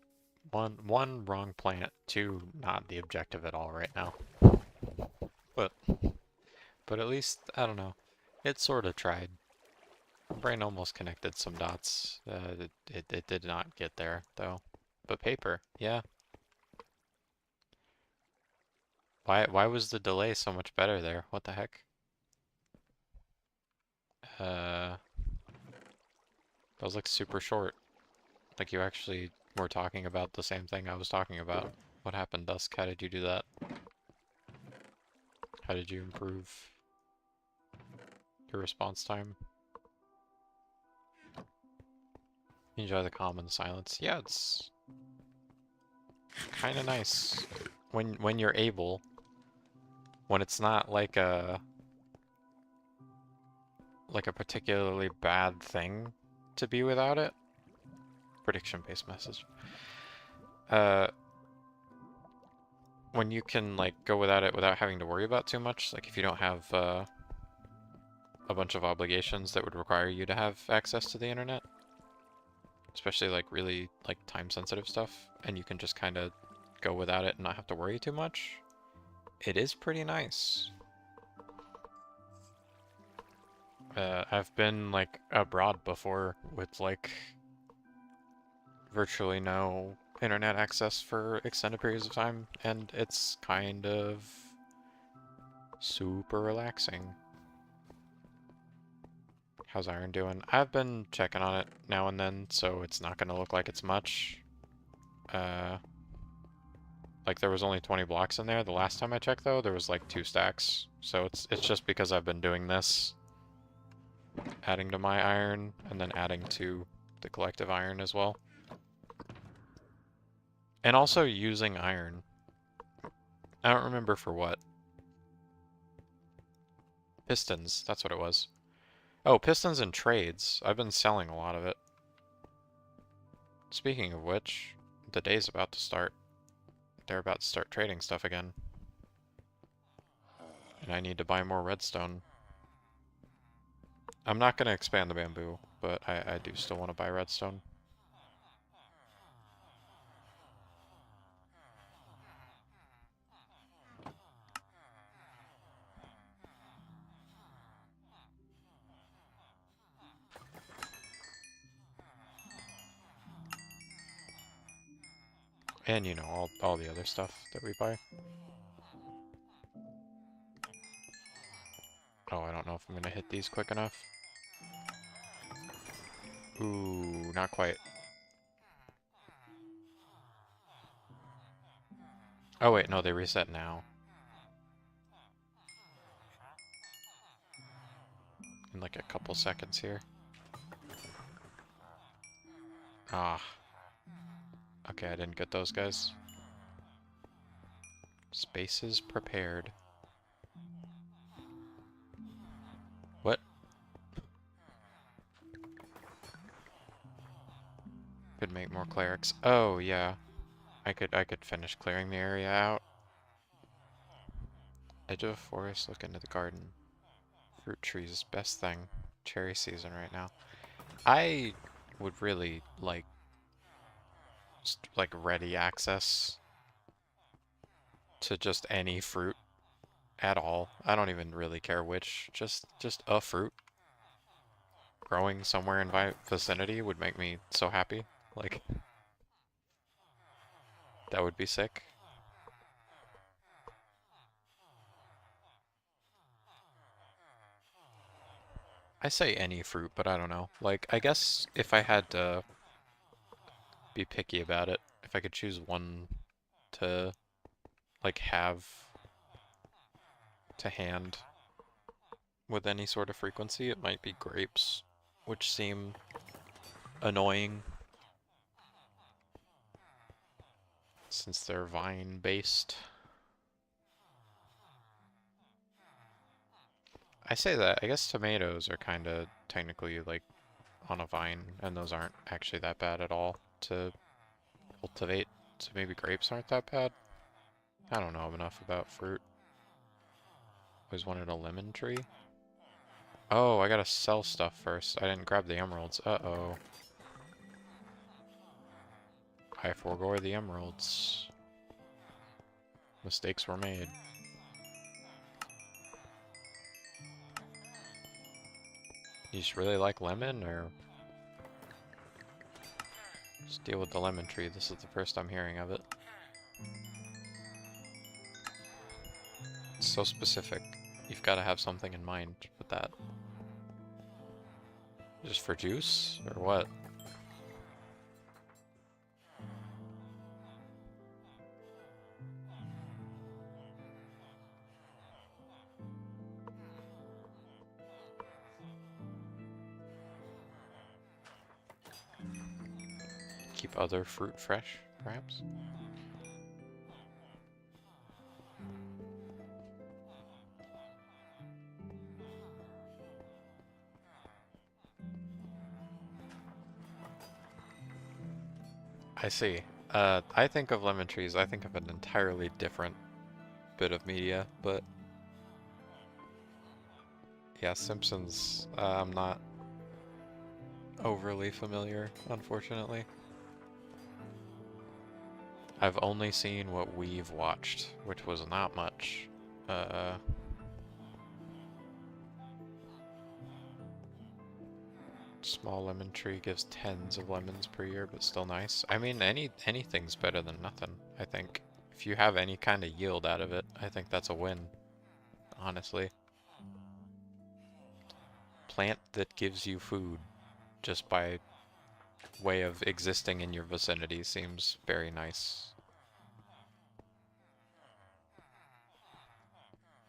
one wrong plant, two not the objective at all right now. But at least, I don't know, it sort of tried. Brain almost connected some dots. It did not get there, though. But paper, yeah. Why was the delay so much better there? What the heck? That was like super short. Like you actually were talking about the same thing I was talking about. What happened, Dusk? How did you do that? How did you improve your response time? Enjoy the calm and the silence. Yeah, it's kind of nice when you're able. When it's not like a particularly bad thing to be without it. Prediction-based message. When you can like go without it without having to worry about too much, like if you don't have a bunch of obligations that would require you to have access to the internet, especially like really like time-sensitive stuff, and you can just kind of go without it and not have to worry too much, it is pretty nice. I've been like abroad before with like virtually no internet access for extended periods of time, and it's kind of super relaxing. How's Iron doing? I've been checking on it now and then, so it's not gonna look like it's much. Like there was only 20 blocks in there. The last time I checked though, there was like 2 stacks. So it's just because I've been doing this. Adding to my iron, and then adding to the collective iron as well. And also using iron. I don't remember for what. Pistons, that's what it was. Oh, pistons and trades. I've been selling a lot of it. Speaking of which, the day's about to start. They're about to start trading stuff again. And I need to buy more redstone. I'm not going to expand the bamboo, but I do still want to buy redstone. And, you know, all the other stuff that we buy. Oh, I don't know if I'm going to hit these quick enough. Ooh, not quite. Oh wait, no, they reset now. In like a couple seconds here. Ah. Okay, I didn't get those guys. Spaces prepared. What? Could make more clerics. Oh, yeah. I could finish clearing the area out. Edge of forest, look into the garden. Fruit trees, best thing. Cherry season right now. I would really like ready access to just any fruit at all. I don't even really care which, just a fruit growing somewhere in my vicinity would make me so happy. Like, that would be sick. I say any fruit, but I don't know. Like, I guess if I had to be picky about it, if I could choose one to, like, have to hand with any sort of frequency, it might be grapes, which seem annoying since they're vine-based. I say that, I guess tomatoes are kind of technically, like, on a vine, and those aren't actually that bad at all to cultivate, so maybe grapes aren't that bad? I don't know enough about fruit. Always wanted a lemon tree. Oh, I gotta sell stuff first. I didn't grab the emeralds. Uh-oh. I forego the emeralds. Mistakes were made. You just really like lemon, or just deal with the lemon tree? This is the first I'm hearing of it. It's so specific. You've got to have something in mind with that. Just for juice, or what? Keep other fruit fresh, perhaps? I see. I think of lemon trees, I think of an entirely different bit of media, but yeah, Simpsons, I'm not overly familiar, unfortunately. I've only seen what we've watched, which was not much. Small lemon tree gives tens of lemons per year, but still nice. I mean, anything's better than nothing, I think. If you have any kind of yield out of it, I think that's a win, honestly. Plant that gives you food just by way of existing in your vicinity seems very nice.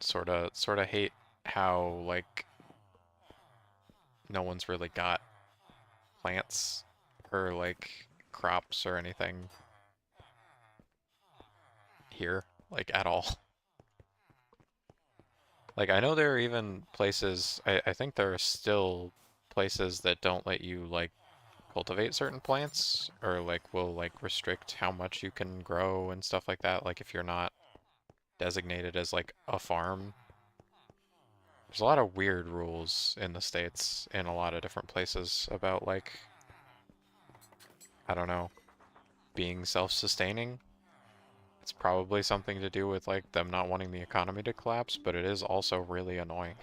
Sorta hate how, like, no one's really got plants or, like, crops or anything here, like, at all. Like, I know there are even places, I think there are still places that don't let you, like, cultivate certain plants, or, like, will, like, restrict how much you can grow and stuff like that, like, if you're not designated as, like, a farm. There's a lot of weird rules in the States in a lot of different places about, like, I don't know, being self-sustaining. It's probably something to do with, like, them not wanting the economy to collapse, but it is also really annoying.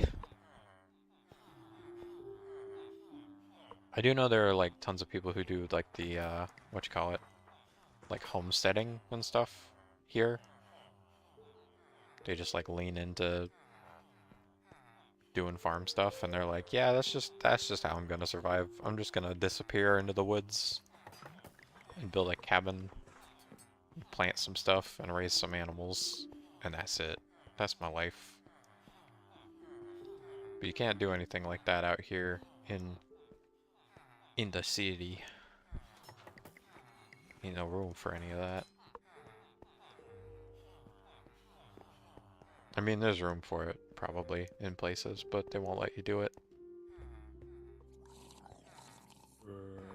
I do know there are, like, tons of people who do, like, the, whatchamacallit, like, homesteading and stuff here. They just, like, lean into doing farm stuff, and they're like, yeah, that's just how I'm gonna survive. I'm just gonna disappear into the woods and build a cabin, plant some stuff, and raise some animals, and that's it. That's my life. But you can't do anything like that out here in the city. Ain't no room for any of that. I mean, there's room for it, probably, in places, but they won't let you do it.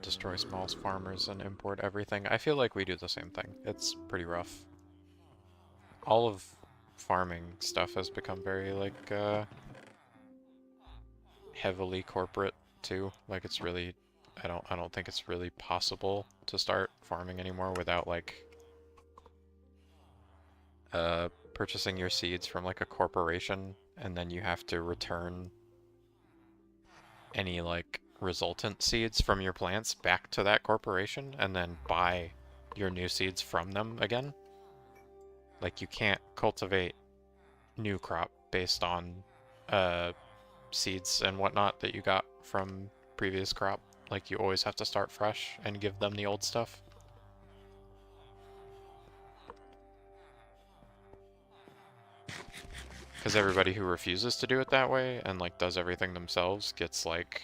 Destroy small farmers and import everything. I feel like we do the same thing. It's pretty rough. All of farming stuff has become very, like, heavily corporate, too. Like, it's really... I don't think it's really possible to start farming anymore without, like, purchasing your seeds from, like, a corporation, and then you have to return any, like, resultant seeds from your plants back to that corporation, and then buy your new seeds from them again. Like, you can't cultivate new crop based on seeds and whatnot that you got from previous crop. Like, you always have to start fresh and give them the old stuff. Because everybody who refuses to do it that way and, like, does everything themselves gets, like,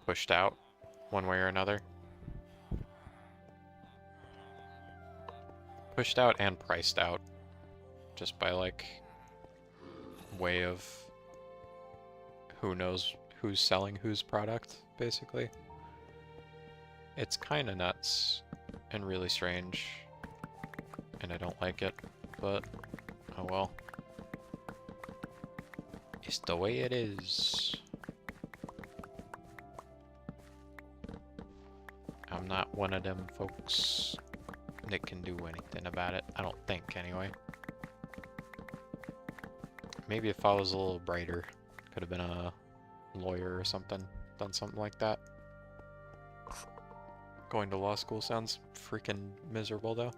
pushed out one way or another. Pushed out and priced out. Just by, like, way of who knows who's selling whose product, basically. It's kind of nuts and really strange, and I don't like it, but oh well. It's the way it is. I'm not one of them folks that can do anything about it. I don't think, anyway. Maybe if I was a little brighter, could have been a lawyer or something, done something like that. Going to law school sounds freaking miserable, though.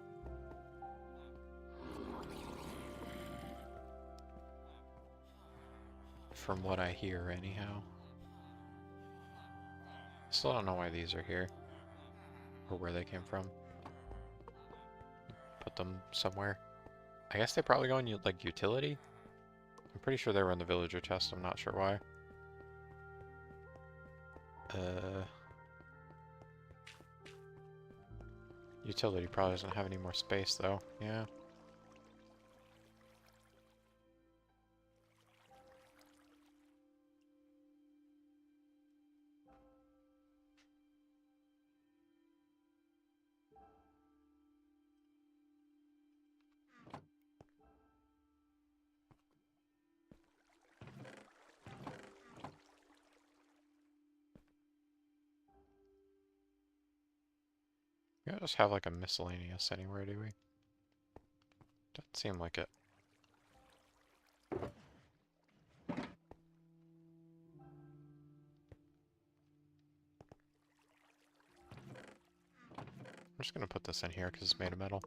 From what I hear, anyhow. Still don't know why these are here. Or where they came from. Put them somewhere. I guess they probably go in, like, utility? I'm pretty sure they were in the villager chest, I'm not sure why. Utility probably doesn't have any more space, though. Yeah. We don't just have like a miscellaneous anywhere, do we? Doesn't seem like it. I'm just gonna put this in here because it's made of metal.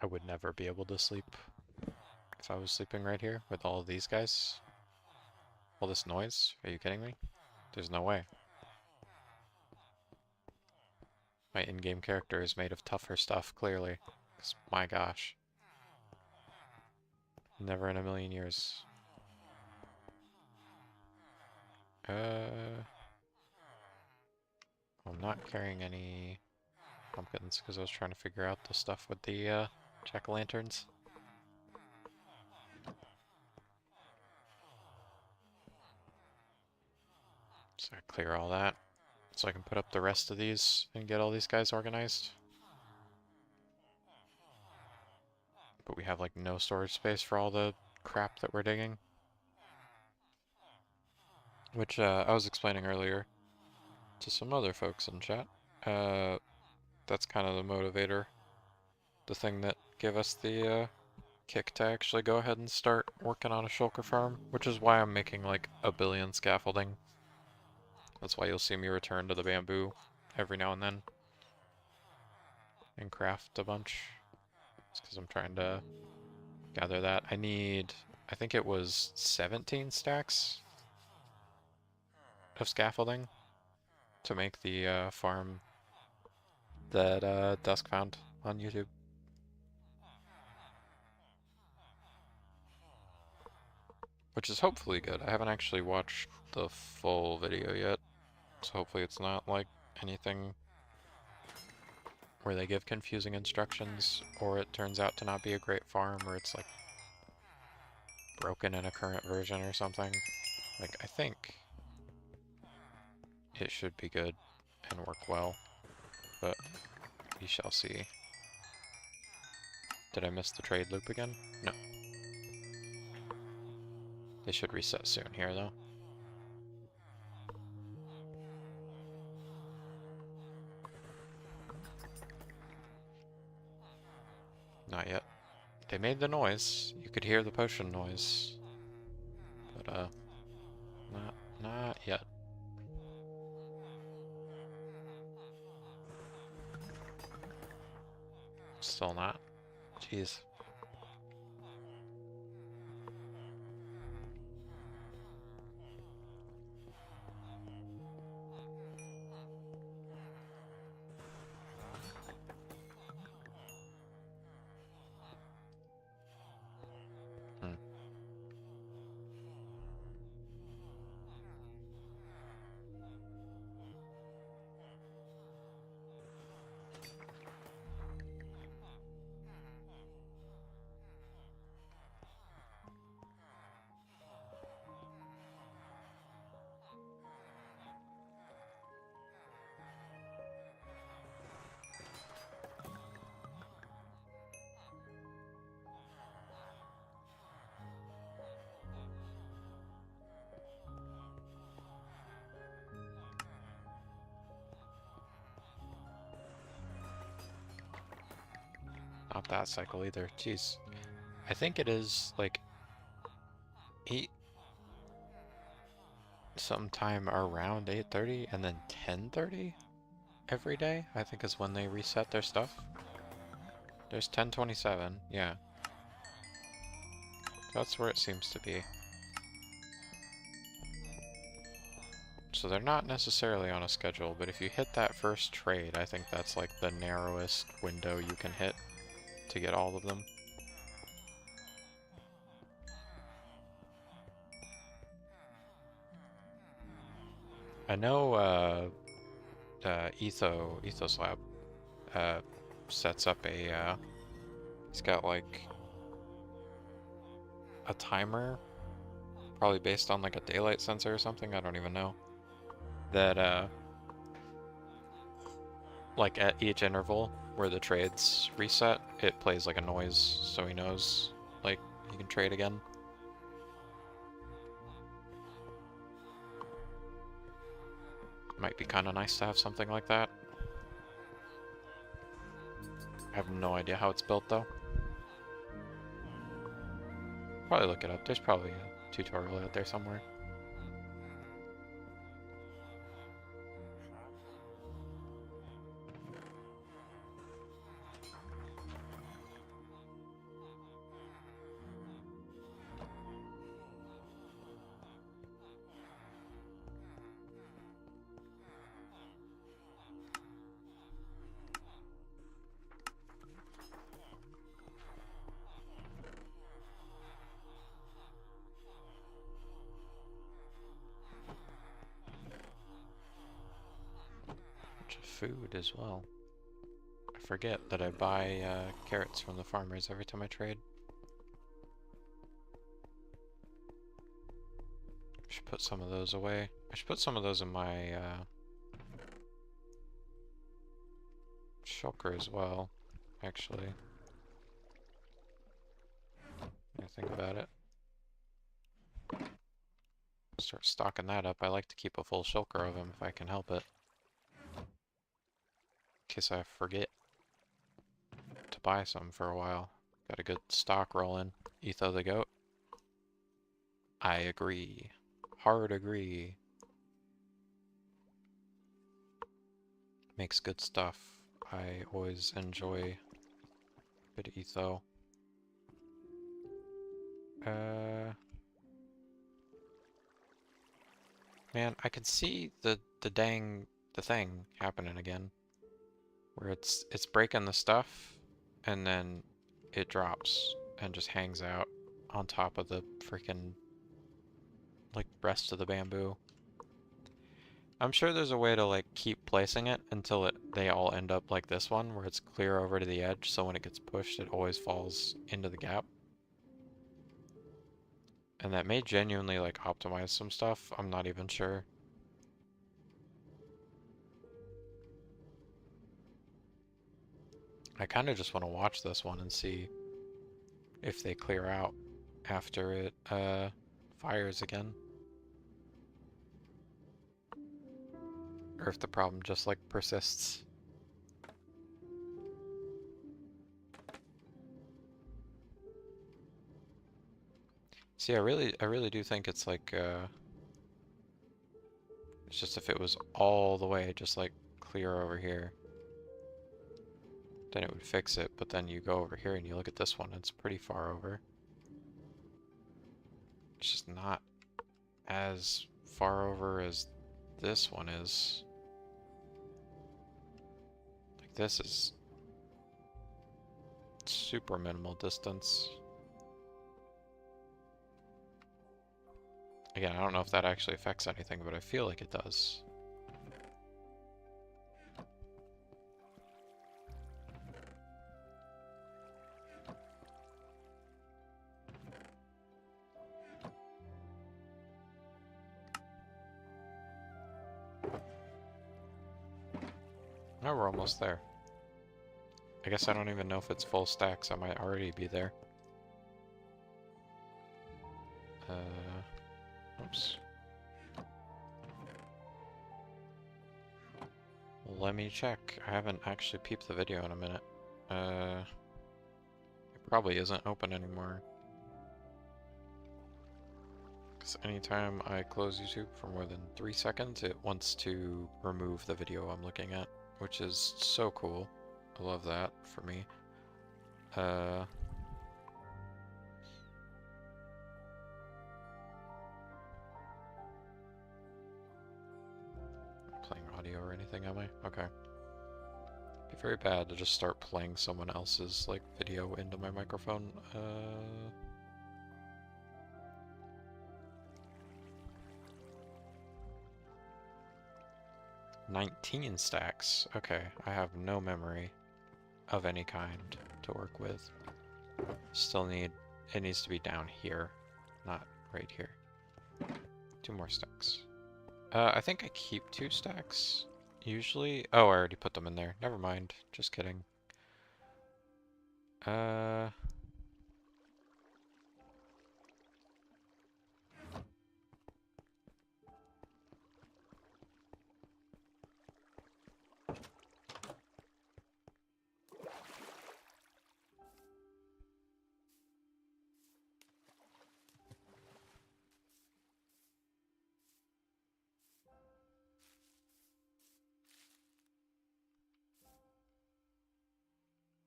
I would never be able to sleep if I was sleeping right here with all of these guys. All this noise? Are you kidding me? There's no way. My in-game character is made of tougher stuff, clearly. 'Cause, my gosh. Never in a million years. I'm not carrying any pumpkins because I was trying to figure out the stuff with the jack-o'-lanterns. So I clear all that so I can put up the rest of these and get all these guys organized. But we have like no storage space for all the crap that we're digging. Which I was explaining earlier to some other folks in chat. That's kind of the motivator. The thing that gave us the kick to actually go ahead and start working on a shulker farm, which is why I'm making like a billion scaffolding. That's why you'll see me return to the bamboo every now and then and craft a bunch. It's because I'm trying to gather that. I need, I think it was 17 stacks of scaffolding to make the farm that Dusk found on YouTube. Which is hopefully good. I haven't actually watched the full video yet So hopefully it's not like anything where they give confusing instructions, or it turns out to not be a great farm, or it's like broken in a current version or something. Like, I think it should be good and work well, but we shall see. Did I miss the trade loop again? No. They should reset soon here, though. Not yet. They made the noise. You could hear the potion noise. But, not yet. Still not. Jeez. Hmm. Not that cycle either. Jeez. I think it is like 8 sometime around 8:30 and then 10:30 every day, I think is when they reset their stuff. There's 10:27, yeah. That's where it seems to be. So they're not necessarily on a schedule, but if you hit that first trade, I think that's like the narrowest window you can hit to get all of them. I know Ethos Lab sets up a it's got like a timer, probably based on like a daylight sensor or something, I don't even know, that like at each interval where the trades reset, it plays like a noise so he knows like he can trade again. Might be kind of nice to have something like that. I have no idea how it's built though. Probably look it up. There's probably a tutorial out there somewhere. Bunch of food as well. I forget that I buy carrots from the farmers every time I trade. I should put some of those away. I should put some of those in my shulker as well, actually. I think about it. Start stocking that up. I like to keep a full shulker of them if I can help it. In case I forget to buy some for a while. Got a good stock rolling. Etho the goat. I agree. Hard agree. Makes good stuff. I always enjoy a bit of Etho. Man, I can see the thing happening again. Where it's breaking the stuff and then it drops and just hangs out on top of the freaking like rest of the bamboo. I'm sure there's a way to like keep placing it until they all end up like this one, where it's clear over to the edge, so when it gets pushed, it always falls into the gap. And that may genuinely like optimize some stuff. I'm not even sure. I kind of just want to watch this one and see if they clear out after it fires again. Or if the problem just like persists. See, I really do think it's like it's just if it was all the way just like clear over here, then it would fix it, but then you go over here and you look at this one, it's pretty far over. It's just not as far over as this one is. Like this is super minimal distance. Again, I don't know if that actually affects anything, but I feel like it does. No, we're almost there. I guess I don't even know if it's full stacks. I might already be there. Oops. Let me check. I haven't actually peeped the video in a minute. It probably isn't open anymore. Because anytime I close YouTube for more than 3 seconds, it wants to remove the video I'm looking at, which is so cool. I love that for me. Playing audio or anything, am I? Okay. It'd be very bad to just start playing someone else's like video into my microphone. 19 stacks. Okay, I have no memory of any kind to work with. Still need, it needs to be down here, not right here. 2 more stacks. I think I keep 2 stacks, usually. Oh, I already put them in there. Never mind, just kidding.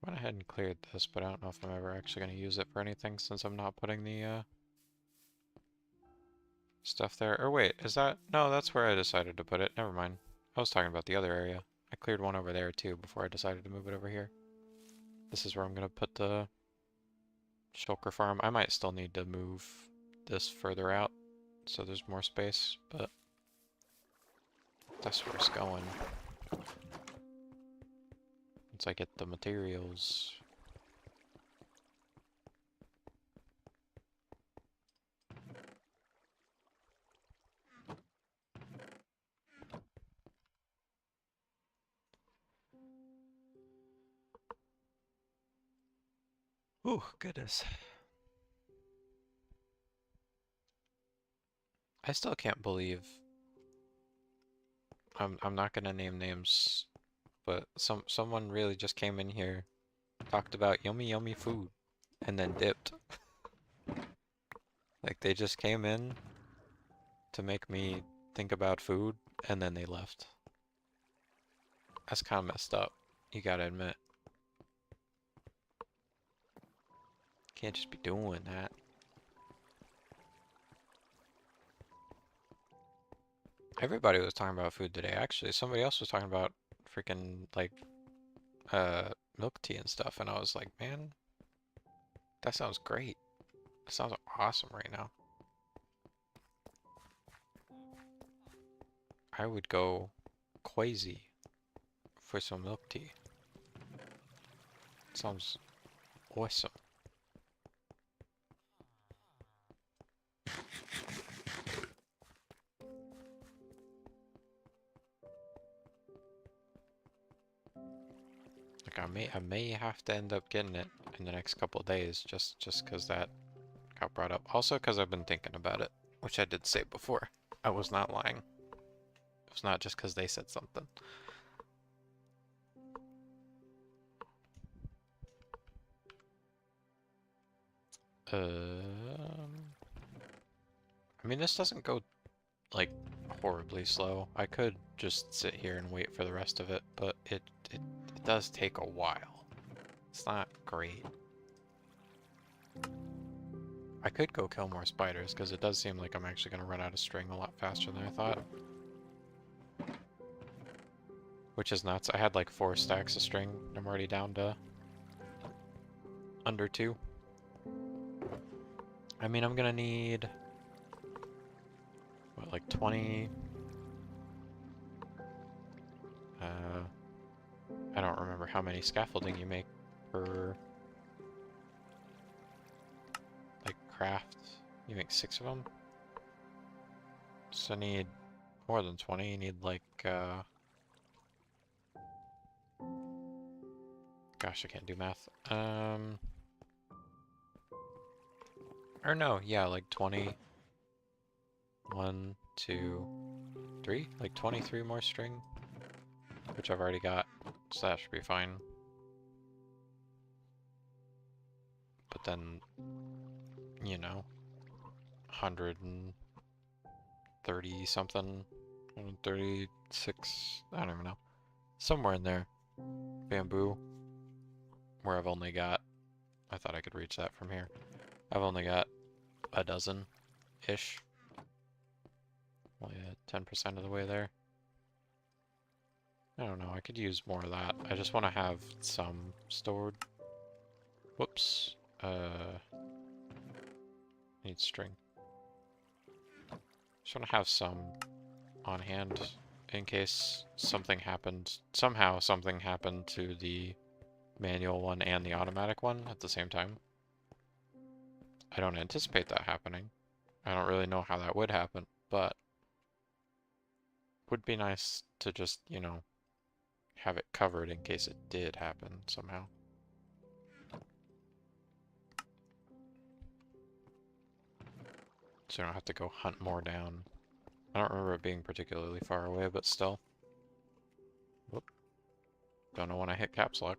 Went ahead and cleared this, but I don't know if I'm ever actually going to use it for anything since I'm not putting the stuff there. Or wait, is that? No, that's where I decided to put it. Never mind. I was talking about the other area. I cleared one over there too before I decided to move it over here. This is where I'm going to put the shulker farm. I might still need to move this further out so there's more space, but that's where it's going. Once I get the materials. Oh, goodness. I still can't believe I'm not gonna name names, but someone really just came in here, talked about yummy food, and then dipped. Like they just came in to make me think about food, and then they left. That's kind of messed up, you gotta admit. Can't just be doing that. Everybody was talking about food today, actually. Somebody else was talking about freaking, like, milk tea and stuff, and I was like, man, that sounds great. That sounds awesome right now. I would go crazy for some milk tea. Sounds awesome. Like I may have to end up getting it in the next couple of days just because that got brought up. Also because I've been thinking about it, which I did say before. I was not lying. It was not just because they said something. I mean, this doesn't go, like, horribly slow. I could just sit here and wait for the rest of it, but it does take a while. It's not great. I could go kill more spiders, because it does seem like I'm actually going to run out of string a lot faster than I thought. Which is nuts. I had like 4 stacks of string. I'm already down to under 2. I mean, I'm gonna need, what, like 20? I don't remember how many scaffolding you make per, like, craft. You make 6 of them? So I need more than 20. You need like, gosh, I can't do math. Or no, yeah, like 20. 1, 2, 3? Like 23 more string, which I've already got, so that should be fine. But then, you know, 130 something, 136, I don't even know. Somewhere in there. Bamboo, where I've only got, I thought I could reach that from here. I've only got a dozen-ish. Only 10% of the way there. I don't know, I could use more of that. I just want to have some stored. Whoops. Need string. Just want to have some on hand in case something happened. Somehow something happened to the manual one and the automatic one at the same time. I don't anticipate that happening. I don't really know how that would happen, but would be nice to just, you know, have it covered in case it did happen somehow. So I don't have to go hunt more down. I don't remember it being particularly far away, but still. Whoop. Don't know when I hit caps lock.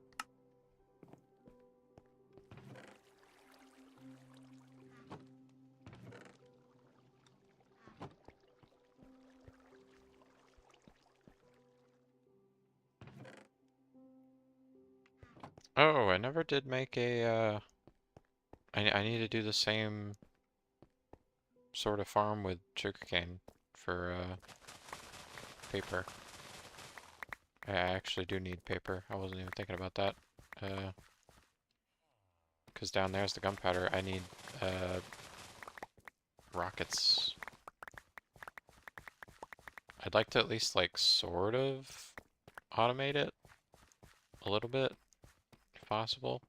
Oh, I never did make a, I need to do the same sort of farm with sugarcane for, paper. I actually do need paper. I wasn't even thinking about that. Because down there's the gunpowder. I need, rockets. I'd like to at least, like, sort of automate it a little bit, if possible.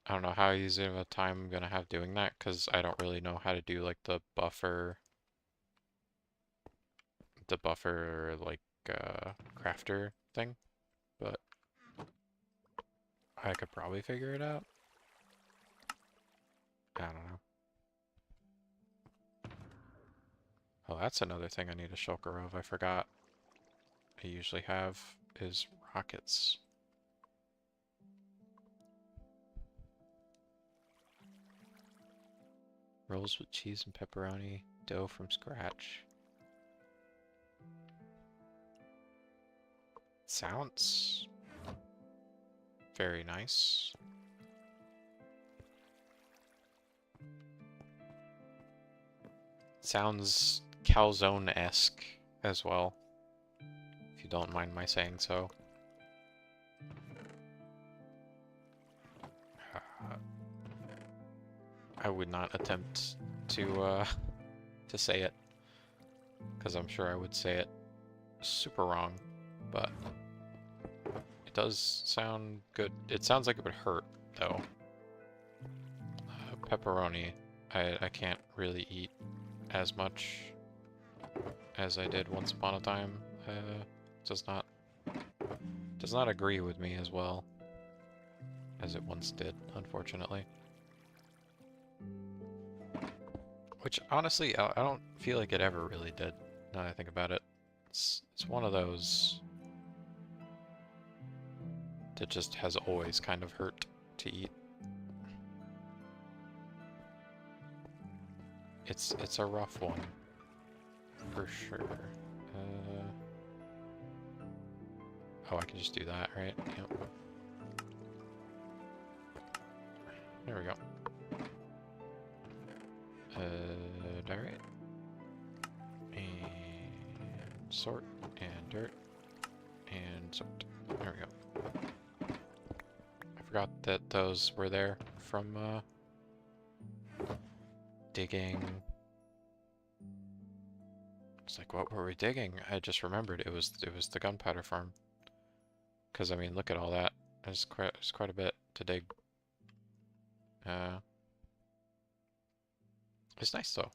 I don't know how easy of a time I'm gonna have doing that, because I don't really know how to do, like, the buffer, like, crafter thing, but I could probably figure it out. I don't know. Oh, that's another thing I need a shulker of. I forgot. I usually have is rockets. Rolls with cheese and pepperoni, dough from scratch. Sounds very nice. Sounds calzone-esque as well, if you don't mind my saying so. I would not attempt to say it. because I'm sure I would say it super wrong, but it does sound good. It sounds like it would hurt, though. Pepperoni, I can't really eat as much as I did once upon a time. Does not agree with me as well as it once did, unfortunately. Which, honestly, I don't feel like it ever really did, now that I think about it. It's one of those that just has always kind of hurt to eat. It's a rough one, for sure. Oh, I can just do that, right? Yep. There we go. Alright. And sort, and dirt, and sort. There we go. I forgot that those were there from, digging. It's like, what were we digging? I just remembered it was the gunpowder farm. Because I mean, look at all that. There's quite a bit to dig. It's nice though.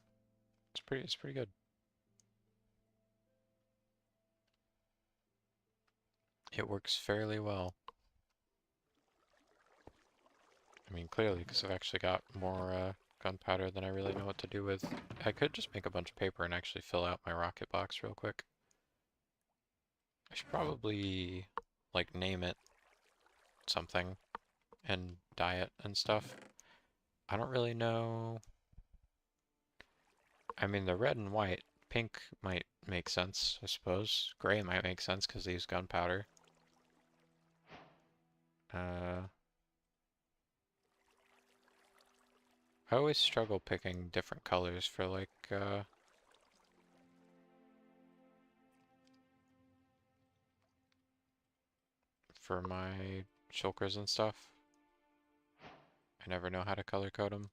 It's pretty good. It works fairly well. I mean, clearly, because I've actually got more gunpowder than I really know what to do with. I could just make a bunch of paper and actually fill out my rocket box real quick. I should probably, like, name it something and dye it and stuff. I don't really know. I mean, the red and white. Pink might make sense, I suppose. Gray might make sense because they use gunpowder. I always struggle picking different colors for, like, for my shulkers and stuff. I never know how to color code them.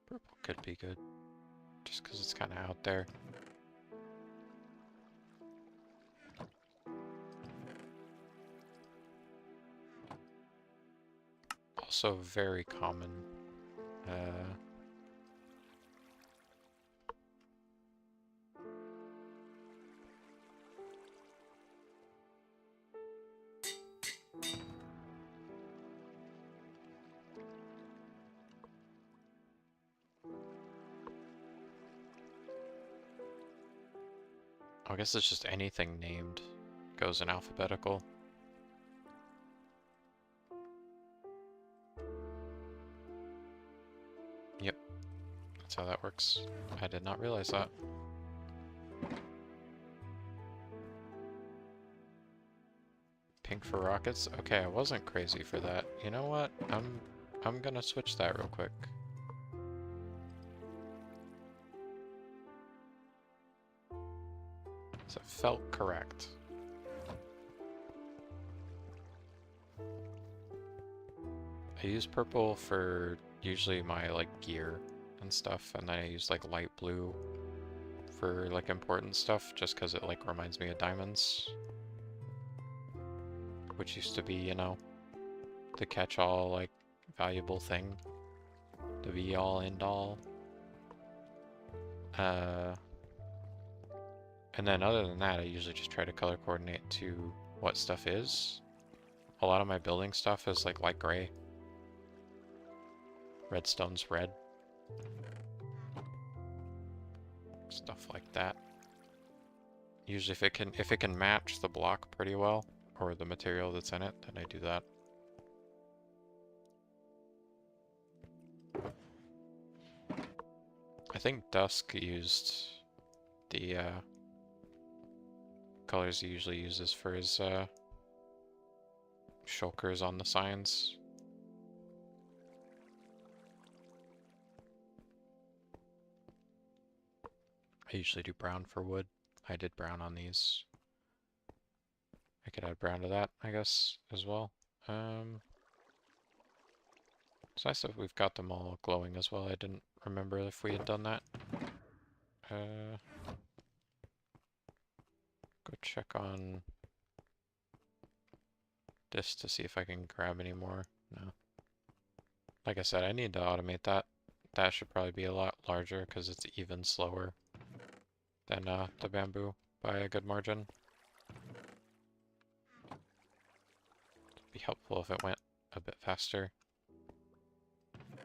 Purple could be good, just because it's kind of out there. Also very common. I guess it's just anything named goes in alphabetical. Yep, that's how that works. I did not realize that. Pink for rockets? Okay, I wasn't crazy for that. You know what? I'm gonna switch that real quick. So it felt correct. I use purple for usually my like gear and stuff, and then I use like light blue for like important stuff just because it like reminds me of diamonds. Which used to be, you know, the catch-all like valuable thing. The be-all end-all. And then other than that, I usually just try to color coordinate to what stuff is. A lot of my building stuff is like light gray. Redstone's red. Stuff like that. Usually if it can match the block pretty well, or the material that's in it, then I do that. I think Dusk used the colors he usually uses for his shulkers on the signs. I usually do brown for wood. I did brown on these. I could add brown to that, I guess, as well. It's nice that we've got them all glowing as well. I didn't remember if we had done that. Go check on this to see if I can grab any more. No. Like I said, I need to automate that. That should probably be a lot larger because it's even slower than the bamboo by a good margin. It'd be helpful if it went a bit faster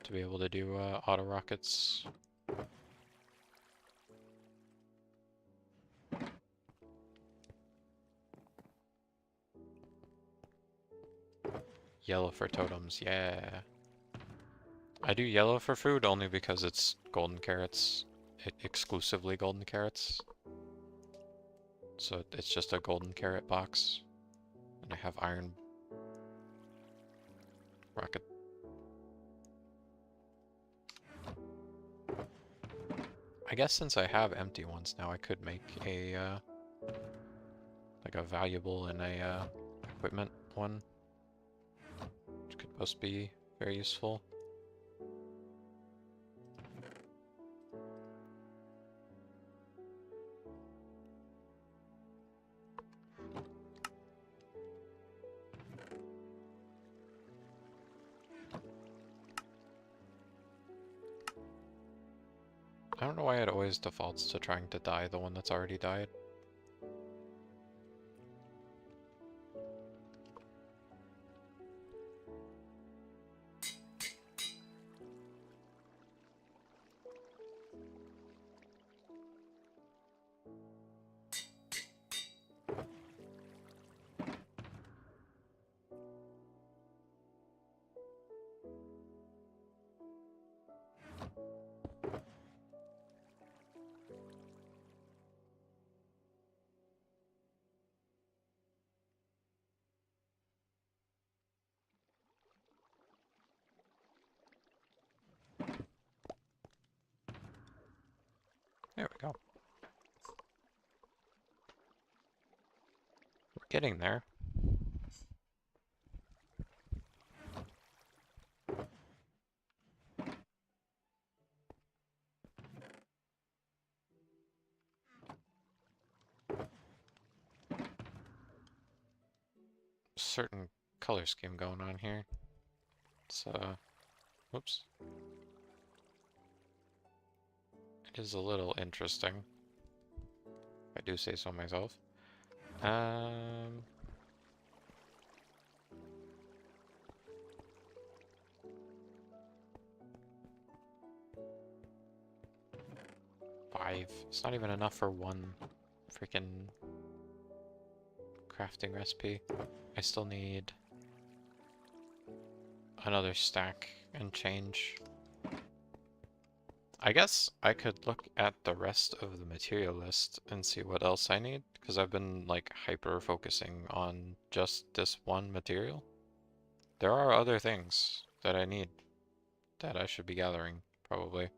to be able to do auto rockets. Yellow for totems, yeah. I do yellow for food only because it's golden carrots. Exclusively golden carrots. So it's just a golden carrot box. And I have iron rocket. I guess since I have empty ones now, I could make a like a valuable and a equipment one, which could both be very useful. I don't know why it always defaults to trying to dye the one that's already dyed. There we go. We're getting there. Certain color scheme going on here. It's whoops. It is a little interesting. If I do say so myself. 5. It's not even enough for one freaking crafting recipe. I still need another stack and change. I guess I could look at the rest of the material list and see what else I need, because I've been like hyper focusing on just this one material. There are other things that I need that I should be gathering, probably.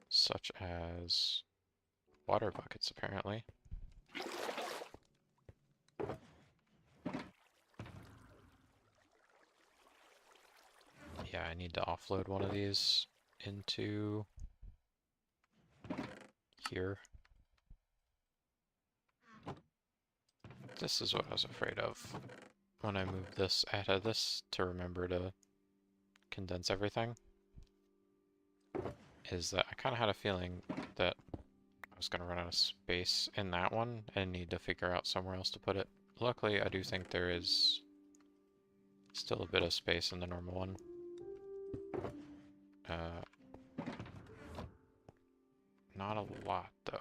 Such as water buckets, apparently. Yeah, I need to offload one of these into here. This is what I was afraid of when I moved this out of this, to remember to condense everything. Is that I kind of had a feeling that I was going to run out of space in that one and need to figure out somewhere else to put it. Luckily, I do think there is still a bit of space in the normal one. Not a lot, though.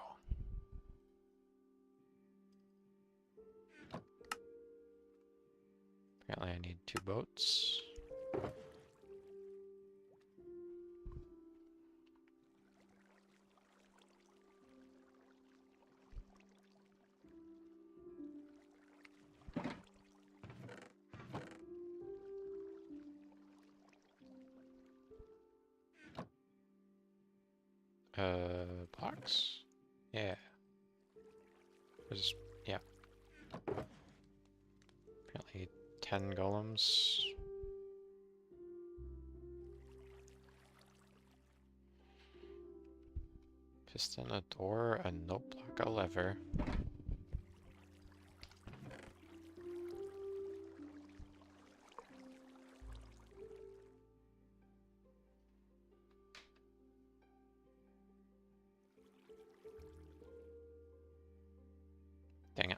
Apparently I need 2 boats. Blocks? Yeah. There's, yeah. Apparently 10 golems. Piston, a door, a note block, a lever. Dang it.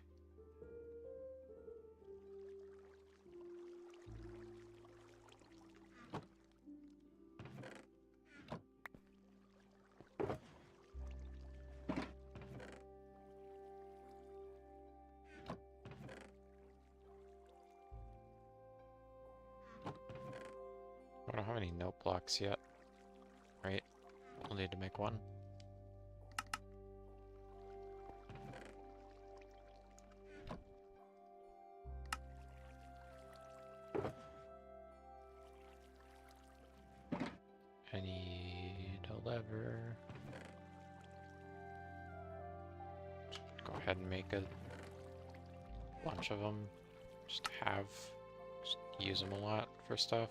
I don't have any note blocks yet. Right? I'll need to make one. I need a lever. Go ahead and make a bunch of them. Just to have. Just use them a lot for stuff.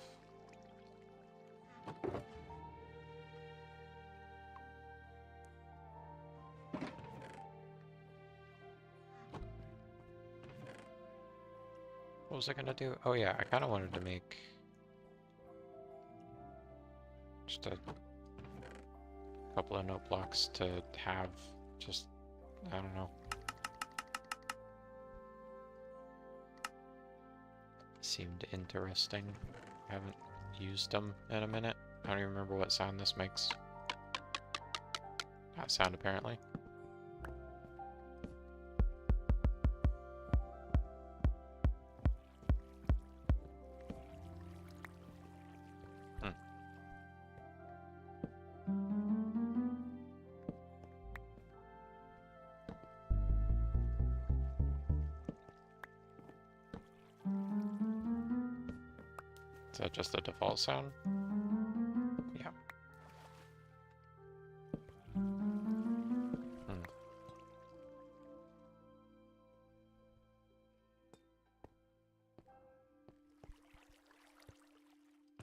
What was I gonna do? Oh yeah, I kind of wanted to make just a couple of note blocks to have just, I don't know. Seemed interesting. I haven't used them in a minute. I don't even remember what sound this makes. That sound apparently. Is that just the default sound? Yeah.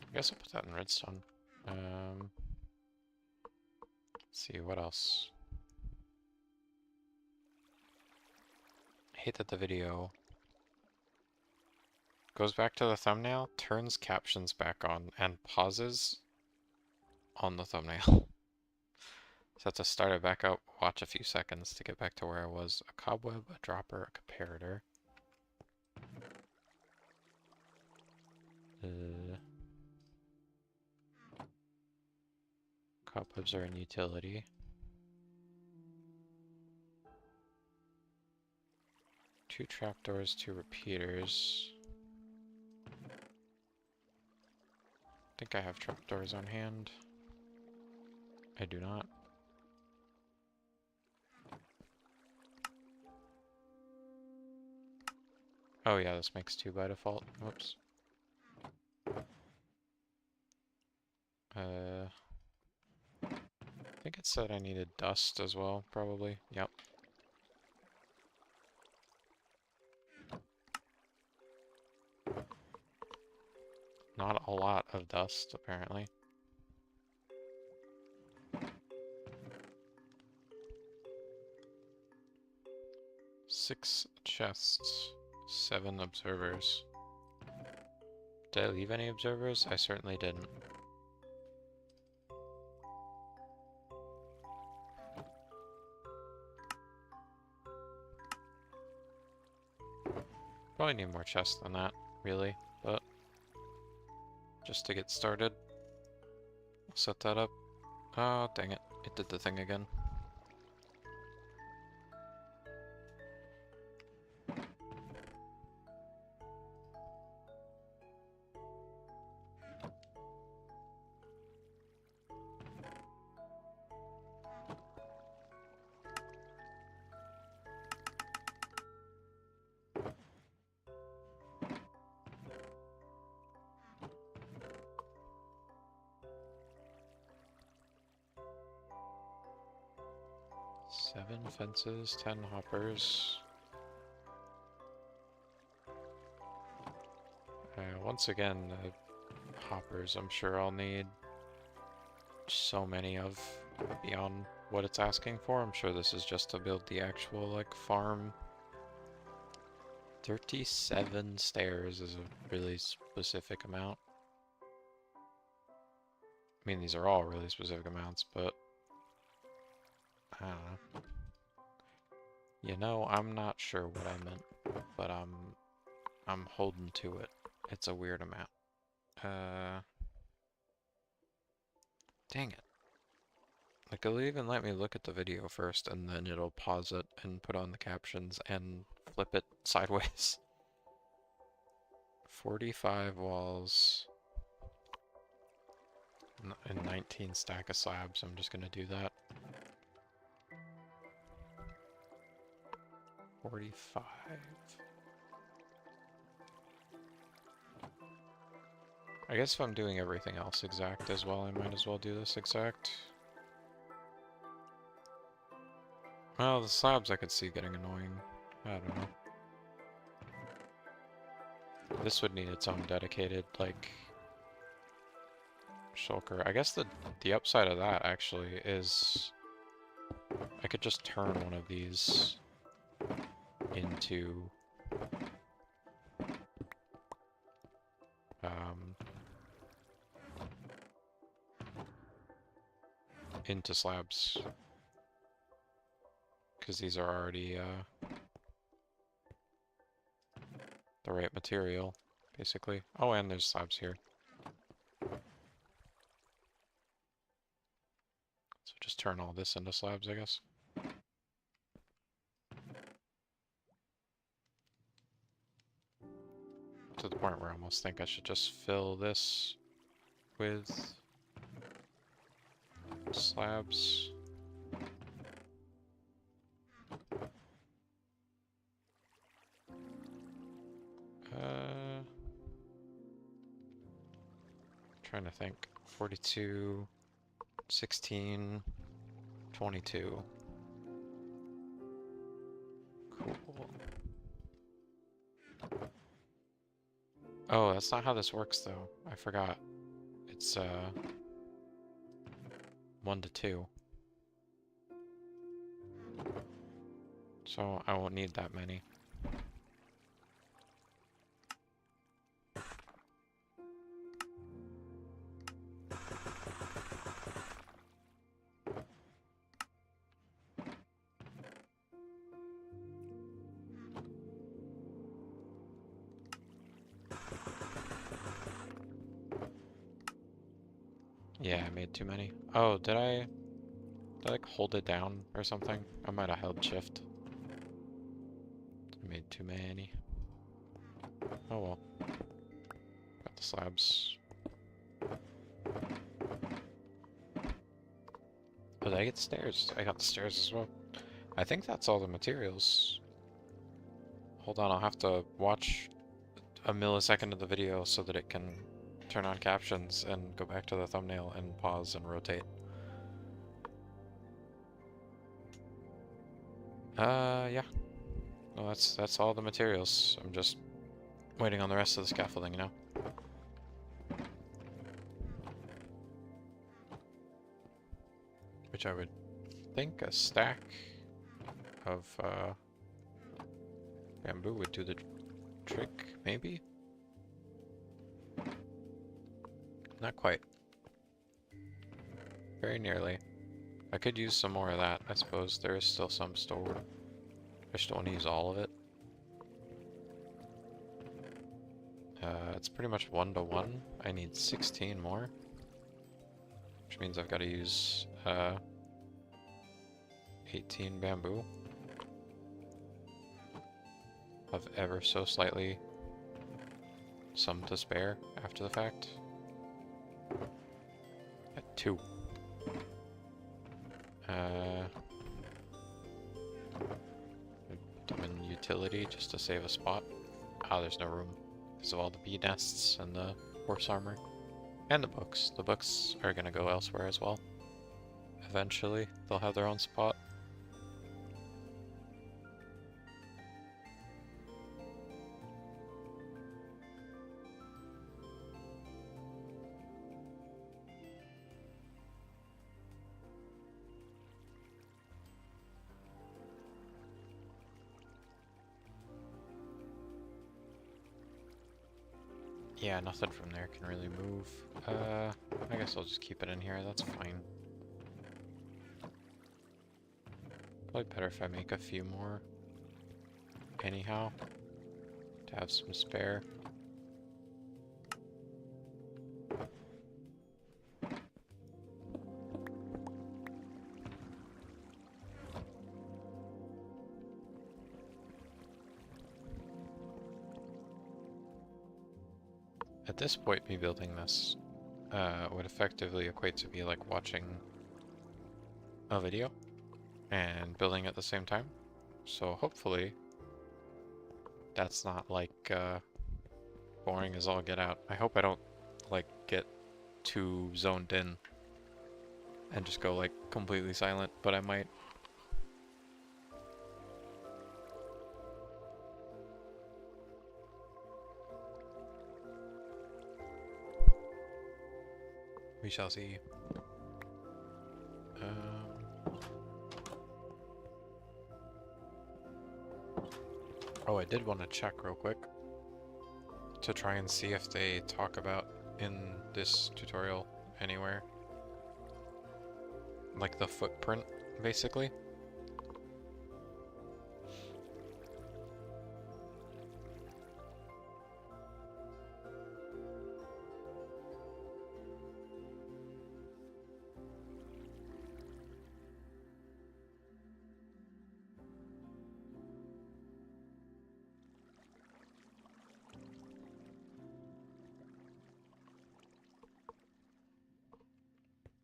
I guess I'll put that in redstone. Let's see, what else? I hate that the video goes back to the thumbnail, turns captions back on, and pauses on the thumbnail. So I have to start it back up, watch a few seconds to get back to where I was. A cobweb, a dropper, a comparator. Cobwebs are in utility. Two trapdoors, two repeaters. I think I have trapdoors on hand. I do not. Oh yeah, this makes two by default. Whoops. I think it said I needed dust as well, probably. Yep. Not a lot of dust, apparently. Six chests, 7 observers. Did I leave any observers? I certainly didn't. Probably need more chests than that, really, but just to get started, I'll set that up. Oh, dang it. It did the thing again. 7 fences, 10 hoppers. Once again, hoppers I'm sure I'll need so many of beyond what it's asking for. I'm sure this is just to build the actual, like, farm. 37 stairs is a really specific amount. I mean, these are all really specific amounts, but I don't know. You know, I'm not sure what I meant, but I'm holding to it. It's a weird amount. Dang it. Like, it'll even let me look at the video first, and then it'll pause it and put on the captions and flip it sideways. 45 walls and 19 stack of slabs. I'm just gonna do that. 45. I guess if I'm doing everything else exact as well, I might as well do this exact. Well, the slabs I could see getting annoying. I don't know. This would need its own dedicated, like, shulker. I guess the upside of that, actually, is I could just turn one of these into slabs, because these are already the right material, basically. Oh, and there's slabs here. So just turn all this into slabs, I guess. To the point where I almost think I should just fill this with slabs. Trying to think. 42, 16, 22. Cool. Oh, that's not how this works, though. I forgot. It's, 1 to 2. So I won't need that many. Yeah, I made too many. Oh, did I like hold it down or something? I might have held shift. I made too many. Oh well. Got the slabs. Oh, did I get stairs? I got the stairs as well. I think that's all the materials. Hold on, I'll have to watch a millisecond of the video so that it can turn on captions and go back to the thumbnail and pause and rotate. Yeah. No, that's all the materials. I'm just waiting on the rest of the scaffolding, you know? Which I would think a stack of bamboo would do the trick, maybe? Not quite. Very nearly. I could use some more of that, I suppose. There is still some stored. I just don't want to use all of it. It's pretty much 1 to 1. I need 16 more. Which means I've got to use 18 bamboo. Of ever so slightly some to spare after the fact. At 2. Put them in utility just to save a spot. Ah, there's no room because of all the bee nests and the horse armor. And the books. The books are gonna go elsewhere as well. Eventually, they'll have their own spot. Yeah, nothing from there can really move. I guess I'll just keep it in here, that's fine. Probably better if I make a few more anyhow, to have some spare. At this point, me building this would effectively equate to me like watching a video and building at the same time. So hopefully that's not like boring as all get out. I hope I don't like get too zoned in and just go like completely silent, but I might. We shall see. Oh, I did want to check real quick to try and see if they talk about in this tutorial anywhere. Like the footprint, basically.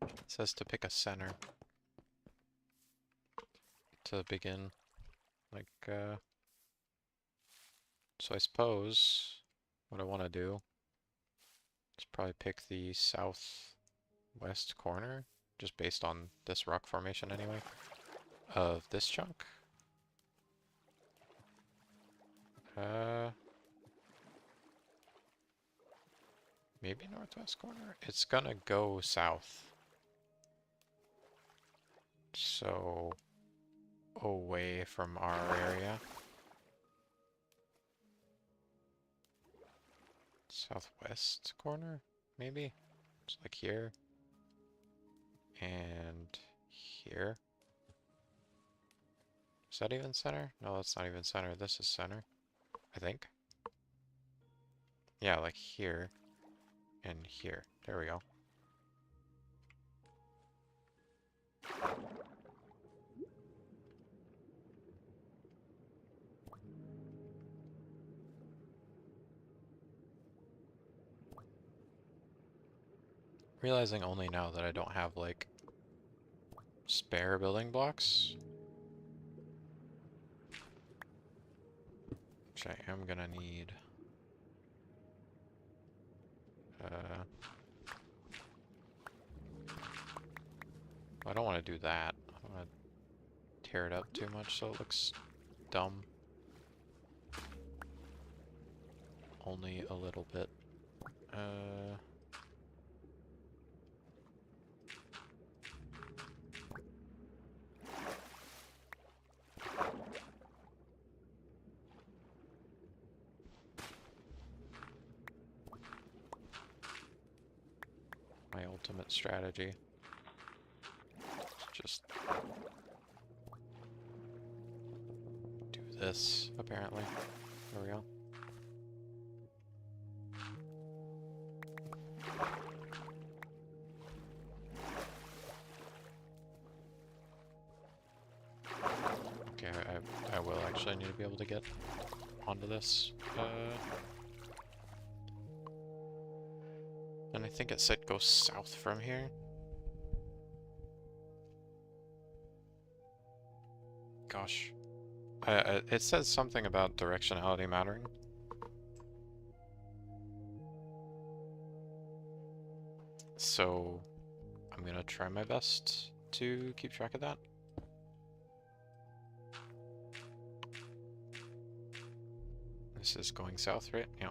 It says to pick a center to begin. Like, so I suppose what I want to do is probably pick the southwest corner, just based on this rock formation anyway, of this chunk. Maybe northwest corner? It's gonna go south. So, away from our area. Southwest corner, maybe? It's like here. And here. Is that even center? No, that's not even center. This is center, I think. Yeah, like here. And here. There we go. Realizing only now that I don't have, like, spare building blocks. Which I am gonna need. I don't want to do that. I don't want to tear it up too much so it looks dumb. Only a little bit. My ultimate strategy. Just do this, apparently. There we go. Okay, I will actually need to be able to get onto this. And I think it said go south from here. Gosh. It says something about directionality mattering. So I'm gonna try my best to keep track of that. This is going south, right? Yeah.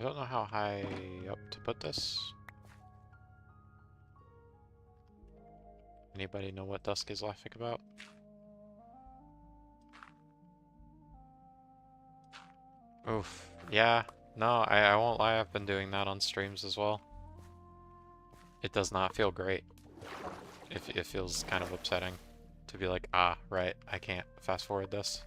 I don't know how high up to put this. Anybody know what Dusk is laughing about? Oof. Yeah. No, I won't lie, I've been doing that on streams as well. It does not feel great. It feels kind of upsetting to be like, ah, right, I can't fast forward this.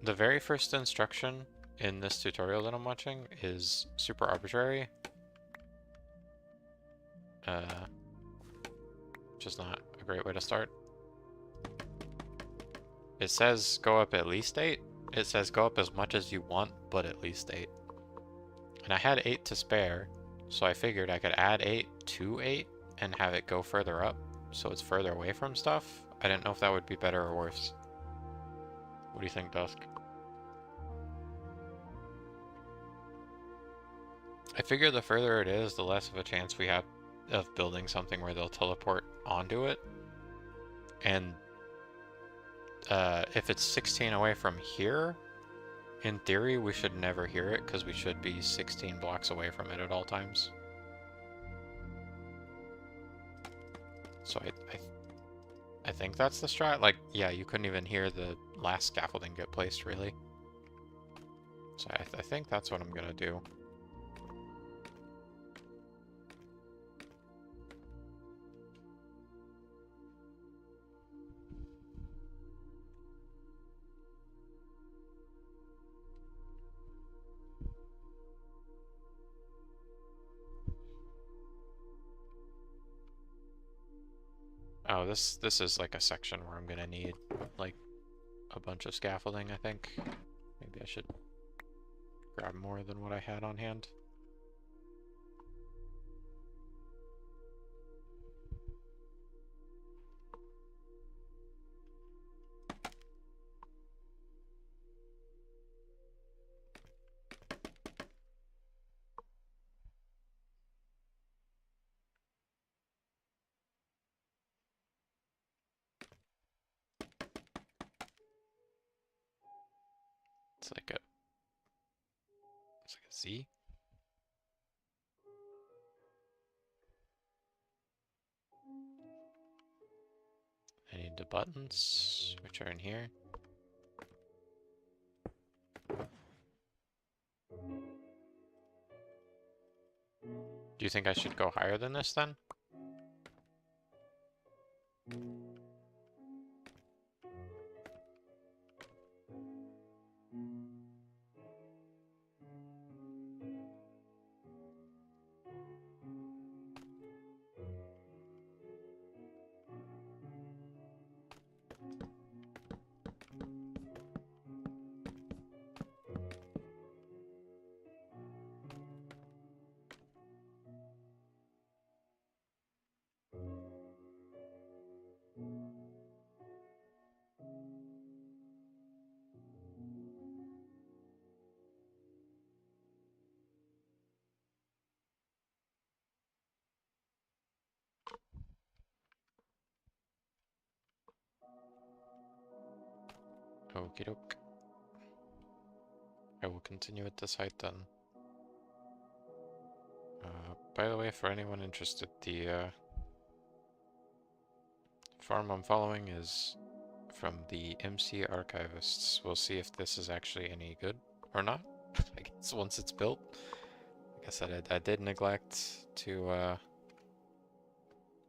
The very first instruction in this tutorial that I'm watching is super arbitrary. Which is not a great way to start. It says go up at least 8. It says go up as much as you want, but at least 8. And I had 8 to spare, so I figured I could add 8 to 8 and have it go further up, so it's further away from stuff. I didn't know if that would be better or worse. What do you think, Dusk? I figure the further it is, the less of a chance we have of building something where they'll teleport onto it. And if it's 16 away from here, in theory, we should never hear it, because we should be 16 blocks away from it at all times. So I think that's the strat. Like, yeah, you couldn't even hear the last scaffolding get placed, really. So I think that's what I'm gonna do. Oh, this is like a section where I'm gonna need like a bunch of scaffolding, I think. Maybe I should grab more than what I had on hand. It's like a Z. I need the buttons, which are in here. Do you think I should go higher than this then? Okie doke. I will continue at this height then. By the way, for anyone interested, the farm I'm following is from the MC Archivists. We'll see if this is actually any good or not. I guess once it's built. Like I said, I did neglect to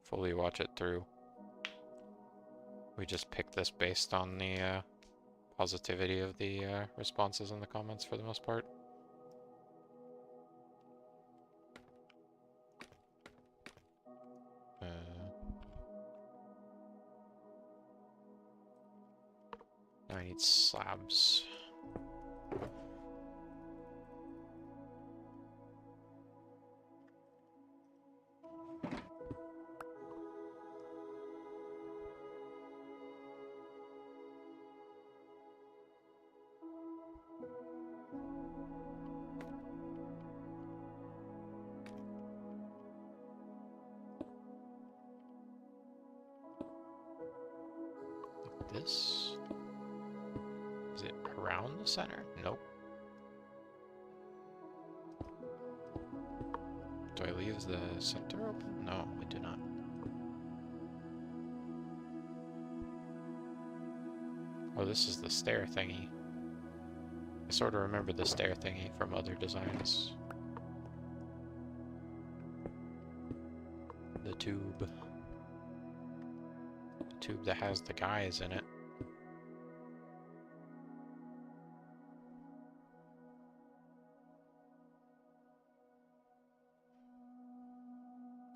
fully watch it through. We just picked this based on the positivity of the responses in the comments for the most part. I need slabs. This? Is it around the center? Nope. Do I leave the center open? No, I do not. Oh, this is the stair thingy. I sort of remember the stair thingy from other designs. The tube. The tube that has the guys in it.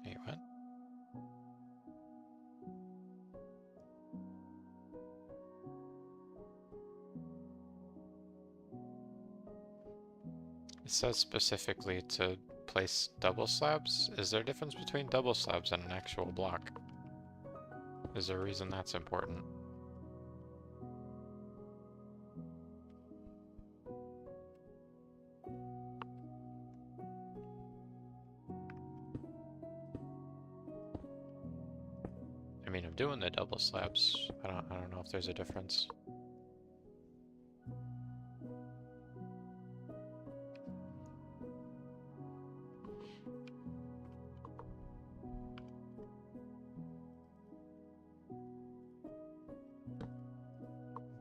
Hey, what? It says specifically to place double slabs. Is there a difference between double slabs and an actual block? Is there a reason that's important? I mean, I'm doing the double slabs. I don't know if there's a difference.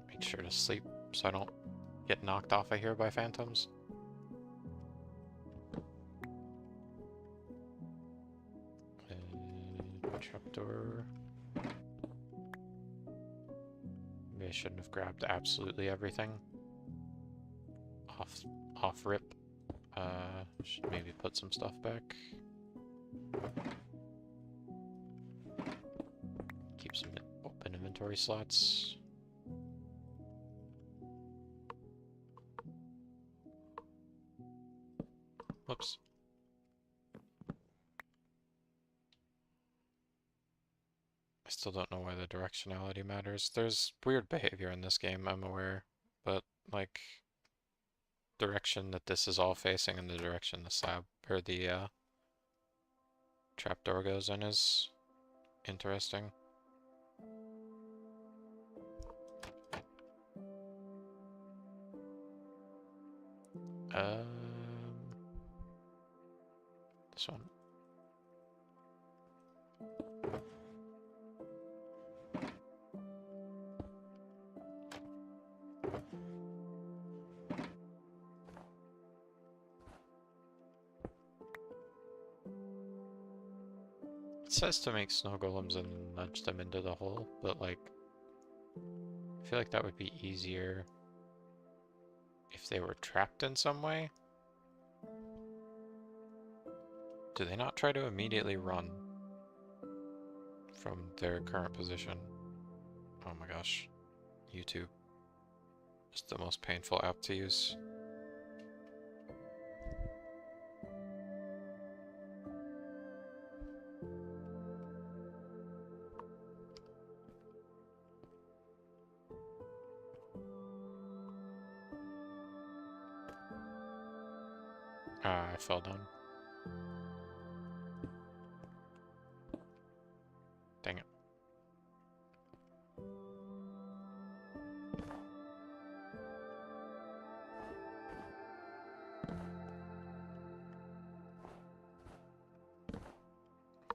Make sure to sleep so I don't get knocked off of here by phantoms. Trapdoor. Maybe I shouldn't have grabbed absolutely everything. Off rip. Should maybe put some stuff back. Keep some open inventory slots. Whoops. I still don't know why the directionality matters. There's weird behavior in this game, I'm aware, but like direction that this is all facing and the direction the slab or the trapdoor goes in is interesting. This one. It says to make snow golems and nudge them into the hole, but like, I feel like that would be easier if they were trapped in some way. Do they not try to immediately run from their current position? Oh my gosh. YouTube. Just the most painful app to use. Ah, I fell down. Dang it.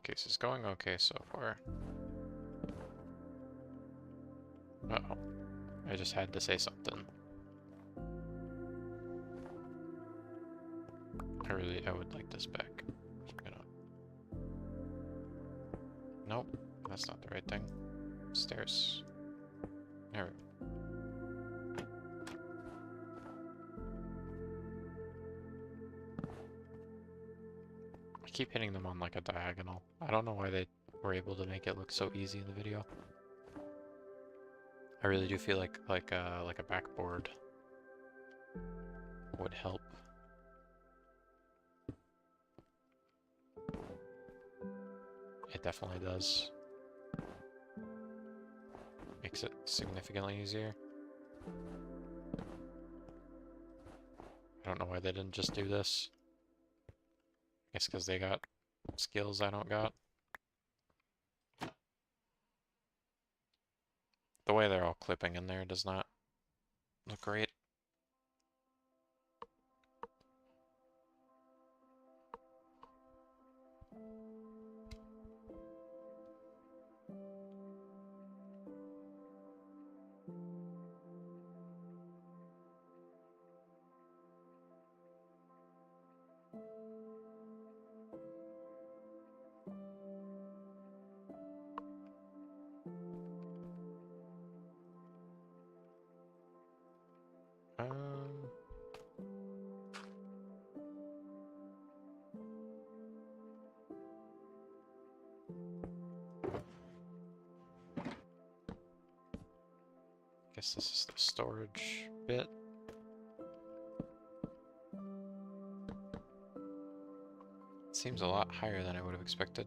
Case is going okay so far. Uh-oh. I just had to say something. I would like this back. So I'm gonna... Nope, that's not the right thing. Stairs. There we go. I keep hitting them on like a diagonal. I don't know why they were able to make it look so easy in the video. I really do feel like a backboard would help. It definitely does. Makes it significantly easier. I don't know why they didn't just do this. I guess because they got skills I don't got. The way they're all clipping in there does not look great. Um, guess this is the storage bit. Seems a lot higher than I would have expected.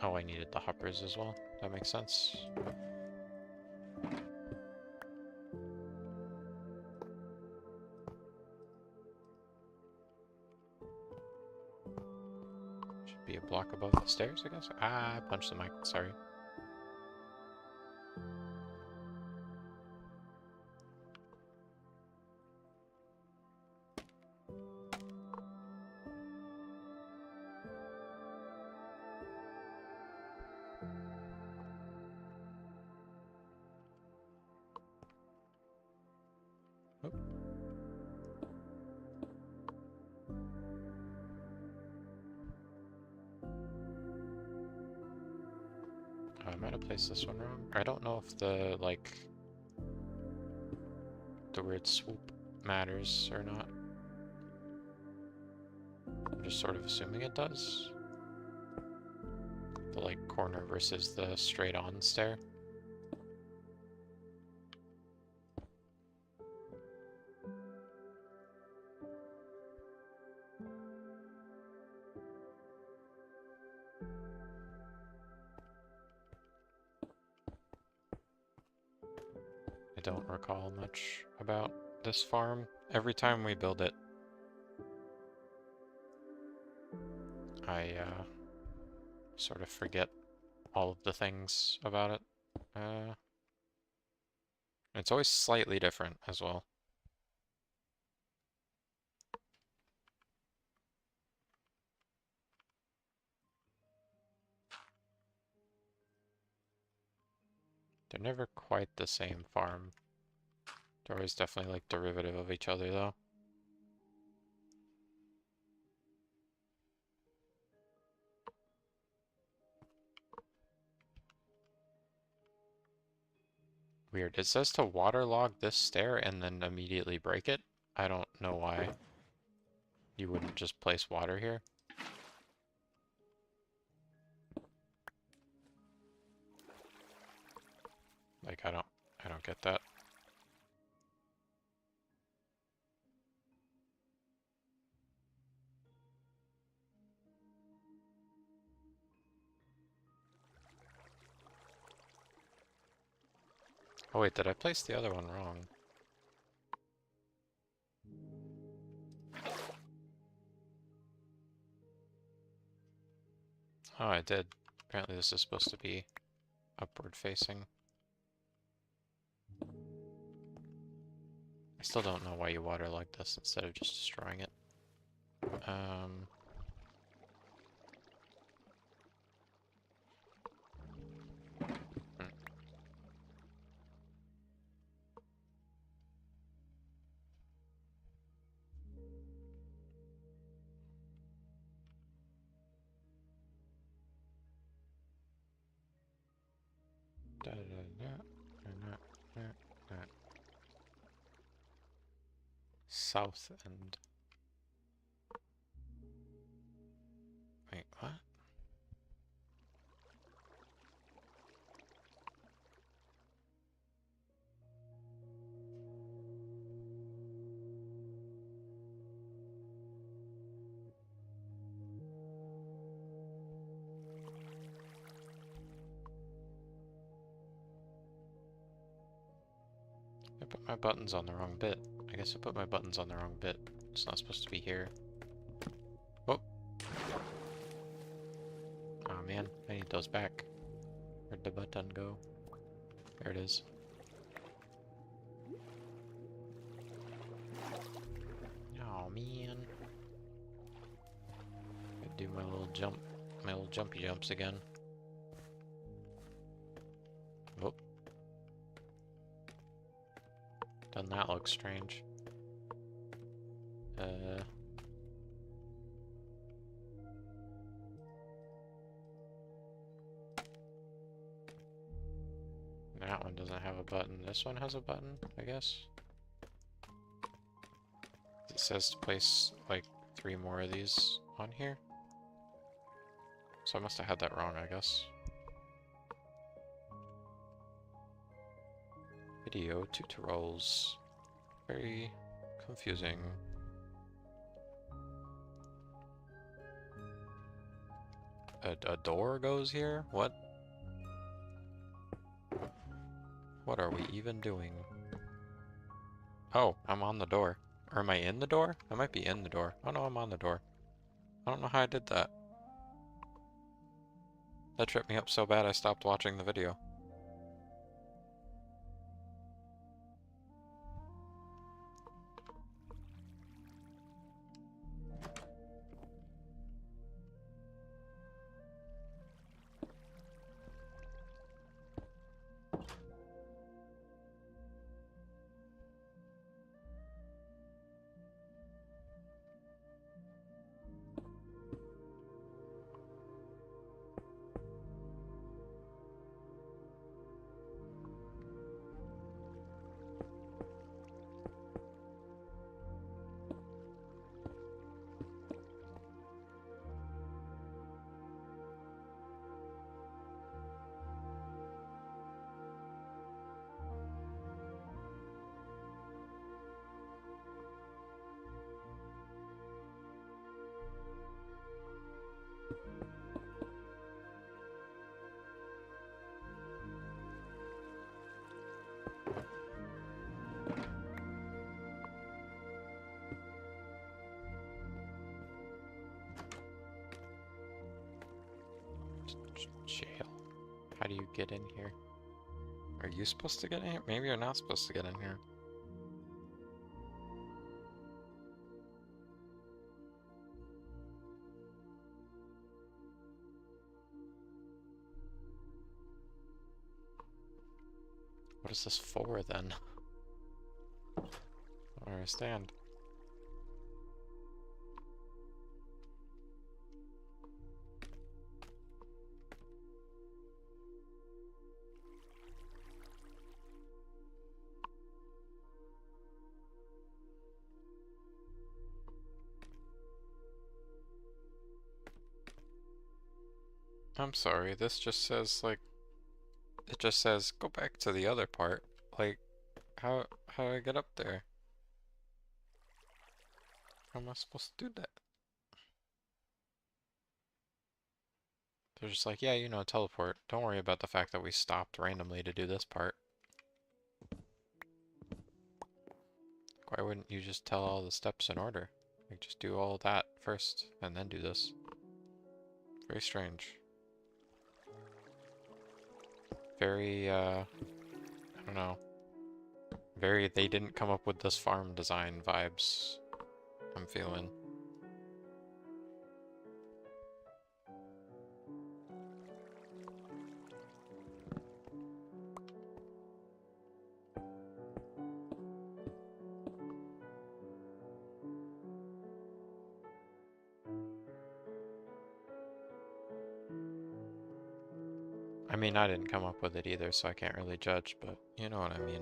Oh, I needed the hoppers as well. That makes sense. Should be a block above the stairs, I guess. Ah, I punched the mic. Sorry. Oop. I might have placed this one wrong. I don't know if the, like, the weird swoop matters or not. I'm just sort of assuming it does. The, like, corner versus the straight-on stair. I don't recall much about this farm. Every time we build it, I sort of forget all of the things about it. It's always slightly different as well. They're never quite the same farm. They're always definitely like derivative of each other though. Weird. It says to waterlog this stair and then immediately break it. I don't know why you wouldn't just place water here. Like, I don't get that. Oh wait, did I place the other one wrong? Oh, I did. Apparently this is supposed to be upward facing. I still don't know why you waterlog this instead of just destroying it. South end. Wait, what? I put my buttons on the wrong bit. I guess I put my buttons on the wrong bit. It's not supposed to be here. Oh! Oh man, I need those back. Where'd the button go? There it is. Oh man. Gotta do my little jump, my little jumpy jumps again. Oh. Doesn't that look strange? That one doesn't have a button. This one has a button, I guess. It says to place like 3 more of these on here. So I must have had that wrong, I guess. Video tutorials. Very confusing. A door goes here? What? What are we even doing? Oh, I'm on the door. Or am I in the door? I might be in the door. Oh no, I'm on the door. I don't know how I did that. That tripped me up so bad I stopped watching the video. Jail. How do you get in here? Are you supposed to get in here? Maybe you're not supposed to get in here. What is this for then? I don't understand. I'm sorry, this just says, like, it just says, go back to the other part. Like, how do I get up there? How am I supposed to do that? They're just like, yeah, you know, teleport. Don't worry about the fact that we stopped randomly to do this part. Why wouldn't you just tell all the steps in order? Like, just do all that first, and then do this. Very strange. Very, I don't know. Very, they didn't come up with this farm design vibes, I'm feeling. I mean, I didn't come up with it either, so I can't really judge, but you know what I mean.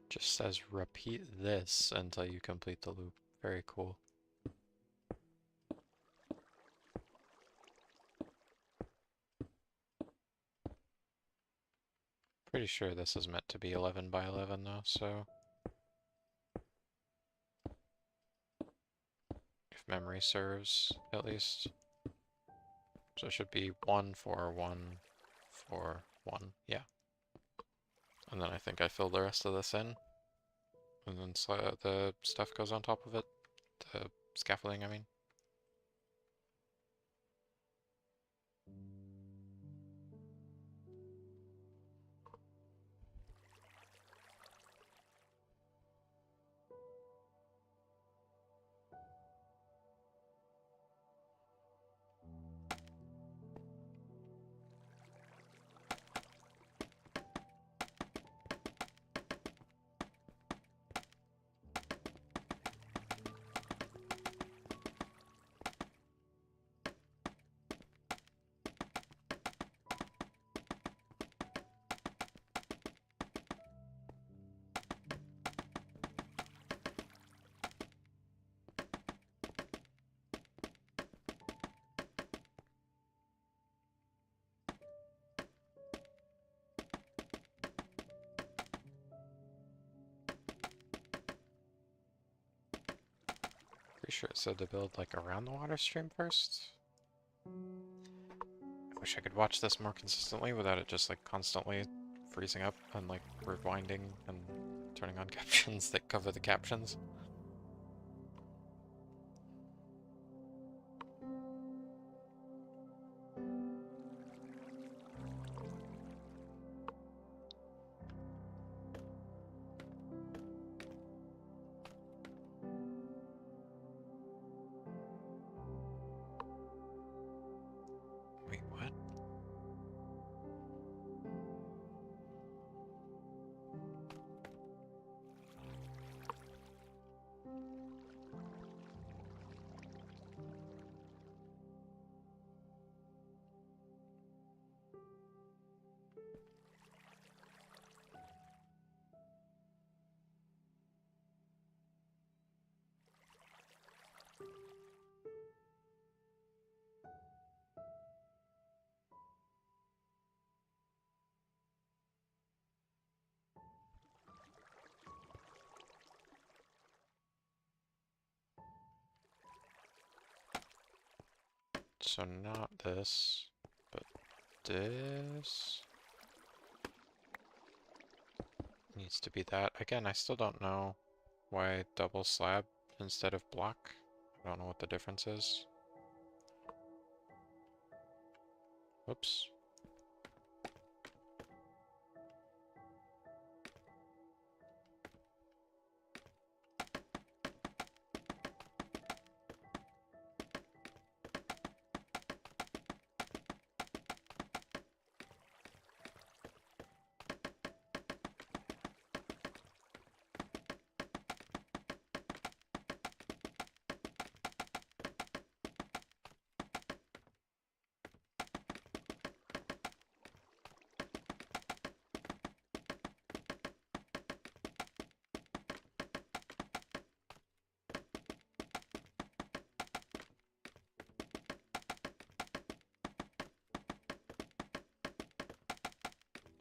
Just says repeat this until you complete the loop. Very cool. pretty sure this is meant to be 11 by 11 though, so... If memory serves, at least. So it should be 1, 4, 1, 4, 1, yeah. And then I think I fill the rest of this in. And then the stuff goes on top of it. The scaffolding, I mean. Pretty sure it said to build like around the water stream first. I wish I could watch this more consistently without it just like constantly freezing up and like rewinding and turning on captions that cover the captions. Wait, what? So not this, but this needs to be that. Again, I still don't know why double slab instead of block. I don't know what the difference is. Whoops.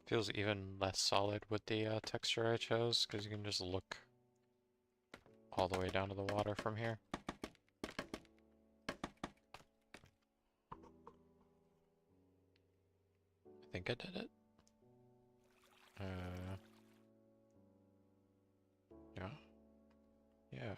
Feels even less solid with the texture I chose, because you can just look all the way down to the water from here. I think I did it. Yeah. Yeah.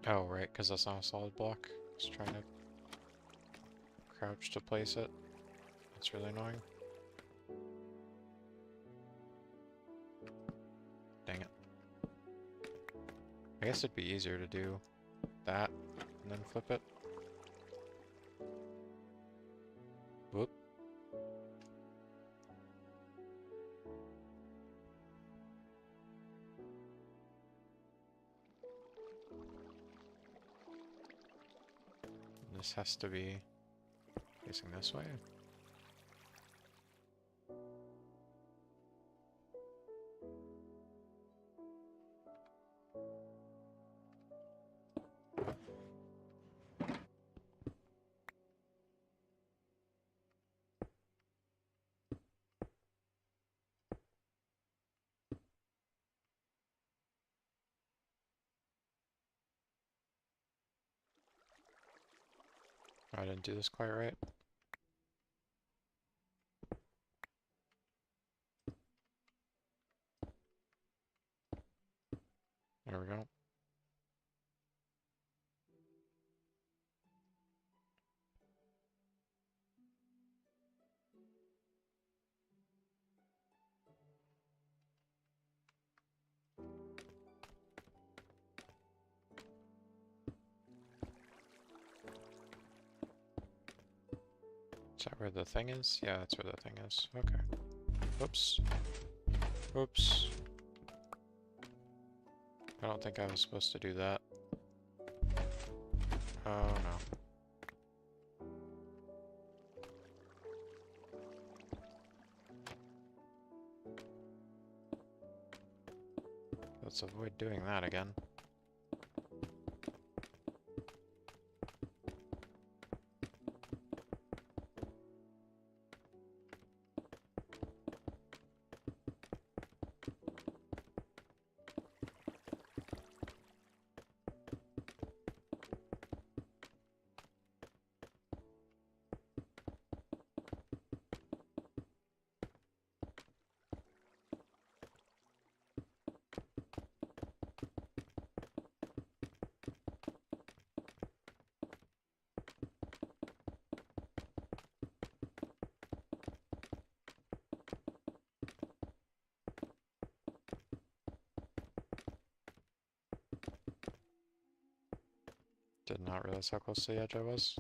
Oh, right, because that's not a solid block. I was trying to crouch to place it. That's really annoying. Dang it. I guess it'd be easier to do that, and then flip it. Whoop. This has to be facing this way. I didn't do this quite right. There we go. Is that where the thing is? Yeah, that's where the thing is. Okay. Oops. Oops. I don't think I was supposed to do that. Oh no. Let's avoid doing that again. Did not realize how close to the edge I was.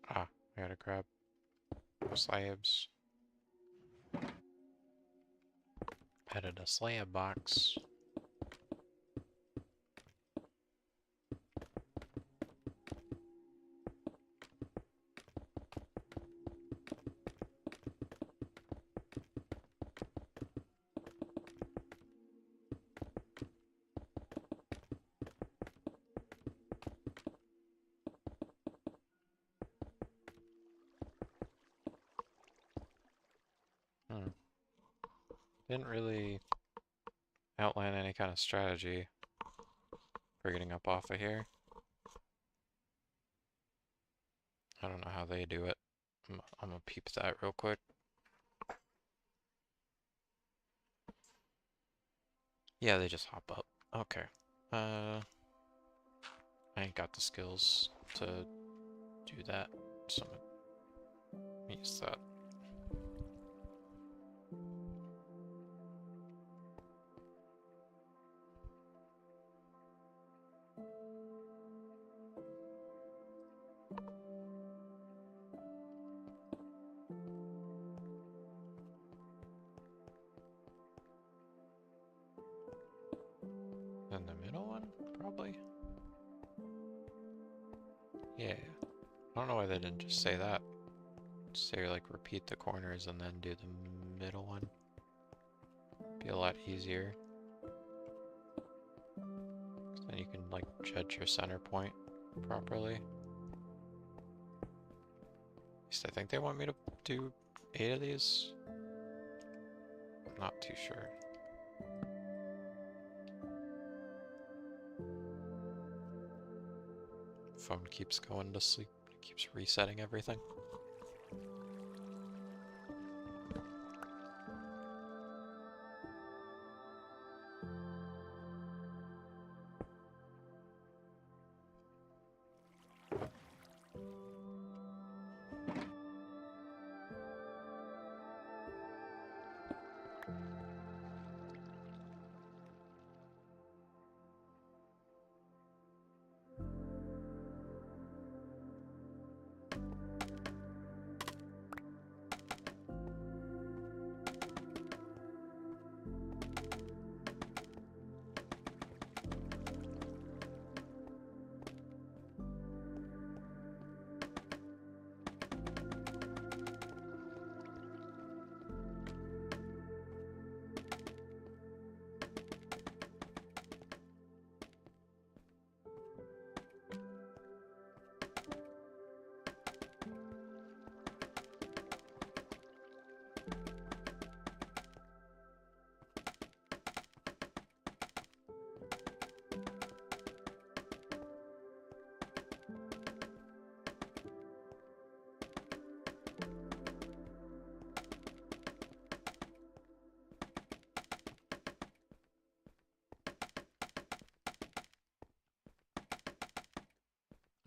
Ah, I gotta grab slabs. Added a slab box. Didn't really outline any kind of strategy for getting up off of here. I don't know how they do it. I'm gonna peep that real quick. Yeah, they just hop up. Okay. I ain't got the skills to do that, so I'm gonna use that. Then the middle one, probably? Yeah. I don't know why they didn't just say that. Say, like, repeat the corners and then do the middle one. Be a lot easier. 'Cause then you can, like, judge your center point properly. At least I think they want me to do 8 of these. I'm not too sure. Phone keeps going to sleep. It keeps resetting everything.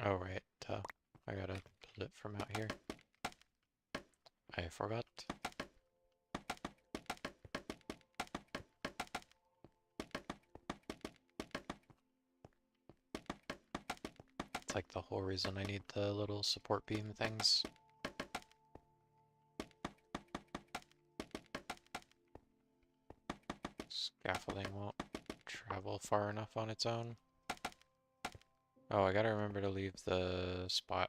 Oh, right. I gotta build it from out here. I forgot. It's like the whole reason I need the little support beam things. Scaffolding won't travel far enough on its own. Oh, I gotta remember to leave the spot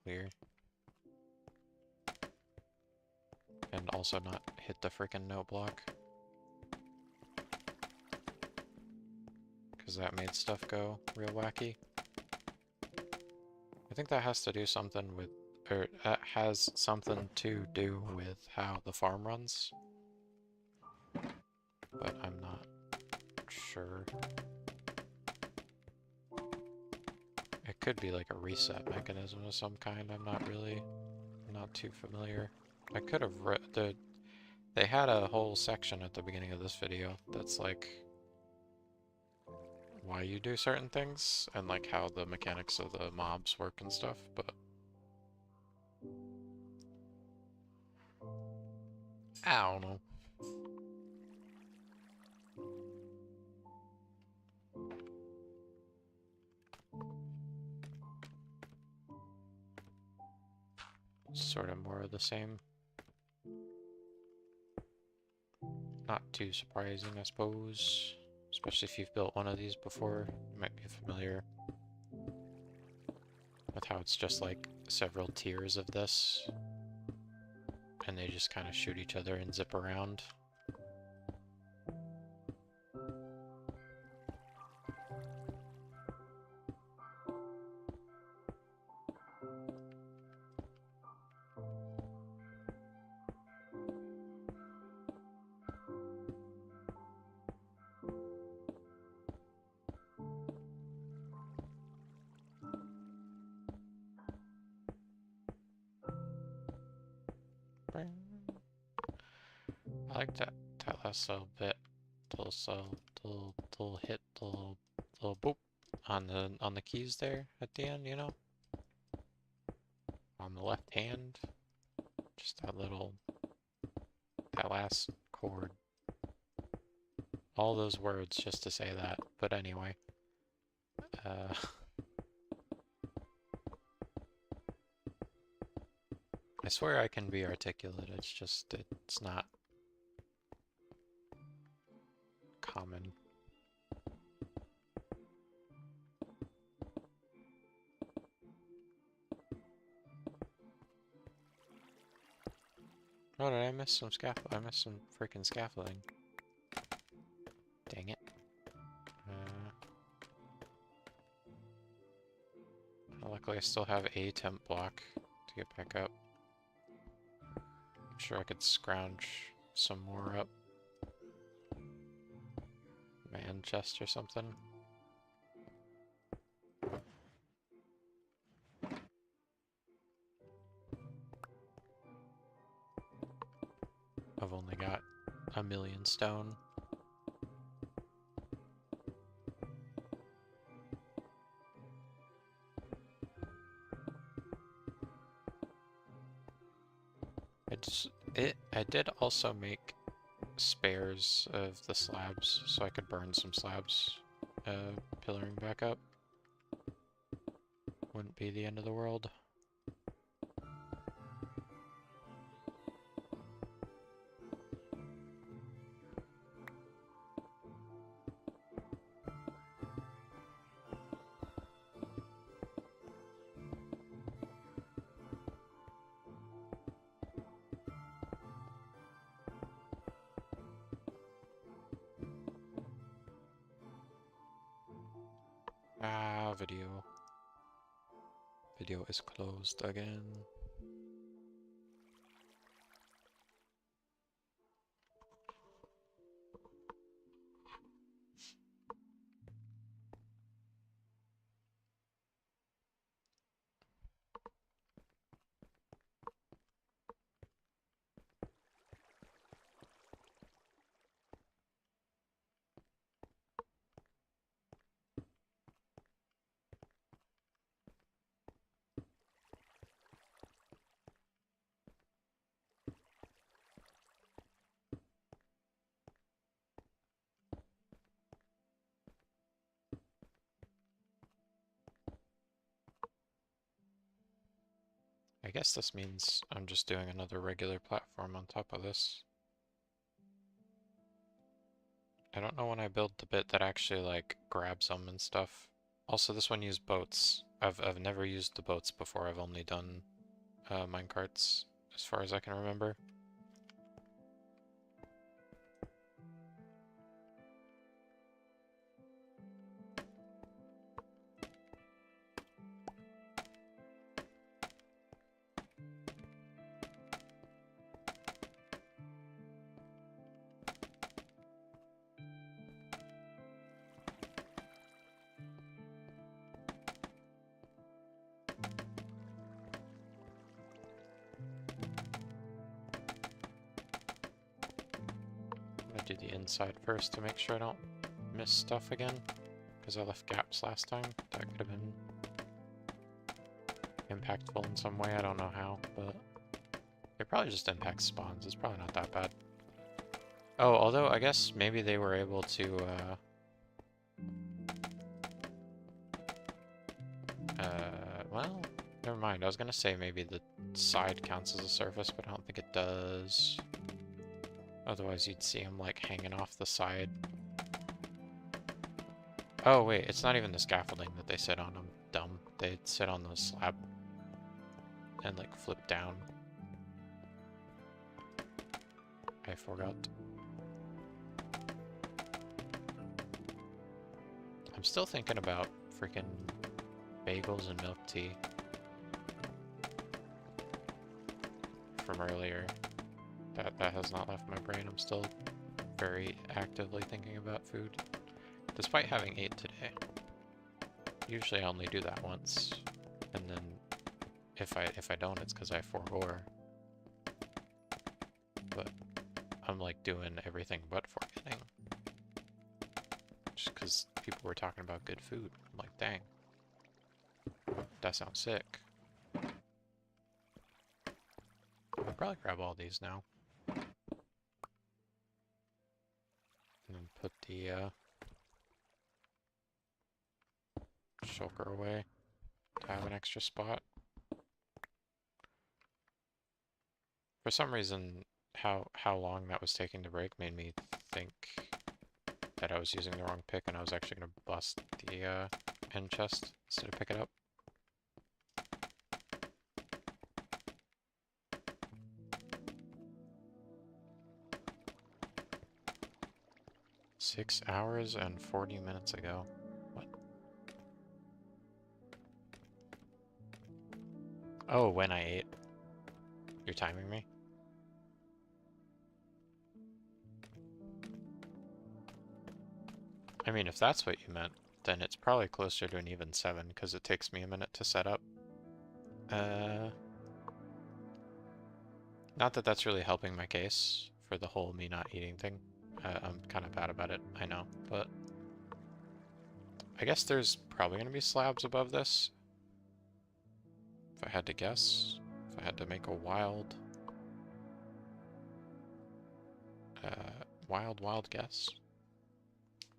clear. And also not hit the frickin' note block. Because that made stuff go real wacky. I think that has to do something with, or that has something to do with how the farm runs. But I'm not sure. It could be like a reset mechanism of some kind. I'm not too familiar. I could have read they had a whole section at the beginning of this video that's like why you do certain things and like how the mechanics of the mobs work and stuff, but I don't know. Sort of more of the same. Not too surprising, I suppose. Especially if you've built one of these before, you might be familiar with how it's just like several tiers of this. And they just kind of shoot each other and zip around. I like that last little bit, little hit, little boop on the keys there at the end, you know, on the left hand, just that last chord, all those words just to say that. But anyway, I swear I can be articulate. It's just it's not common. Oh, did I miss some scaffold? I missed some freaking scaffolding. Dang it. Luckily I still have a temp block to get back up. I'm sure I could scrounge some more up. Man chest or something. I've only got 1,000,000 stone. I did also make spares of the slabs, so I could burn some slabs, pillaring back up. Wouldn't be the end of the world. Video. Video is closed again. I guess this means I'm just doing another regular platform on top of this. I don't know when I build the bit that actually like grabs them and stuff. Also, this one used boats. I've never used the boats before. I've only done minecarts as far as I can remember. I'm gonna do the inside first to make sure I don't miss stuff again, because I left gaps last time. That could have been impactful in some way, I don't know how, but it probably just impacts spawns. It's probably not that bad. Oh, although I guess maybe they were able to, well, never mind. I was gonna say maybe the side counts as a surface, but I don't think it does. Otherwise you'd see them, like, hanging off the side. Oh, wait, it's not even the scaffolding that they sit on. I'm dumb. They sit on the slab and, like, flip down. I forgot. I'm still thinking about freaking bagels and milk tea from earlier. That has not left my brain. I'm still very actively thinking about food, despite having 8 today. Usually I only do that once, and then if I don't, it's because I forgore. But I'm like doing everything but forgetting, just because people were talking about good food. I'm like, dang, that sounds sick. I'll probably grab all these now. And then put the shulker away to have an extra spot. For some reason, how long that was taking to break made me think that I was using the wrong pick and I was actually going to bust the end chest instead of pick it up. Six hours and 40 minutes ago. What? Oh, when I ate. You're timing me? I mean, if that's what you meant, then it's probably closer to an even 7, because it takes me a minute to set up. Not that that's really helping my case for the whole me not eating thing. I'm kind of bad about it, I know, but I guess there's probably going to be slabs above this. If I had to guess. If I had to make a wild, wild guess.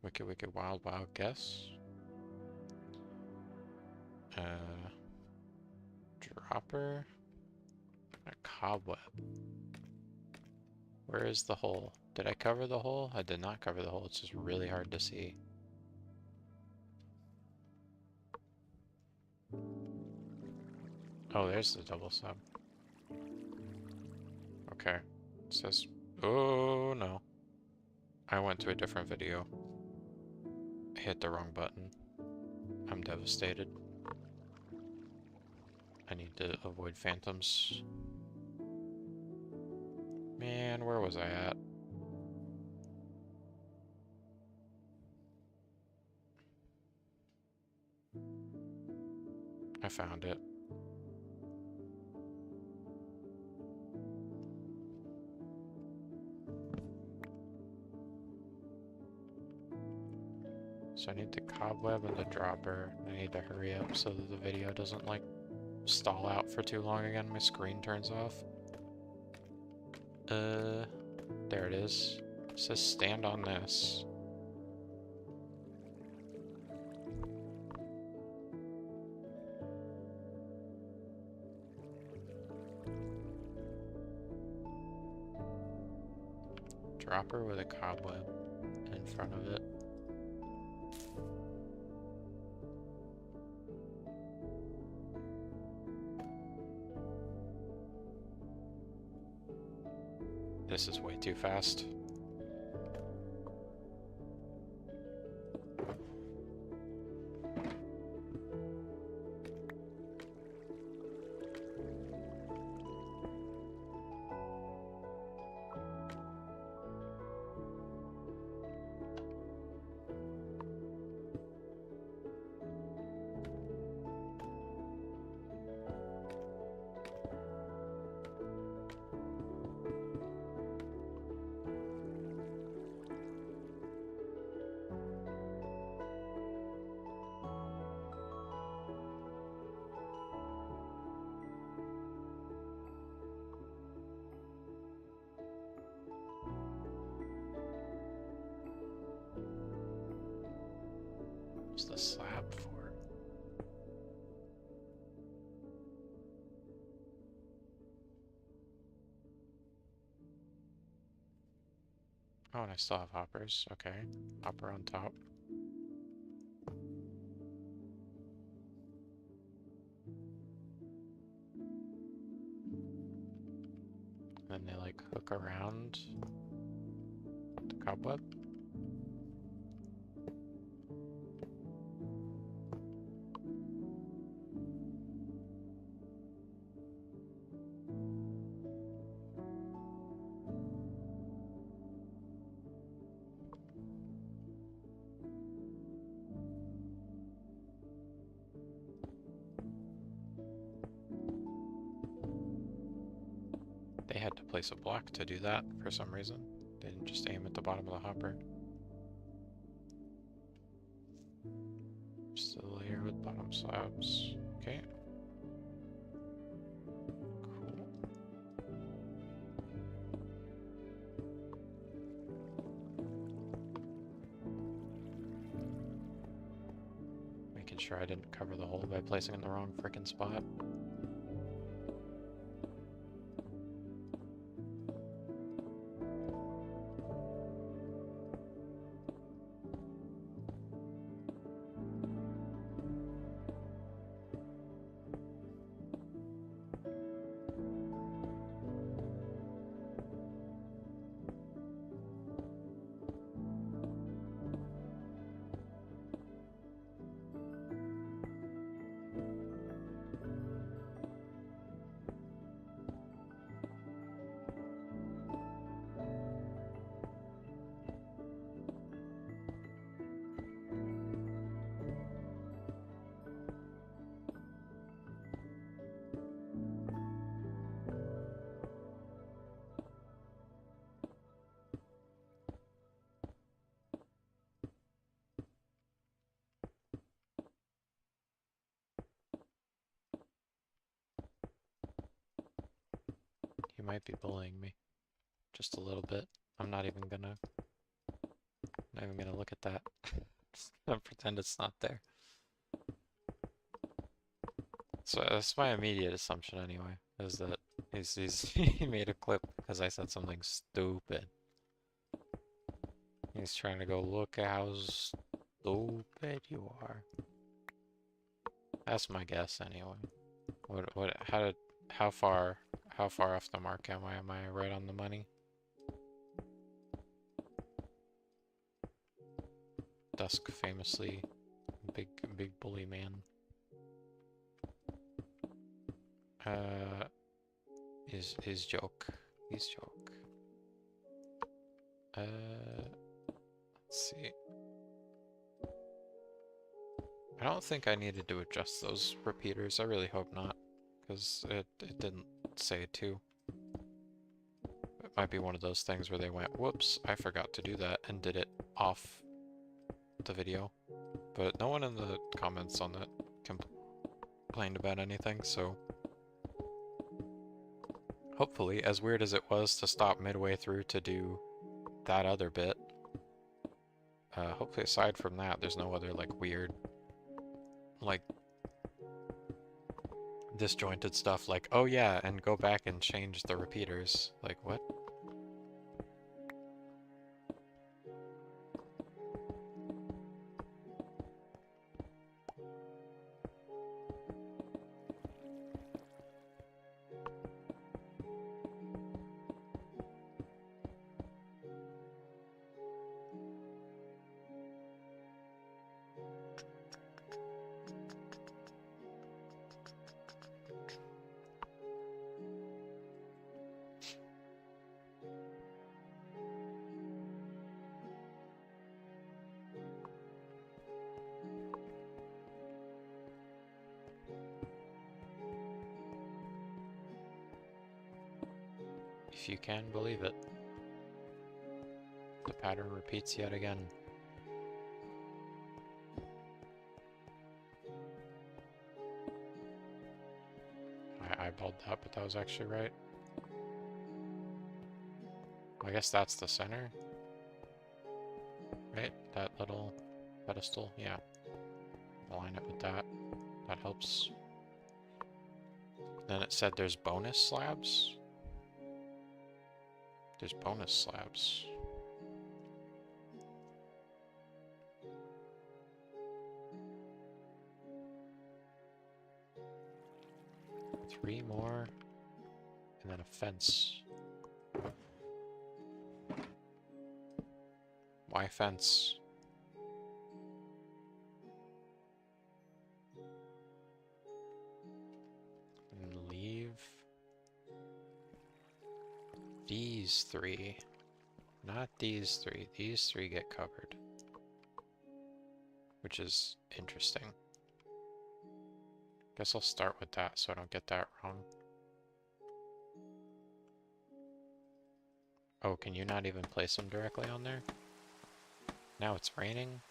Wicked, wild guess. Dropper. A cobweb. Where is the hole? Did I cover the hole? I did not cover the hole. It's just really hard to see. Oh, there's the double sub. Okay. It says, oh no. I went to a different video. I hit the wrong button. I'm devastated. I need to avoid phantoms. Man, where was I at? I found it. So I need the cobweb and the dropper. I need to hurry up so that the video doesn't, like, stall out for too long again. My screen turns off. There it is. It says stand on this. dropper with a cobweb in front of it. This is way too fast. What's the slab for? Oh, and I still have hoppers. Okay. Hopper on top. Then they like hook around the cobweb. They had to place a block to do that for some reason. They didn't just aim at the bottom of the hopper. Just a layer with bottom slabs. Okay. Cool. Making sure I didn't cover the hole by placing in the wrong frickin' spot. You might be bullying me. Just a little bit. I'm not even gonna look at that. Just gonna pretend it's not there. So that's my immediate assumption anyway, is that he made a clip because I said something stupid. He's trying to go, look at how stupid you are. That's my guess anyway. How far off the mark am I? Am I right on the money? Dusk famously big bully man. His joke. Let's see. I don't think I needed to adjust those repeaters. I really hope not, because it didn't say to. It might be one of those things where they went, whoops, I forgot to do that, and did it off the video. But no one in the comments on that complained about anything, so hopefully, as weird as it was to stop midway through to do that other bit, hopefully aside from that, there's no other, like, weird, like, disjointed stuff, like, oh yeah, and go back and change the repeaters. Like, what? If you can believe it. The pattern repeats yet again. I eyeballed that, but that was actually right. I guess that's the center. Right? That little pedestal? Yeah. Align it with that. That helps. Then it said there's bonus slabs. There's bonus slabs. Three more. And then a fence. Why fence? And leave these three. Not these three. These three get covered. Which is interesting. Guess I'll start with that so I don't get that wrong. Oh, can you not even place them directly on there? Now it's raining.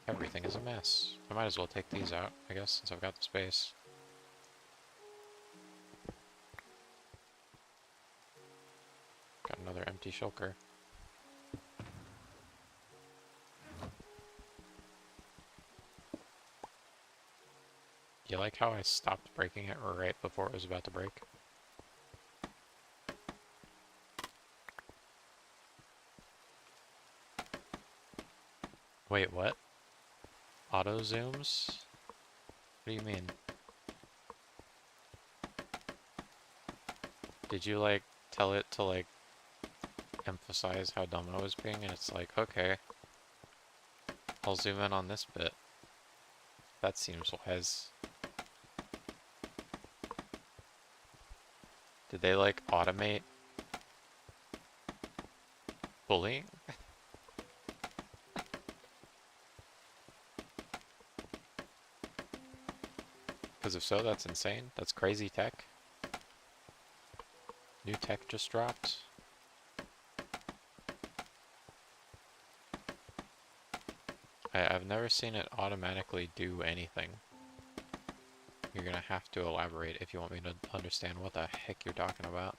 Everything is a mess. I might as well take these out, I guess, since I've got the space. Got another empty shulker. You like how I stopped breaking it right before it was about to break? Wait, what? Auto zooms? What do you mean? Did you, like, tell it to, like, emphasize how dumb I was being? And it's like, okay, I'll zoom in on this bit. That seems wise. Did they, like, automate bullying? Because if so, that's insane. That's crazy tech. New tech just dropped. I've never seen it automatically do anything. You're gonna have to elaborate if you want me to understand what the heck you're talking about.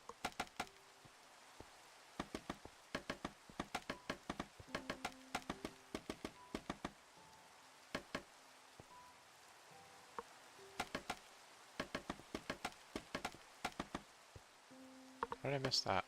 How did I miss that?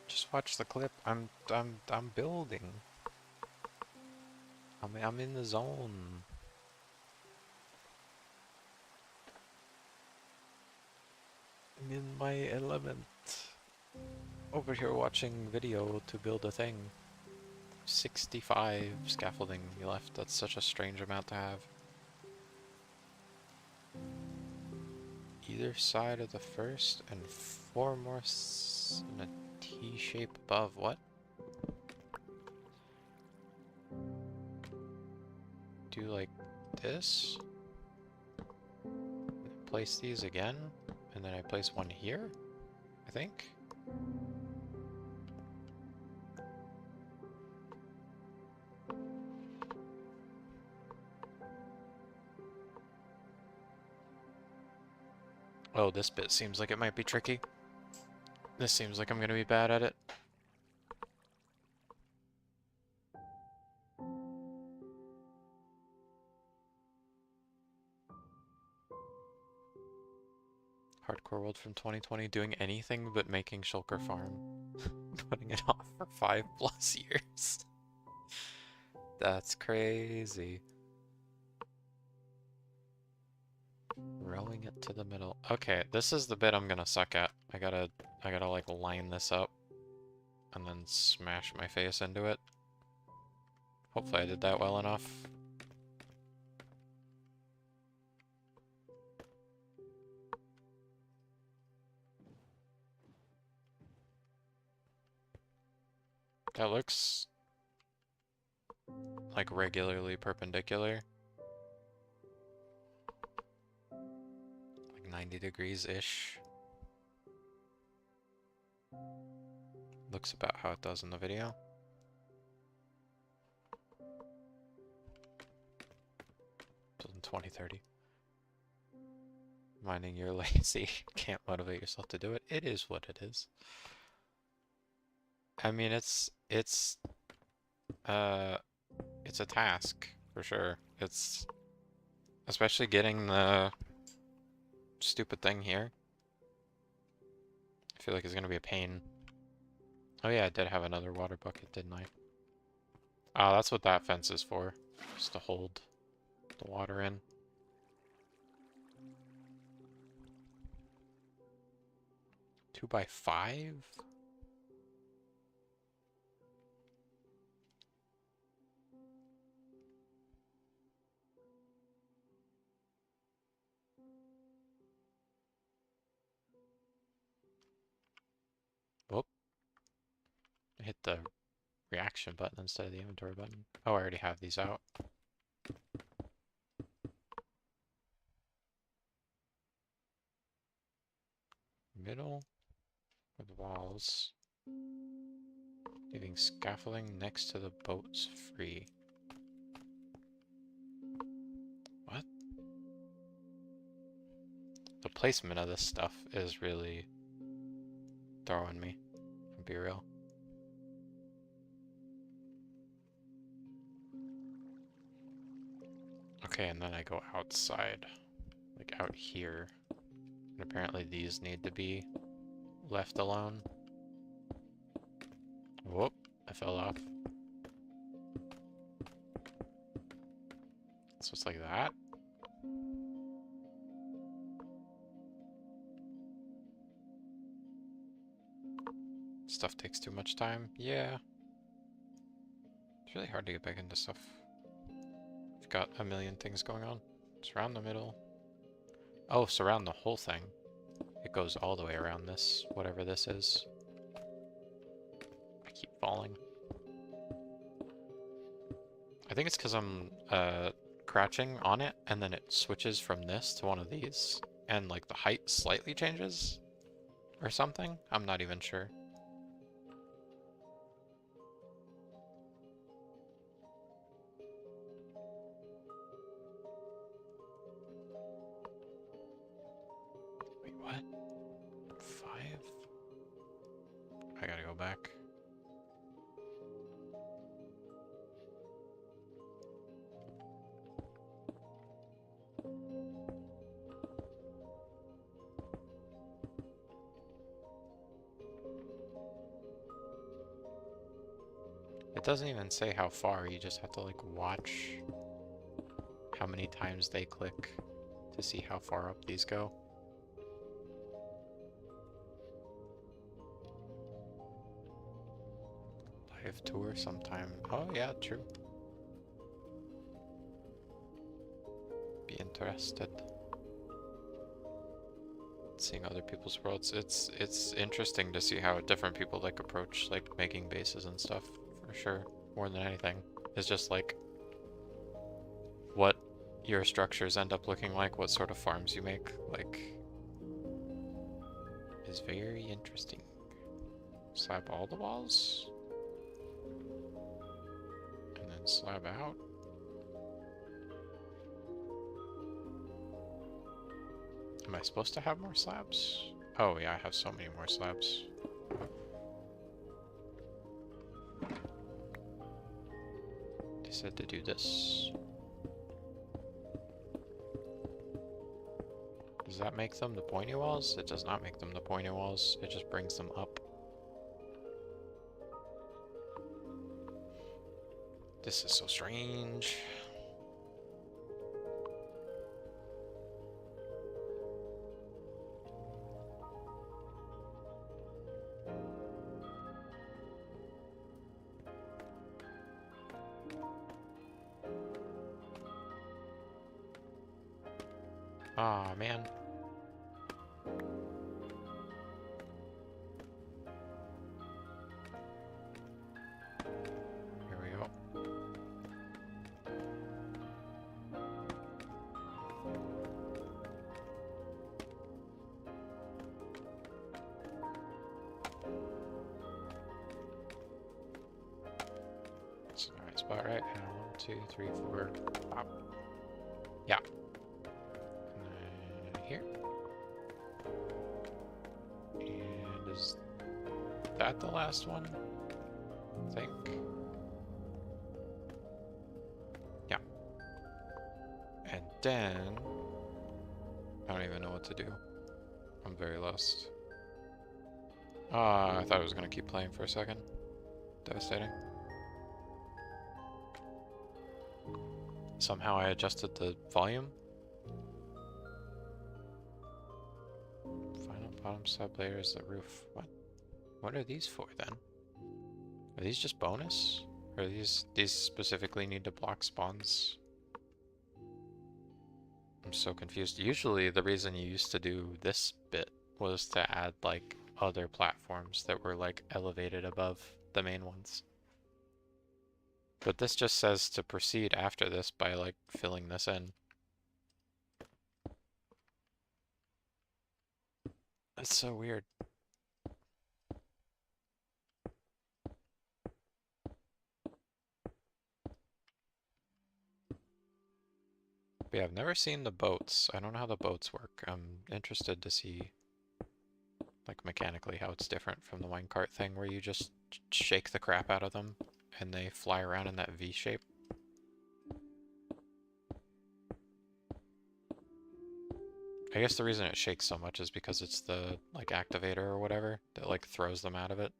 Just watch the clip. I'm building. I'm in the zone. I'm in my element. Over here watching video to build a thing. 65 scaffolding left. That's such a strange amount to have. Either side of the first and 4 more in a T shape above. What? Do like this. Place these again. And then I place one here, I think. Oh, this bit seems like it might be tricky. This seems like I'm gonna be bad at it. Hardcore World from 2020 doing anything but making Shulker Farm. Putting it off for 5+ years. That's crazy. Rowing it to the middle. Okay, this is the bit I'm gonna suck at. I gotta like line this up and then smash my face into it. Hopefully I did that well enough. That looks like regularly perpendicular. Like 90 degrees-ish. Looks about how it does in the video. In 2030. Minding you're lazy, can't motivate yourself to do it. It is what it is. I mean, it's a task for sure. It's especially getting the stupid thing here. I feel like it's gonna be a pain. Oh yeah, I did have another water bucket, didn't I? Oh, that's what that fence is for. Just to hold the water in. Two by 5? Whoop. I hit the reaction button instead of the inventory button. Oh, I already have these out. Middle of the walls. Leaving scaffolding next to the boats free. What? The placement of this stuff is really throwing me, to be real. Okay, and then I go outside, like out here. And apparently these need to be left alone. Whoop, I fell off. So it's like that. Stuff takes too much time. Yeah. It's really hard to get back into stuff. You've got a million things going on. Surround the middle. Oh, surround the whole thing. It goes all the way around this, whatever this is. I keep falling. I think it's because I'm crouching on it, and then it switches from this to one of these, and like the height slightly changes or something. I'm not even sure. Wait, what? 5? I gotta go back. It doesn't even say how far, you just have to like watch how many times they click to see how far up these go. Live tour sometime. Oh yeah, true. Be interested. Seeing other people's worlds. It's interesting to see how different people like approach like making bases and stuff, for sure. More than anything. It's just like what your structures end up looking like, what sort of farms you make, like, is very interesting. Slab all the walls? And then slab out? Am I supposed to have more slabs? Oh yeah, I have so many more slabs. They said to do this. Does that make them the pointy walls? It does not make them the pointy walls. It just brings them up. This is so strange. Aw, man. Here we go. That's the right spot, right? And 1, 2, 3, 4. Pop. Yeah. And then here. And is that the last one? I think. Yeah. And then I don't even know what to do. I'm very lost. I thought I was gonna keep playing for a second. Devastating. Somehow I adjusted the volume. Final bottom sub layer is the roof. What are these for then? Are these just bonus? Or these specifically need to block spawns? I'm so confused. Usually the reason you used to do this bit was to add like other platforms that were like elevated above the main ones. But this just says to proceed after this by like filling this in. That's so weird. But yeah, I've never seen the boats. I don't know how the boats work. I'm interested to see, like, mechanically how it's different from the minecart thing where you just shake the crap out of them and they fly around in that V shape. I guess the reason it shakes so much is because it's the, like, activator or whatever that, like, throws them out of it.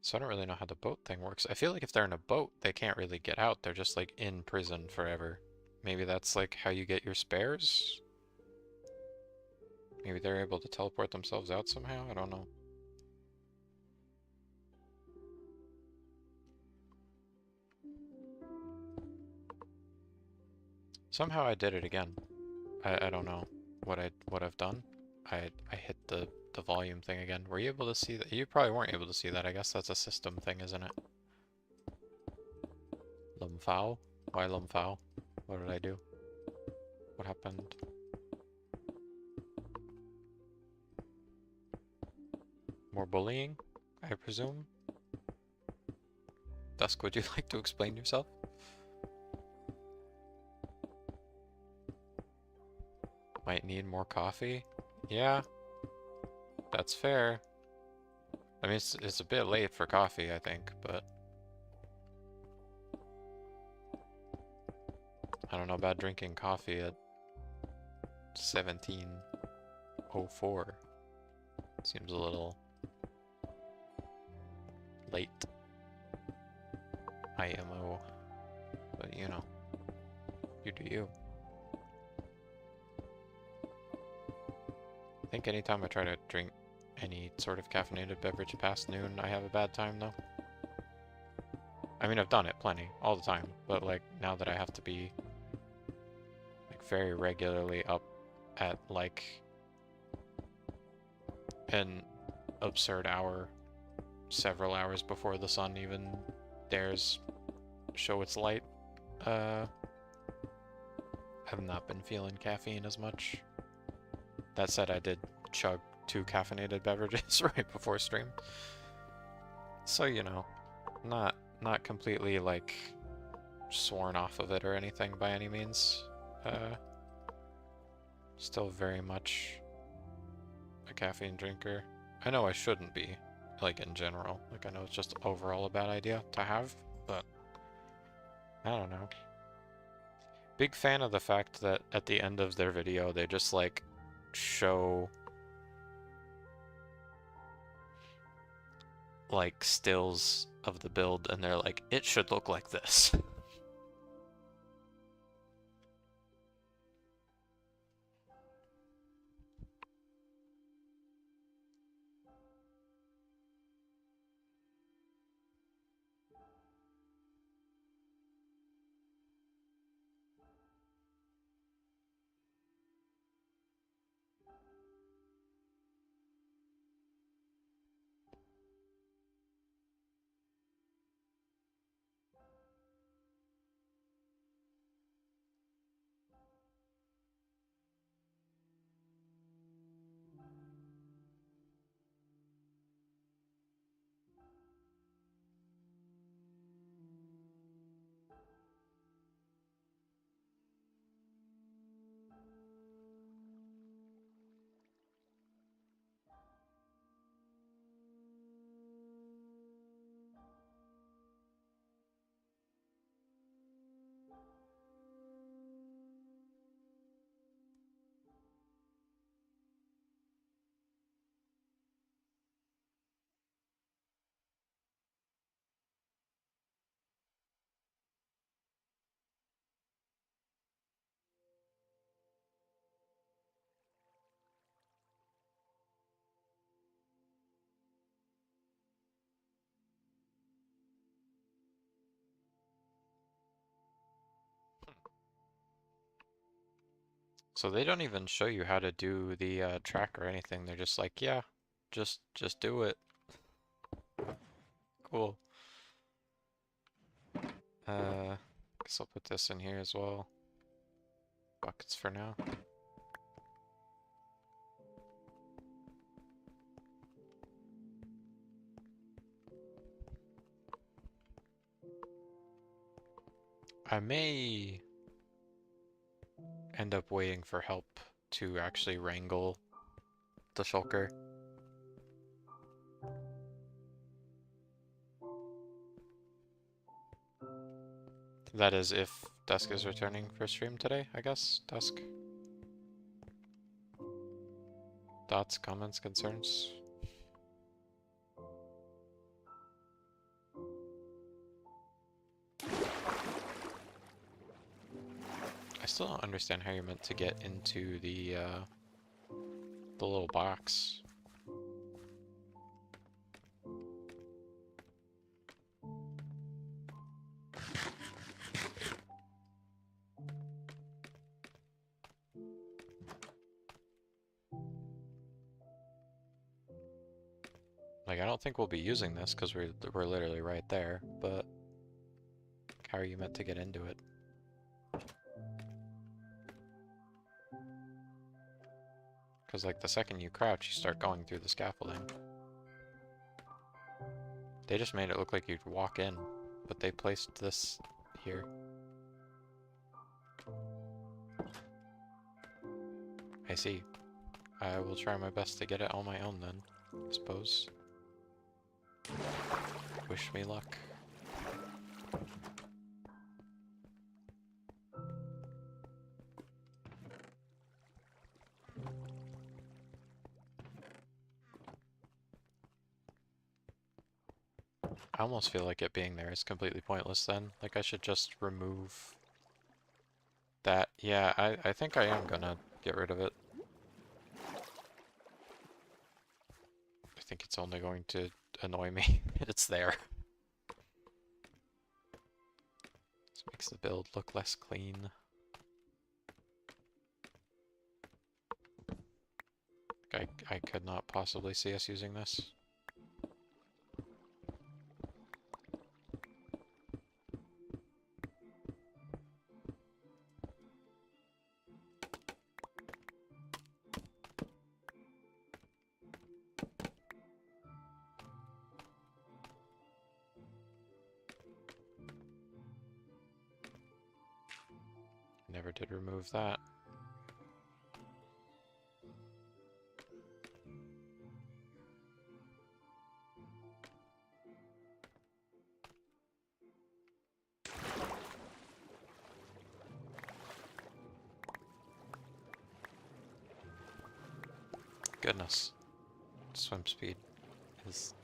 So I don't really know how the boat thing works. I feel like if they're in a boat, they can't really get out. They're just like in prison forever. Maybe that's like how you get your spares? Maybe they're able to teleport themselves out somehow? I don't know. Somehow I did it again. I don't know what I've done. I hit the volume thing again. Were you able to see that? You probably weren't able to see that. I guess that's a system thing, isn't it? Lumphao? Why Lumphao? What did I do? What happened? More bullying, I presume? Dusk, would you like to explain yourself? Might need more coffee? Yeah. That's fair. I mean, it's a bit late for coffee, I think, but... I don't know about drinking coffee at 17:04. Seems a little... late. IMO. But, you know. You do you. I think anytime I try to drink any sort of caffeinated beverage past noon, I have a bad time, though. I mean, I've done it plenty, all the time, but, like, now that I have to be, like, very regularly up at, like, an absurd hour, several hours before the sun even dares show its light, have not been feeling caffeine as much. That said, I did chug 2 caffeinated beverages right before stream. So, you know, not completely, like, sworn off of it or anything by any means. Still very much a caffeine drinker. I know I shouldn't be, like in general. Like I know it's just overall a bad idea to have, but I don't know. Big fan of the fact that at the end of their video they just like show like stills of the build and they're like, it should look like this. So they don't even show you how to do the track or anything. They're just like, yeah, just do it. Cool. Guess I'll put this in here as well. Buckets for now. I may end up waiting for help to actually wrangle the shulker. That is if Dusk is returning for stream today, I guess. Dusk. Thoughts, comments, concerns? I still don't understand how you're meant to get into the little box. Like, I don't think we'll be using this because we're literally right there, but how are you meant to get into it? Because, like, the second you crouch, you start going through the scaffolding. They just made it look like you'd walk in, but they placed this here. I see. I will try my best to get it on my own then, I suppose. Wish me luck. I almost feel like it being there is completely pointless then. Like I should just remove that. Yeah, I think I am gonna get rid of it. I think it's only going to annoy me. It's there. This makes the build look less clean. I could not possibly see us using this. Never did remove that. Goodness. Swim speed is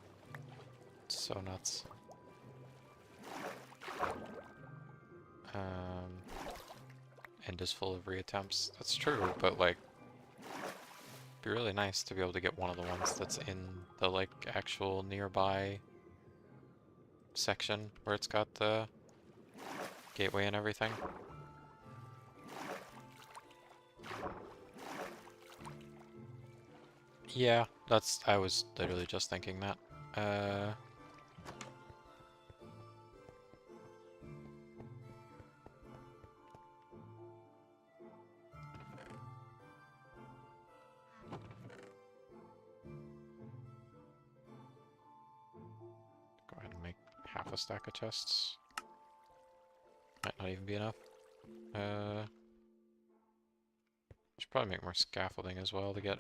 so nuts. And is full of reattempts. That's true, but like, it'd be really nice to be able to get one of the ones that's in the like actual nearby section where it's got the gateway and everything. Yeah, I was literally just thinking that. Go ahead and make half a stack of chests. Might not even be enough. Should probably make more scaffolding as well to get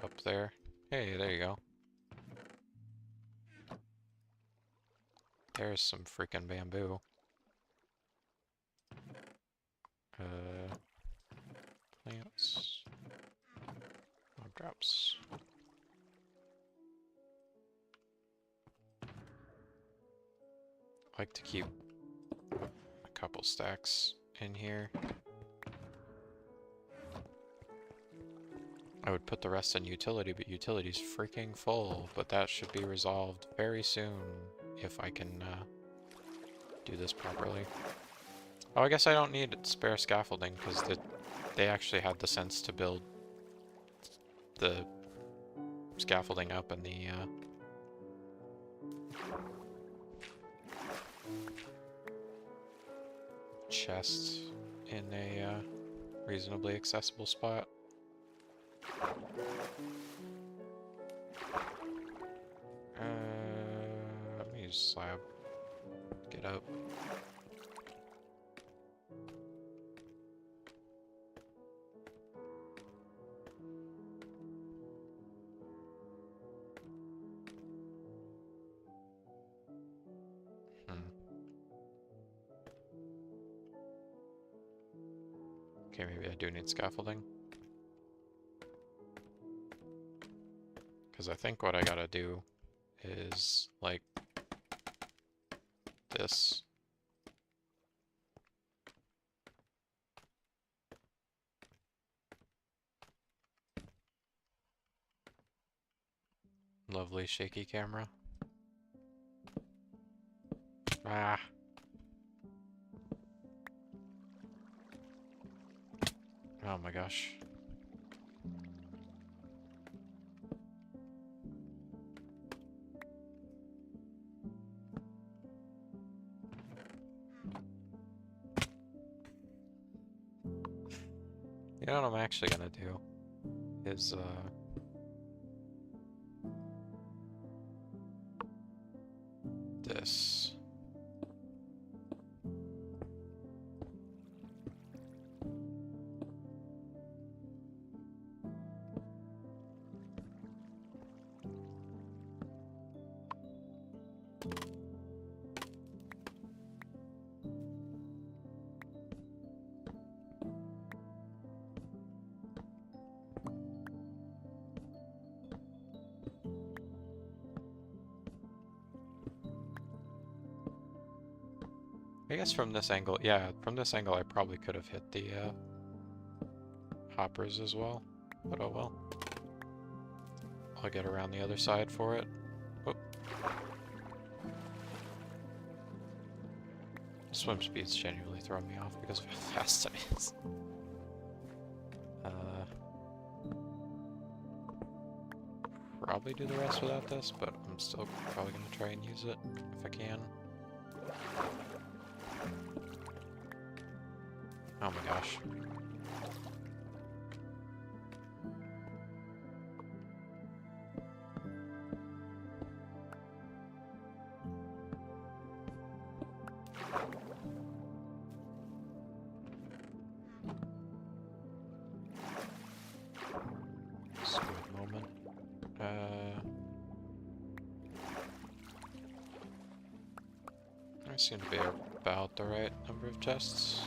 up there. Hey, there you go. There's some freaking bamboo. Plants. Mob drops. I like to keep a couple stacks in here. I would put the rest in utility, but utility's freaking full. But that should be resolved very soon if I can do this properly. Oh, I guess I don't need spare scaffolding because they actually had the sense to build the scaffolding up in the chest in a reasonably accessible spot. Let me use slab. Get up. Okay, maybe I do need scaffolding. Because I think what I gotta do is, like, this. Lovely shaky camera. Ah. Oh my gosh. You know what I'm actually gonna do is this. I guess from this angle, yeah, from this angle I probably could have hit the hoppers as well, but oh well. I'll get around the other side for it. Whoop. Swim speed's genuinely throwing me off because of how fast it is. Probably do the rest without this, but I'm still probably gonna try and use it if I can. Oh my gosh. seem to be about the right number of chests.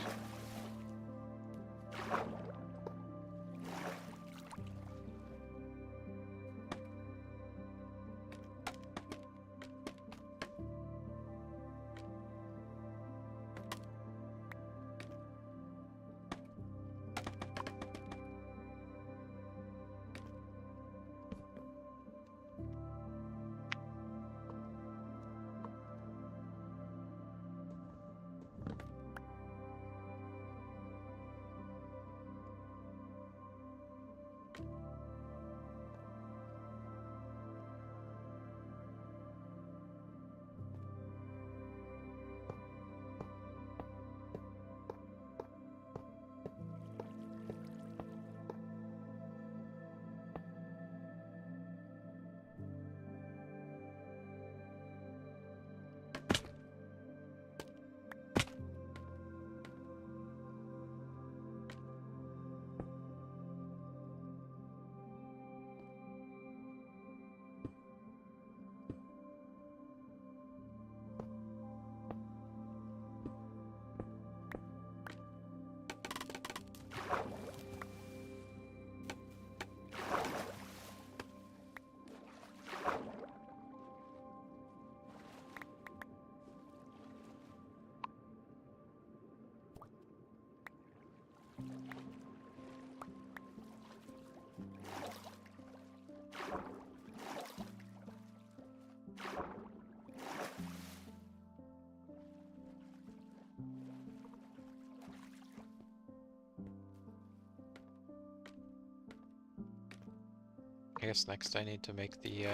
I guess next I need to make the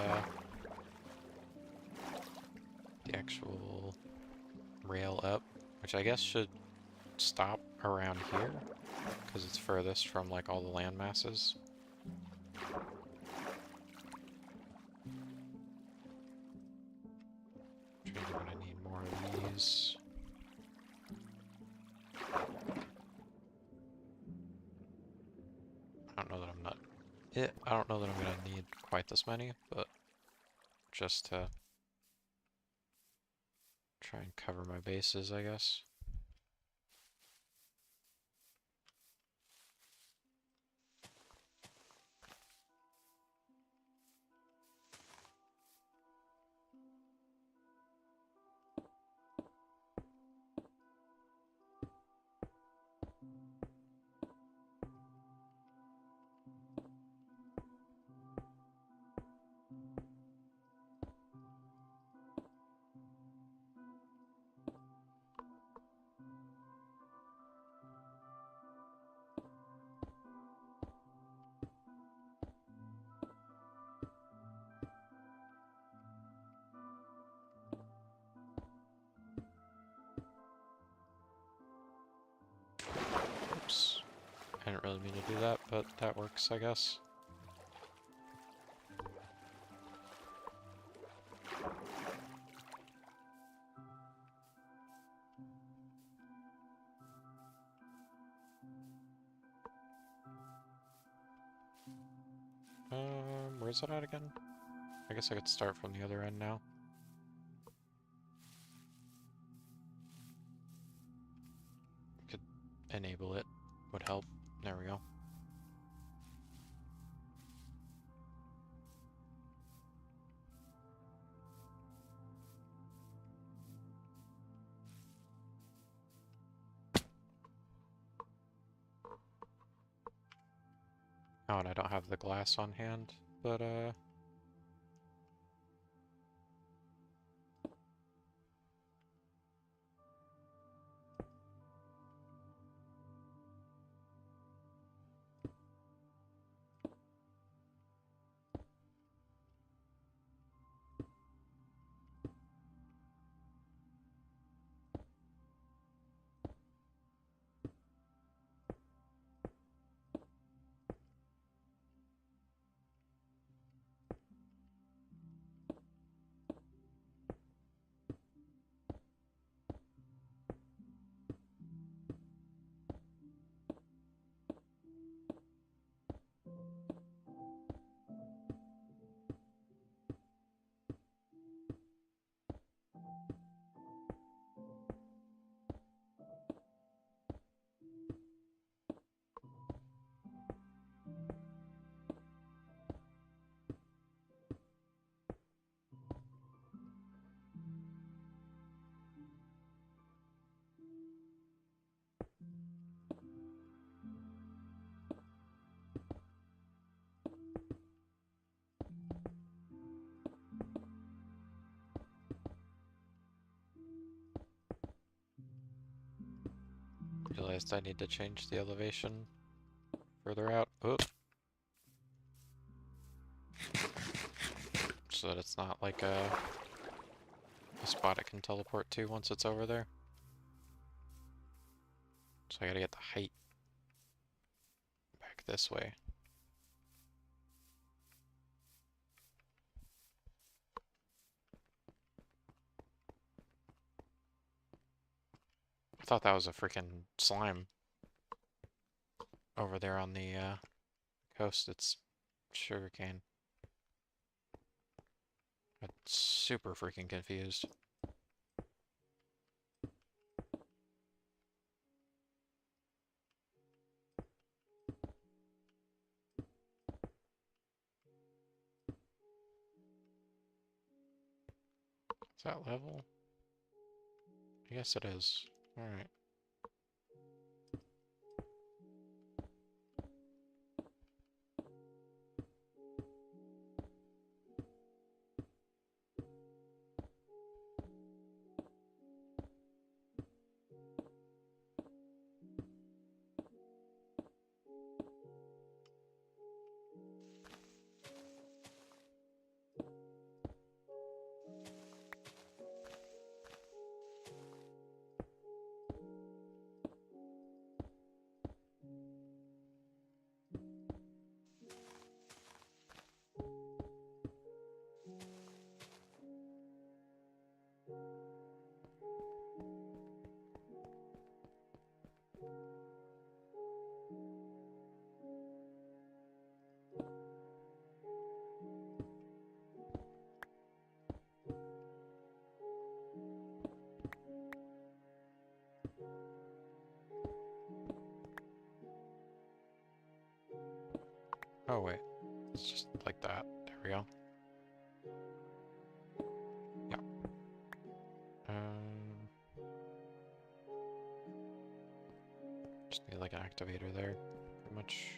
actual rail up, which I guess should stop around here, because it's furthest from like all the land masses. Which means I'm gonna need more of these. I don't know that I'm not... I don't know that I'm gonna need quite this many, but just to try and cover my bases, I guess. Oops. I didn't really mean to do that, but that works, I guess. Where's it at again? I guess I could start from the other end now. Could enable it, would help. There we go. Oh, and I don't have the glass on hand, but realized I need to change the elevation further out. Oop. So that it's not like a spot it can teleport to once it's over there. So I gotta get the height back this way. I thought that was a freaking slime over there on the coast. It's sugarcane. I'm super freaking confused. Is that level? I guess it is. Alright. Oh wait, it's just like that. There we go. Yeah. Just need like an activator there, pretty much.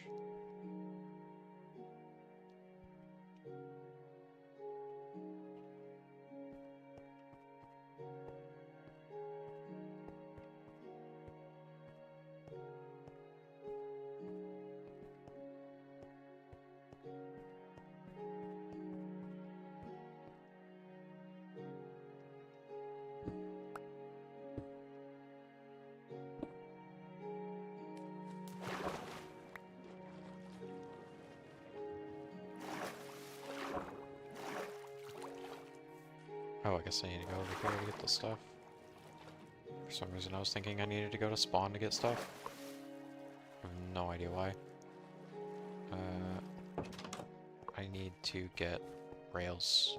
Oh, I guess I need to go over here to get the stuff. For some reason I was thinking I needed to go to spawn to get stuff. I have no idea why. I need to get rails.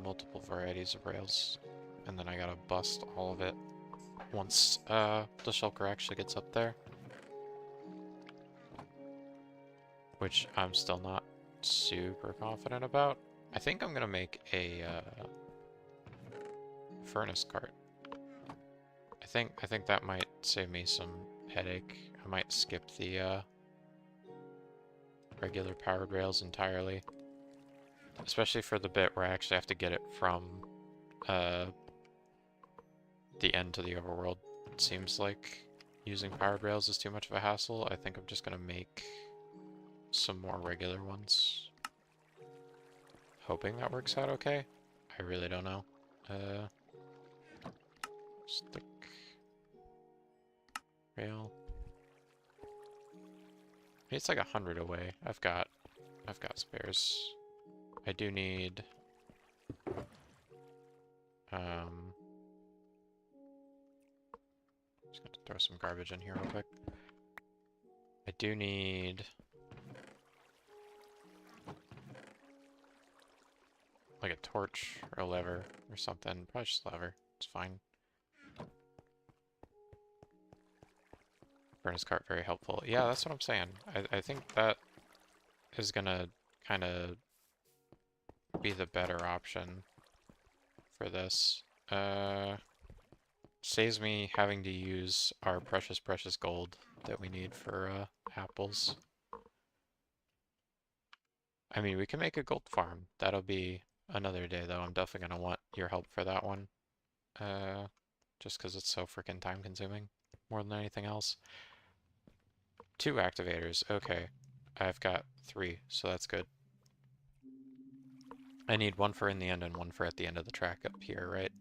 Multiple varieties of rails. And then I gotta bust all of it once the shulker actually gets up there. Which I'm still not super confident about. I think I'm gonna make a furnace cart. I think that might save me some headache. I might skip the regular powered rails entirely. Especially for the bit where I actually have to get it from the end to the overworld. It seems like using powered rails is too much of a hassle. I think I'm just gonna make some more regular ones. Hoping that works out okay. I really don't know. Stick rail. It's like 100 away. I've got spares. I do need just gonna throw some garbage in here real quick. I do need like a torch or a lever or something. Probably just a lever. It's fine. Furnace cart, very helpful. Yeah, that's what I'm saying. I think that is gonna kind of be the better option for this. Saves me having to use our precious gold that we need for apples. I mean, we can make a gold farm. That'll be another day, though. I'm definitely gonna want your help for that one. Just because it's so freaking time consuming. more than anything else. 2 activators. Okay. I've got 3, so that's good. I need 1 for in the end and 1 for at the end of the track up here, right?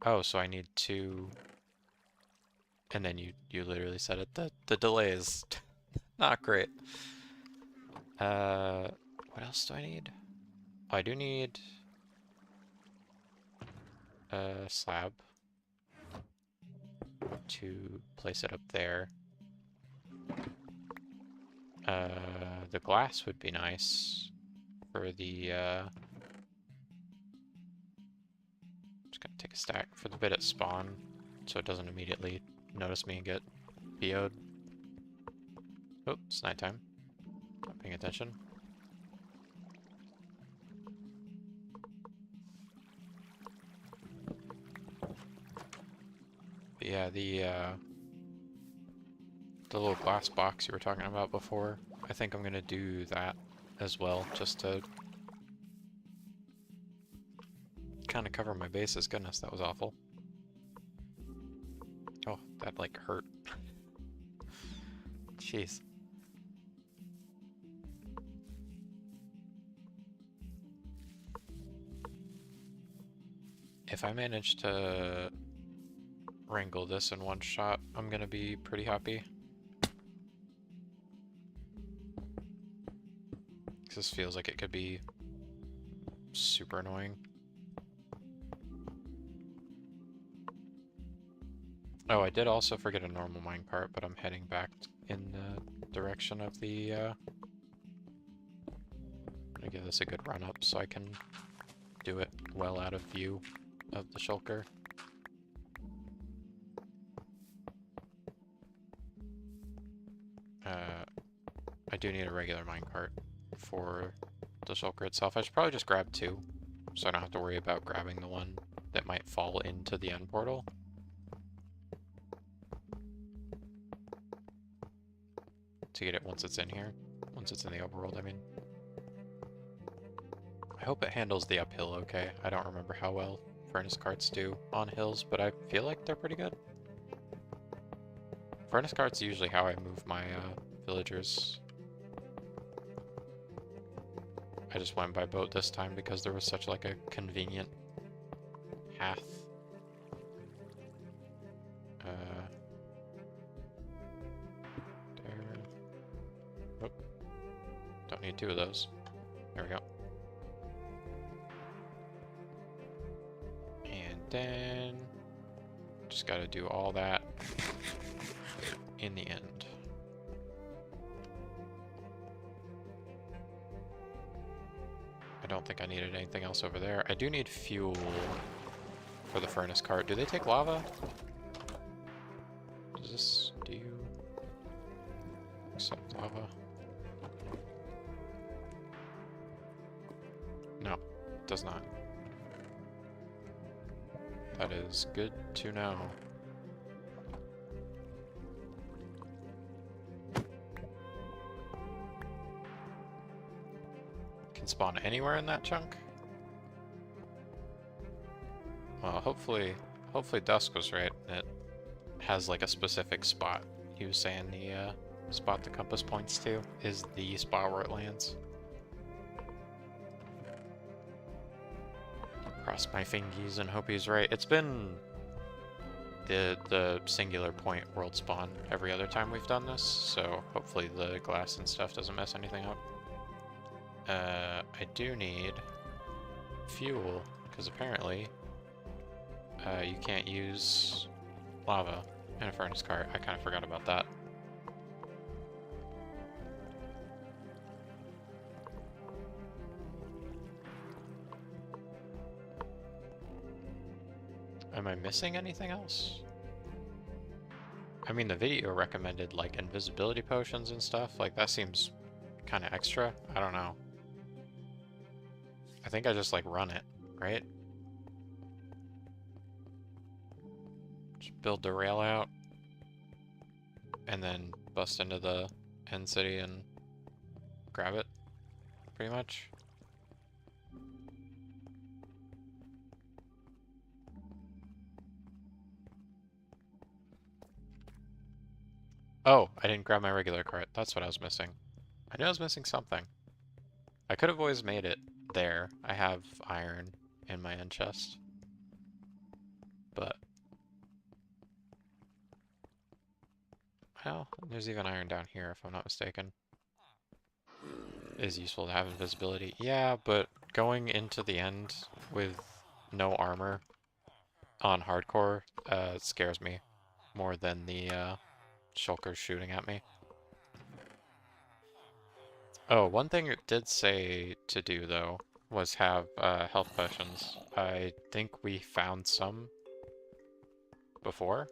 Oh, so I need 2... And then you literally said it. The delay is not great. What else do I need? Oh, I do need a slab to place it up there. The glass would be nice for the, just gonna take a stack for the bit at spawn so it doesn't immediately notice me and get PO'd. Oh, it's nighttime. Not paying attention. But yeah, the little glass box you were talking about before, I think I'm gonna do that as well, just to kind of cover my bases. Goodness, that was awful. Oh, that like hurt. Jeez. If I manage to wrangle this in one shot, I'm gonna be pretty happy. This feels like it could be super annoying. Oh, I did also forget a normal minecart, but I'm heading back in the direction of the, I'm gonna give this a good run up so I can do it well out of view of the shulker. I do need a regular minecart for the shulker itself. I should probably just grab 2, so I don't have to worry about grabbing the one that might fall into the end portal. To get it once it's in here. Once it's in the overworld, I mean. I hope it handles the uphill okay. I don't remember how well furnace carts do on hills, but I feel like they're pretty good. Furnace carts are usually how I move my villagers. I just went by boat this time because there was such like a convenient path. There. Oh. Don't need 2 of those. There we go. And then just gotta do all that in the end. I don't think I needed anything else over there. I do need fuel for the furnace cart. Do they take lava? Does this... do you accept lava? No, it does not. That is good to know. Can spawn anywhere in that chunk? Well, hopefully Dusk was right. It has like a specific spot. He was saying the spot the compass points to is the spot where it lands. Cross my fingies and hope he's right. It's been the singular point world spawn every other time we've done this, so hopefully the glass and stuff doesn't mess anything up. I do need fuel, because apparently you can't use lava in a furnace cart. I kind of forgot about that. Am I missing anything else? I mean, the video recommended like invisibility potions and stuff. Like, that seems kind of extra. I don't know. I think I just like run it, right? Just build the rail out and then bust into the end city and grab it, pretty much. Oh, I didn't grab my regular cart. That's what I was missing. I knew I was missing something. I could have always made it there. I have iron in my end chest. But, well, there's even iron down here if I'm not mistaken. It is useful to have invisibility. Yeah, but going into the end with no armor on hardcore scares me more than the shulkers shooting at me. Oh, one thing it did say to do, though, was have health potions. I think we found some before.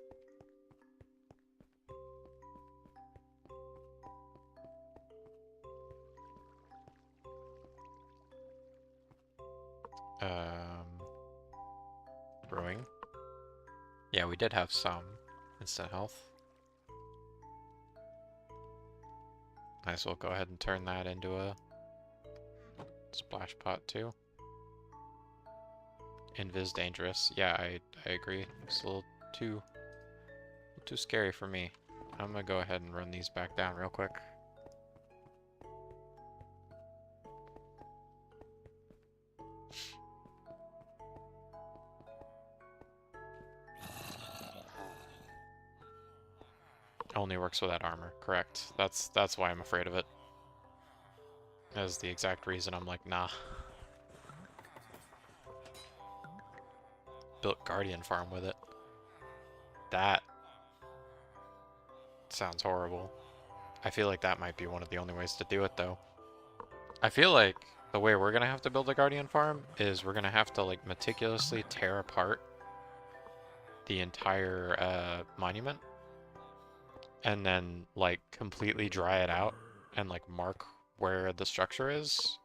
Brewing. Yeah, we did have some instant health. Might as well go ahead and turn that into a splash pot, too. Invis dangerous. Yeah, I agree. It's a little too scary for me. I'm gonna go ahead and run these back down real quick. Only works without armor. Correct. That's why I'm afraid of it. That's the exact reason I'm like, nah. Built Guardian Farm with it. That sounds horrible. I feel like that might be one of the only ways to do it, though. I feel like the way we're gonna have to build a Guardian Farm is we're gonna have to, like, meticulously tear apart the entire monument and then, like, completely dry it out and, like, mark where the structure is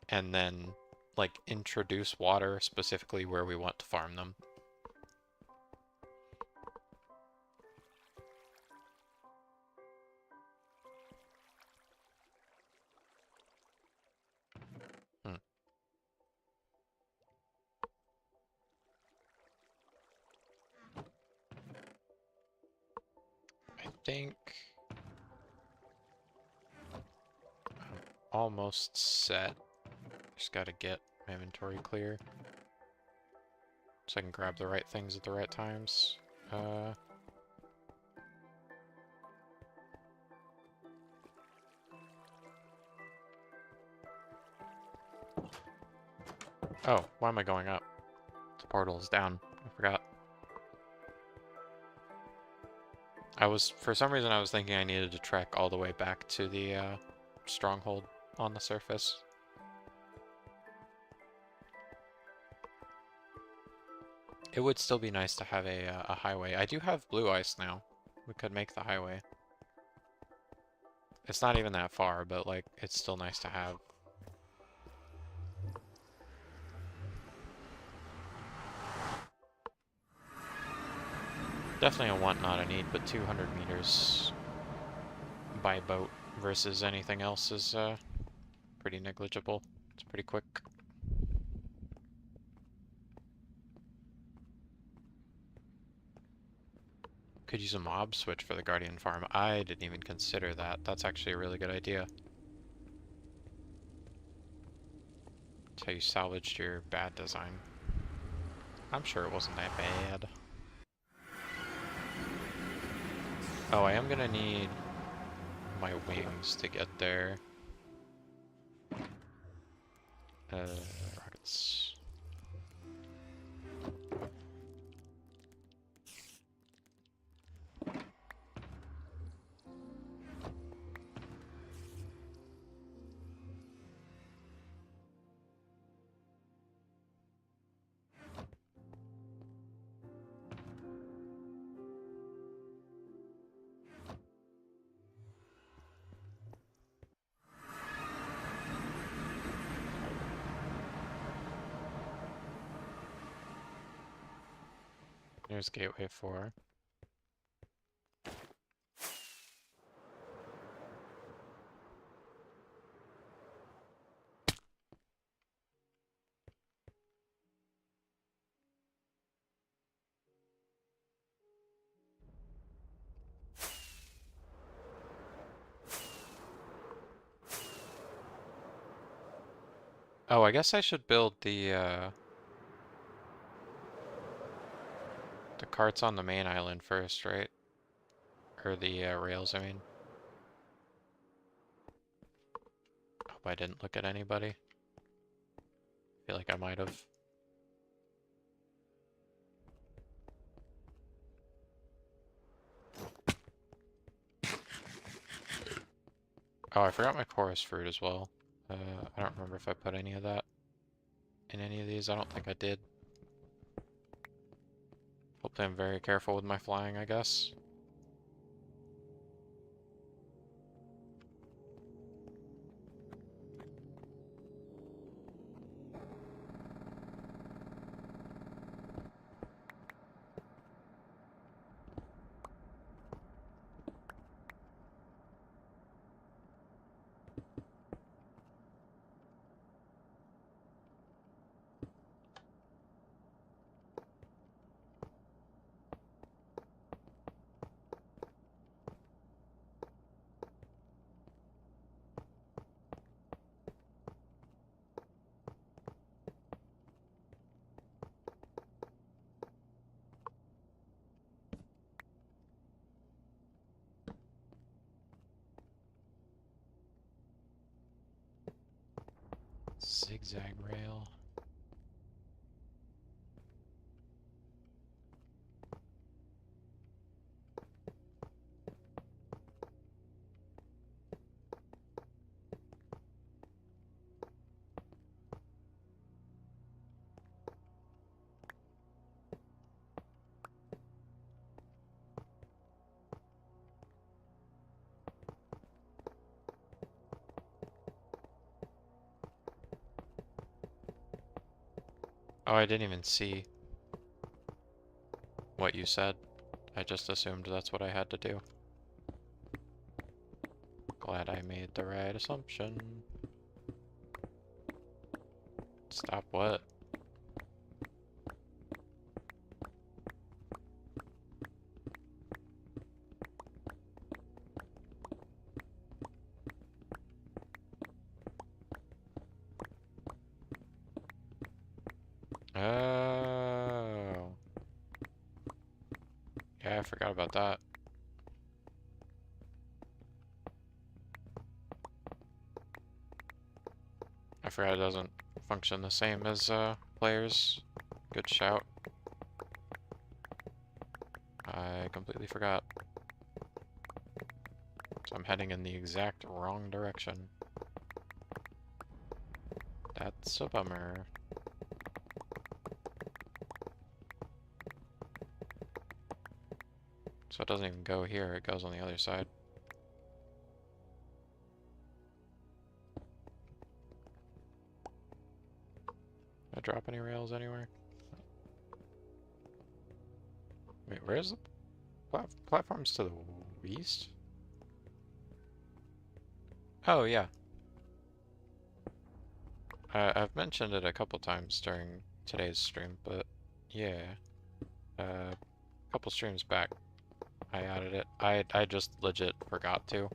and then, like, introduce water specifically where we want to farm them. I think I'm almost set. Just gotta get my inventory clear so I can grab the right things at the right times. Oh, why am I going up? The portal is down. I forgot. For some reason I was thinking I needed to trek all the way back to the stronghold on the surface. It would still be nice to have a highway. I do have blue ice now. We could make the highway. It's not even that far, but, like, it's still nice to have. Definitely a want, not a need, but 200 meters by boat versus anything else is pretty negligible. It's pretty quick. Could use a mob switch for the Guardian Farm. I didn't even consider that. That's actually a really good idea. That's how you salvaged your bad design. I'm sure it wasn't that bad. Oh, I am gonna need my wings to get there. Rockets. There's Gateway 4. Oh, I guess I should build the carts on the main island first, right? Or the rails, I mean. Hope I didn't look at anybody. Feel like I might have. Oh, I forgot my chorus fruit as well. I don't remember if I put any of that in any of these. I don't think I did. Hopefully I'm very careful with my flying, I guess. Zigzag rail. Oh, I didn't even see what you said. I just assumed that's what I had to do. Glad I made the right assumption. Stop what? Oh. Yeah, I forgot about that. I forgot it doesn't function the same as players. Good shout. I completely forgot. So I'm heading in the exact wrong direction. That's a bummer. So it doesn't even go here, it goes on the other side. Did I drop any rails anywhere? Wait, where's the platforms to the east? Oh, yeah. I've mentioned it a couple times during today's stream, but yeah. A couple streams back, I added it. I just legit forgot to.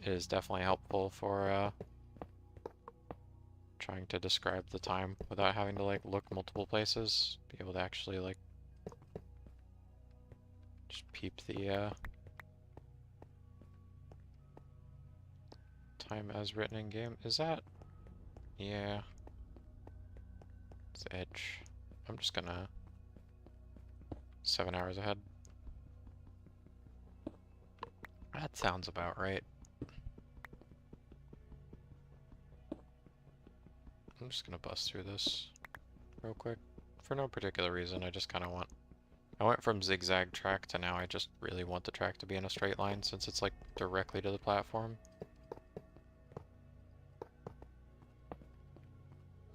It is definitely helpful for trying to describe the time without having to like look multiple places. Be able to actually like just peep the time as written in game. Is that? Yeah. It's edge. I'm just gonna 7 hours ahead. That sounds about right. I'm just gonna bust through this real quick. For no particular reason, I just kinda want... I went from zigzag track to now I just really want the track to be in a straight line since it's like directly to the platform.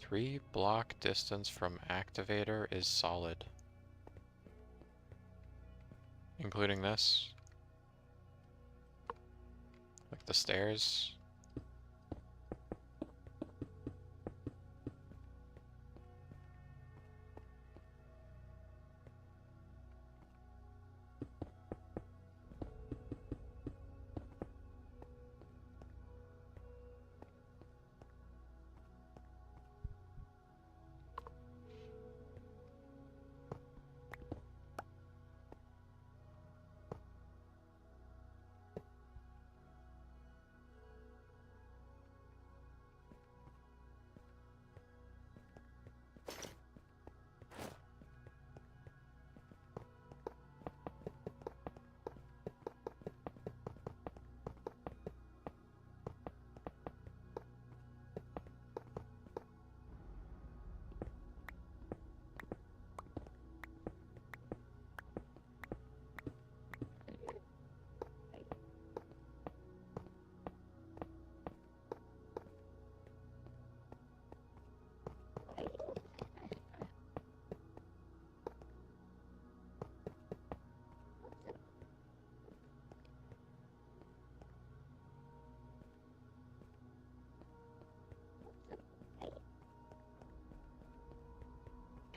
3 block distance from activator is solid. Including this. Like the stairs.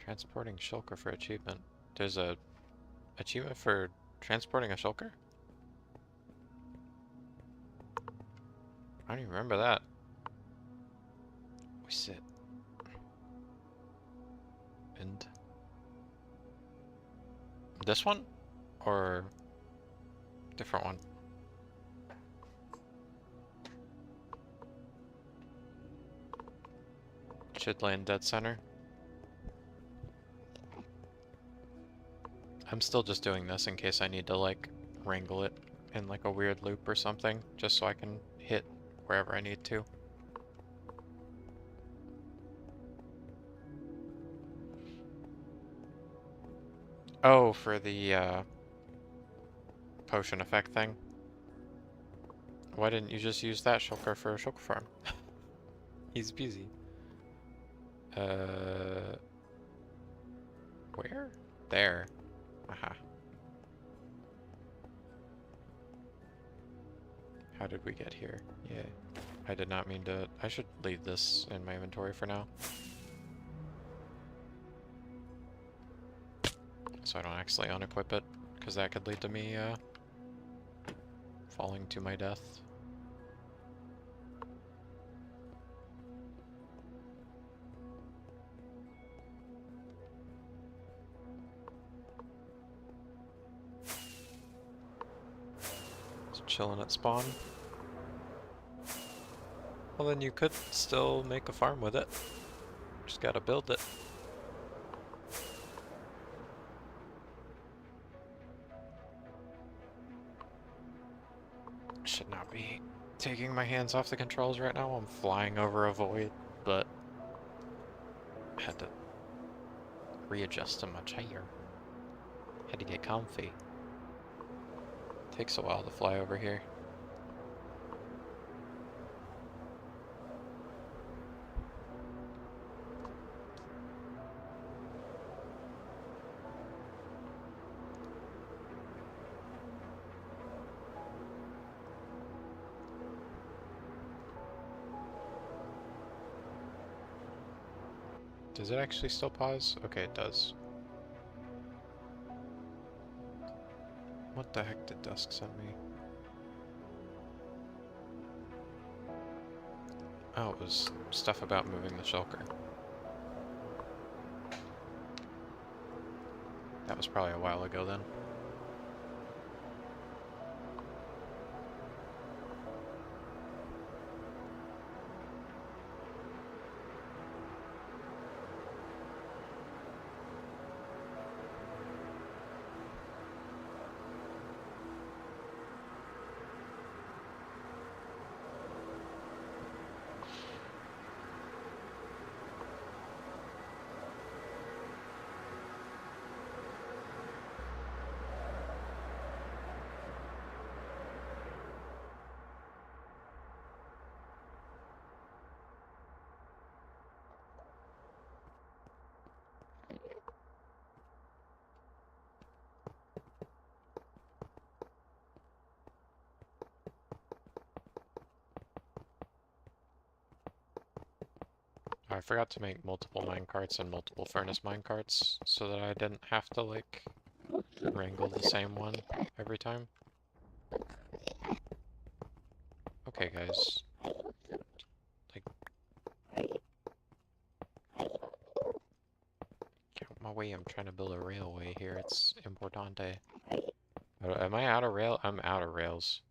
Transporting shulker for achievement. There's a achievement for transporting a shulker? I don't even remember that. We sit. And this one? Or different one? Chidland Dead Center. I'm still just doing this in case I need to like wrangle it in like a weird loop or something, just so I can hit wherever I need to. Oh, for the potion effect thing. Why didn't you just use that shulker for a shulker farm? He's busy. Where? There. Aha. How did we get here? Yeah. I did not mean to... I should leave this in my inventory for now. So I don't accidentally unequip it, because that could lead to me, falling to my death. Just chilling at spawn. Well, then you could still make a farm with it. Just gotta build it. Should not be taking my hands off the controls right now. I'm flying over a void, but I had to readjust to my chair. Had to get comfy. Takes a while to fly over here. Does it actually still pause? Okay, it does. What the heck did Dusk send me? Oh, it was stuff about moving the shulker. That was probably a while ago then. I forgot to make multiple minecarts and multiple furnace minecarts so that I didn't have to, like, wrangle the same one every time. Okay, guys. Like... Get out my way, I'm trying to build a railway here, it's importante. Am I out of rail? I'm out of rails.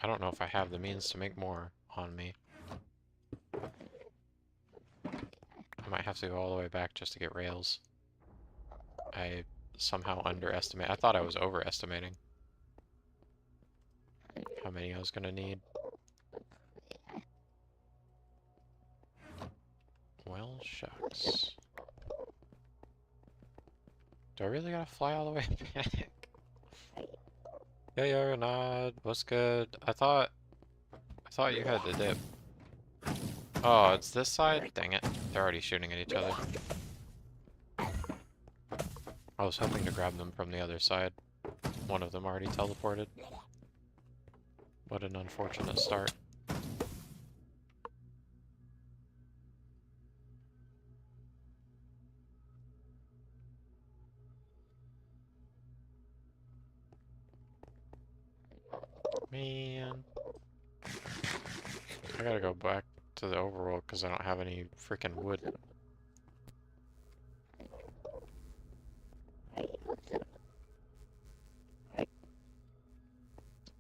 I don't know if I have the means to make more on me. I might have to go all the way back just to get rails. I somehow underestimate. I thought I was overestimating how many I was gonna need. Well, shucks. Do I really gotta fly all the way back? Yeah, Nod, what's good? I thought you had the dip. Oh, it's this side? Dang it. They're already shooting at each other. I was hoping to grab them from the other side. One of them already teleported. What an unfortunate start. Man. I gotta go back to the overworld because I don't have any freaking wood.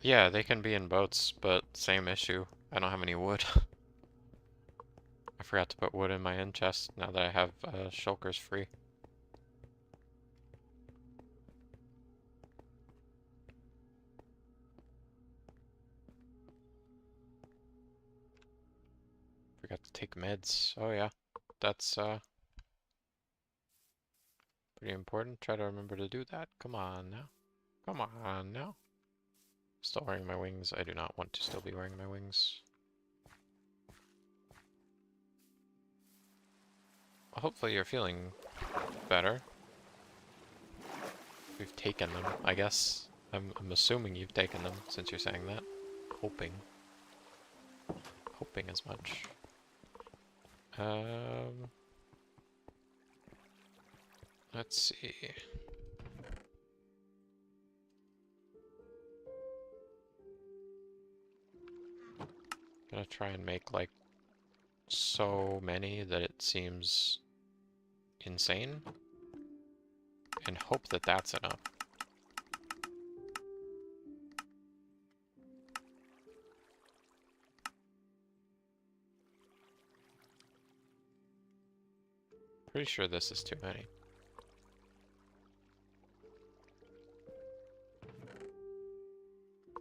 Yeah, they can be in boats, but same issue. I don't have any wood. I forgot to put wood in my end chest now that I have shulkers free. Forgot to take meds. Oh yeah, that's pretty important. Try to remember to do that. Come on now. Come on now. Still wearing my wings. I do not want to still be wearing my wings. Well, hopefully you're feeling better. We've taken them, I guess. I'm assuming you've taken them since you're saying that. Hoping. Hoping as much. Let's see. Gonna try and make like so many that it seems insane and hope that that's enough. Pretty sure this is too many.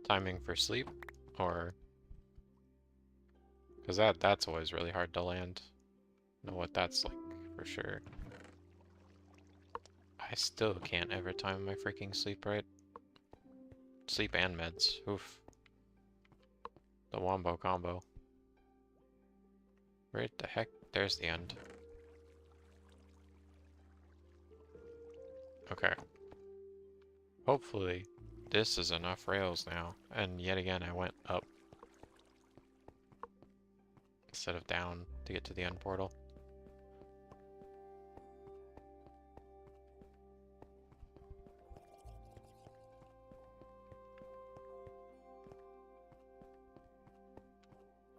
Timing for sleep, or... Because that's always really hard to land. Know what that's like, for sure. I still can't ever time my freaking sleep right. Sleep and meds. Oof. The wombo combo. Where the heck? There's the end. Okay. Hopefully, this is enough rails now. And yet again, I went up instead of down to get to the end portal.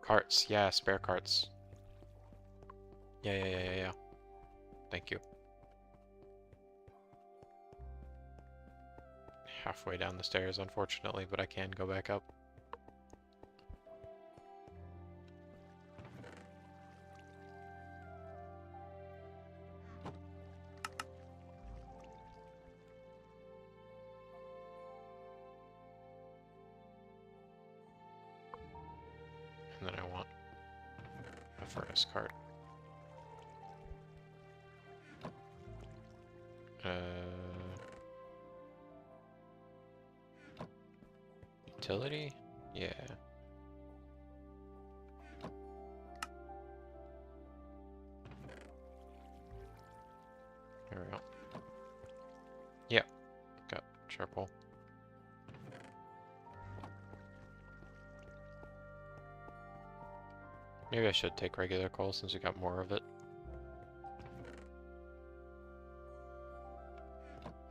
Carts. Yeah, spare carts. Yeah. Thank you. Halfway down the stairs, unfortunately, but I can go back up. And then I want a furnace cart. Utility? Yeah. There we go. Yeah, got charcoal. Maybe I should take regular coal since we got more of it.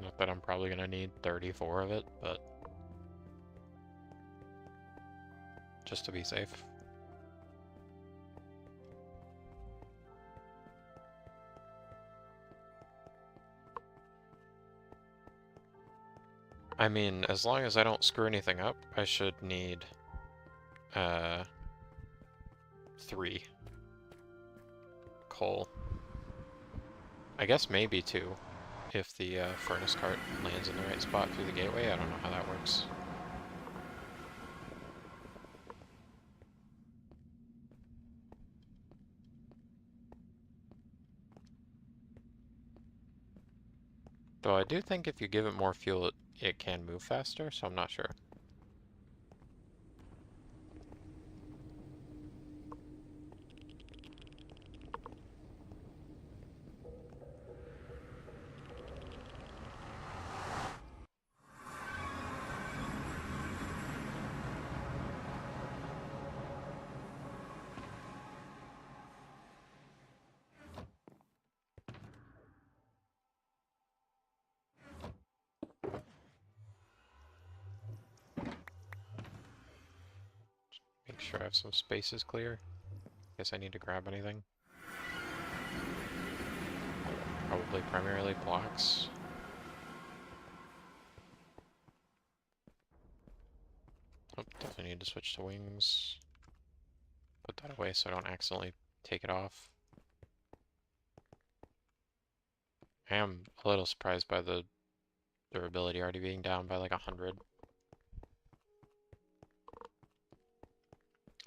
Not that I'm probably gonna need 34 of it, but just to be safe. I mean, as long as I don't screw anything up, I should need 3 coal. I guess maybe 2 if the furnace cart lands in the right spot through the gateway. I don't know how that works. Though I do think if you give it more fuel, it can move faster, so I'm not sure. sure I have some spaces clear. Guess I need to grab anything. Probably primarily blocks. Oh, definitely need to switch to wings. Put that away so I don't accidentally take it off. I am a little surprised by the durability already being down by like 100.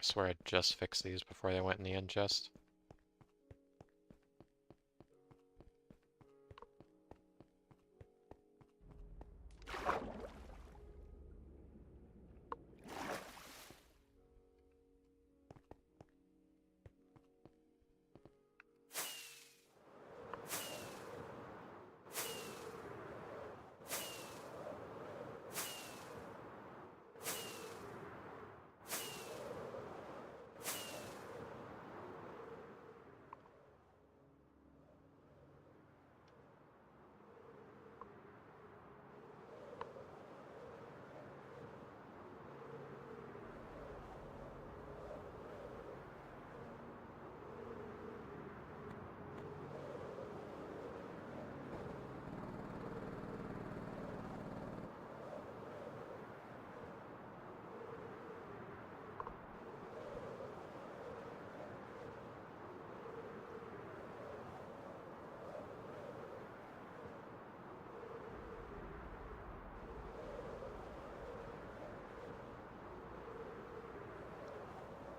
I swear I just fixed these before they went in the end chest.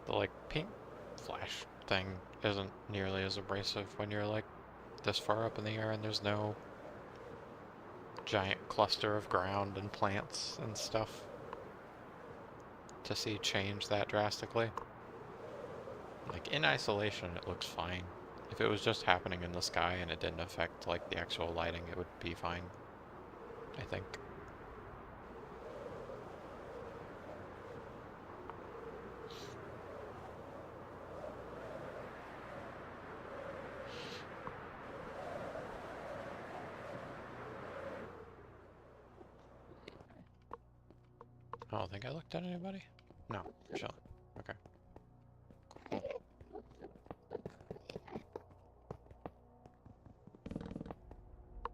The like pink flash thing isn't nearly as abrasive when you're like this far up in the air and there's no giant cluster of ground and plants and stuff to see change that drastically. Like in isolation it looks fine. If it was just happening in the sky and it didn't affect like the actual lighting, it would be fine, I think. I don't think I looked at anybody. No, chilling. Okay. Cool.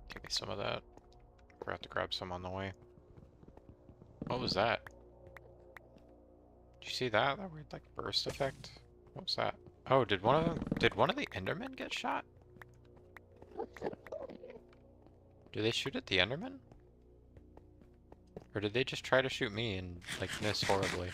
Give me some of that. Forgot to grab some on the way. What was that? Did you see that? That weird like burst effect? What was that? Oh, did one of the Endermen get shot? Do they shoot at the Enderman? Or did they just try to shoot me and like miss horribly?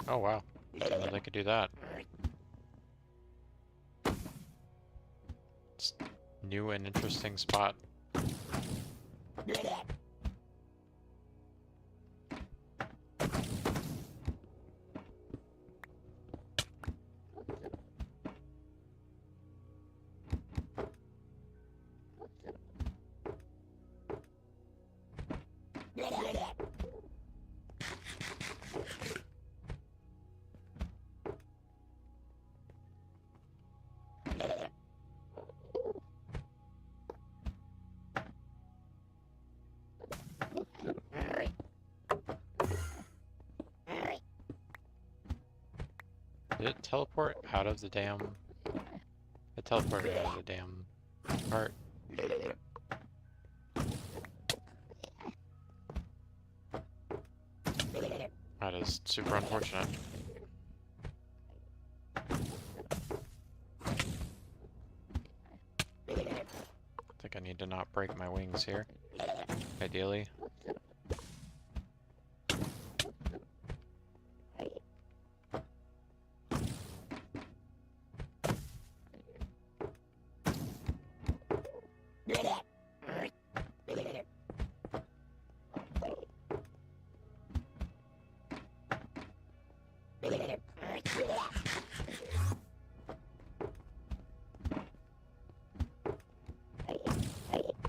Oh wow, didn't know they could do that. It's a new and interesting spot. Did it teleport out of the damn... It teleported out of the damn part. That is super unfortunate. I think I need to not break my wings here, ideally.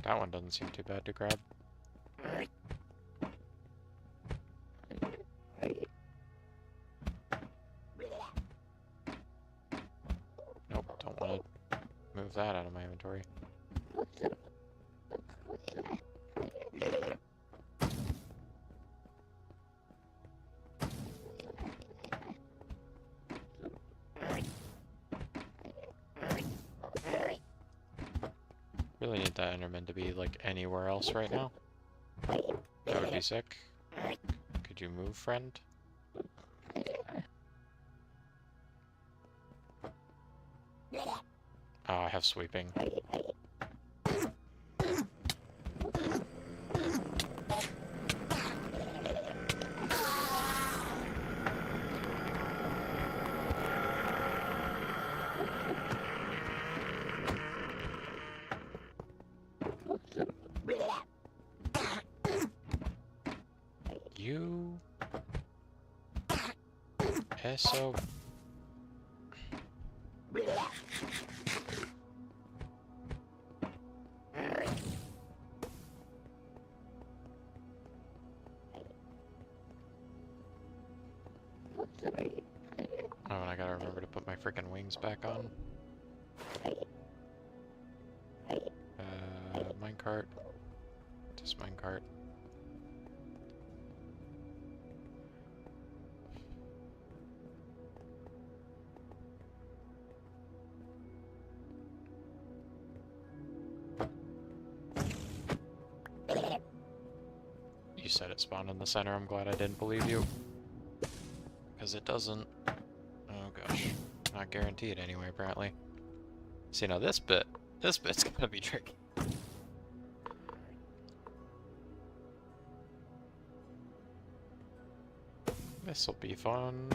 That one doesn't seem too bad to grab. Nope, don't want to move that out of my inventory. Really need that Enderman to be, like, anywhere else right now. That would be sick. Could you move, friend? Oh, I have sweeping. You... SO... Oh, and I gotta remember to put my freaking wings back on. Minecart. Just minecart. You said it spawned in the center. I'm glad I didn't believe you. Because it doesn't. Oh gosh. Not guaranteed anyway, apparently. See, now this bit's gonna be tricky. This'll be fun.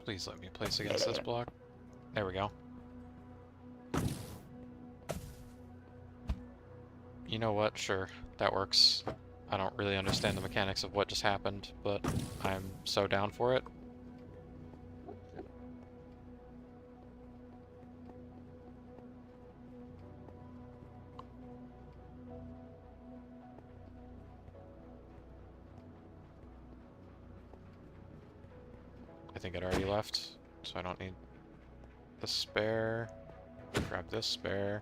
Please let me place against this block. There we go. You know what? Sure, that works. I don't really understand the mechanics of what just happened, but I'm so down for it. I think it already left, so I don't need the spare. Grab this spare.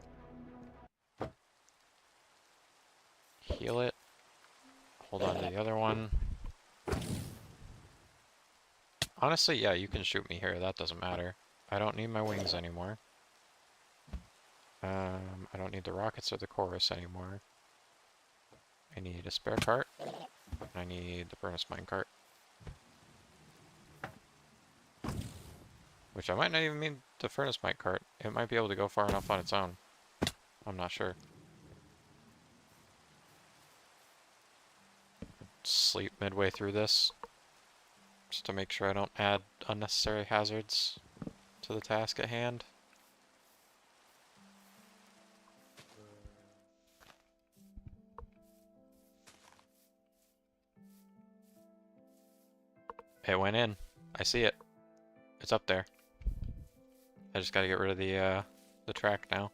Heal it. Hold on to the other one. Honestly, yeah, you can shoot me here. That doesn't matter. I don't need my wings anymore. I don't need the rockets or the chorus anymore. I need a spare cart. I need the furnace minecart. Which I might not even need the furnace minecart. It might be able to go far enough on its own. I'm not sure. Sleep midway through this. Just to make sure I don't add unnecessary hazards to the task at hand. It went in. I see it. It's up there. I just gotta get rid of the track now.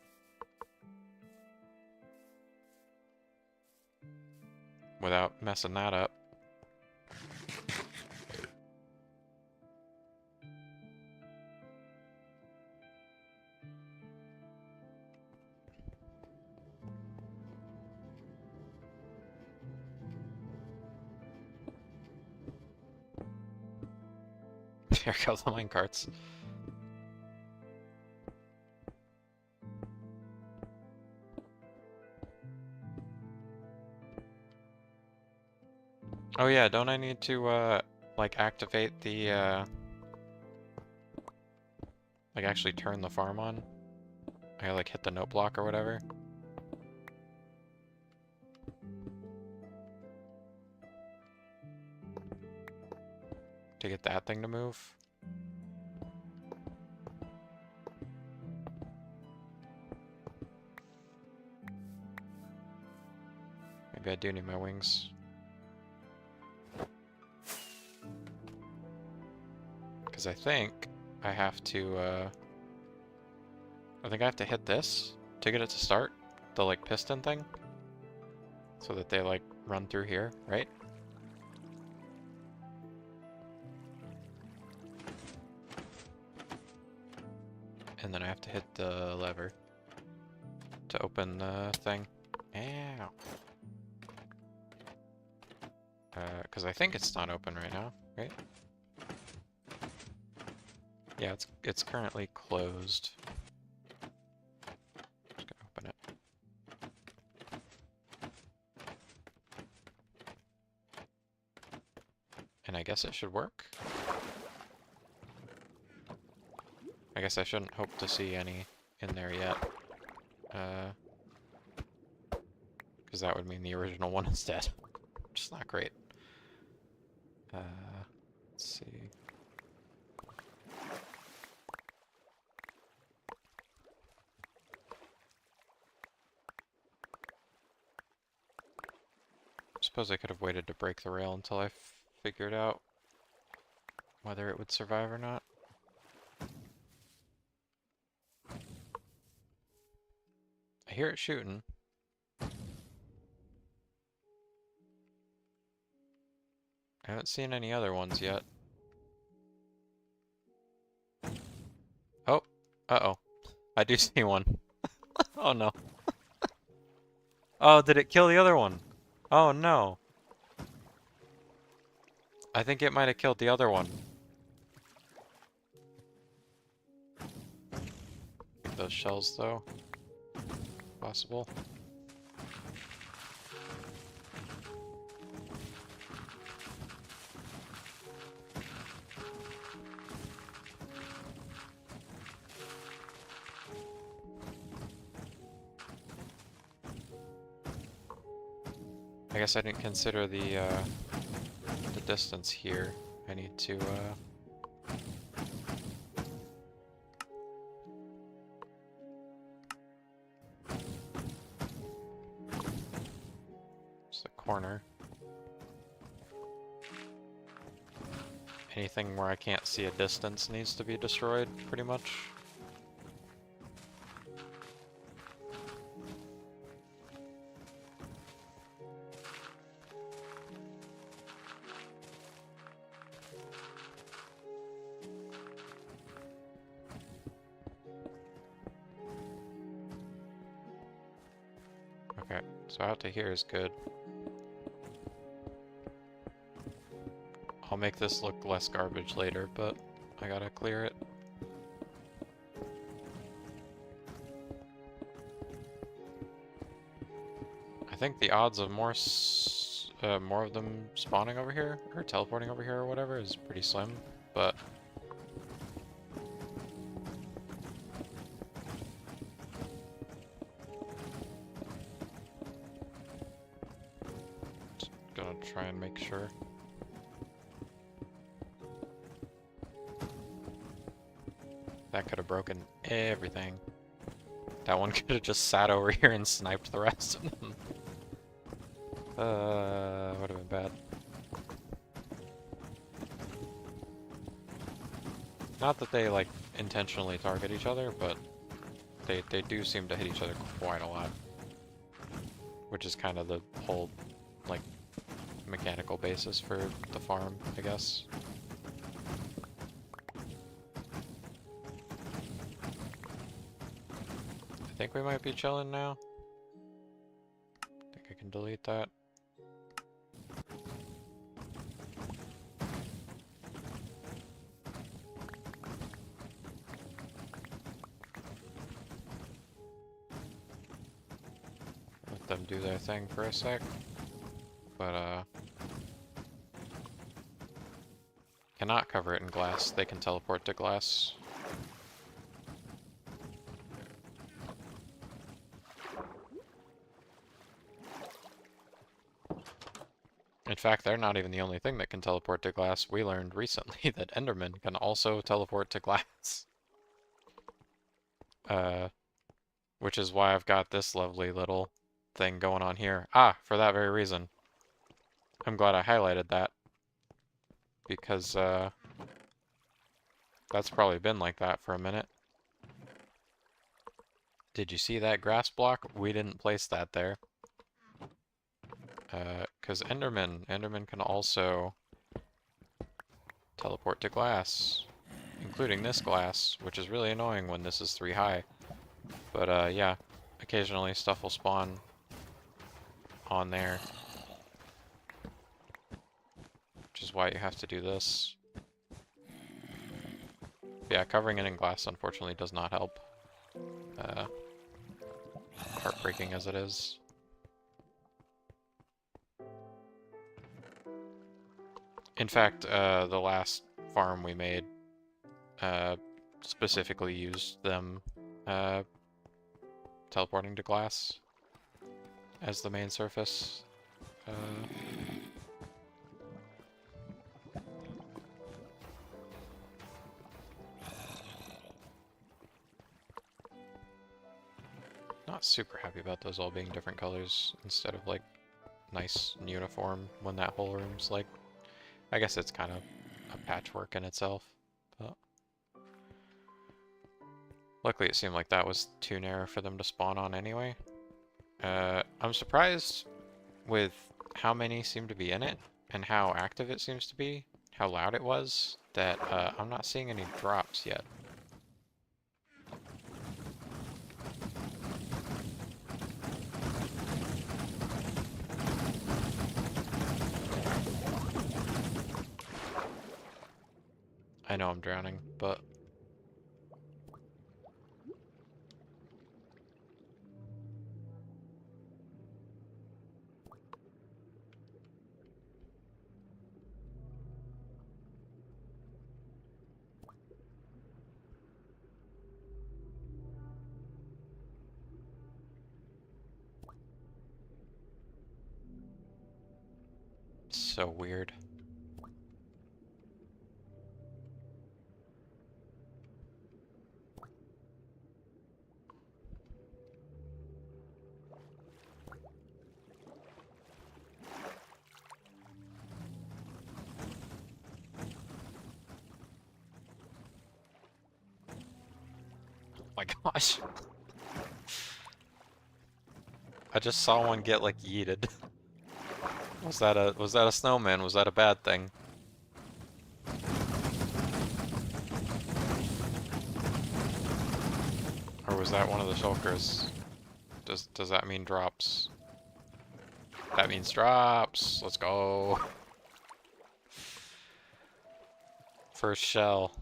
Without messing that up. Here go the minecarts. Oh yeah, don't I need to, like, activate the, like, actually turn the farm on? I, like, hit the note block or whatever? To get that thing to move? Maybe I do need my wings. Because I think I have to, I think I have to hit this to get it to start. The, like, piston thing. So that they, like, run through here, right? And then I have to hit the lever to open the thing. Ow. Because I think it's not open right now, right? Yeah, it's currently closed. Just gonna open it. And I guess it should work. I guess I shouldn't hope to see any in there yet. Because that would mean the original one is dead. Which is not great. Let's see. Suppose I could have waited to break the rail until I figured out whether it would survive or not. I hear it shooting. I haven't seen any other ones yet. Oh, uh-oh. I do see one. Oh no. Oh, did it kill the other one? Oh no. I think it might have killed the other one. Those shells though. Possible. I guess I didn't consider the distance here. I need to it's the corner. Anything where I can't see a distance needs to be destroyed, pretty much. Okay, so out to here is good. I'll make this look less garbage later, but I gotta clear it. I think the odds of more of them spawning over here, or teleporting over here or whatever, is pretty slim, but... Just gonna try and make sure. That could have broken everything. That one could have just sat over here and sniped the rest of them. Would have been bad. Not that they, like, intentionally target each other, but they do seem to hit each other quite a lot. Which is kind of the whole, like, mechanical basis for the farm, I guess. I think we might be chilling now. I think I can delete that. Let them do their thing for a sec. But, cannot cover it in glass. They can teleport to glass. In fact, they're not even the only thing that can teleport to glass. We learned recently that Endermen can also teleport to glass. Which is why I've got this lovely little thing going on here. Ah, for that very reason. I'm glad I highlighted that. Because, That's probably been like that for a minute. Did you see that grass block? We didn't place that there. Because Enderman can also teleport to glass, including this glass, which is really annoying when this is 3 high. But yeah, occasionally stuff will spawn on there, which is why you have to do this. Yeah, covering it in glass unfortunately does not help. Heartbreaking as it is. In fact, the last farm we made specifically used them teleporting to glass as the main surface. Not super happy about those all being different colors instead of like nice and uniform when that whole room's like, I guess it's kind of a patchwork in itself, but luckily it seemed like that was too narrow for them to spawn on anyway. I'm surprised with how many seem to be in it and how active it seems to be, how loud it was, that I'm not seeing any drops yet. I know I'm drowning, but it's so weird. Oh my gosh. I just saw one get like yeeted. Was that a snowman? Was that a bad thing? Or was that one of the shulkers? Does that mean drops? That means drops. Let's go. First shell.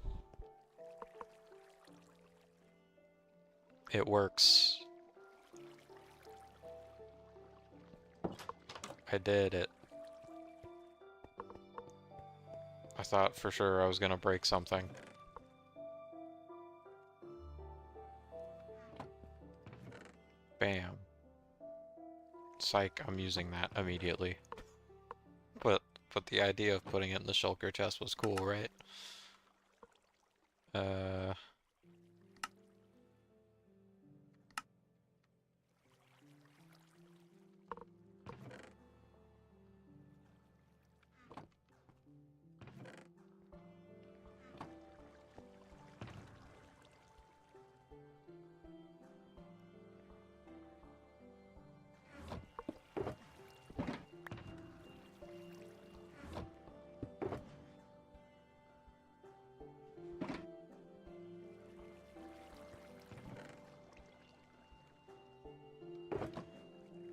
It works. I did it. I thought for sure I was gonna break something. Bam. Psych, I'm using that immediately. But the idea of putting it in the shulker chest was cool, right?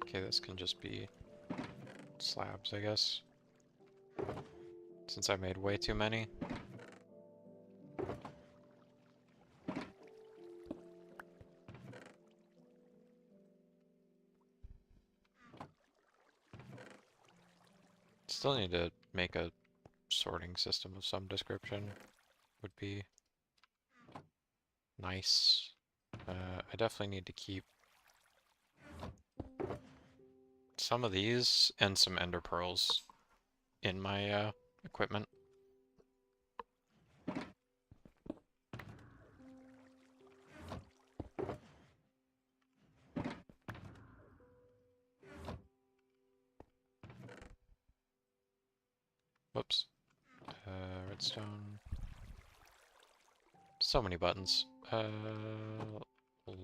Okay, this can just be slabs, I guess. Since I made way too many. Still need to make a sorting system of some description. Would be nice. I definitely need to keep some of these and some ender pearls in my equipment. Whoops. Redstone. So many buttons.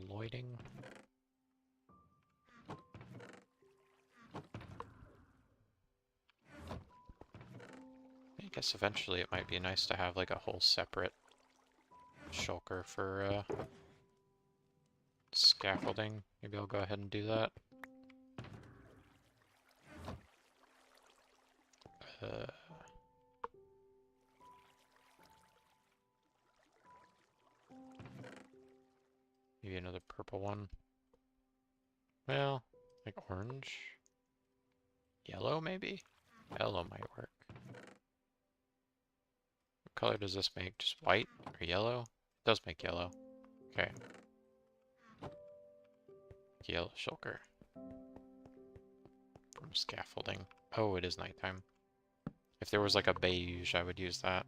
Lloyding. I guess eventually it might be nice to have like a whole separate shulker for scaffolding. Maybe I'll go ahead and do that. Maybe another purple one. Well, like orange. Yellow, maybe? Yellow might work. What color does this make? Just white or yellow? It does make yellow. Okay. Yellow shulker. From scaffolding. Oh, it is nighttime. If there was like a beige, I would use that.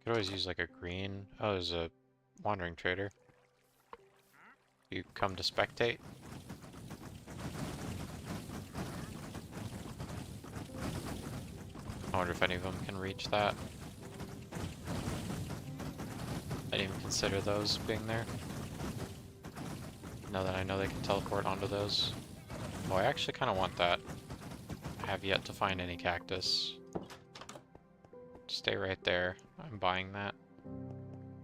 Could always use like a green. Oh, there's a wandering trader. You come to spectate? I wonder if any of them can reach that. I didn't even consider those being there. Now that I know they can teleport onto those. Oh, I actually kind of want that. I have yet to find any cactus. Stay right there. I'm buying that.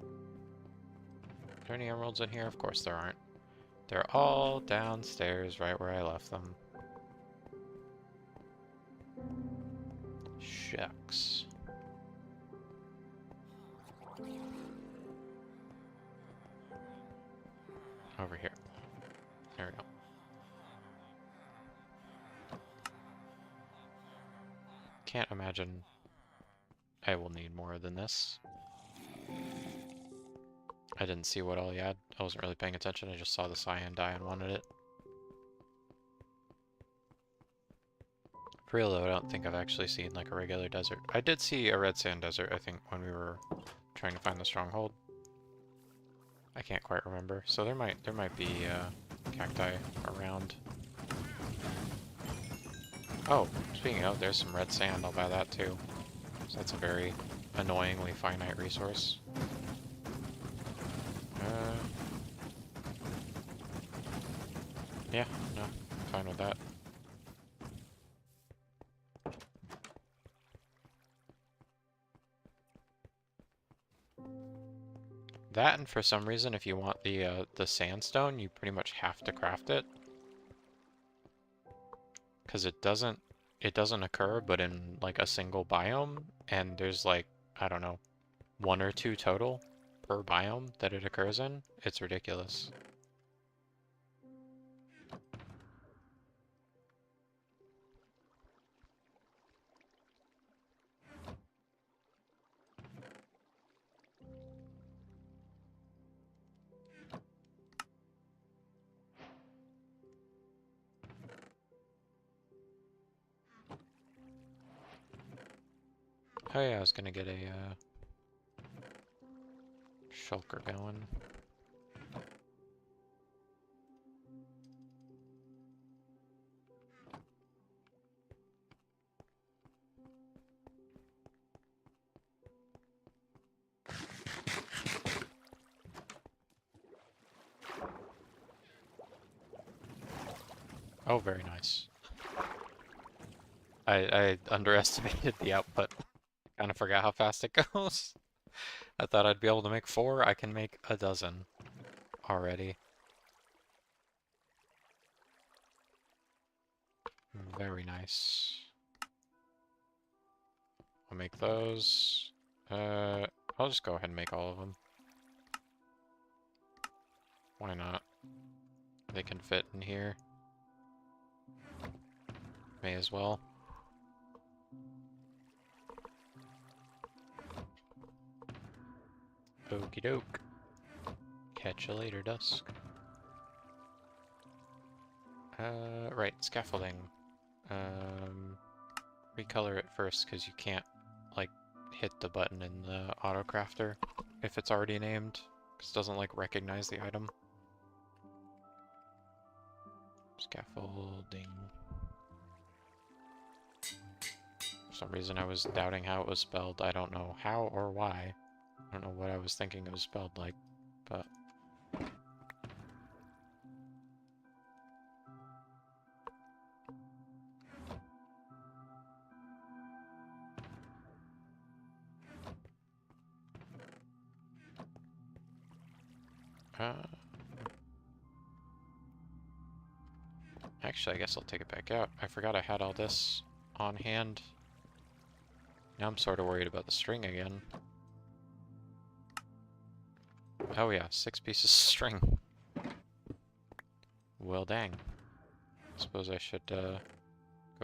Are there any emeralds in here? Of course there aren't. They're all downstairs, right where I left them. Shucks. Over here. There we go. Can't imagine I will need more than this. I didn't see what all he had. I wasn't really paying attention. I just saw the cyan dye and wanted it. For real though, I don't think I've actually seen like a regular desert. I did see a red sand desert, I think, when we were trying to find the stronghold. I can't quite remember. So there might be cacti around. Oh, speaking of, there's some red sand. I'll buy that too. So that's a very annoyingly finite resource. Yeah, no, fine with that. That, and for some reason, if you want the sandstone, you pretty much have to craft it. Because it doesn't occur, but in like a single biome, and there's like, I don't know, 1 or 2 total per biome that it occurs in. It's ridiculous. Oh yeah, I was gonna get a shulker going. Oh, very nice. I underestimated the output. Kind of forgot how fast it goes. I thought I'd be able to make 4. I can make a dozen already. Very nice. I'll make those. I'll just go ahead and make all of them. Why not? They can fit in here. May as well. Okie doke. Catch you later, Dusk. Right, scaffolding. Recolor it first, because you can't, like, hit the button in the auto crafter if it's already named, because it doesn't, like, recognize the item. Scaffolding. some reason I was doubting how it was spelled. I don't know how or why. I don't know what I was thinking it was spelled like, but... Actually, I guess I'll take it back out. I forgot I had all this on hand. Now I'm sort of worried about the string again. Oh yeah, 6 pieces of string. Well, dang. Suppose I should go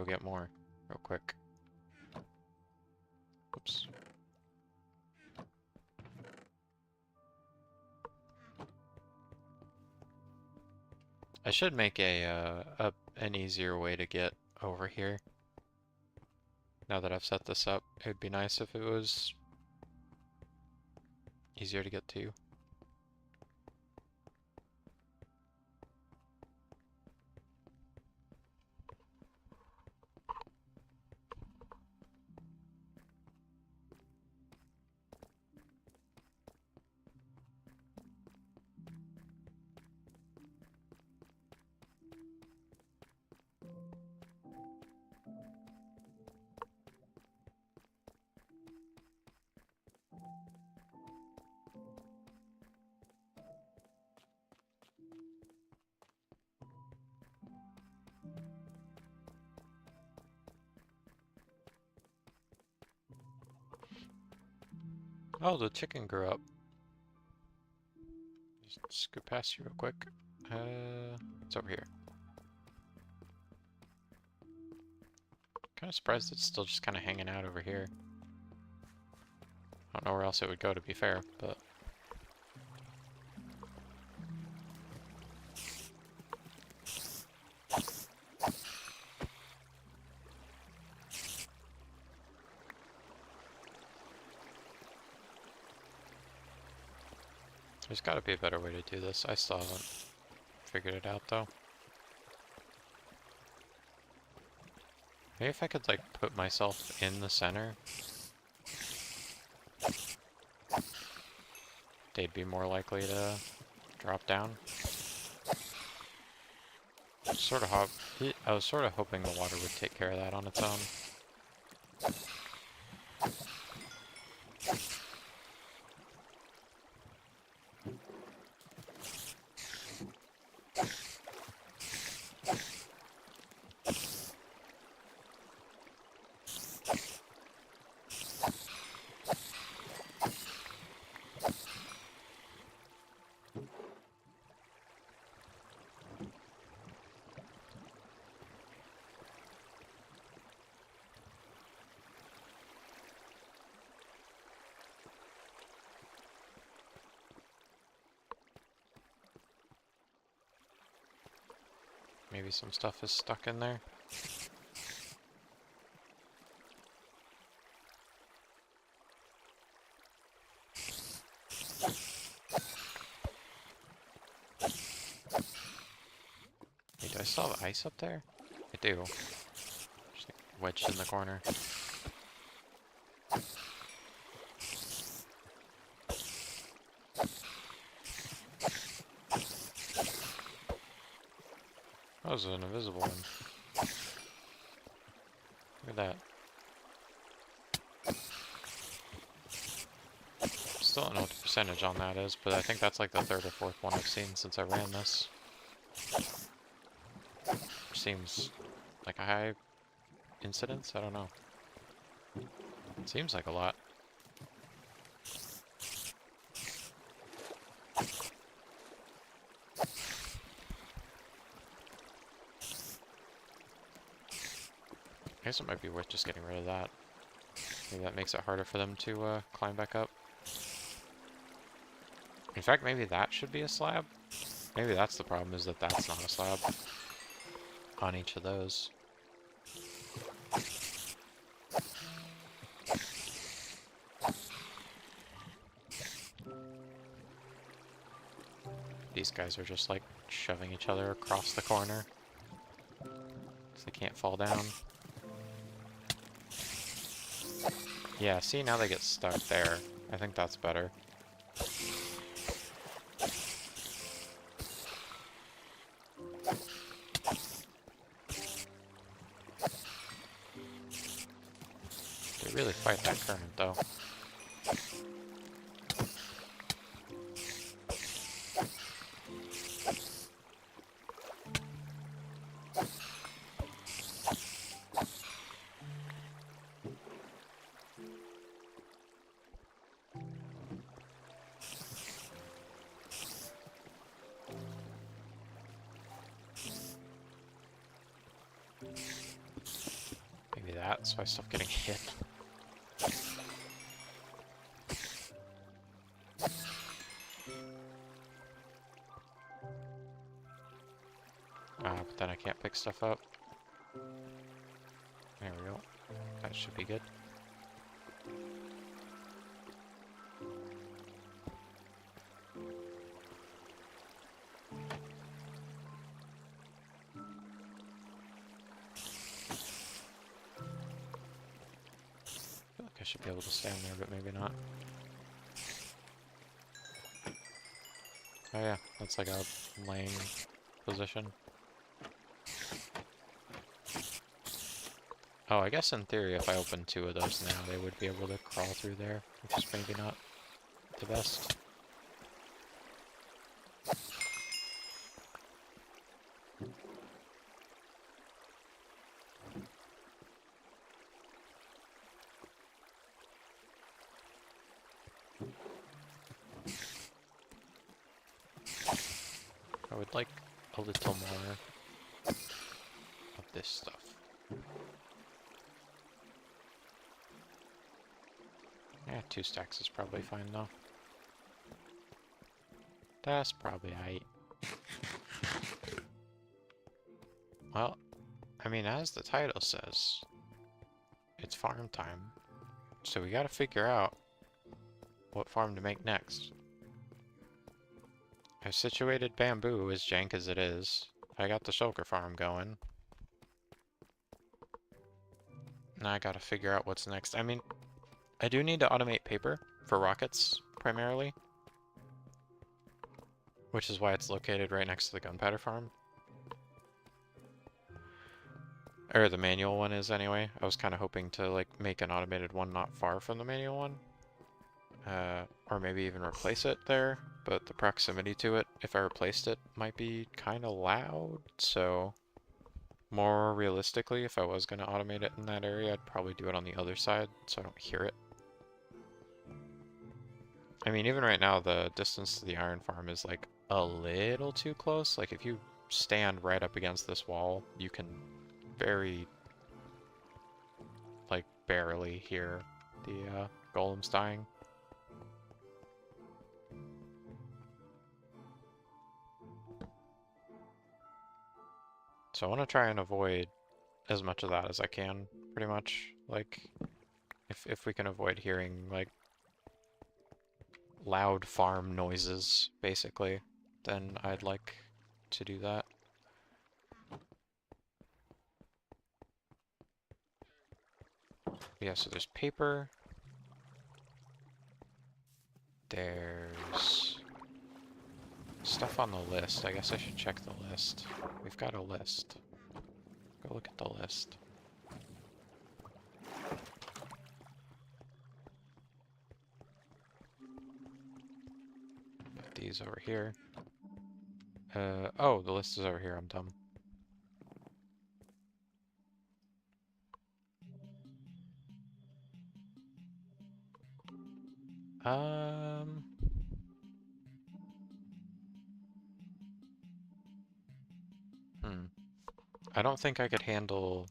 get more real quick. Oops. I should make an easier way to get over here. Now that I've set this up, it would be nice if it was easier to get to. Oh, the chicken grew up. Just scoot past you real quick. It's over here. Kind of surprised it's still just kind of hanging out over here. I don't know where else it would go, to be fair, but... There's gotta be a better way to do this. I still haven't figured it out, though. Maybe if I could, like, put myself in the center, they'd be more likely to drop down. I was sort of hoping the water would take care of that on its own. Maybe some stuff is stuck in there. Wait, do I still have ice up there? I do. Just like wedged in the corner. That was an invisible one. Look at that. Still don't know what the percentage on that is, but I think that's like the 3rd or 4th one I've seen since I ran this. Which seems like a high incidence? I don't know. Seems like a lot. I guess it might be worth just getting rid of that. Maybe that makes it harder for them to climb back up. In fact, maybe that should be a slab. Maybe that's the problem, is that that's not a slab on each of those. These guys are just like shoving each other across the corner, so they can't fall down. Yeah, see, now they get stuck there. I think that's better. They really fight that current, though. Maybe that's why I stop getting hit. But then I can't pick stuff up. There we go. That should be good. I feel like I should be able to stand there, but maybe not. Oh yeah, that's like a laying position. Oh, I guess in theory if I open 2 of those now, they would be able to crawl through there, which is maybe not the best. I would like a little more of this stuff. Yeah, 2 stacks is probably fine though. That's probably aight. Well, I mean, as the title says, it's farm time. So we gotta figure out what farm to make next. I've situated bamboo, as jank as it is. I got the shulker farm going. Now I gotta figure out what's next. I mean, I do need to automate paper for rockets, primarily. Which is why it's located right next to the gunpowder farm. Or the manual one is, anyway. I was kind of hoping to, like, make an automated one not far from the manual one. Or maybe even replace it there. But the proximity to it, if I replaced it, might be kind of loud. So, more realistically, if I was going to automate it in that area, I'd probably do it on the other side so I don't hear it. I mean, even right now, the distance to the iron farm is, like, a little too close. Like, if you stand right up against this wall, you can very, like, barely hear the golems dying. So I want to try and avoid as much of that as I can, pretty much. Like, if we can avoid hearing, like, loud farm noises, basically, then I'd like to do that. Yeah, so there's paper. There's stuff on the list. I guess I should check the list. We've got a list. Go look at the list. Put these over here. Oh, the list is over here. I'm dumb. I don't think I could handle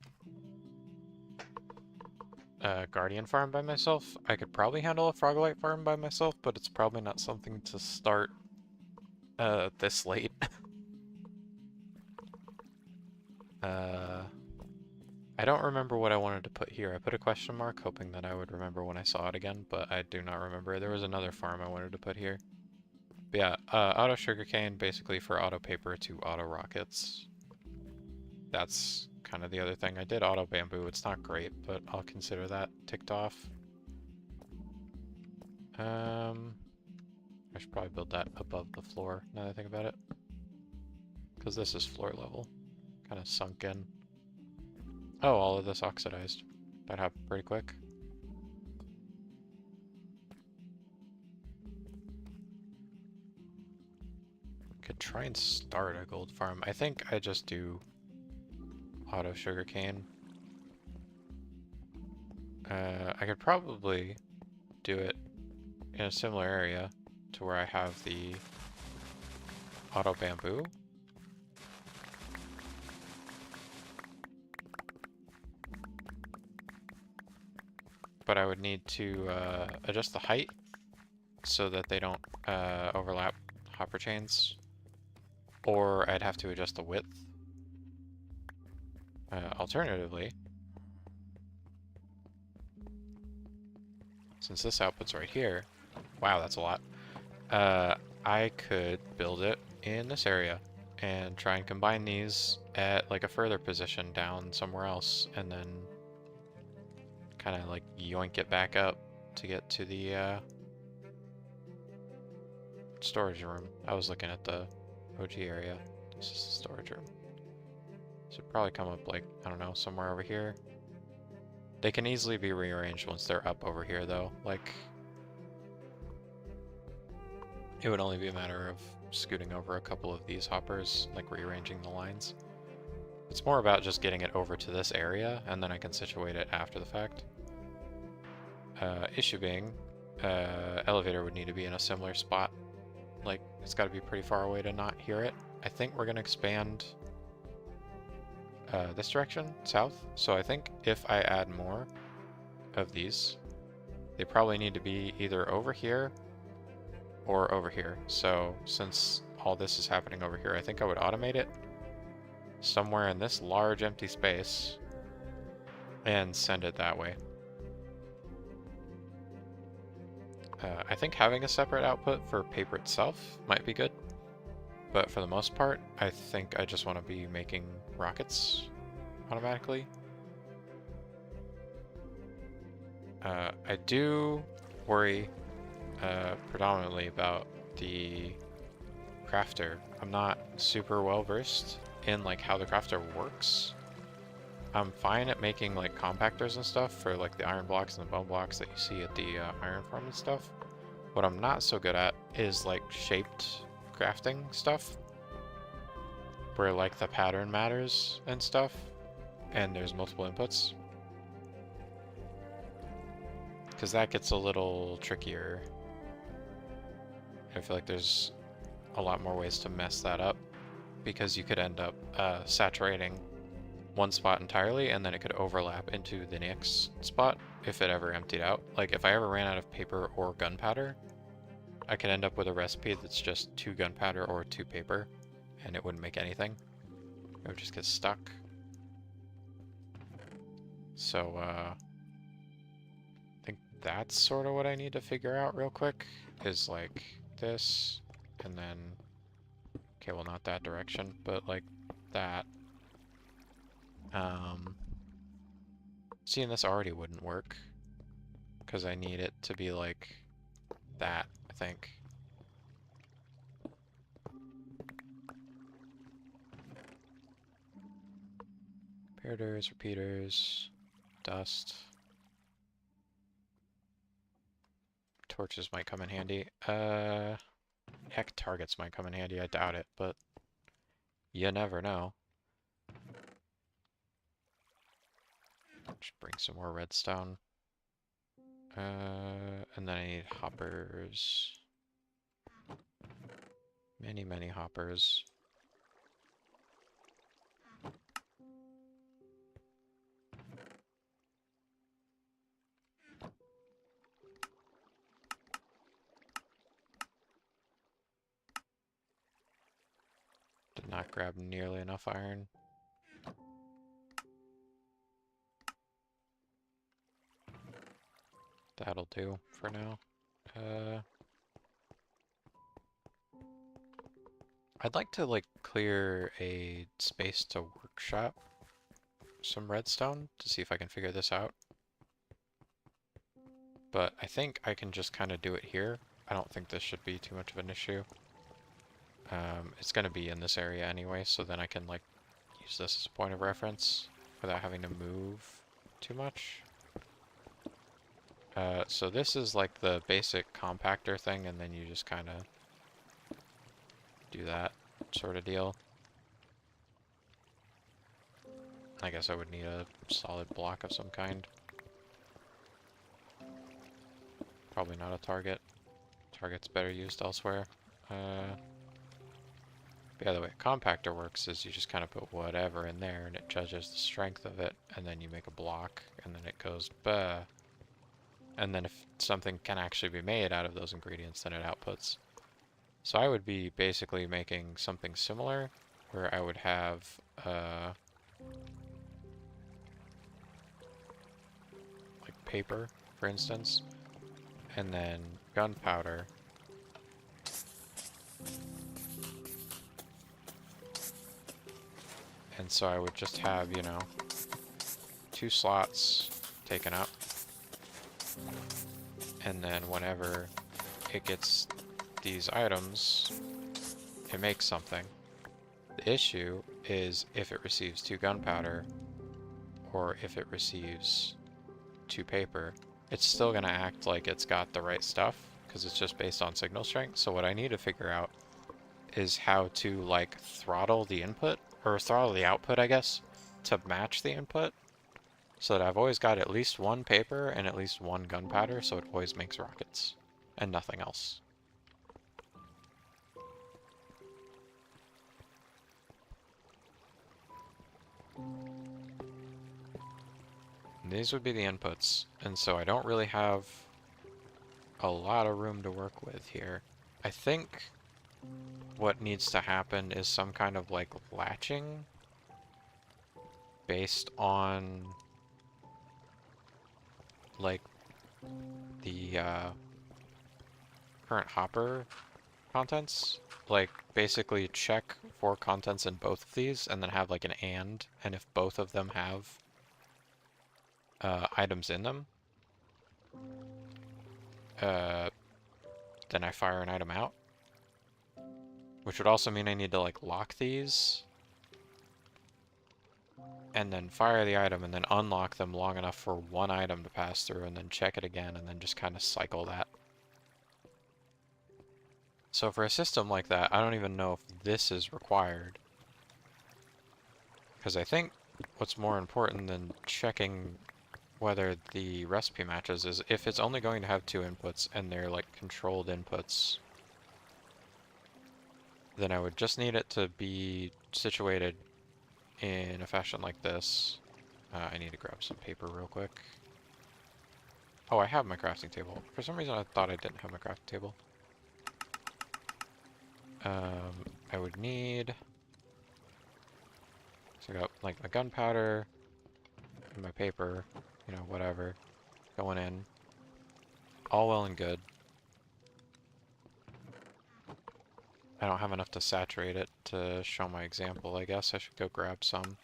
a Guardian farm by myself. I could probably handle a Frogolite farm by myself, but it's probably not something to start this late. I don't remember what I wanted to put here. I put a question mark, hoping that I would remember when I saw it again, but I do not remember. There was another farm I wanted to put here. But yeah, auto sugarcane, basically for auto paper to auto rockets. That's kind of the other thing. I did auto bamboo. It's not great, but I'll consider that ticked off. I should probably build that above the floor, now that I think about it. Because this is floor level. Kind of sunk in. Oh, all of this oxidized. That happened pretty quick. Could try and start a gold farm. I think I just do auto sugarcane. I could probably do it in a similar area to where I have the auto bamboo. But I would need to adjust the height so that they don't overlap hopper chains. Or I'd have to adjust the width. Alternatively, since this output's right here, wow, that's a lot, I could build it in this area and try and combine these at like a further position down somewhere else, and then kind of like yoink it back up to get to the storage room. I was looking at the OG area. This is the storage room. Should probably come up like, I don't know, somewhere over here. They can easily be rearranged once they're up over here though. Like, it would only be a matter of scooting over a couple of these hoppers, like rearranging the lines. It's more about just getting it over to this area, and then I can situate it after the fact. Issue being, elevator would need to be in a similar spot. Like, it's got to be pretty far away to not hear it. I think we're going to expand this direction, south. So I think if I add more of these, they probably need to be either over here or over here. So since all this is happening over here, I think I would automate it somewhere in this large empty space and send it that way. I think having a separate output for paper itself might be good, but for the most part, I think I just want to be making rockets automatically. I do worry predominantly about the crafter. I'm not super well versed in like how the crafter works. I'm fine at making like compactors and stuff for like the iron blocks and the bone blocks that you see at the iron farm and stuff. What I'm not so good at is like shaped crafting stuff, where like the pattern matters and stuff, and there's multiple inputs. Because that gets a little trickier. I feel like there's a lot more ways to mess that up, because you could end up saturating one spot entirely, and then it could overlap into the next spot if it ever emptied out. Like if I ever ran out of paper or gunpowder, I could end up with a recipe that's just 2 gunpowder or 2 paper, and it wouldn't make anything. It would just get stuck. So I think that's sort of what I need to figure out real quick, is like this, and then, okay, well not that direction, but like that. Seeing this already wouldn't work, because I need it to be like that, I think. Comparators, repeaters, dust. Torches might come in handy. Heck, targets might come in handy, I doubt it, but you never know. Just bring some more redstone. And then I need hoppers. Many, many hoppers. Did not grab nearly enough iron. That'll do for now. I'd like to like clear a space to workshop some redstone to see if I can figure this out. but I think I can just kind of do it here. I don't think this should be too much of an issue. It's going to be in this area anyway, so then I can like use this as a point of reference without having to move too much. So this is like the basic compactor thing, and then you just kind of do that sort of deal. I guess I would need a solid block of some kind. Probably not a target. Target's better used elsewhere. Yeah, the way a compactor works is you just kind of put whatever in there and it judges the strength of it, and then you make a block, and then it goes bah. And then if something can actually be made out of those ingredients, then it outputs. So I would be basically making something similar, where I would have like paper, for instance, and then gunpowder. And so I would just have, you know, 2 slots taken up. And then whenever it gets these items, it makes something. The issue is if it receives 2 gunpowder, or if it receives 2 paper, it's still going to act like it's got the right stuff, because it's just based on signal strength. So what I need to figure out is how to, like, throttle the input, or throttle the output, I guess, to match the input, so that I've always got at least 1 paper and at least 1 gunpowder, so it always makes rockets, and nothing else. And these would be the inputs, and so I don't really have a lot of room to work with here. I think what needs to happen is some kind of like latching based on like the current hopper contents. Like basically check for contents in both of these and then have like an and if both of them have items in them, then I fire an item out. Which would also mean I need to like lock these and then fire the item and then unlock them long enough for 1 item to pass through and then check it again and then just kind of cycle that. So for a system like that, I don't even know if this is required. Because I think what's more important than checking whether the recipe matches is if it's only going to have 2 inputs and they're like controlled inputs, then I would just need it to be situated in a fashion like this. I need to grab some paper real quick. Oh, I have my crafting table. For some reason I thought I didn't have my crafting table. I would need... So I got like my gunpowder, and my paper, you know, whatever, going in. All well and good. I don't have enough to saturate it to show my example. I guess I should go grab some.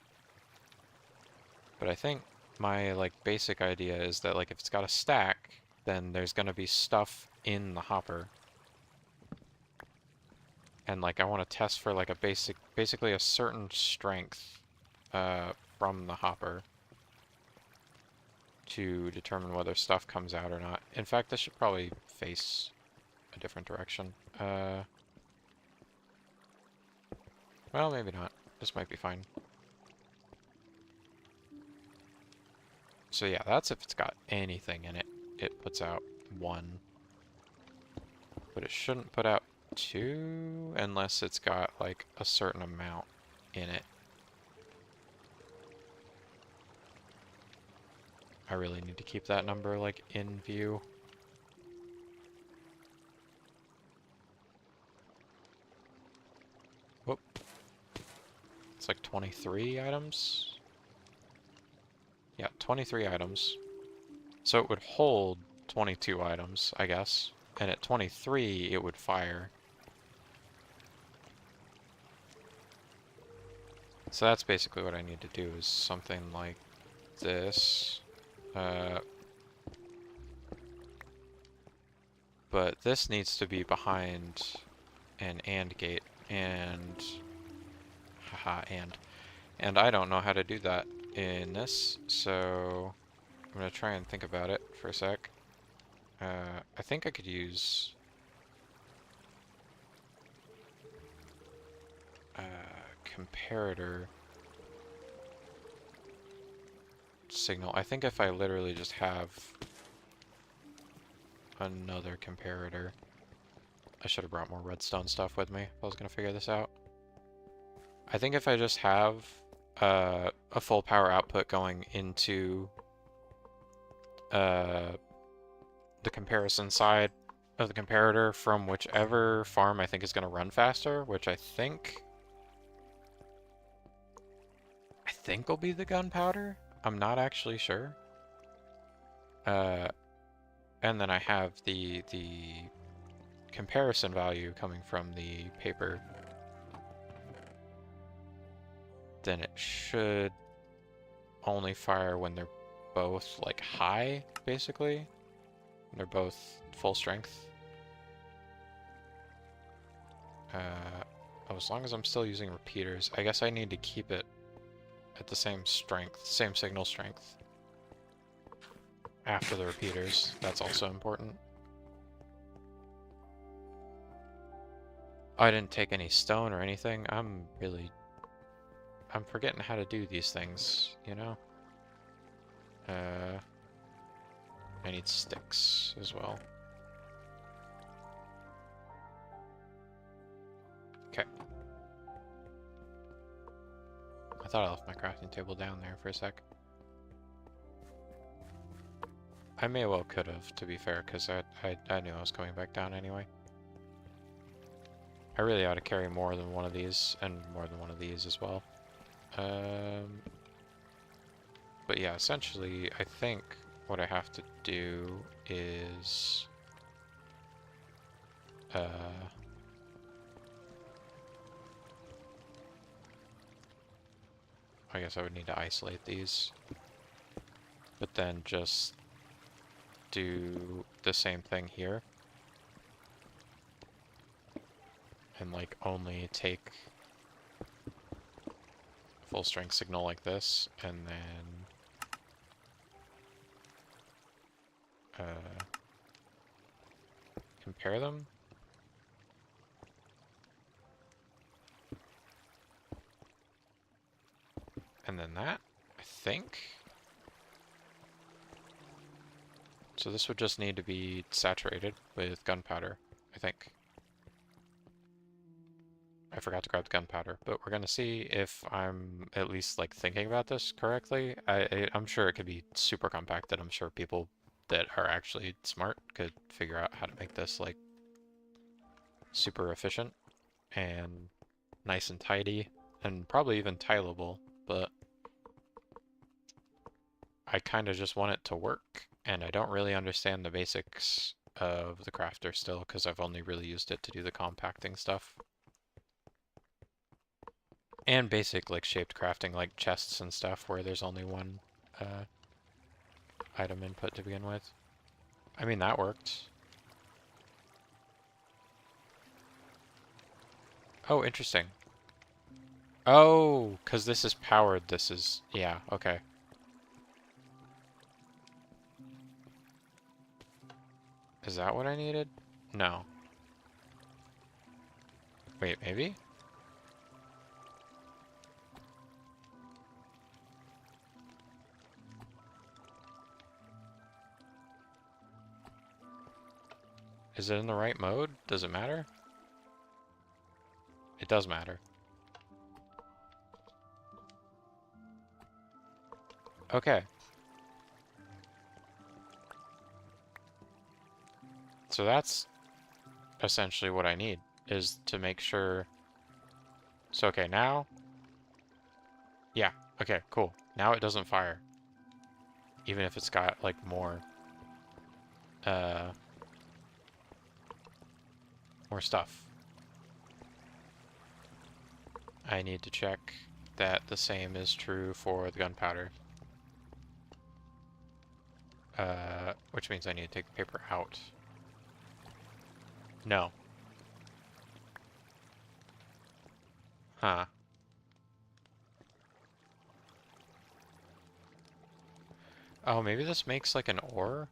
But I think my like basic idea is that like if it's got a stack, then there's gonna be stuff in the hopper. And like I want to test for like a basically a certain strength from the hopper to determine whether stuff comes out or not. In fact, this should probably face a different direction. Well, maybe not. This might be fine. So yeah, that's if it's got anything in it. It puts out 1. But it shouldn't put out 2 unless it's got like a certain amount in it. I really need to keep that number like in view. Whoop. It's like 23 items. Yeah, 23 items. So it would hold 22 items, I guess. And at 23, it would fire. So that's basically what I need to do, is something like this. But this needs to be behind an AND gate, and haha, and I don't know how to do that in this, so I'm gonna try and think about it for a sec. I think I could use comparator signal. I think if I literally just have another comparator. I should have brought more redstone stuff with me if I was gonna figure this out. I think if I just have a full power output going into the comparison side of the comparator from whichever farm I think is going to run faster, which I think will be the gunpowder. I'm not actually sure. And then I have the comparison value coming from the paper. Then it should only fire when they're both like high, basically. They're both full strength. Oh, as long as I'm still using repeaters, I guess I need to keep it at the same strength, same signal strength after the repeaters. That's also important. I didn't take any stone or anything. I'm forgetting how to do these things, you know? I need sticks as well. Okay. I thought I left my crafting table down there for a sec. I may well could have, to be fair, because I knew I was coming back down anyway. I really ought to carry more than one of these, and more than one of these as well. But yeah, essentially, I think what I have to do is... I guess I would need to isolate these. But then just do the same thing here. And like only take full strength signal like this, and then compare them. And then that, I think. So this would just need to be saturated with gunpowder, I think. I forgot to grab the gunpowder, but we're gonna see if I'm at least like thinking about this correctly. I'm sure it could be super compacted. I'm sure people that are actually smart could figure out how to make this like super efficient and nice and tidy and probably even tileable, but I kind of just want it to work, and I don't really understand the basics of the crafter still because I've only really used it to do the compacting stuff. And basic like shaped crafting like chests and stuff where there's only one item input to begin with. I mean, that worked. Oh, interesting. Oh, because this is powered, this is... yeah, okay. Is that what I needed? No. Wait, maybe? Is it in the right mode? Does it matter? It does matter. Okay. So that's essentially what I need, is to make sure... So, okay, now... yeah, okay, cool. Now it doesn't fire. Even if it's got, like, more... more stuff. I need to check that the same is true for the gunpowder. Which means I need to take the paper out. No. Huh. Oh, maybe this makes like an ore?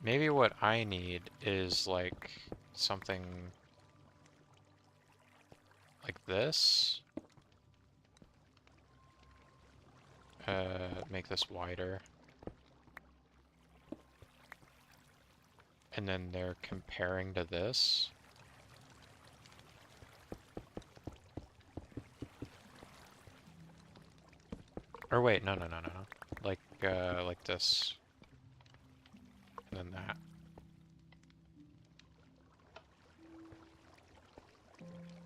Maybe what I need is like something like this. Make this wider. And then they're comparing to this. Or wait, no. Like this. And then that.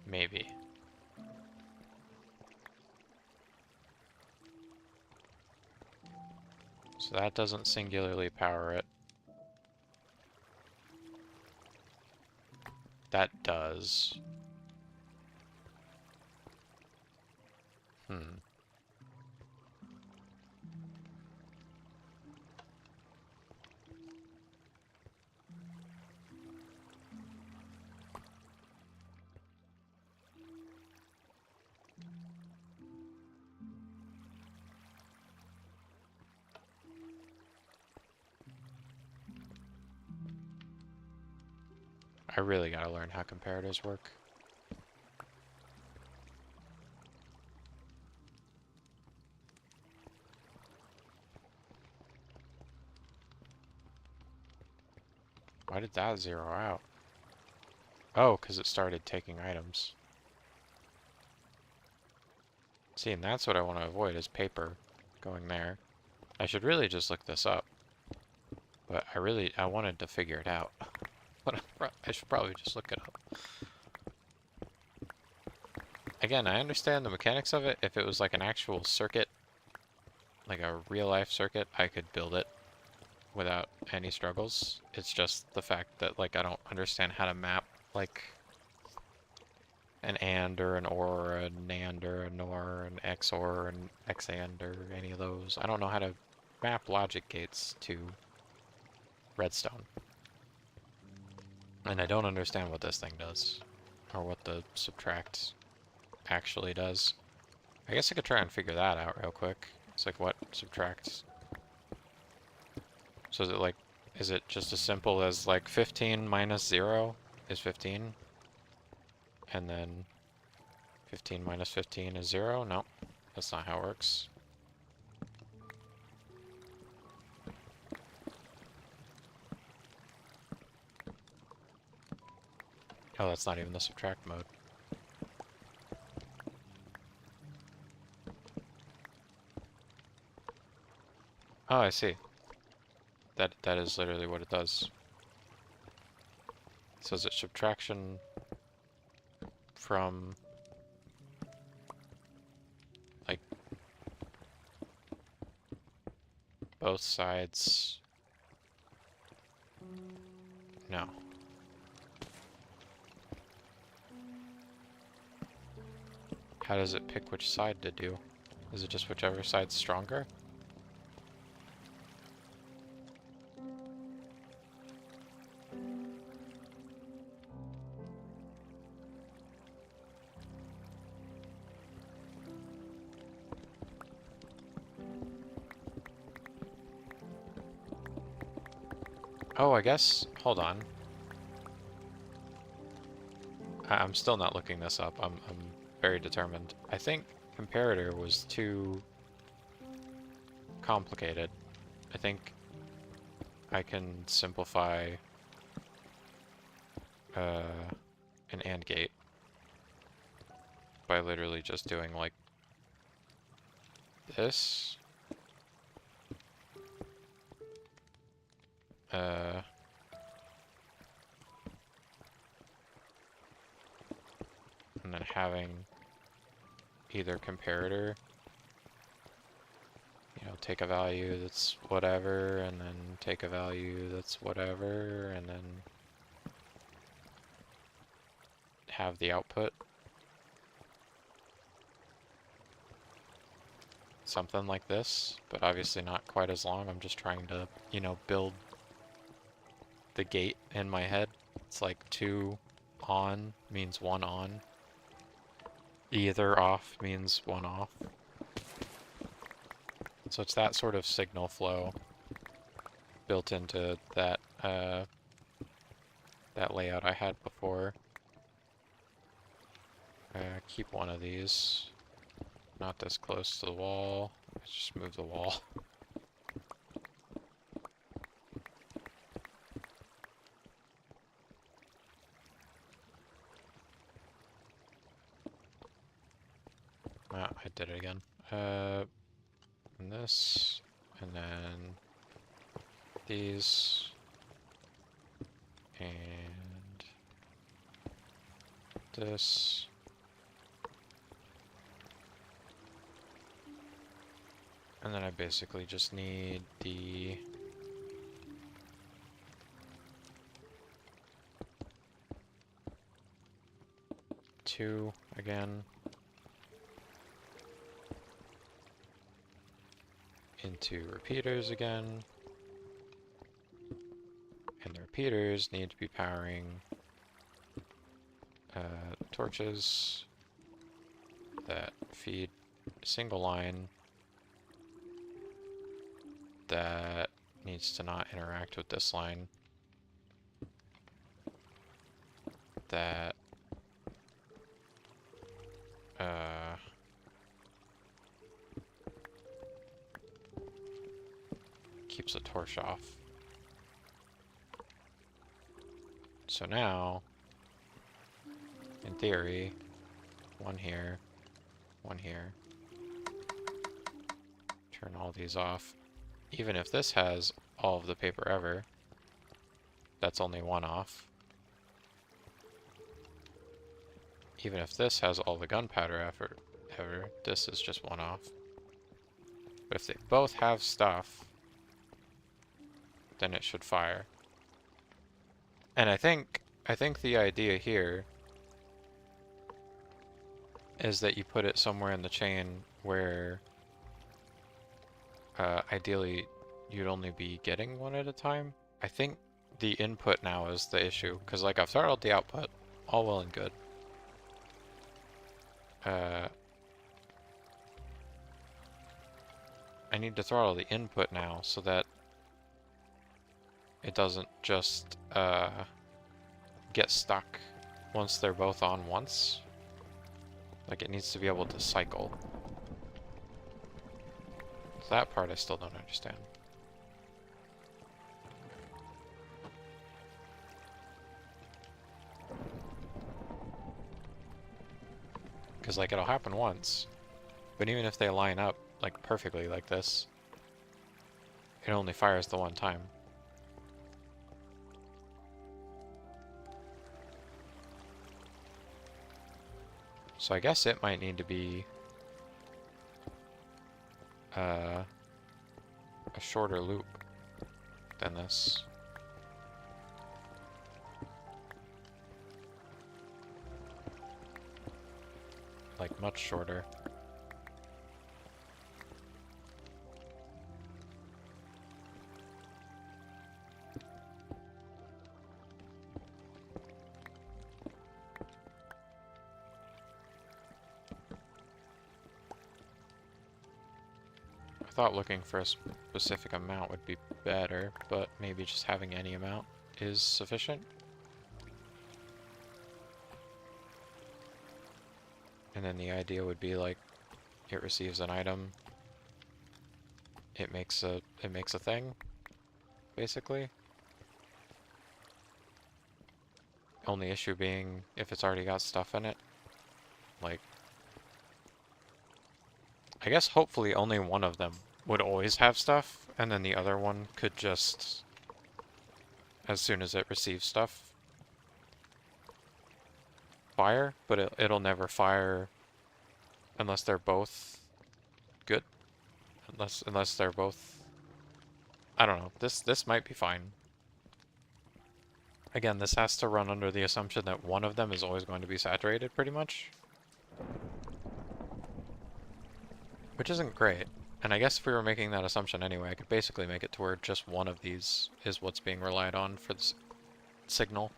Maybe. So that doesn't singularly power it. That does. Hmm. I really gotta learn how comparators work. Why did that zero out? Oh, because it started taking items. See, and that's what I want to avoid, is paper going there. I should really just look this up. But I wanted to figure it out. But I should probably just look it up. Again, I understand the mechanics of it. If it was like an actual circuit, like a real-life circuit, I could build it without any struggles. It's just the fact that, like, I don't understand how to map, like, an AND or an OR or a NAND or a NOR or an XOR or an XAND or any of those. I don't know how to map logic gates to redstone. And I don't understand what this thing does, or what the subtract actually does. I guess I could try and figure that out real quick. It's like, what subtracts? So is it like, is it just as simple as like 15 minus 0 is 15? And then 15 minus 15 is 0? No, that's not how it works. Oh, that's not even the subtract mode. Oh, I see. That is literally what it does. So is it subtraction from, like, both sides? No. How does it pick which side to do? Is it just whichever side's stronger? Oh, I guess, hold on. I'm still not looking this up. I'm very determined. I think comparator was too complicated. I think I can simplify an AND gate by literally just doing like this. And then having either comparator, you know, take a value that's whatever, and then take a value that's whatever, and then have the output. something like this, but obviously not quite as long. I'm just trying to, you know, build the gate in my head. It's like 2 on means 1 on. Either off means 1 off. So it's that sort of signal flow built into that that layout I had before. Keep one of these. Not this close to the wall. Let's just move the wall. Ah, I did it again. And this, and then these, and this. And then I basically just need the two again into repeaters again, and the repeaters need to be powering torches that feed a single line that needs to not interact with this line that keeps the torch off. So now, in theory, one here, one here. Turn all these off. Even if this has all of the paper ever, that's only 1 off. Even if this has all the gunpowder ever, this is just 1 off. But if they both have stuff, then it should fire. And I think the idea here is that you put it somewhere in the chain where ideally you'd only be getting 1 at a time. I think the input now is the issue, because like I've throttled the output, all well and good. I need to throttle the input now so that it doesn't just get stuck once they're both on once. Like, it needs to be able to cycle. So that part I still don't understand. Because, like, it'll happen once, but even if they line up, like, perfectly like this, it only fires the 1 time. So I guess it might need to be a shorter loop than this. Like, much shorter. I thought looking for a specific amount would be better, but maybe just having any amount is sufficient. And then the idea would be like, it receives an item, it makes a thing, basically. Only issue being if it's already got stuff in it. Like, I guess hopefully only one of them would always have stuff, and then the other one could just, as soon as it receives stuff, fire, but it'll never fire unless they're both good. Unless they're both, I don't know. This might be fine. Again, this has to run under the assumption that one of them is always going to be saturated, pretty much. Which isn't great. And I guess if we were making that assumption anyway, I could basically make it to where just one of these is what's being relied on for the signal.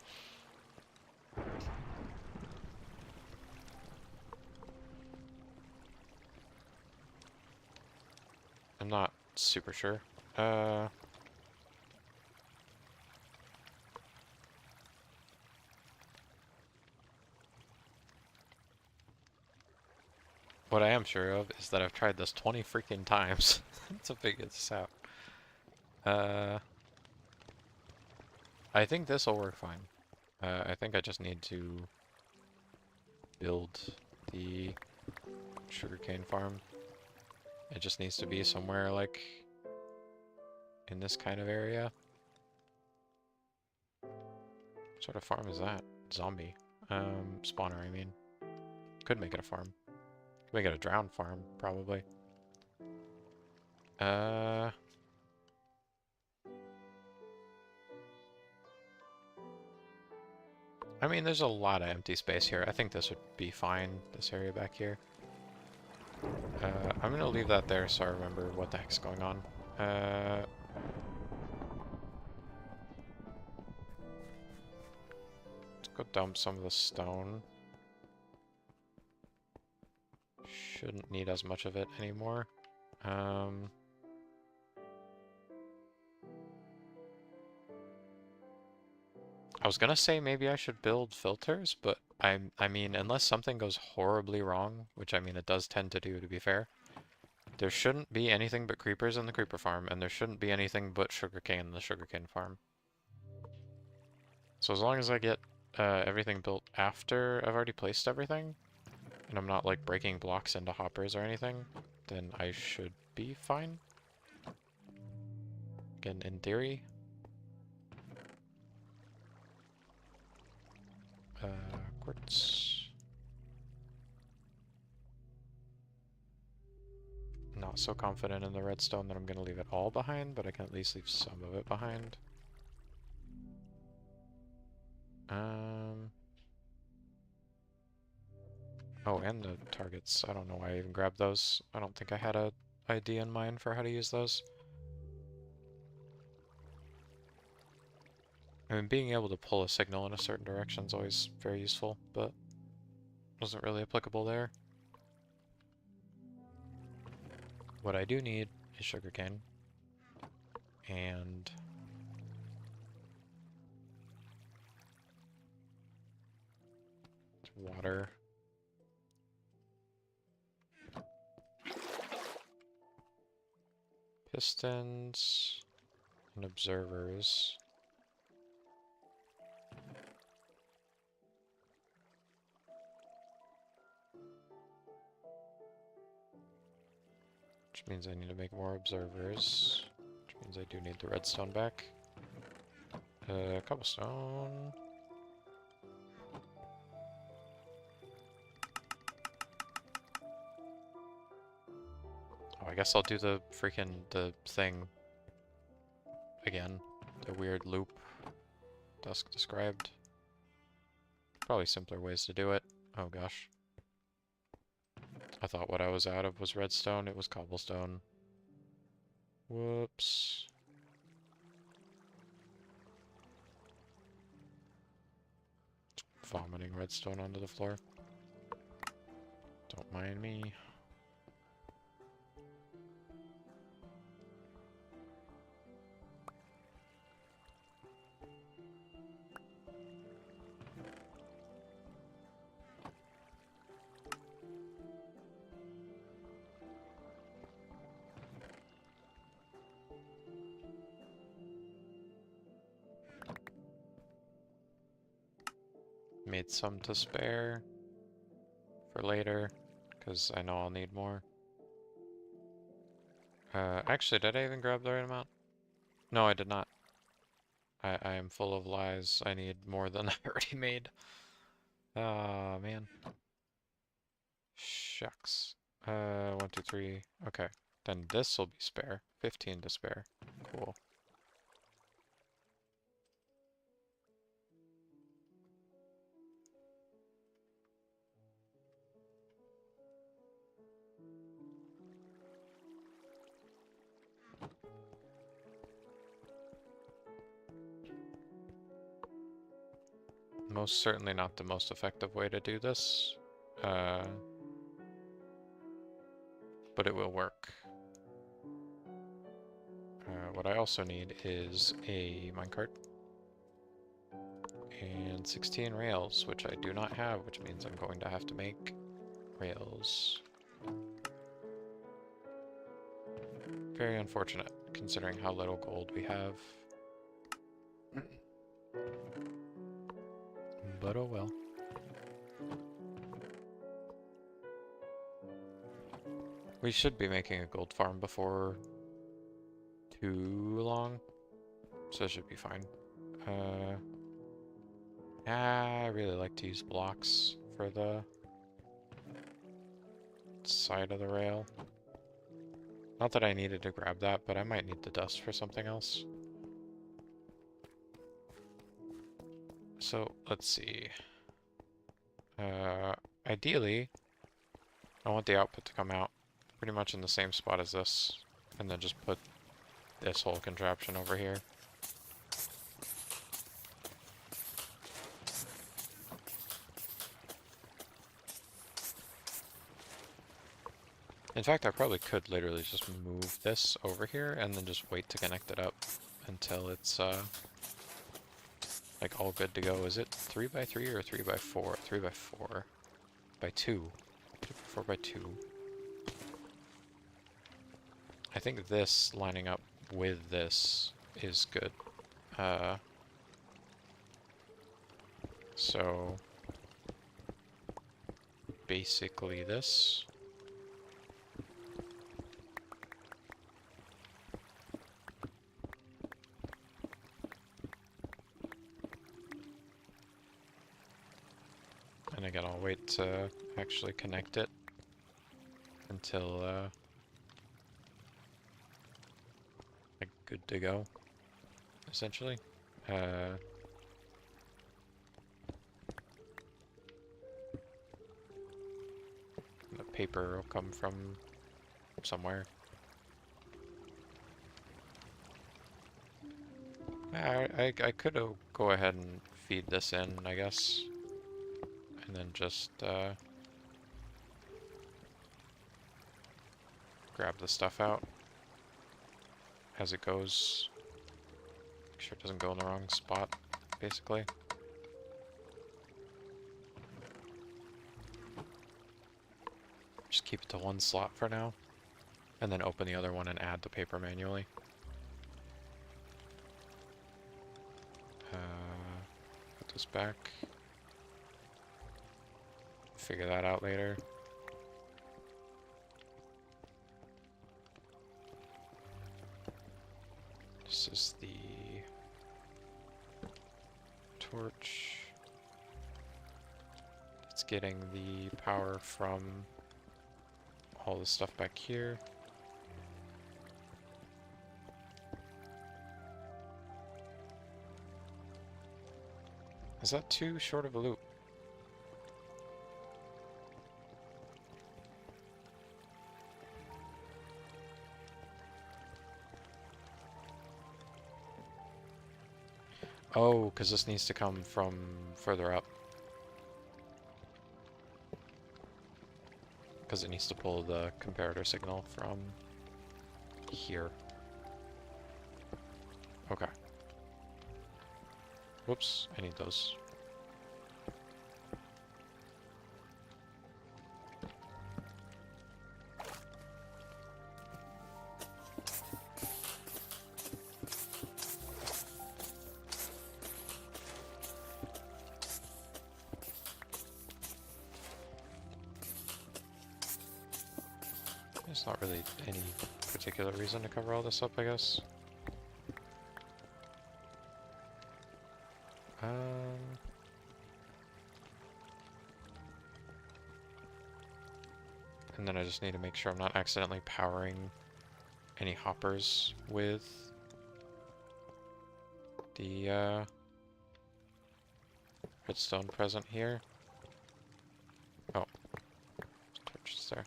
I'm not super sure. What I am sure of is that I've tried this 20 freaking times to figure this out. I think this will work fine. I think I just need to build the sugarcane farm. It just needs to be somewhere like in this kind of area. What sort of farm is that? Zombie. Spawner, I mean. Could make it a farm. Could make it a drowned farm, probably. I mean, there's a lot of empty space here. I think this would be fine, this area back here. I'm gonna leave that there so I remember what the heck's going on. Let's go dump some of the stone. Shouldn't need as much of it anymore. I was gonna say maybe I should build filters, but I mean, unless something goes horribly wrong, which I mean it does tend to do, to be fair, there shouldn't be anything but creepers in the creeper farm, and there shouldn't be anything but sugarcane in the sugarcane farm. So as long as I get everything built after I've already placed everything, and I'm not like breaking blocks into hoppers or anything, then I should be fine. Again, in theory. Quartz. Not so confident in the redstone that I'm going to leave it all behind, but I can at least leave some of it behind. Oh, and the targets. I don't know why I even grabbed those. I don't think I had a idea in mind for how to use those. I mean, being able to pull a signal in a certain direction is always very useful, but wasn't really applicable there. What I do need is sugarcane. And water. Pistons and observers. Which means I need to make more observers. Which means I do need the redstone back. Cobblestone. Oh, I guess I'll do the thing again. The weird loop Dusk described. Probably simpler ways to do it. Oh gosh. I thought what I was out of was redstone, it was cobblestone. Whoops. Vomiting redstone onto the floor. Don't mind me. Made some to spare for later, because I know I'll need more. Actually, did I even grab the right amount? No, I did not. I am full of lies. I need more than I already made. Ah, man. Shucks. 1, 2, 3. Okay. Then this will be spare. 15 to spare. Cool. most certainly not the most effective way to do this, but it will work. What I also need is a minecart and 16 rails, which I do not have, which means I'm going to have to make rails. Very unfortunate, considering how little gold we have. But oh well. We should be making a gold farm before too long, so it should be fine. I really like to use blocks for the side of the rail. Not that I needed to grab that, but I might need the dust for something else. So, let's see. Ideally, I want the output to come out pretty much in the same spot as this, and then just put this whole contraption over here. In fact, I probably could literally just move this over here and then just wait to connect it up until it's, like all good to go. Is it 3x3 or 3x4? 3x4. By 2. 4x2. I think this lining up with this is good. So basically this. And again, I'll wait to actually connect it until like good to go, essentially. The paper will come from somewhere. I could go ahead and feed this in, I guess. And then just grab the stuff out as it goes. Make sure it doesn't go in the wrong spot, basically. Just keep it to one slot for now, and then open the other one and add the paper manually. Put this back. Figure that out later. This is the torch. It's getting the power from all the stuff back here. Is that too short of a loop? Oh, because this needs to come from further up. Because it needs to pull the comparator signal from here. Okay. Whoops, I need those. There's not really any particular reason to cover all this up, I guess. And then I just need to make sure I'm not accidentally powering any hoppers with the redstone present here. Oh, torch is there.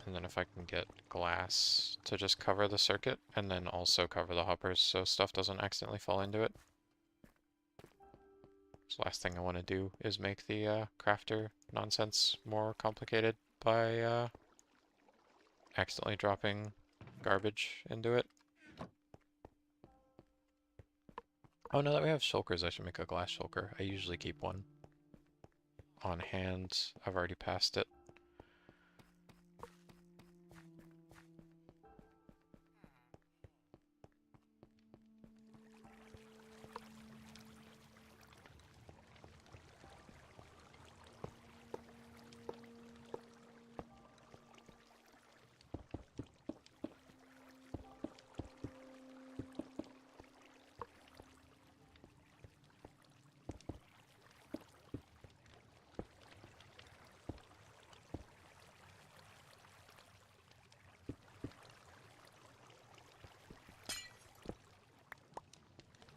And then if I can get glass to just cover the circuit, and then also cover the hoppers so stuff doesn't accidentally fall into it. So last thing I want to do is make the crafter nonsense more complicated by accidentally dropping garbage into it. Oh, now that we have shulkers, I should make a glass shulker. I usually keep one on hand. I've already passed it.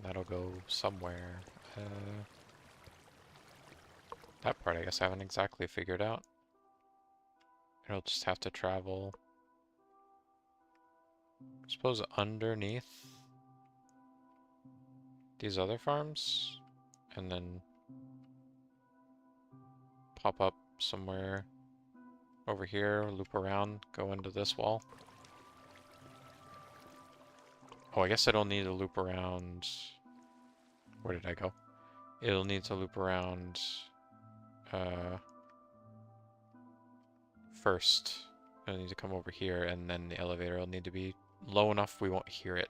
That'll go somewhere. That part I guess I haven't exactly figured out. It'll just have to travel, I suppose, underneath these other farms, and then pop up somewhere over here, loop around, go into this wall. Oh, I guess it'll need to loop around... Where did I go? It'll need to loop around first. It'll need to come over here, and then the elevator will need to be low enough we won't hear it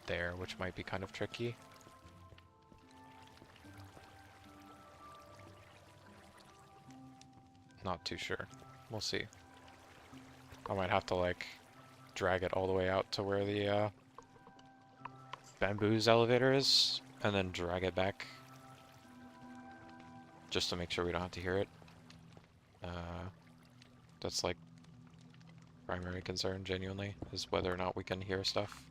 there, which might be kind of tricky. Not too sure. We'll see. I might have to, like, drag it all the way out to where the Bamboo's elevator is, and then drag it back just to make sure we don't have to hear it. That's like primary concern, genuinely, is whether or not we can hear stuff.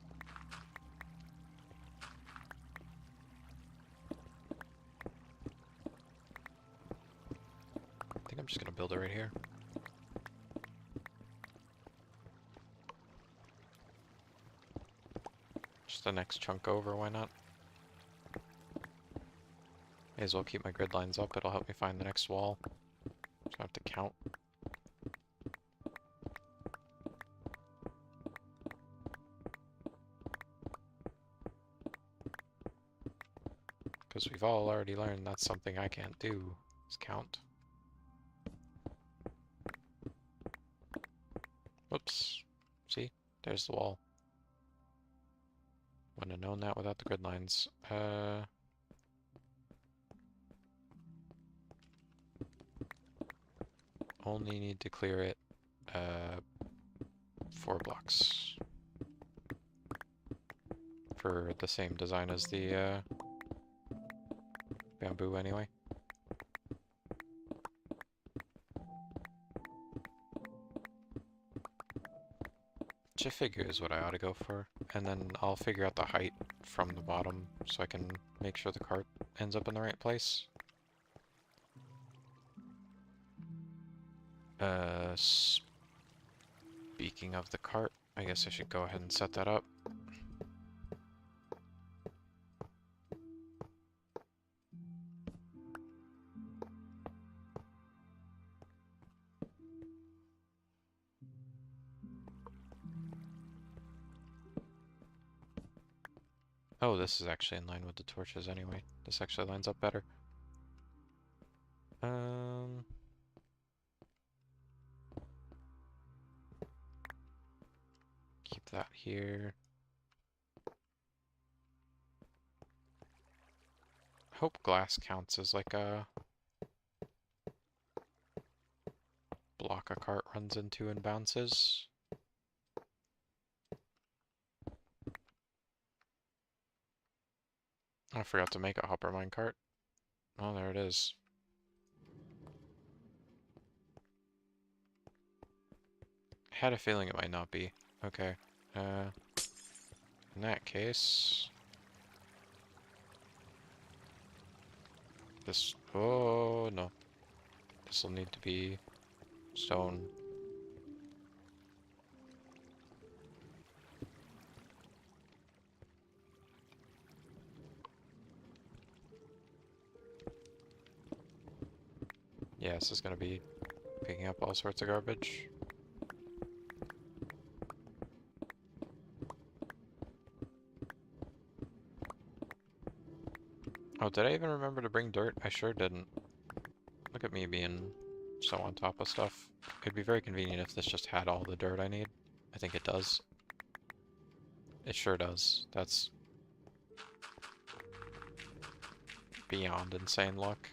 I think I'm just gonna build it right here. Just the next chunk over, why not? May as well keep my grid lines up, it'll help me find the next wall. Just have to count. Because we've all already learned that's something I can't do, is count. Whoops. See? There's the wall. Wouldn't have known that without the grid lines. Only need to clear it 4 blocks. For the same design as the Bamboo anyway. Which I figure is what I ought to go for. And then I'll figure out the height from the bottom so I can make sure the cart ends up in the right place. Speaking of the cart, I guess I should go ahead and set that up. Oh, this is actually in line with the torches anyway. This actually lines up better. Keep that here. I hope glass counts as like a block a cart runs into and bounces. I forgot to make a hopper minecart. Oh, there it is. I had a feeling it might not be. Okay. In that case... This... Oh, no. This will need to be stone. Yeah, this is gonna be picking up all sorts of garbage. Oh, did I even remember to bring dirt? I sure didn't. Look at me being so on top of stuff. It'd be very convenient if this just had all the dirt I need. I think it does. It sure does. That's beyond insane luck.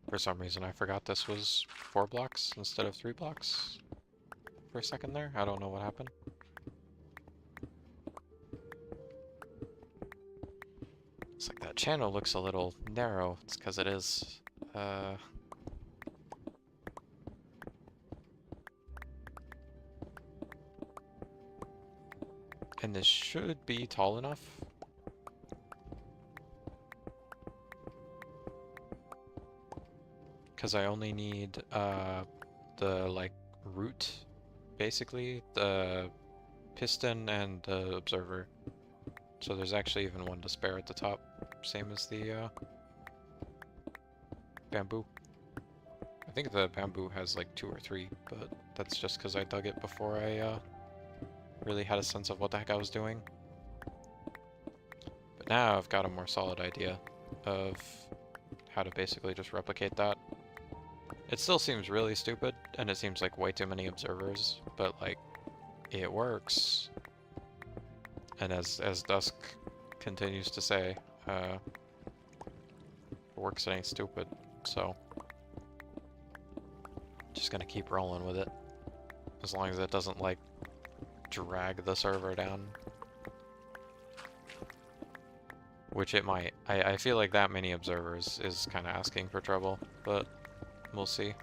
For some reason I forgot this was 4 blocks instead of 3 blocks for a second there. I don't know what happened. It's like that channel looks a little narrow. It's because it is. And this should be tall enough. Because I only need the like root, basically, the piston and the observer. So there's actually even one to spare at the top, same as the bamboo. I think the bamboo has like 2 or 3, but that's just because I dug it before I really had a sense of what the heck I was doing. But now I've got a more solid idea of how to basically just replicate that. It still seems really stupid, and it seems like way too many observers, but like, it works. And as Dusk continues to say, it works, it ain't stupid, so just gonna keep rolling with it. As long as it doesn't like drag the server down. Which it might. I feel like that many observers is kind of asking for trouble, but we'll see.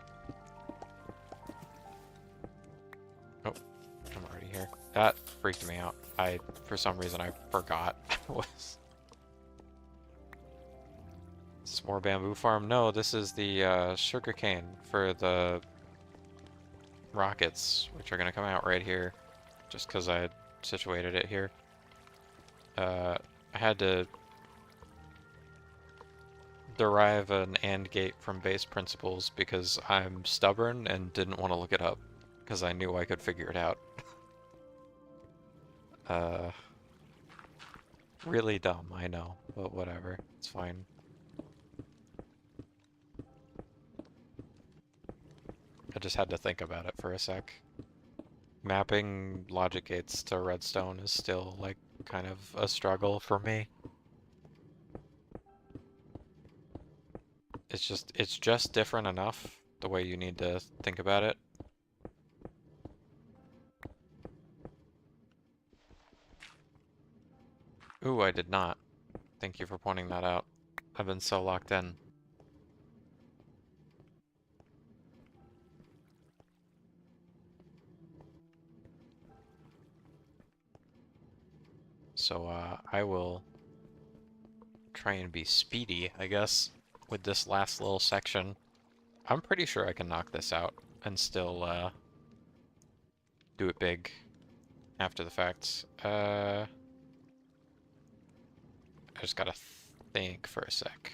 Oh, I'm already here. That freaked me out. For some reason, I forgot was. Is this more bamboo farm? No, this is the sugarcane for the rockets, which are gonna come out right here, just because I situated it here. I had to derive an AND gate from base principles because I'm stubborn and didn't want to look it up because I knew I could figure it out. Really dumb, I know, but whatever, it's fine. I just had to think about it for a sec. Mapping logic gates to redstone is still, like, kind of a struggle for me. It's just different enough, the way you need to think about it. Ooh, I did not. Thank you for pointing that out. I've been so locked in. So, I will try and be speedy, I guess, with this last little section. I'm pretty sure I can knock this out and still, do it big after the fact. I just gotta think for a sec.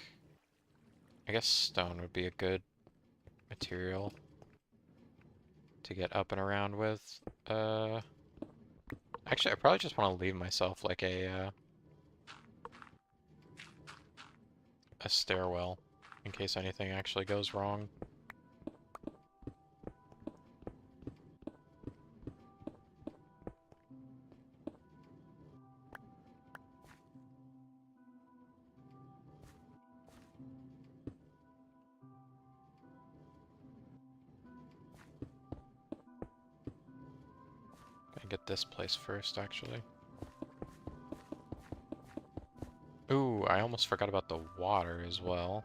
I guess stone would be a good material to get up and around with. Actually, I probably just want to leave myself like a stairwell in case anything actually goes wrong. Get this place first, actually. Ooh, I almost forgot about the water as well.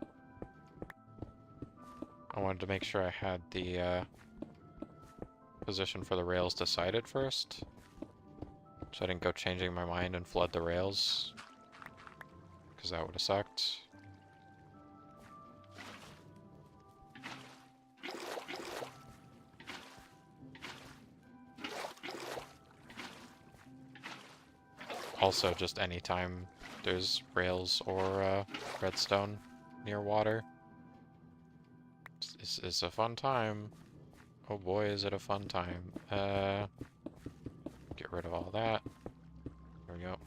I wanted to make sure I had the position for the rails decided first, so I didn't go changing my mind and flood the rails. because that would have sucked. Also, just anytime there's rails or redstone near water, it's a fun time. Oh boy, is it a fun time. Get rid of all that. There we go.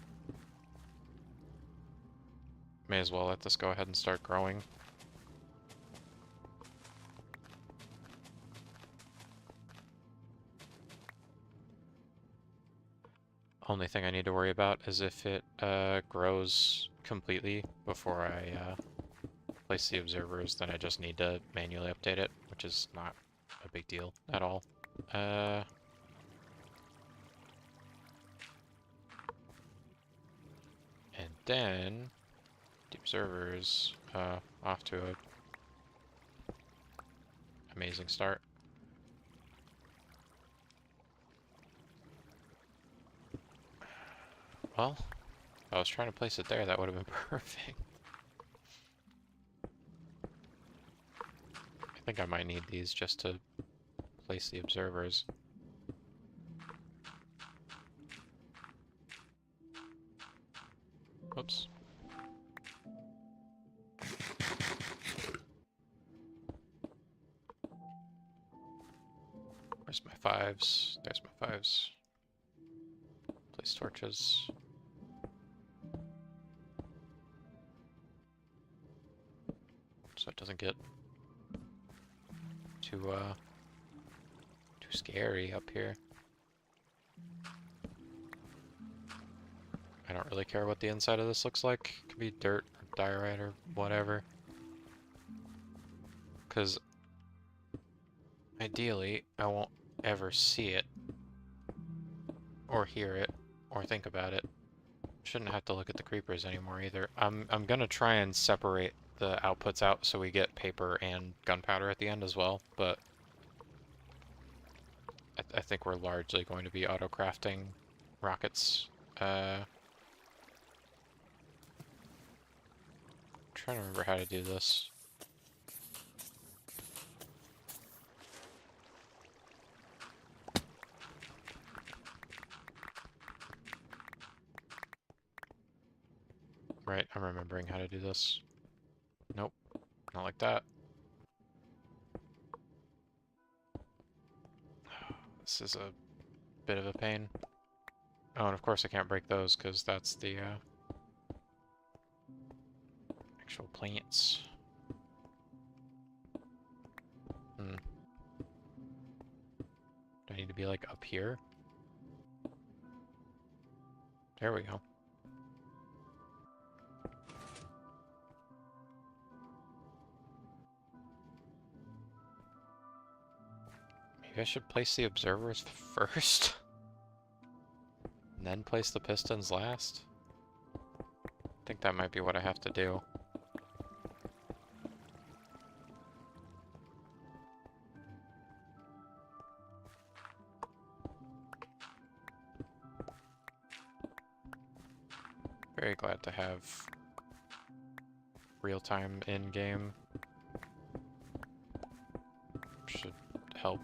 May as well let this go ahead and start growing. Only thing I need to worry about is if it grows completely before I place the observers, then I just need to manually update it, which is not a big deal at all. And then the observers off to a amazing start. Well, if I was trying to place it there, that would have been perfect. I think I might need these just to place the observers. Oops. Where's my fives? There's my fives. Place torches. So it doesn't get too scary up here. I don't really care what the inside of this looks like. It could be dirt or diorite or whatever. Because ideally, I won't ever see it, or hear it, or think about it. Shouldn't have to look at the creepers anymore either. I'm gonna try and separate the outputs out so we get paper and gunpowder at the end as well, but I think we're largely going to be auto-crafting rockets. Trying to remember how to do this. Right, I'm remembering how to do this. Nope, not like that. This is a bit of a pain. Oh, and of course I can't break those because that's the actual plants. Do I need to be like up here? There we go. Maybe I should place the observers first? And then place the pistons last? I think that might be what I have to do. Very glad to have real-time in-game. Should help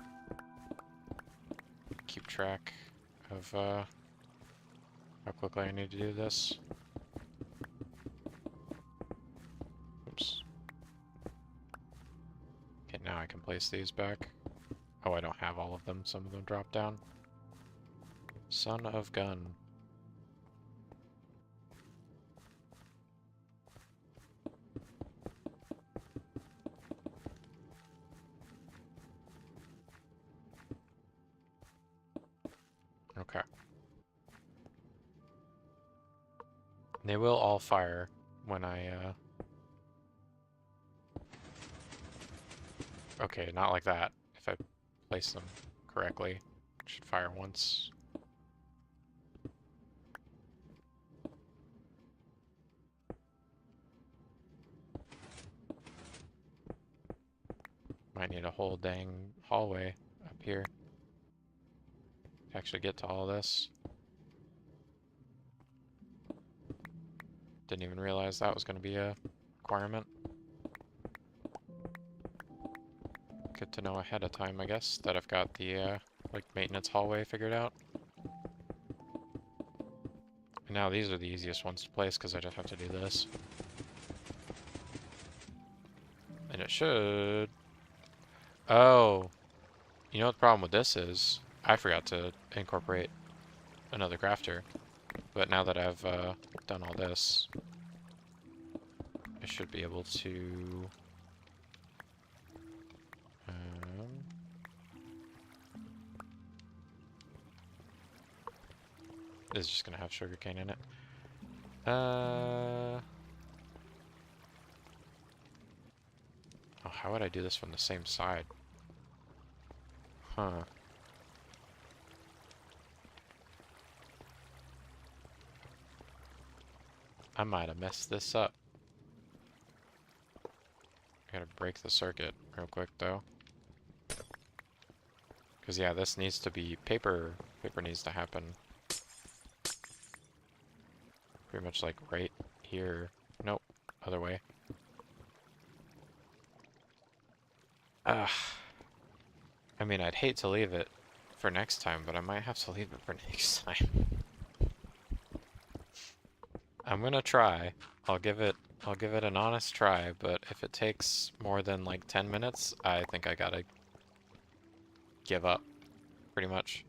keep track of how quickly I need to do this. Oops. Okay, now I can place these back. Oh, I don't have all of them. Some of them drop down. Son of gun. Okay. They will all fire when I, Okay, not like that. If I place them correctly, it should fire once. Might need a whole dang hallway up here to actually get to all this. Didn't even realize that was going to be a requirement. Good to know ahead of time, I guess, that I've got the, like, maintenance hallway figured out. And now these are the easiest ones to place, because I just have to do this. And it should... Oh! You know what the problem with this is? I forgot to incorporate another crafter. But now that I've done all this, I should be able to... This is just gonna have sugarcane in it. Oh, how would I do this from the same side? Huh. I might have messed this up. I gotta break the circuit real quick, though. Because, yeah, this needs to be paper. Paper needs to happen. Pretty much, like, right here. Nope. Other way. I mean, I'd hate to leave it for next time, but I might have to leave it for next time. I'm gonna try. I'll give it an honest try, but if it takes more than like 10 minutes, I think I gotta give up, pretty much.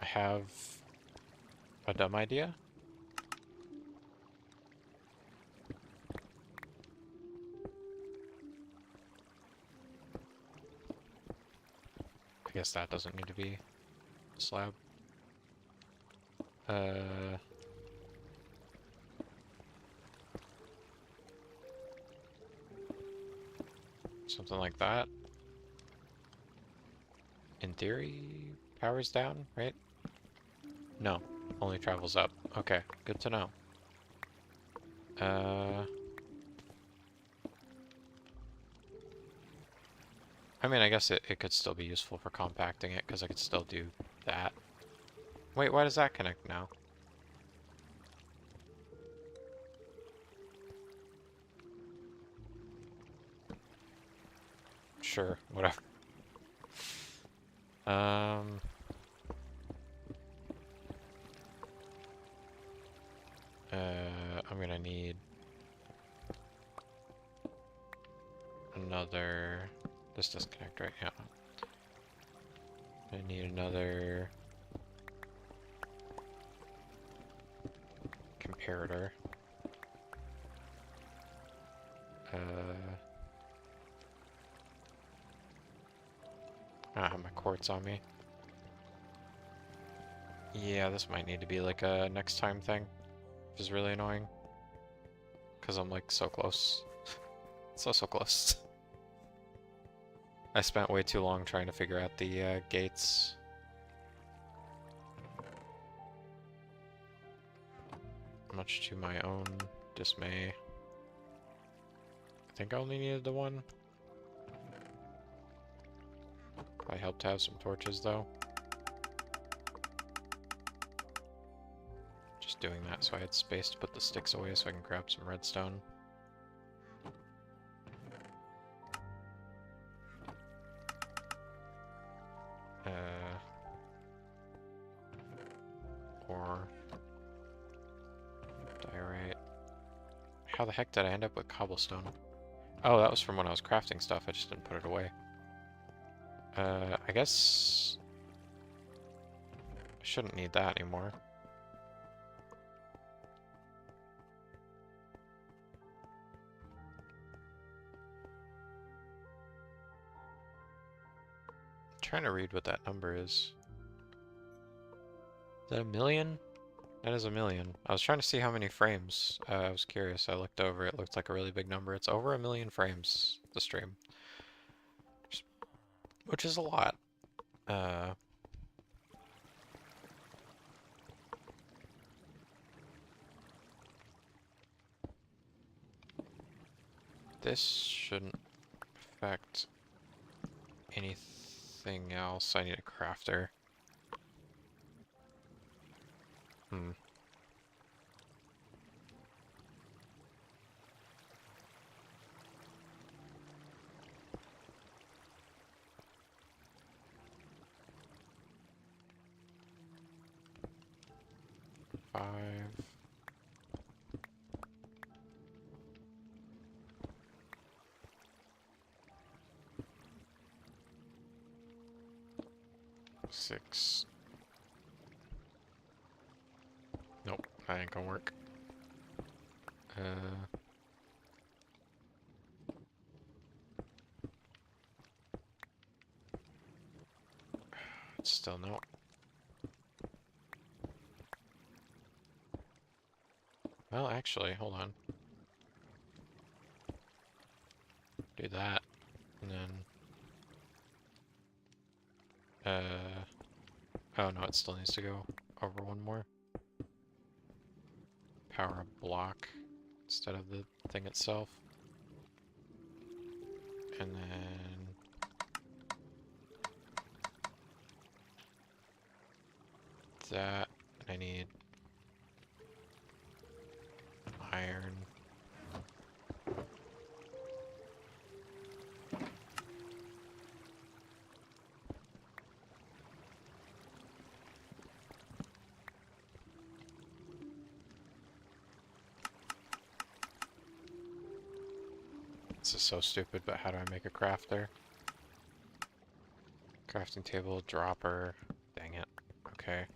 I have a dumb idea. I guess that doesn't need to be a slab. Something like that. In theory, power's down, right? No, only travels up. Okay, good to know. I mean, I guess it could still be useful for compacting it, because I could still do that. Wait, why does that connect now? Sure, whatever. I'm gonna need another... This doesn't connect right now. I need another comparator. I don't have my quartz on me. Yeah, this might need to be like a next time thing, which is really annoying. Because I'm like so close. So close. I spent way too long trying to figure out the gates. Much to my own dismay. I think I only needed the one. Probably helped to have some torches though. Just doing that so I had space to put the sticks away so I can grab some redstone. Or diorite. How the heck did I end up with cobblestone? Oh, that was from when I was crafting stuff. I just didn't put it away. I guess I shouldn't need that anymore. I'm trying to read what that number is. Is that 1,000,000? That is 1,000,000. I was trying to see how many frames. I was curious. I looked over. It looked like a really big number. It's over 1,000,000 frames, the stream. Which is a lot. Uh, this shouldn't affect anything else. I need a crafter. Hmm. Five. Six. Nope, that ain't gonna work. Still no. Well, actually, hold on. Do that, and then, oh no, it still needs to go over one more. Power a block instead of the thing itself. And then that, and I need iron. This is so stupid, but how do I make a crafter? Crafting table, dropper. Dang it. Okay.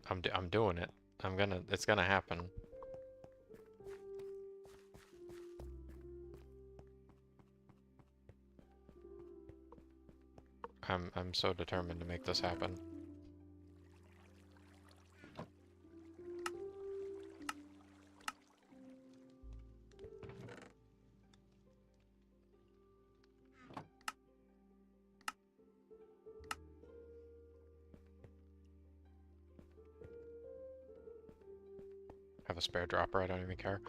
I'm doing it. It's gonna happen. I'm so determined to make this happen. Have a spare dropper, I don't even care.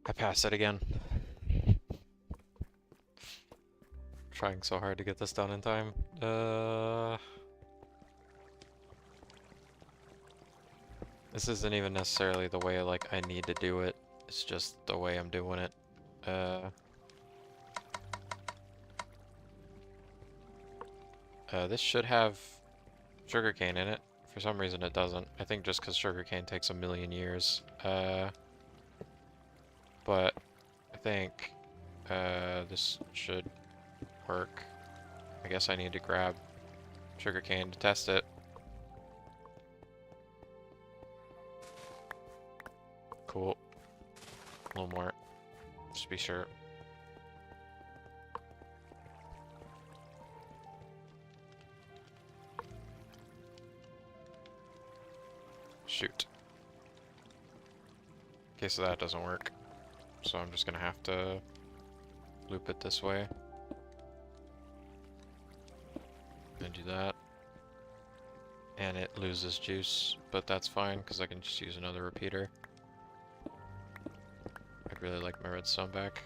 I passed it again. Trying so hard to get this done in time. This isn't even necessarily the way like I need to do it. It's just the way I'm doing it. This should have sugarcane in it. For some reason it doesn't. I think just because sugarcane takes 1,000,000 years. But I think this should work. I guess I need to grab sugarcane to test it. Cool. A little more. Just be sure. Shoot. Okay, so that doesn't work. So I'm just gonna have to loop it this way. And do that. And it loses juice, but that's fine, because I can just use another repeater. I'd really like my redstone back.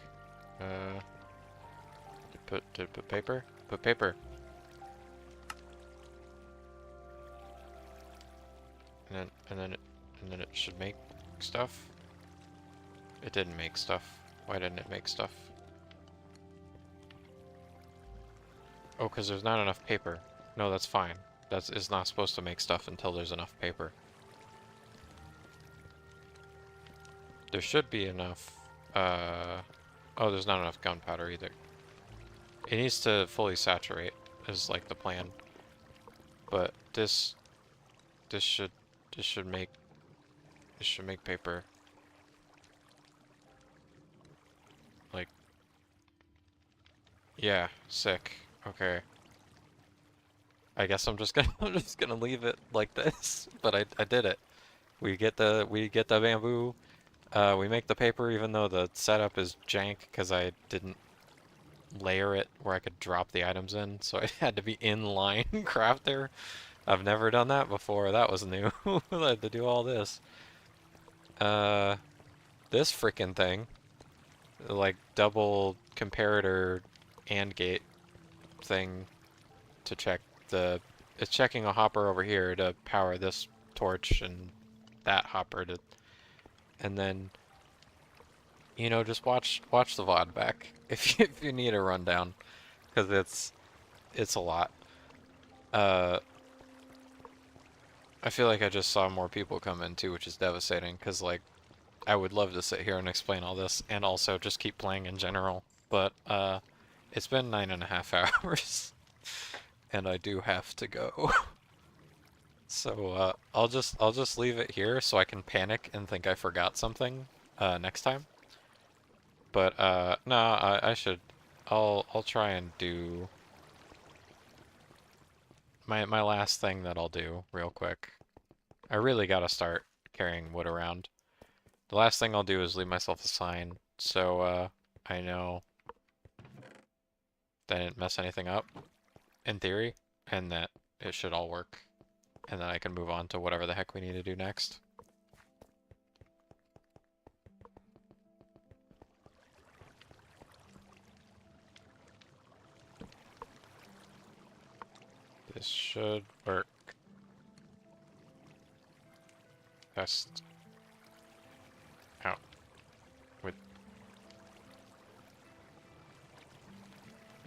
Did it put paper? Put paper! And then it should make stuff. It didn't make stuff. Why didn't it make stuff? Oh, because there's not enough paper. No, that's fine. It's not supposed to make stuff until there's enough paper. There should be enough, oh, there's not enough gunpowder either. It needs to fully saturate, is like the plan. But this should make paper. Like, yeah, sick. Okay. I guess I'm just gonna leave it like this, but I did it. We get the bamboo. We make the paper even though the setup is jank because I didn't layer it where I could drop the items in, so I had to be in-line crafter. I've never done that before. That was new. I had to do all this. This freaking thing, like double comparator AND gate thing to check the, it's checking a hopper over here to power this torch and that hopper to, and then, you know, just watch the VOD back if you need a rundown, because it's a lot. I feel like I just saw more people come in too, which is devastating, because like I would love to sit here and explain all this and also just keep playing in general, but it's been 9.5 hours and I do have to go. So I'll just leave it here so I can panic and think I forgot something next time. But no, I should, I'll try and do my last thing that I'll do real quick. I really gotta start carrying wood around. The last thing I'll do is leave myself a sign so I know that I didn't mess anything up, in theory, and that it should all work. And then I can move on to whatever the heck we need to do next. This should work. Test out with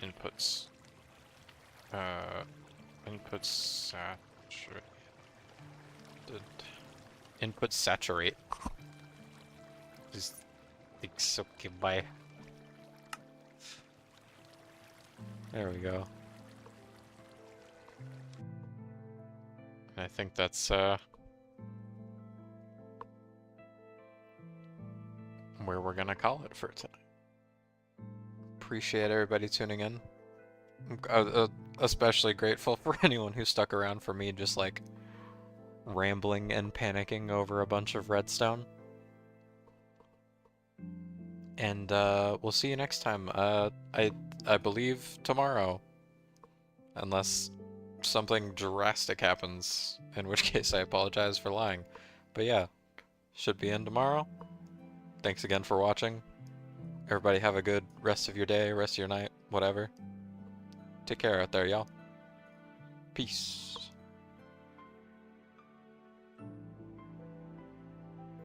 inputs. Inputs saturated. Input saturate. Just it's okay, bye. There we go. I think that's where we're gonna call it for tonight. Appreciate everybody tuning in. Especially grateful for anyone who stuck around for me just like rambling and panicking over a bunch of redstone. And we'll see you next time. I believe tomorrow, unless something drastic happens, in which case I apologize for lying. But yeah, should be in tomorrow. Thanks again for watching. Everybody have a good rest of your day, rest of your night, whatever. Take care out there, y'all. Peace.